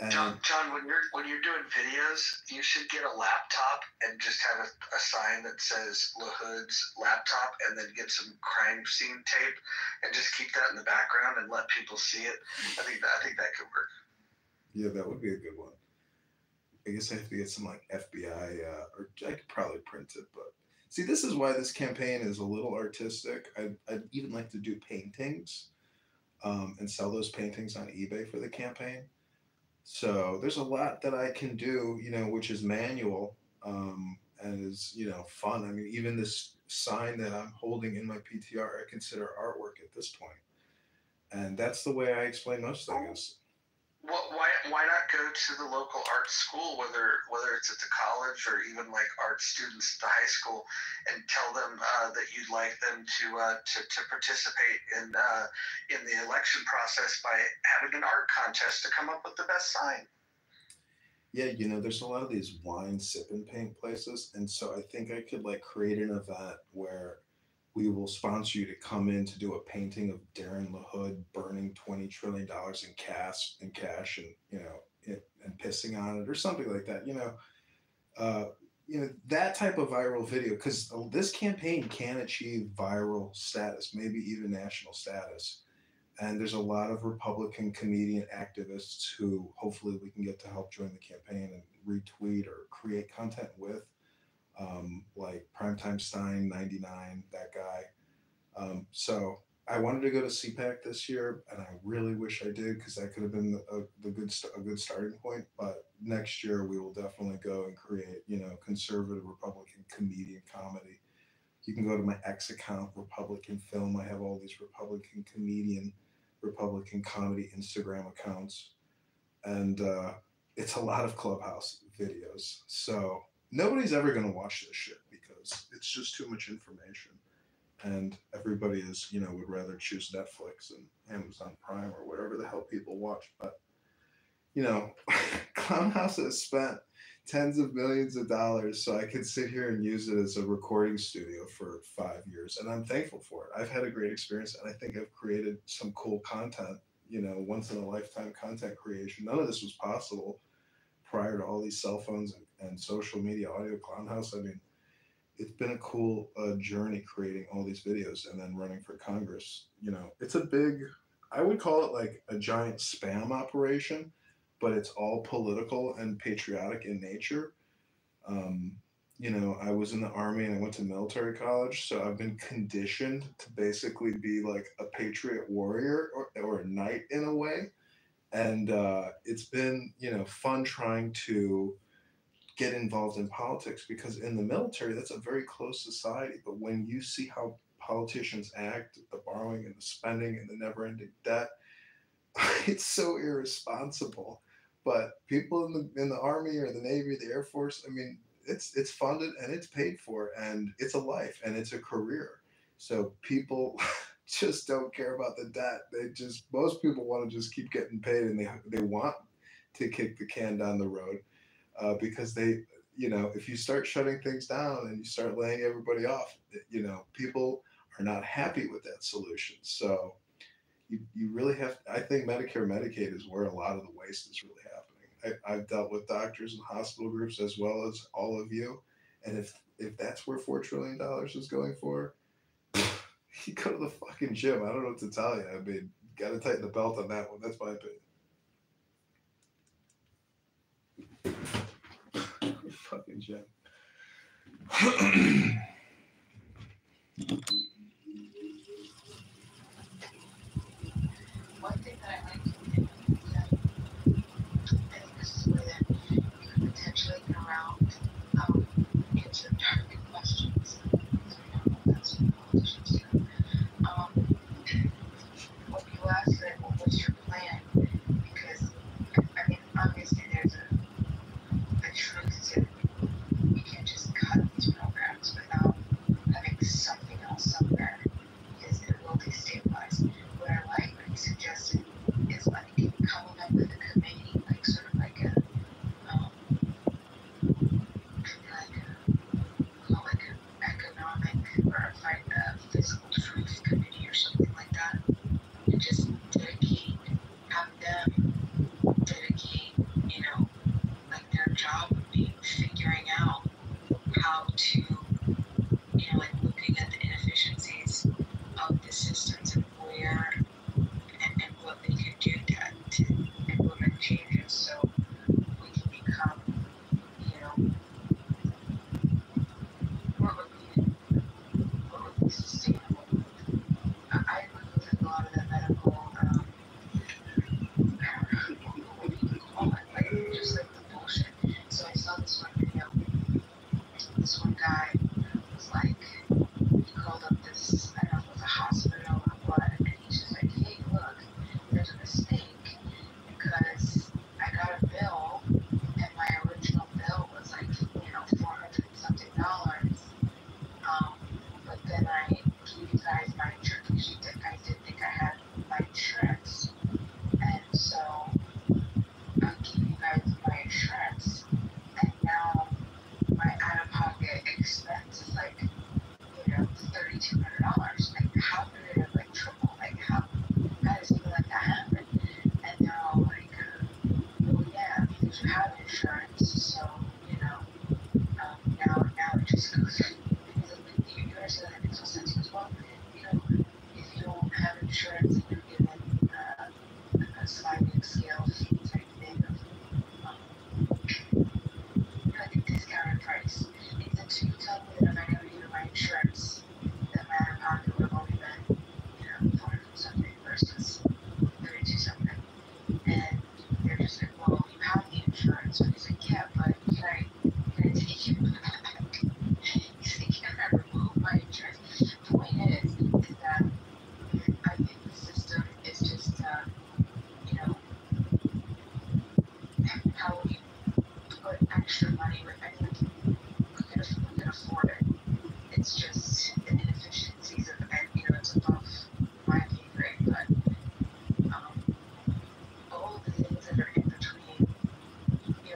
And
John, when you're doing videos, you should get a laptop and just have a sign that says LaHood's laptop, and then get some crime scene tape and just keep that in the background and let people see it. I think that could work.
Yeah, that would be a good one. I guess I have to get some FBI, or I could probably print it. But see, this is why this campaign is a little artistic. I'd even like to do paintings, and sell those paintings on eBay for the campaign. So there's a lot that I can do, which is manual, and is, fun. I mean, even this sign that I'm holding in my PTR, I consider artwork at this point. And that's the way I explain most things.
Well, why not go to the local art school, whether it's at the college or even like art students at the high school, and tell them that you'd like them to participate in the election process by having an art contest to come up with the best sign.
Yeah, there's a lot of these wine sip and paint places, and so I think I could like create an event where we will sponsor you to come in to do a painting of Darren LaHood burning $20 trillion in cash, and and pissing on it or something like that. That type of viral video, because this campaign can achieve viral status, maybe even national status. And there's a lot of Republican comedian activists who hopefully we can get to help join the campaign and retweet or create content with, like Primetime Stein 99, that guy. So I wanted to go to CPAC this year, and I really wish I did, because that could have been a good starting point. But next year we will definitely go and create, conservative Republican comedian comedy. You can go to my X account, Republican Film. I have all these Republican comedian, Republican comedy Instagram accounts, and it's a lot of Clubhouse videos. So nobody's ever going to watch this shit because it's just too much information. And everybody is, would rather choose Netflix and Amazon Prime or whatever the hell people watch. But, Clubhouse has spent tens of millions of dollars so I could sit here and use it as a recording studio for 5 years. And I'm thankful for it. I've had a great experience, and I think I've created some cool content, once in a lifetime content creation. None of this was possible prior to all these cell phones and social media, audio Clownhouse. I mean, it's been a cool journey creating all these videos and then running for Congress. It's a big, I would call it like a giant spam operation, but it's all political and patriotic in nature. I was in the Army and I went to military college, so I've been conditioned to basically be like a patriot warrior or a knight in a way. And it's been, fun trying to get involved in politics, because in the military, that's a very close society. But when you see how politicians act, the borrowing and the spending and the never-ending debt, it's so irresponsible. But people in the Army or the Navy, the Air Force, I mean, it's funded and it's paid for, and it's a life and it's a career. So people just don't care about the debt. Most people want to just keep getting paid, and they want to kick the can down the road. Because if you start shutting things down and you start laying everybody off, people are not happy with that solution. So you really have, I think Medicare, Medicaid is where a lot of the waste is really happening. I've dealt with doctors and hospital groups as well as all of you. And if that's where $4 trillion is going for, you go to the fucking gym. I don't know what to tell you. I mean, got to tighten the belt on that one. That's my opinion. Fucking gym.
One thing that I like to do is that I think this is where that you could potentially get around answer targeted questions. So that's what politicians do. When you ask that, well, what's your plan? Because I mean, obviously there's a truth to, you can't just cut these programs without having something else somewhere, because it will destabilize. What I like what you suggested is like coming up with a committee, like sort of like a economic or a fiscal truth committee or something like that, and just
was, I don't know if it was a hospital or what, and he's just like, hey, look, there's a mistake because I got a bill and my original bill was like, $400 and something. But then I gave you guys my insurance. I did think I had my insurance, and so I gave you guys my insurance, and now my out-of-pocket expense is like, $3,200. Like, how could it have like tripled? Like, how does something like that happen? And they're all like, well, yeah, because you have insurance, so now it just goes. You understand that makes no sense as well. If you don't have insurance and you're given a sliding scale fee type thing of like a discounted price, so you tell me that if I never needed my insurance, that my out-of-pocket would have only been, $400 something versus $32 something. And they're just like, well, you have the insurance. So he's like, yeah, but can I take you back? He's like, can I remove my insurance? The point is that I think the system is just, how would you put extra money with anyone who can afford it? It's just the inefficiencies of, and it's above my pay grade, but all the things that are in between,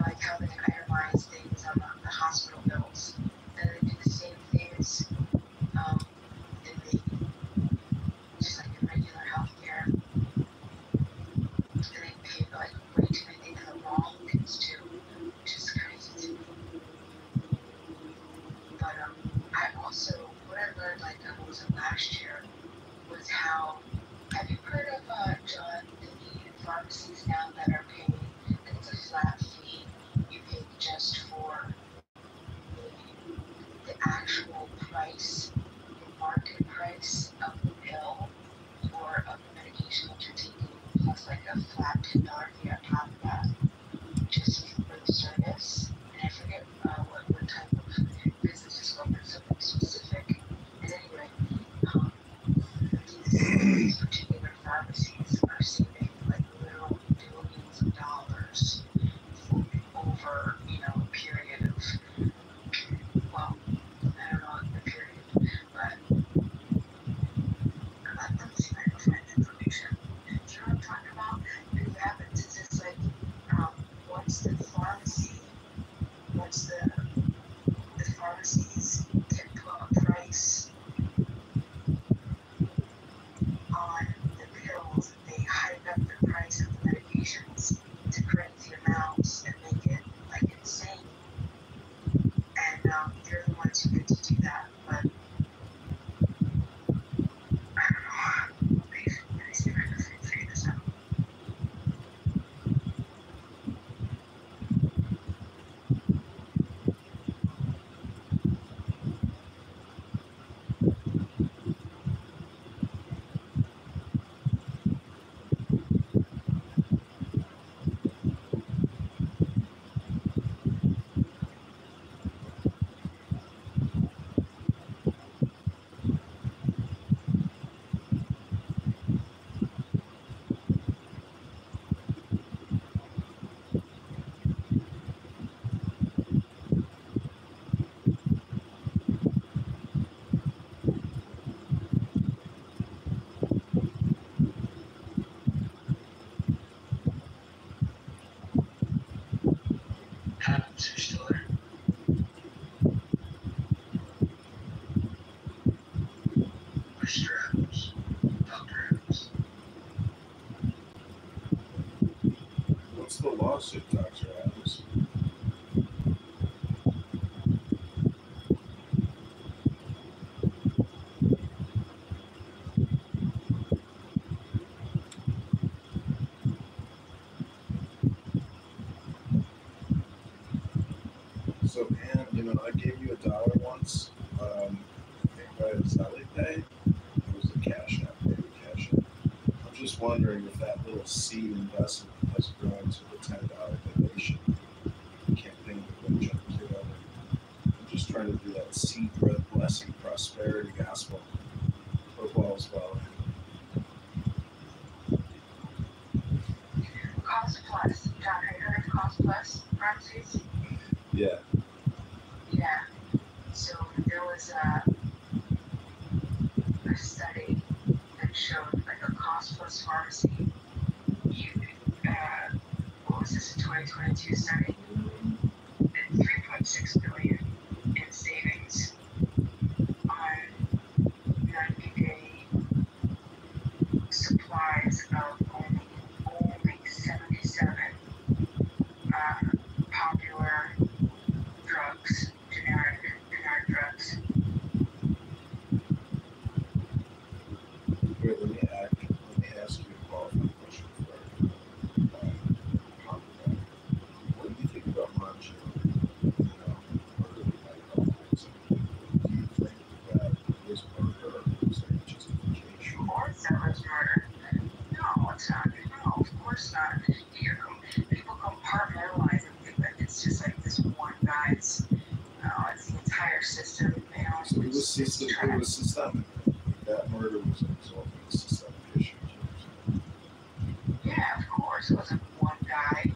like how they itemize things on the hospital bills, and they do the same things just like in regular healthcare, and they pay like way too many things for the wrong things too, which is crazy to me. But I also, what I learned like was it last year, was how, have you heard of John, the pharmacies now that are paying, I think it's a flat fee you pay just for the actual price, the market price of the pill or of the medication that you're taking, plus like a flat $10 fee on top of that, just for the service. And I forget what type of business is going, but something specific. And anyway, these particular pharmacies are saving like literal billions of dollars over, a period of, well, I don't know the period, but let them see if I can find information. Do you know what I'm talking about? And what happens is it's like, once the pharmacies can put a price on the pills, they hike up the price of the medications to crazy amounts and make it like insane. And they're the ones who get to do that, but I don't know. Let me see if I can figure this out. Adams, you're still there. Mr. Adams. Dr. Adams.
What's the lawsuit, Dr. Adams? So, Pam, I gave you $1 once. I think by Zelle Pay. It was a Cash App, maybe Cash App. I'm just wondering if that little seed investment has grown to the $10 donation campaign that we jumped together. I'm just trying to do that seed, bread, blessing, prosperity gospel. as well.
Cost Plus. John, have you heard of Cost Plus pharmacies?
Yeah.
Yeah. So there was a study that showed like a Cost Plus pharmacy. What was this, a 2022 study? 3.6 billion in savings on 90-day supplies of only 77 popular drugs, generic drugs.
Here, let me ask you a qualifying question for what do you think about Moncho? Do you think that his murder was a justification?
Of course that was murder. No, it's not. No, of course not. People compartmentalize and think that it's just like this one guy's. No, it's the entire system. You know,
So it was systemic. That murder was a result of a systemic issue.
Yeah, of course. It wasn't one guy.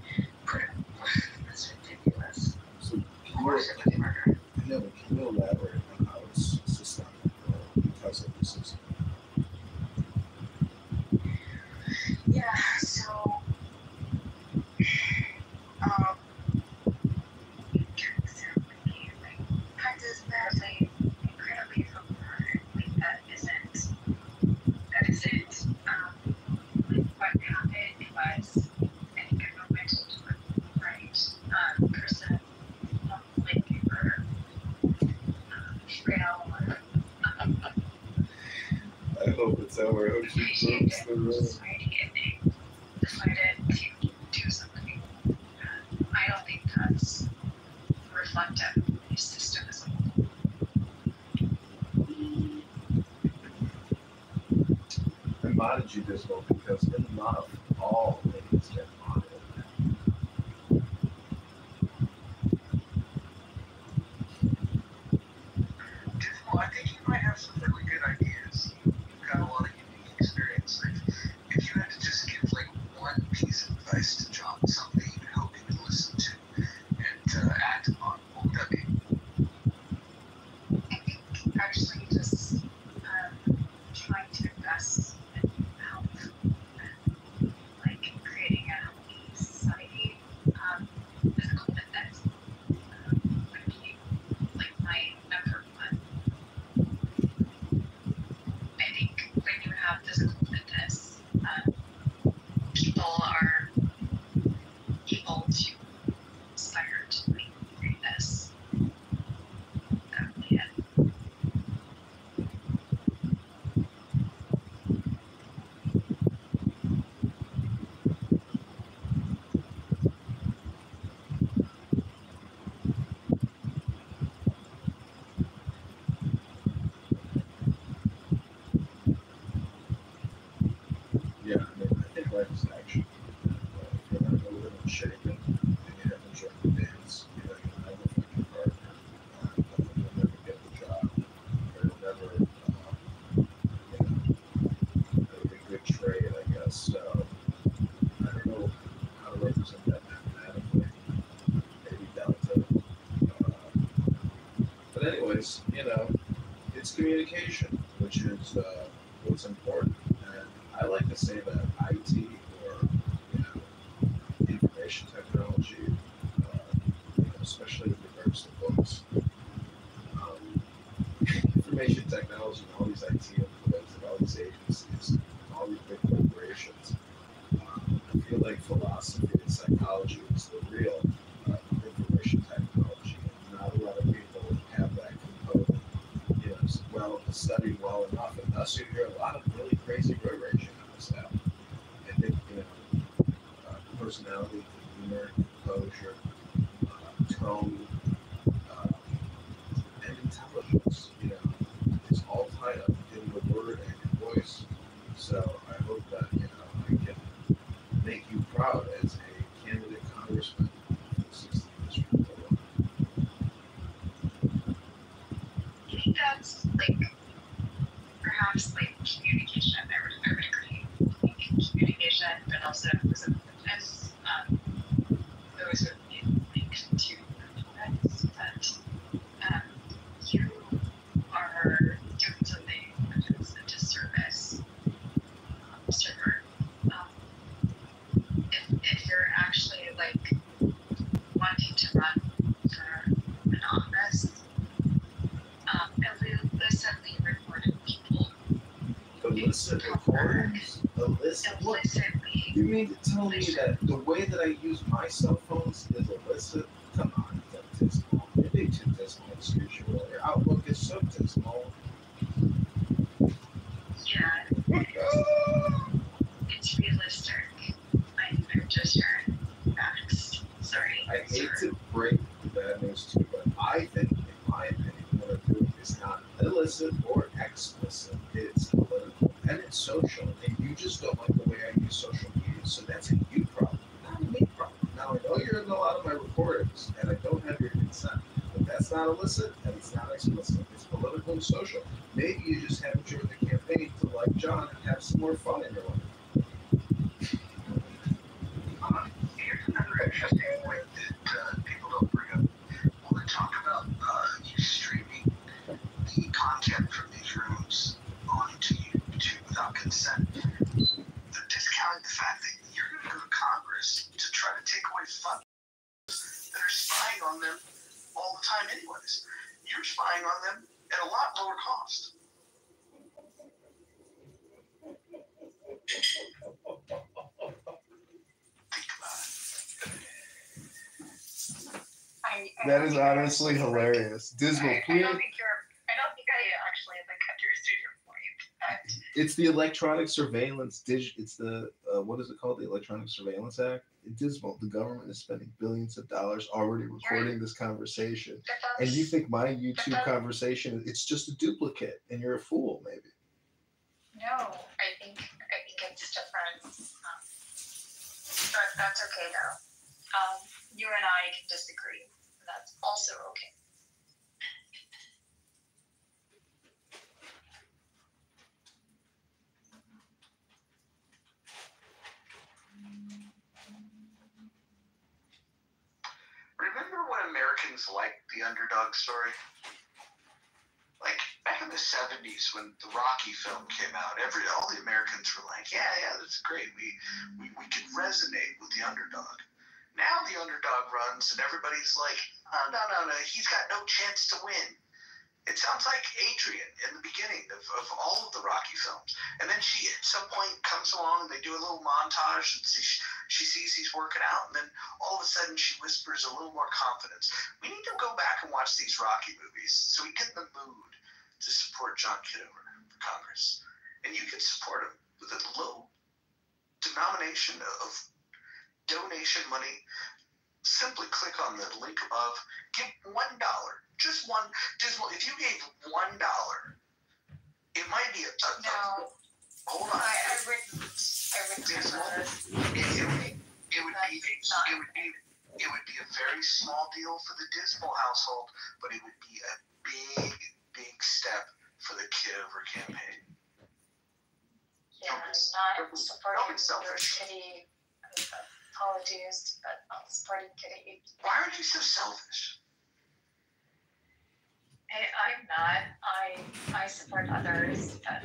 That's ridiculous.
So
of course it was murder.
Yeah, but can you elaborate on how it's systemic because of the system?
Yeah, so Hunter's medically incredibly that isn't what happened was I think I went into the right person like for real.
I hope it's our I hope she breaks the room.
Decided to do something. I don't think that's reflective of the system as a whole.
I modded you this one because in love, all ladies get modded.
Well, I think you might have some really good ideas. You've got a lot of unique experience. Like, if you had to just give like one piece of advice to John, something you hope he would listen to and act upon, what would that be?
I think actually just trying to invest in health and like creating a healthy society. Physical fitness would be like my number one. I think when you have physical fitness, people are able to aspire to like greatness. That would be it.
Yeah, I mean, I think life is action. If you're not moving and shaking, and you haven't joined the dance, you're never find your partner. You'll never get the job. Or you'll never, have a good trade, I guess. So, I don't know how to represent that mathematically. Maybe delta. But anyways, it's communication, which is what's important. And I like to say that IT or information technology, especially with regards to books, information technology and all these IT employees and all these agencies and all these big corporations, I feel like philosophy and psychology is the real information technology. And not a lot of people have that component, studied well enough, and thus you hear a lot of really crazy road raging on this app. I think, personality, humor, composure, tone, and intelligence, is all tied up in the word and your voice. So I hope that, I can make you proud as a candidate congressman for the 16th District of Illinois.
I think that's perhaps
like communication. I would agree. Communication, but also receptiveness. Those would be linked to components that you are doing something that is a disservice server. If you're actually like wanting to run for an office, illicitly recorded people.
Illicit recordings?
Illicitly.
You mean to tell me that the way that I use my cell phones is illicit? Come on, that's dismal. You're being too dismal as usual. Your outlook is so dismal.
Yeah, it's realistic. I'm just sharing facts. Sorry.
I hate to break the bad news to you, but I think, in my opinion, what I'm doing is not illicit or explicit. It's political and it's social, and you just don't like the way I use social media, so that's a you problem, not a me problem. Now, I know you're in a lot of my recordings, and I don't have your consent, but that's not illicit and it's not explicit. It's political and social. Maybe you just haven't joined the campaign to like John and have some more fun in your life.
Here's another interesting point that people don't bring up. When they talk about you streaming the content from these rooms onto YouTube without consent, they're discounting the fact that you're going to go to Congress to try to take away funds that are spying on them all the time anyways. You're spying on them at a lot lower cost.
That is honestly hilarious. Dismal, please.
I don't think I actually understood your point.
It's the electronic surveillance. It's the what is it called? The Electronic Surveillance Act. Dismal. The government is spending billions of dollars already recording this conversation, and you think my YouTube conversation it's just a duplicate, and you're a fool, maybe.
No, I think it's different. But that's okay though. You and I can disagree. That's also okay.
Remember when Americans liked the underdog story? Like back in the 70s when the Rocky film came out, all the Americans were like, yeah, that's great. We could resonate with the underdog. Now the underdog runs and everybody's like, oh, no, he's got no chance to win. It sounds like Adrian in the beginning of all of the Rocky films. And then she at some point comes along and they do a little montage and she sees he's working out, and then all of a sudden she whispers a little more confidence. We need to go back and watch these Rocky movies so we get in the mood to support John Kitover for Congress. And you can support him with a low denomination of donation money. Simply click on the link above. Give $1. Just one. Dismal. If you gave $1, it might be
no.
Hold on.
I wouldn't.
Dismal. It would be a very small deal for the Dismal household, but it would be a big step for the Kitover campaign.
Yeah, not supporting your kitty. Apologies, but not supporting kitty.
Why are you so selfish?
I'm not. I support others, but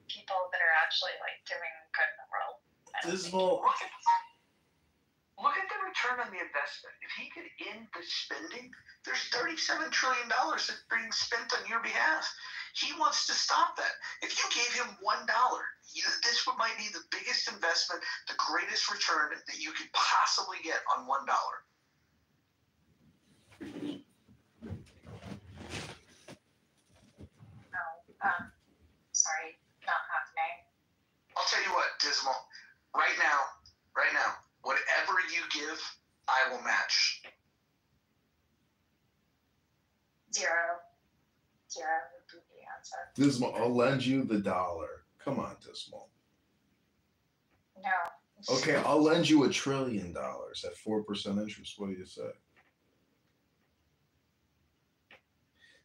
people that are actually like doing good in the world.
Dismal.
Look at the return on the investment. If he could end the spending, there's $37 trillion that's being spent on your behalf. He wants to stop that. If you gave him $1, this might be the biggest investment, the greatest return that you could possibly get on $1.
No, sorry, not happening.
I'll tell you what, Dismal. Right now, whatever you give, I will match.
0 would be the answer.
Dismal, I'll lend you the $1. Come on, Dismal.
No.
Okay, I'll lend you $1 trillion at 4% interest. What do you say?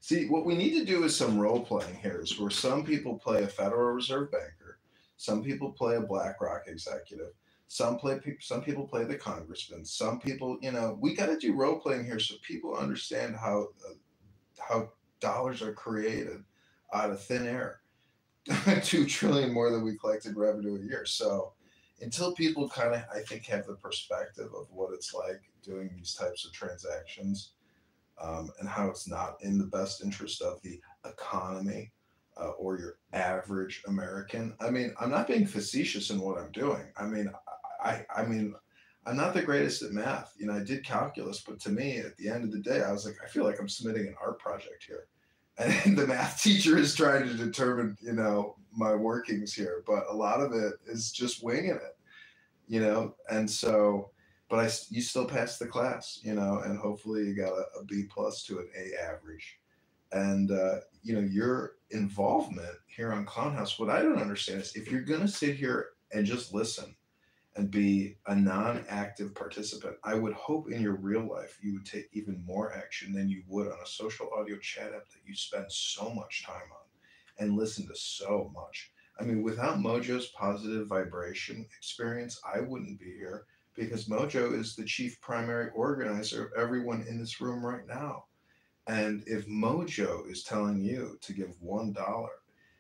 See, what we need to do is some role playing here, is where some people play a Federal Reserve banker, some people play a BlackRock executive, some people play the congressman, some people, we got to do role playing here so people understand how dollars are created out of thin air. 2 trillion more than we collected revenue a year. So until people kind of, I think, have the perspective of what it's like doing these types of transactions, and how it's not in the best interest of the economy, or your average American. I mean, I'm not being facetious in what I'm doing. I mean, I'm not the greatest at math. I did calculus, but to me, at the end of the day, I was like, I feel like I'm submitting an art project here, and the math teacher is trying to determine, my workings here. But a lot of it is just winging it, and so, but you still passed the class, and hopefully you got a B plus to an A average. And your involvement here on Clownhouse, what I don't understand is, if you're gonna sit here and just listen and be a non-active participant, I would hope in your real life you would take even more action than you would on a social audio chat app that you spend so much time on and listen to so much. I mean, without Mojo's positive vibration experience, I wouldn't be here, because Mojo is the chief primary organizer of everyone in this room right now. And if Mojo is telling you to give $1,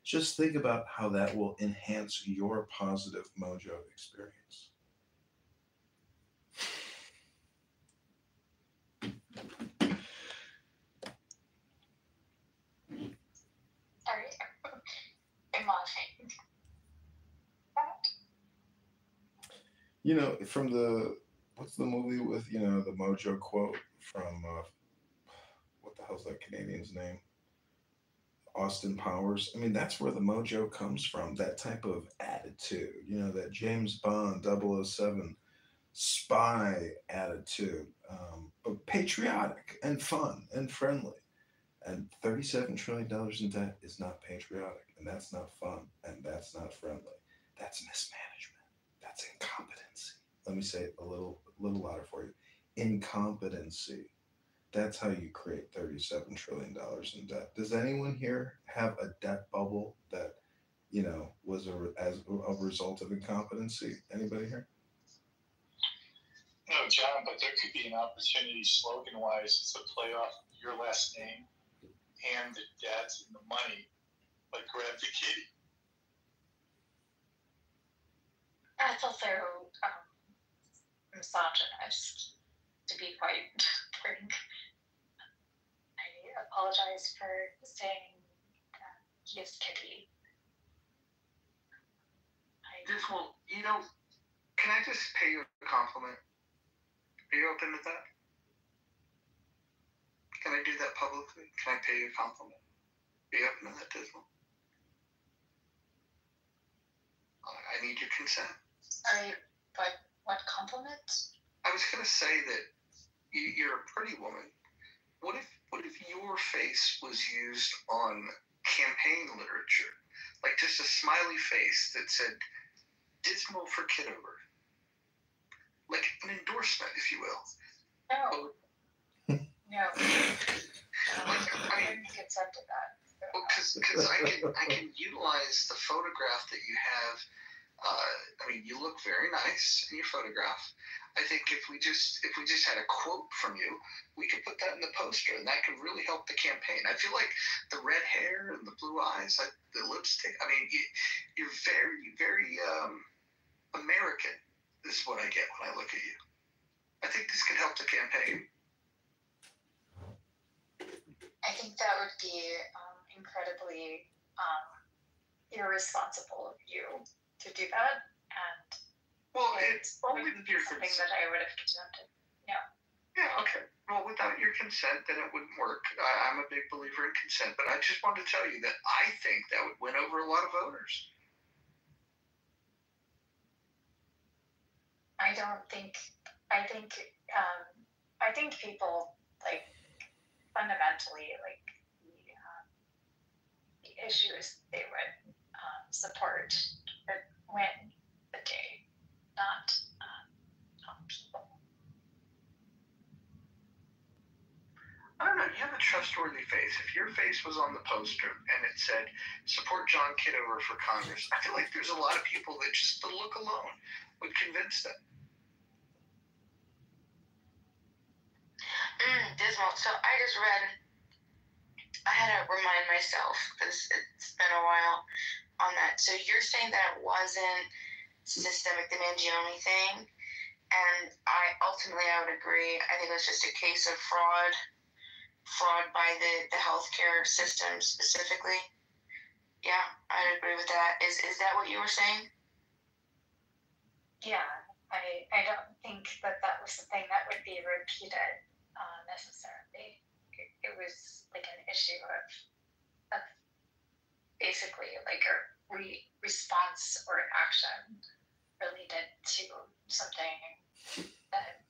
just think about how that will enhance your positive Mojo experience.
Sorry, I'm laughing.
From what's the movie with, the Mojo quote from, what the hell's that Canadian's name? Austin Powers. I mean, that's where the mojo comes from. That type of attitude, that James Bond 007 spy attitude, but patriotic and fun and friendly. And $37 trillion in debt is not patriotic, and that's not fun, and that's not friendly. That's mismanagement. That's incompetency. Let me say it a little louder for you. Incompetency. That's how you create $37 trillion in debt. Does anyone here have a debt bubble that, was as a result of incompetency? Anybody here?
No, John, but there could be an opportunity slogan-wise to play off your last name and the debt and the money, like grab the kitty.
That's also misogynist, to be quite frank. I apologize for saying he is kitty.
Well, can I just pay you a compliment? Are you open to that? Can I do that publicly? Can I pay you a compliment? Are you open to that, Dismal? I need your consent.
But what compliment?
I was going to say that you're a pretty woman. What if your face was used on campaign literature? Like just a smiley face that said, Dismal for Kitover. Like an endorsement, if you will.
No. No. I didn't consent to that.
Well, because I can utilize the photograph that you have. You look very nice in your photograph. I think if we just had a quote from you, we could put that in the poster, and that could really help the campaign. I feel like the red hair and the blue eyes, the lipstick. You're very, very American. Is what I get when I look at you. I think this could help the campaign.
I think that would be incredibly irresponsible of you to do that, and
it's only with your
something
consent.
that I would have consented. Yeah.
Yeah, okay. Well, without your consent, then it wouldn't work. I'm a big believer in consent, but I just wanted to tell you that I think that would win over a lot of voters.
I think people fundamentally the issues they would support would win the day, not people.
I don't know. You have a trustworthy face. If your face was on the poster and it said, support John Kitover for Congress, I feel like there's a lot of people that just the look alone would convince them.
Dismal. So I just read, I had to remind myself, because it's been a while on that. So you're saying that it wasn't systemic, the Mangione thing, and I would agree. I think it was just a case of fraud by the healthcare system specifically. Yeah, I'd agree with that. Is that what you were saying?
Yeah, I don't think that was the thing that would be repeated necessarily. It was like an issue of basically like a response or action related to something that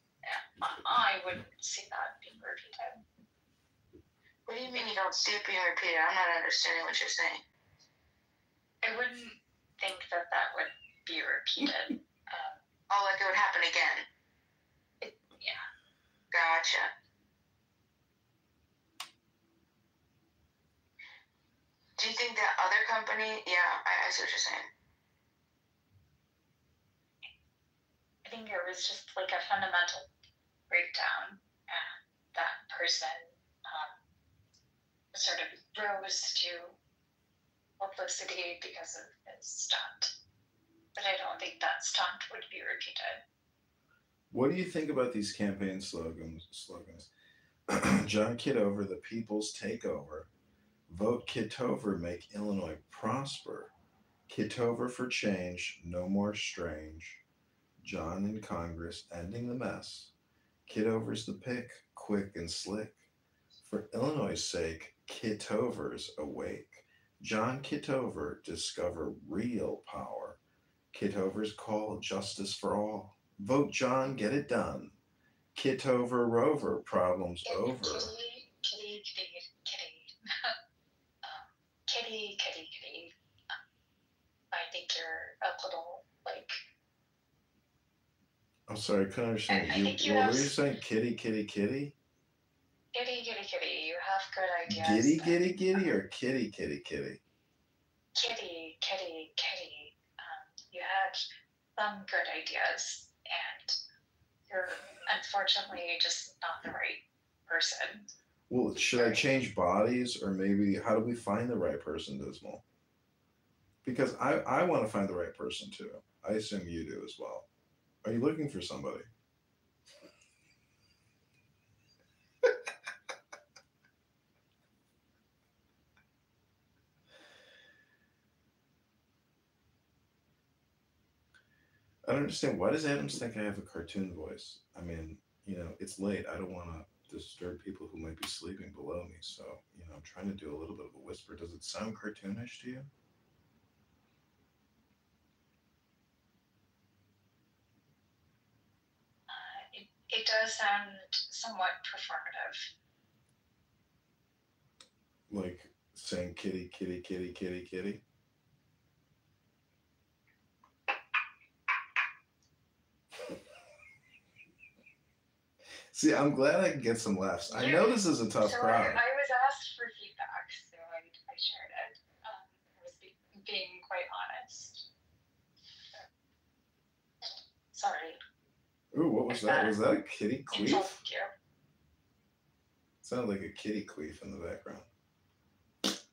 I wouldn't see that being repeated.
What do you mean you don't see it being repeated? I'm not understanding what you're saying.
I wouldn't think that would be repeated.
Like it would happen again?
Yeah.
Gotcha. Do you think that other company, I see what you're saying.
I think it was just like a fundamental breakdown, and that person sort of rose to publicity because of his stunt. But I don't think that stunt would be repeated.
What do you think about these campaign slogans? John Kitover, the people's takeover. Vote Kitover, make Illinois prosper. Kitover for change, no more strange. John in Congress, ending the mess. Kitover's the pick, quick and slick. For Illinois' sake, Kitover's awake. John Kitover, discover real power. Kitover's call, justice for all. Vote John, get it done. Kitover rover, problems over.
Kitty. I think you're a little like.
I'm sorry, I couldn't understand you. What were you saying? Kitty?
Kitty. You have good ideas.
Giddy, or kitty?
Kitty. You had some good ideas, and you're unfortunately just not the right person.
Well, should I change bodies, or maybe how do we find the right person, Dismal? Because I want to find the right person too. I assume you do as well. Are you looking for somebody? I don't understand. Why does Adams think I have a cartoon voice? I mean, it's late. I don't want to disturb people who might be sleeping below me. So, I'm trying to do a little bit of a whisper. Does it sound cartoonish to you?
It does sound somewhat performative.
Like saying kitty. See, I'm glad I can get some laughs. I know this is a tough crowd.
I was asked for feedback, so I shared it. I was being quite honest. Sorry.
Ooh, what was that? Was that a kitty queef?
Thank you.
Sounded like a kitty queef in the background.
What?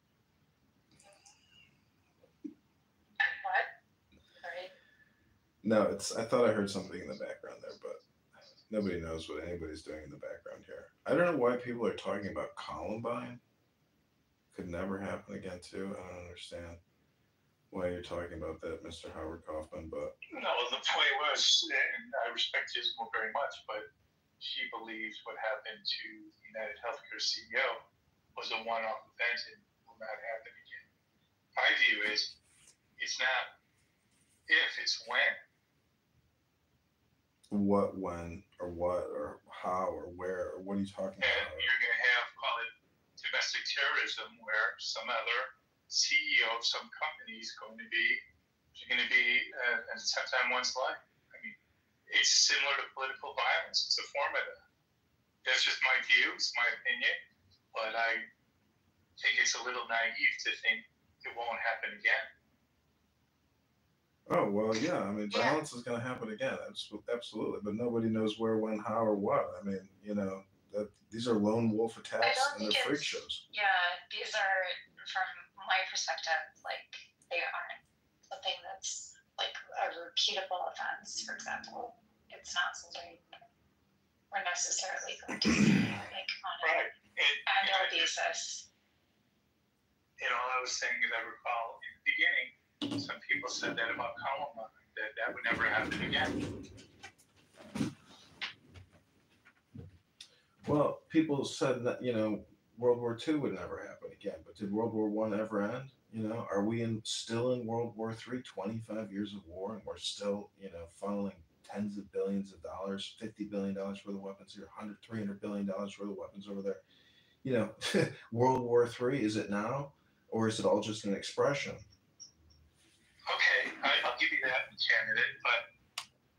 Sorry.
No, I thought I heard something in the background there, but nobody knows what anybody's doing in the background here. I don't know why people are talking about Columbine. Could never happen again, too. I don't understand why you're talking about that, Mr. Howard Kaufman, but...
No, the point was, and I respect Dismal very much, but she believes what happened to the United Healthcare CEO was a one-off event and will not happen again. My view is, it's not if, it's when.
What, when, or what, or how, or where, or what are you talking about?
You're going to have, call it, domestic terrorism, where some other CEO of some company is going to be an attempt on one's life. I mean, it's similar to political violence. It's a form of that. That's just my view. It's my opinion.
but I think it's a little naive to think it won't happen again.
Oh, well, yeah. I mean, violence is going to happen again. Absolutely. But nobody knows where, when, how, or what. I mean, these are lone wolf attacks and they're freak shows.
Yeah, these are, from my perspective, like, they aren't something that's like a repeatable offense, for example. It's not something we're necessarily going to see, like, on an annual basis.
I was saying, as I recall in the beginning, some people said that about Columbine, that would never happen again.
Well, people said that, World War II would never happen again, but did World War I ever end? Are we still in World War III, 25 years of war, and we're still, funneling tens of billions of dollars, $50 billion worth of weapons here, $300 billion worth of weapons over there? World War III, is it now? Or is it all just an expression?
Okay, I'll give you that candidate, but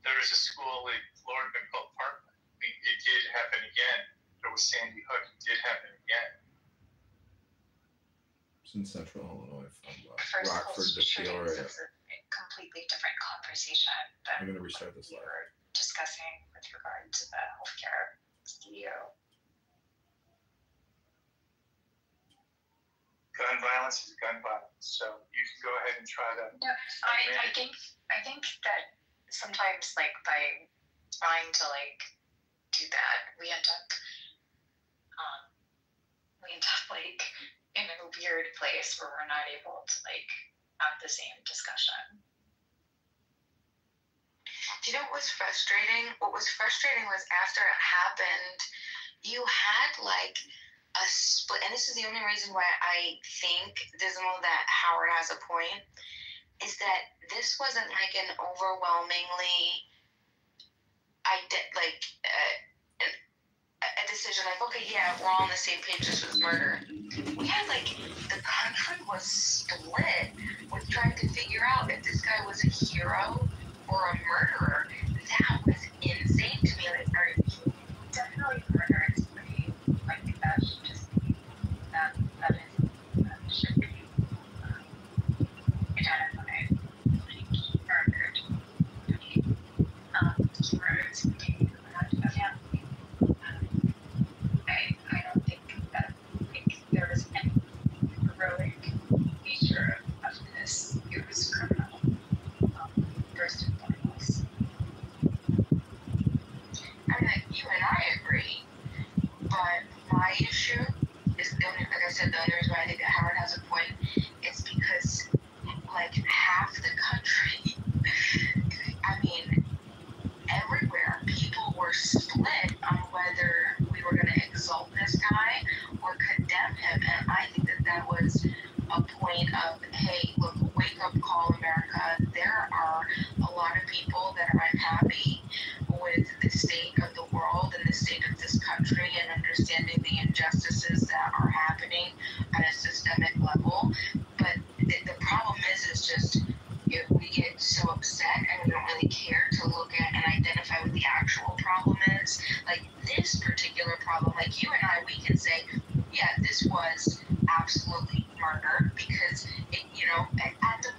there is a school in Florida called Parkland. I mean, it did happen again. There was Sandy Hook. It did happen again.
It's in Central Illinois from
First
Rockford to Peoria.
It's a completely different conversation than
I'm going to restart this
we
live.
were discussing with regard to the healthcare CEO.
Gun violence is gun violence, so you can go ahead and try that.
Yeah, I think that sometimes, like, by trying to, like, do that, we end up like in a weird place where we're not able to, like, have the same discussion.
Do you know what was frustrating? What was frustrating was after it happened, you had, like, a split, and this is the only reason why I think, Dismal, that Howard has a point, is that this wasn't like an overwhelmingly a decision like, okay, yeah, we're all on the same page, this was murder. We had, like, the country was split with trying to figure out if this guy was a hero or a murderer. That was insane to me. Like,
definitely murder is pretty, like, that should just be, that should be identified, like, murdered, keywords, a family. I don't think that, like, there was any heroic nature of this. It was criminal, first and foremost.
I mean, you and I agree, but my issue is the only, like I said, the only reason why I think that Howard has a point is because, like, half the country, I mean, everywhere, people were split on whether we were going to exalt this guy or condemn him, and I think that that was a point of, hey, look, wake up call, America. There are a lot of people that are unhappy with the state of the world and the state of this country and understanding the injustices that are happening at a systemic level. But the problem is just we get so upset and we don't really care to look at and identify what the actual problem is. Like this particular problem, like you and I, we can say, yeah, this was absolutely murder because, at the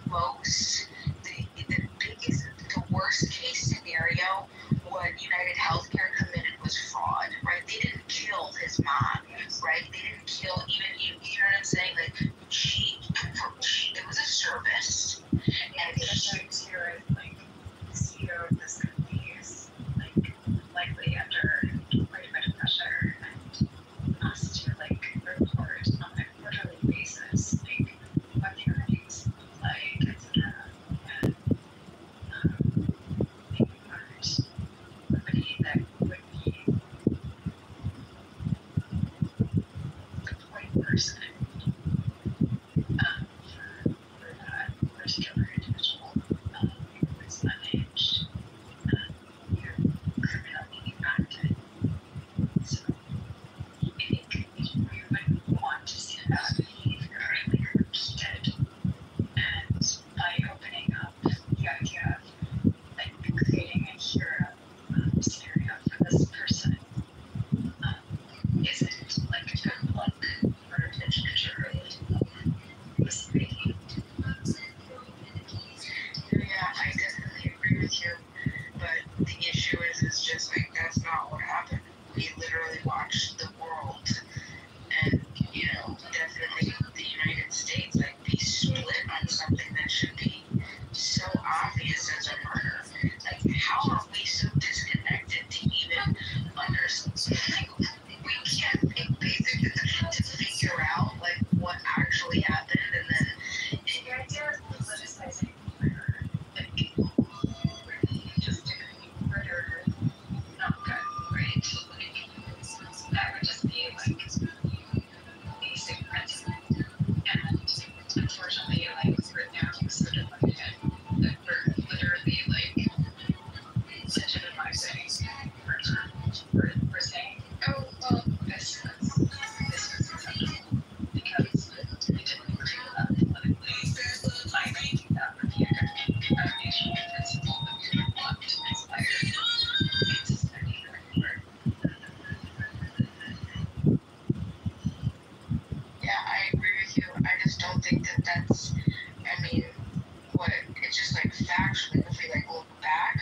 factually, if we like look back,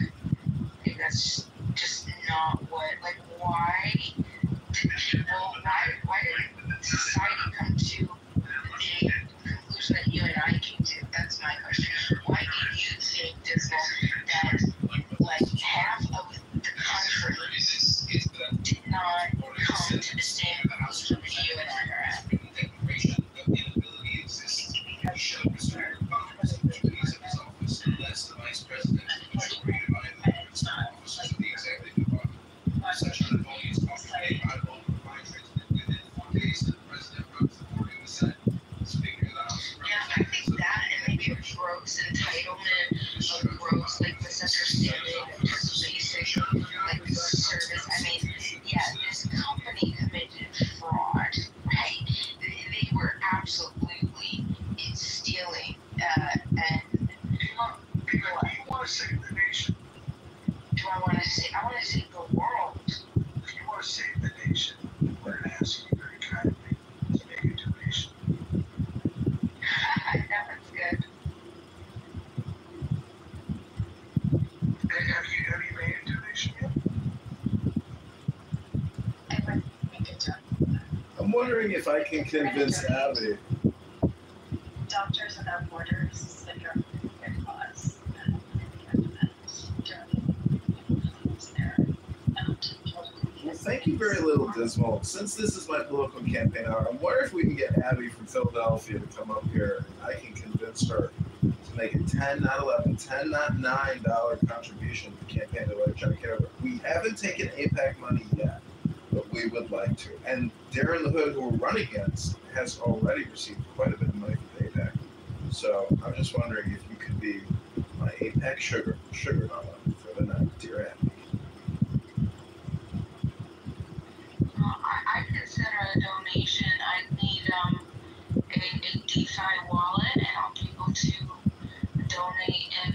maybe that's just not what, like, why did society come to the conclusion that you and I came to? That's my question. Why do you think, Dismal, that like half of the country did not come to the same conclusion that you and I are at?
That's the vice president the executive section of the police talking about all the contracts within 4 days that the president runs the board in the Senate. Speaker of the House.
Yeah, I think that and maybe a gross entitlement, a gross like misunderstanding of just basic like service. I mean, yeah, this company committed fraud, right? They were absolutely stealing and
you want to save the nation.
Do I want to save? I want to save the world.
If you want to save the nation, we're going to ask you very kindly to make a donation.
That's good.
Have you made a donation yet?
I would make a donation.
I'm wondering if I can convince Abby.
Doctors Without Borders is the drug Red Cross.
Well, thank you very little, Dismal. Since this is my political campaign hour, I'm wondering if we can get Abby from Philadelphia to come up here and I can convince her to make a $10, not $11, $10, not $9 contribution to the campaign to elect John Kitover. We haven't taken APAC money yet, but we would like to. And Darren the Hood, who we're running against, has already received quite a bit of money from APAC. So I'm just wondering if you could be my APAC sugar mama for the night, dear Abby.
I consider a donation. I need a DeFi wallet, and I'll be able to donate in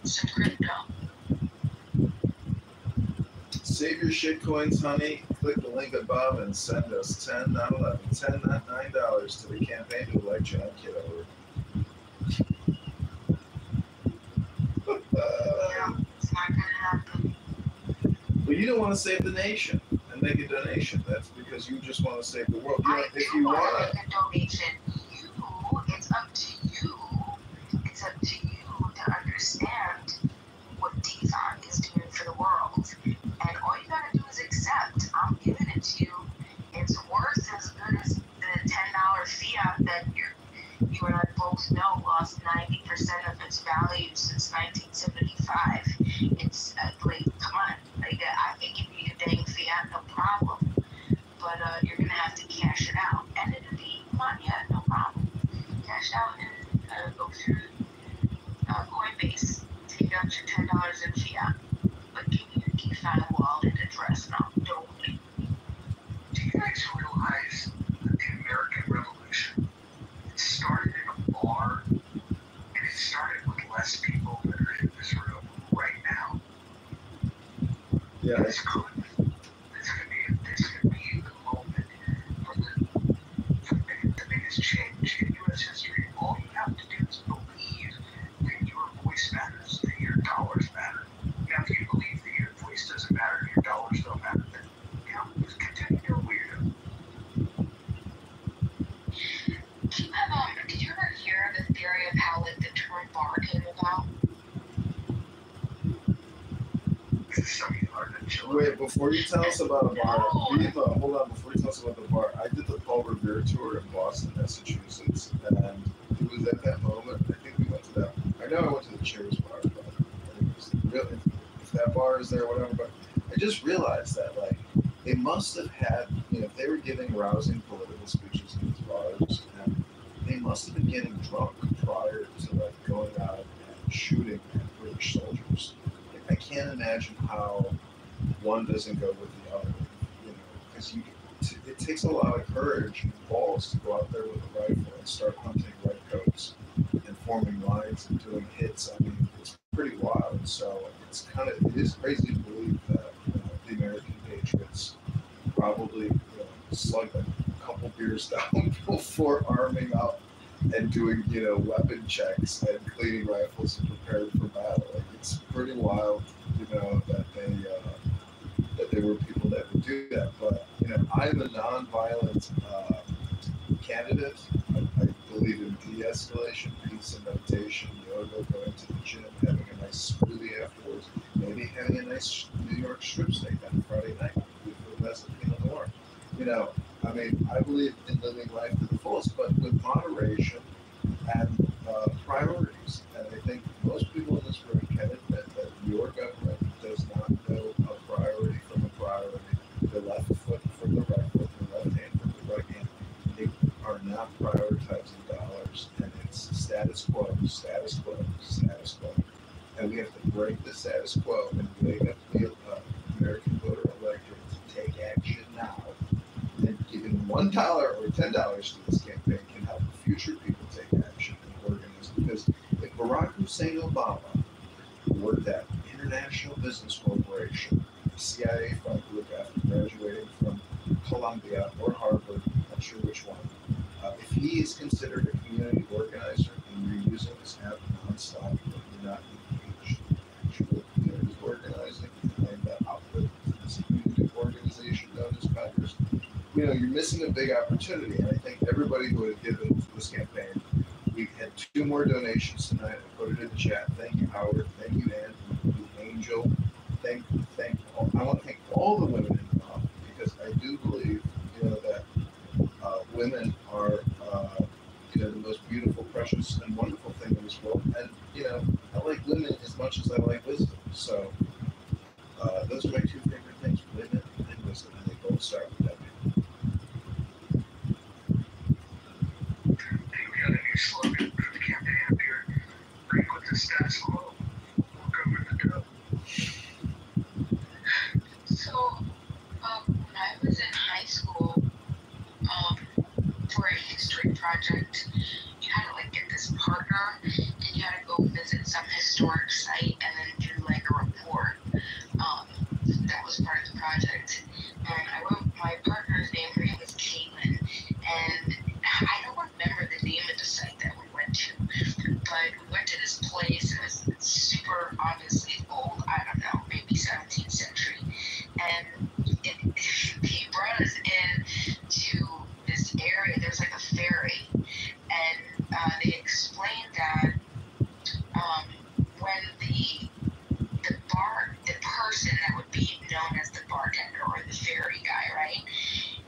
some crypto.
Save your shitcoins, honey. Click the link above and send us $10, not $11, $10, not $9 to the campaign to elect John Kitover.
Yeah, it's not gonna happen.
Well, you don't want to save the nation and make a donation. That's because you just want to save the world. If you want
to make a donation, it's up to you. It's up to you to understand what DeFi is doing for the world. And all you gotta do is accept. I'm giving it to you. It's worth as good as the $10 fiat that you and I both know lost 90% of its value since 1975. It's like, come on, like I can give you a dang fiat, no problem. But you're gonna have to cash it out, and it'll be, come on, yeah, no problem. Cash out and go through Coinbase, take out your $10 in fiat, but give me your DeFi wallet address, and I'll donate.
Do you guys realize that the American Revolution started in a bar, and it started with less people that are in this room right now?
Yeah.
It's going to be the moment for the biggest change in U.S. history. All you have to do is believe that your voice matters, that your dollars matter. Now, if you believe that your voice doesn't matter, your dollars don't matter, then just continue to weirdo.
Did you ever hear the theory of how like the term bar came about?
Wait, before you tell us about a bar, hold on, before you tell us about the bar, I did the Paul Revere tour in Boston, Massachusetts, and it was at that moment, I think we went to that, I know I went to the Cheers bar, but I think it was really, if that bar is there, whatever, but I just realized that, like, they must have had, if they were giving rousing political speeches in these bars, and they must have been getting drunk prior to, like, going out and shooting at British soldiers. I can't imagine how one doesn't go with the other, because it takes a lot of courage and balls to go out there with a rifle and start hunting redcoats and forming lines and doing hits. I mean, it's pretty wild. So it is crazy to believe that the American patriots probably slugged a couple beers down before arming up and doing weapon checks and cleaning rifles and prepared for battle. Like, it's pretty wild, that there were people that would do that. But I'm a nonviolent candidate. I believe in de-escalation, peace and meditation, yoga, going to the gym, having a nice smoothie afterwards, maybe having a nice New York strip steak on Friday night with the best of Pinot Noir. I believe in living life to the fullest, but with moderation and priorities. And I think most people in this room can admit that your government does not know a priority from a priority. The left foot from the right foot, the left hand from the right hand. They are not prioritizing dollars, and it's status quo, status quo, status quo. And we have to break the status quo and wake up the American voter electorate to take action now. And giving $1 or $10 to this campaign can help future people take action and organize. Because if Barack Hussein Obama worked at International Business Corporation, CIA fund group after graduating from Columbia or Harvard, not sure which one, if he is considered a community organizer and you're using this app nonstop, but you're not engaged in actual community organizing and the output of this community organization known as Congress, you're missing a big opportunity. And I think everybody who has given to this campaign, we had 2 more donations tonight. I put it in the chat. Thank you, Howard. Thank you, Ann. Thank you, Angel. Thank all. I want to thank all the women involved, because I do believe, that women are, the most beautiful, precious, and wonderful thing in this world. And, I like women as much as I like wisdom. So those are my 2 favorite things, women and wisdom, and they both start with that.
Hey, we got a new slogan for the campaign up here. Break with the status quo. Walk over the dough.
So, when I was in high school, for a history project, you had to get this partner, and you had to go visit some historic site and then do a report. That was part of the project. And my partner's name, her name was Caitlin, and I don't remember the name of the site that we went to, but we went to this place. It was super obviously old, I don't know, maybe 17th century, and he brought us in to this area. There's a ferry, and they explained that when the person that would be known as the bartender or the ferry guy, right?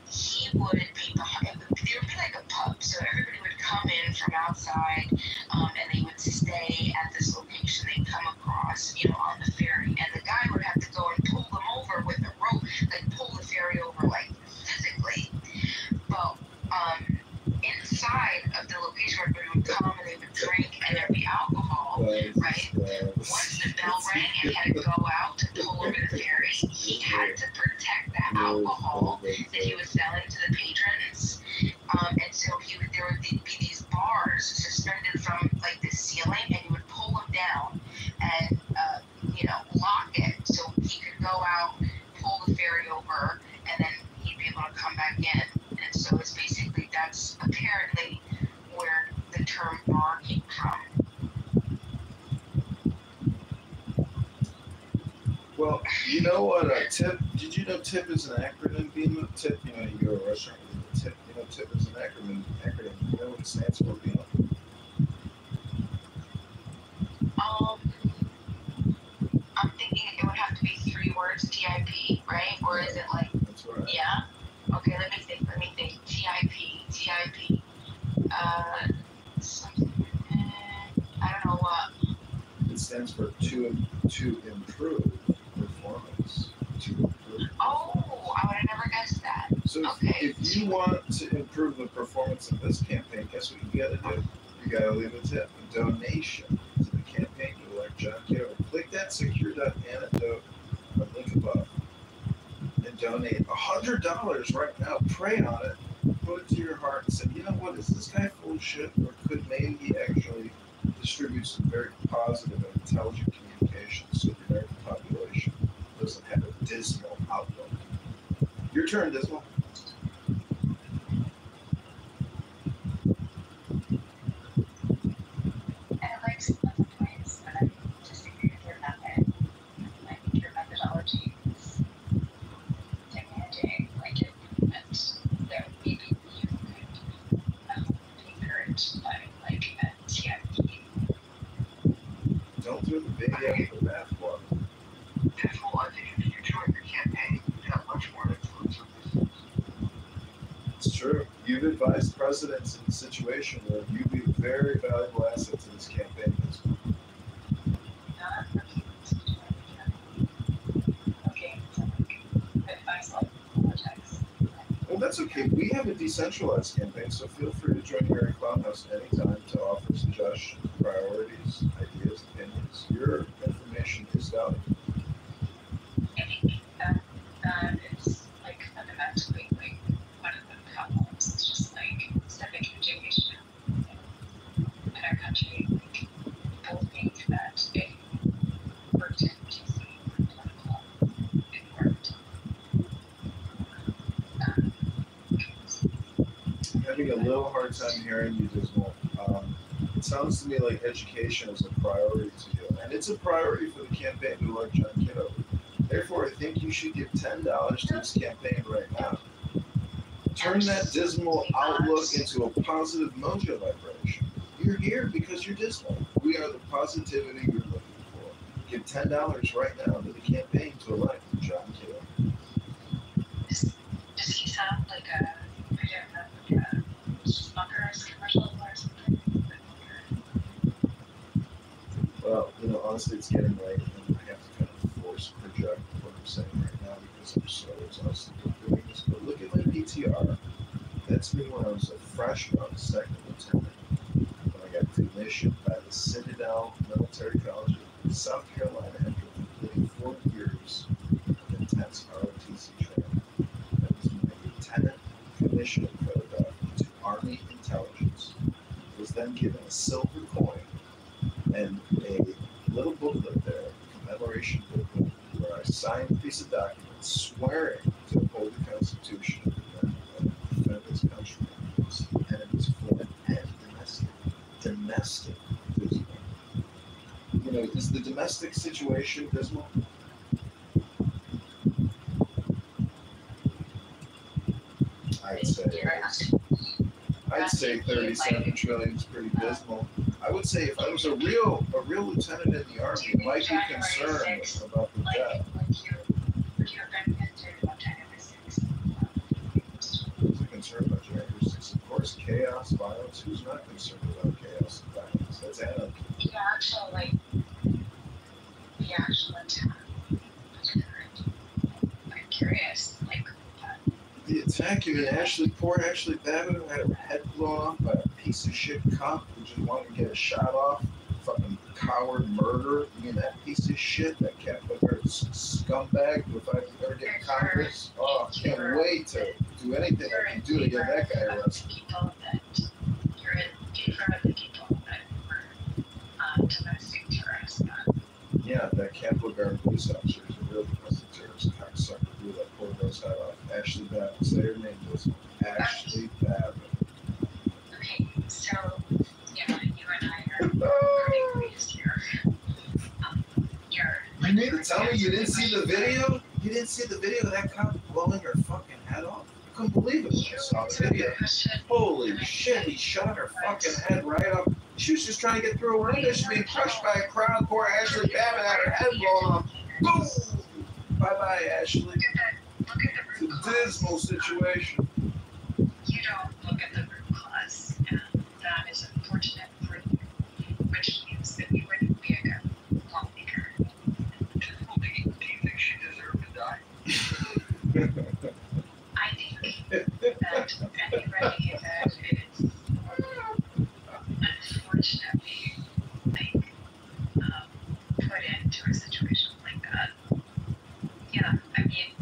He would be behind. There would be a pub, so everybody would come in from outside, and they would stay at this location they'd come across, on the ferry. And the guy would have to go and pull them over with a rope, pull the ferry over, physically. But inside of the location where everybody would come and they would drink and there'd be alcohol, right? Once the bell rang and had to go out to pull over the ferry, he had to protect the alcohol that he was selling to the patrons. And so there would be these bars suspended from the ceiling, and you would pull them down and lock it so he could go out, pull the ferry over, and then he'd be able to come back in. And so it's basically, that's apparently where the term bar came from.
Well, you know what, TIP, did you know TIP is an acronym? Beam TIP, you go to a restaurant with a TIP, TIP is an acronym. You know what it stands for, Beam?
I'm thinking it would have to be 3 words, TIP, right? Or is it
That's right.
Yeah? Okay, let me think. TIP. Something, I don't know what.
It stands for to improve performance. To improve.
Oh, I would have never guessed that.
So if you want to improve the performance of this campaign, guess what you got to do? You got to leave a tip, a donation to the campaign to elect John Kitover. Click that secure.antidote link above and donate $100 right now. Pray on it. Put it to your heart and say, you know what, is this guy full of shit, or could maybe he actually distribute some very positive and intelligent communication so the American population doesn't have a dismal outlook. Your turn, Dismal.
I like some of the points that
baby out with the bathwater.
Dismal, I think if you join the campaign, you'd have much more influence on these things.
It's true. You've advised presidents in a situation where you'd be a very valuable asset to this campaign. Well, that's okay. We have a decentralized campaign, so feel free to join Harry Clownhouse anytime to offer suggestions, priorities, ideas, opinions. Your information is valuable.
I think that is like fundamentally like one of the problems. It's just like civic education in our country. Like people think that they worked in DC political, it worked.
Having a little hard time hearing you, Dismal. It sounds to me like education is a priority to you, and it's a priority for the campaign to elect John Kitover. Therefore, I think you should give $10 to this campaign right now. Turn that dismal outlook into a positive mojo vibration. You're here because you're dismal. We are the positivity you're looking for. Give $10 right now to the campaign to elect John Kitover.
Does he sound like a, I don't know, like a Smucker's commercial or something?
Well, honestly, it's getting late, and I have to kind of force project what I'm saying right now because I'm so exhausted with doing this. But look at my PTR. That's me when I was a freshman, second lieutenant, when I got commissioned by the Citadel Military College in South Carolina after completing 4 years of intense ROTC training. That was my lieutenant commissioning photograph to Army Intelligence. I was then given a silver coin and a little booklet there, a commemoration booklet, where I signed a piece of document swearing to uphold the Constitution and defend this country against enemies foreign and domestic. Domestic dismal. Is the domestic situation dismal? I'd say 37 trillion is pretty dismal. I would say if I was a real lieutenant in the Army, I might be concerned about the debt.
Would you have been concerned about January 6th?
Who's concerned about January 6th? Of course, chaos, violence. Who's not concerned about chaos and violence? That's anarchy.
The actual attack. I'm curious,
The attack, you mean poor Ashley Babbitt who had her head blown off by a piece of shit cop who just wanted to get a shot off? Fucking coward murderer. You mean that piece of shit, that Kitover scumbag who if I ever get in Congress? Oh, I can't wait to do anything I can do to get that guy arrested.
You're in favor of the people that were domestic terrorists.
Yeah, that Kitover police officer is a real domestic terrorist cocksucker who that poor girl's head off. Ashley Babbitt. Say her name, Liz. Ashley Babbitt.
Okay, so, you and I are pretty pleased here.
You mean to tell me you didn't see the video? You didn't see the video of that cop blowing her fucking head off? I couldn't believe it when I saw the video. Holy shit, he shot her fucking head right up. She was just trying to get through a window. She's being crushed by a crowd. Poor Ashley Babbitt had her head blown off. Boom! Bye-bye, Ashley.
Look at the root cause.
It's a dismal situation.
You don't look at the root cause, and that is unfortunate for you, which means that you wouldn't be a good lawmaker.
Do you think she deserved to die?
I think that anybody that is unfortunately put into a situation like that, I mean,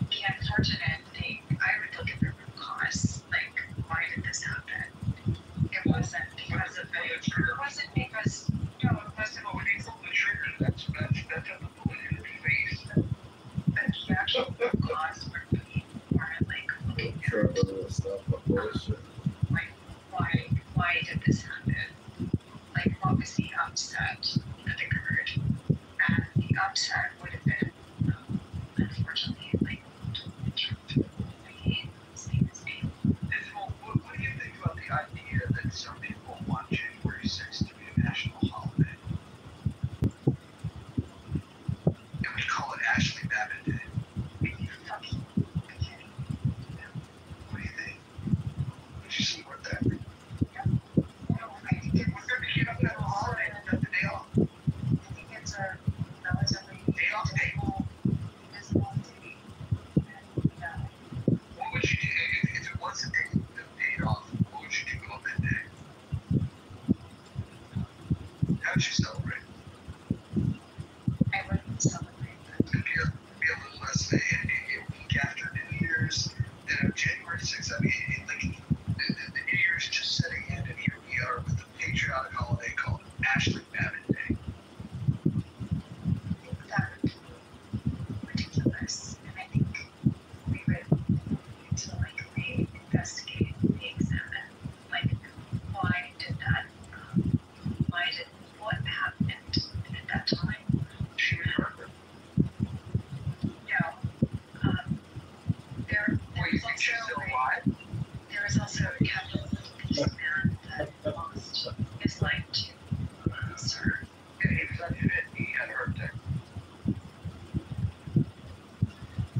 the unfortunate thing, I would look at the root cause, why did this happen? It wasn't because of it wasn't because, it wasn't because of the trigger. That's at the political face. But the actual root cause would be more looking at, why did this happen? What was the upset that occurred?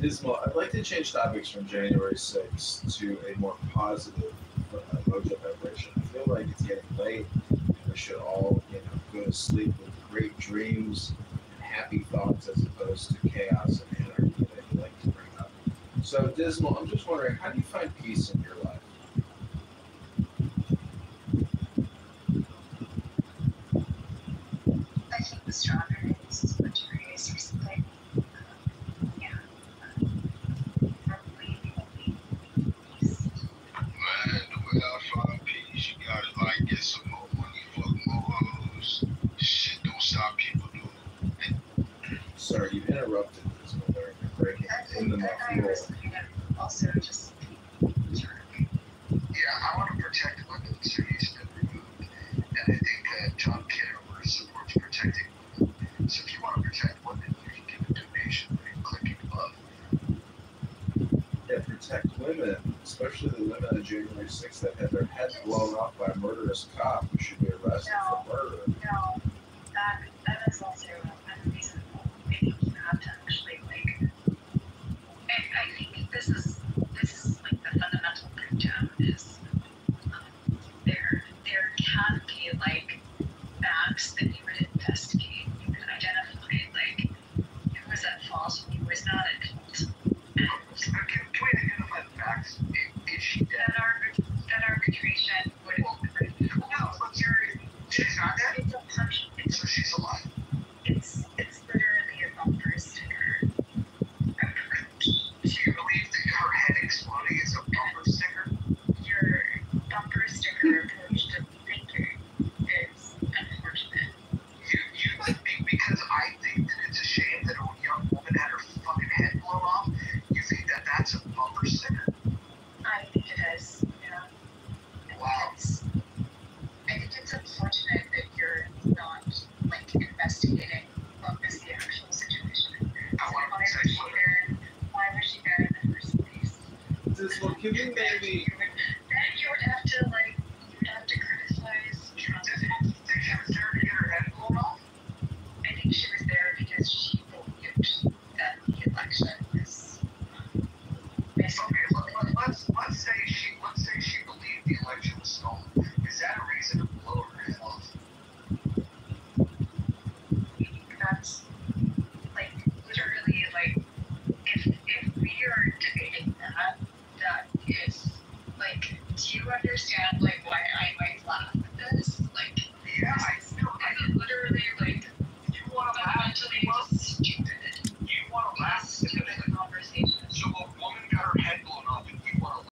Dismal, I'd like to change topics from January 6th to a more positive mojo vibration. I feel like it's getting late. We should all, go to sleep with great dreams and happy thoughts as opposed to chaos and anarchy that you like to bring up. So, Dismal, I'm just wondering, how do you find peace in your life?
I think the strawberries, blueberries, or something. Probably peace.
Man, the way I find peace, you gotta get some more money, fuck more hoes. Shit don't stop people doing it.
Sorry, you interrupted this when you're breaking in the muff roll.
Also, just
Yeah, I want to protect women, so he's been removed. And I think John Kitover supports protecting women. So if you want to protect women, you can give a donation by clicking above.
Yeah, protect women, especially the women on January 6th that had their heads blown off by a murderous cop who should be arrested for murder.
No, that is also unreasonable. I think you have to actually I think this is like the fundamental breakdown is there can be facts that you would investigate. You could identify who was at fault and who was not at fault. And
Can we identify the facts? Is she dead?
that arbitration would
No, but she's not dead? So she's alive.
It's literally a bumper sticker approach.
Do you believe that her head exploding is a bumper sticker?
Your bumper sticker approach to thinking is unfortunate.
You like me because I think that it's a shame that a young woman had her fucking head blown off. You think that that's a bumper sticker?
I think it is, yeah.
Wow.
I think it's unfortunate that you're not investigating what was the actual situation. Why was she there in the first place?
Dismal, can you maybe...
Then you would have to criticize Trump.
Think she was there to get her head blown off?
I think she was there because she believed that the election was basically.
Okay, let's say she believed the election was stolen. Is that a reason to blow her head off?
That's literally if we are debating that is do you understand why I might laugh at this?
Yeah, I know.
I literally
You want to laugh?
fundamentally stupid.
You want to laugh because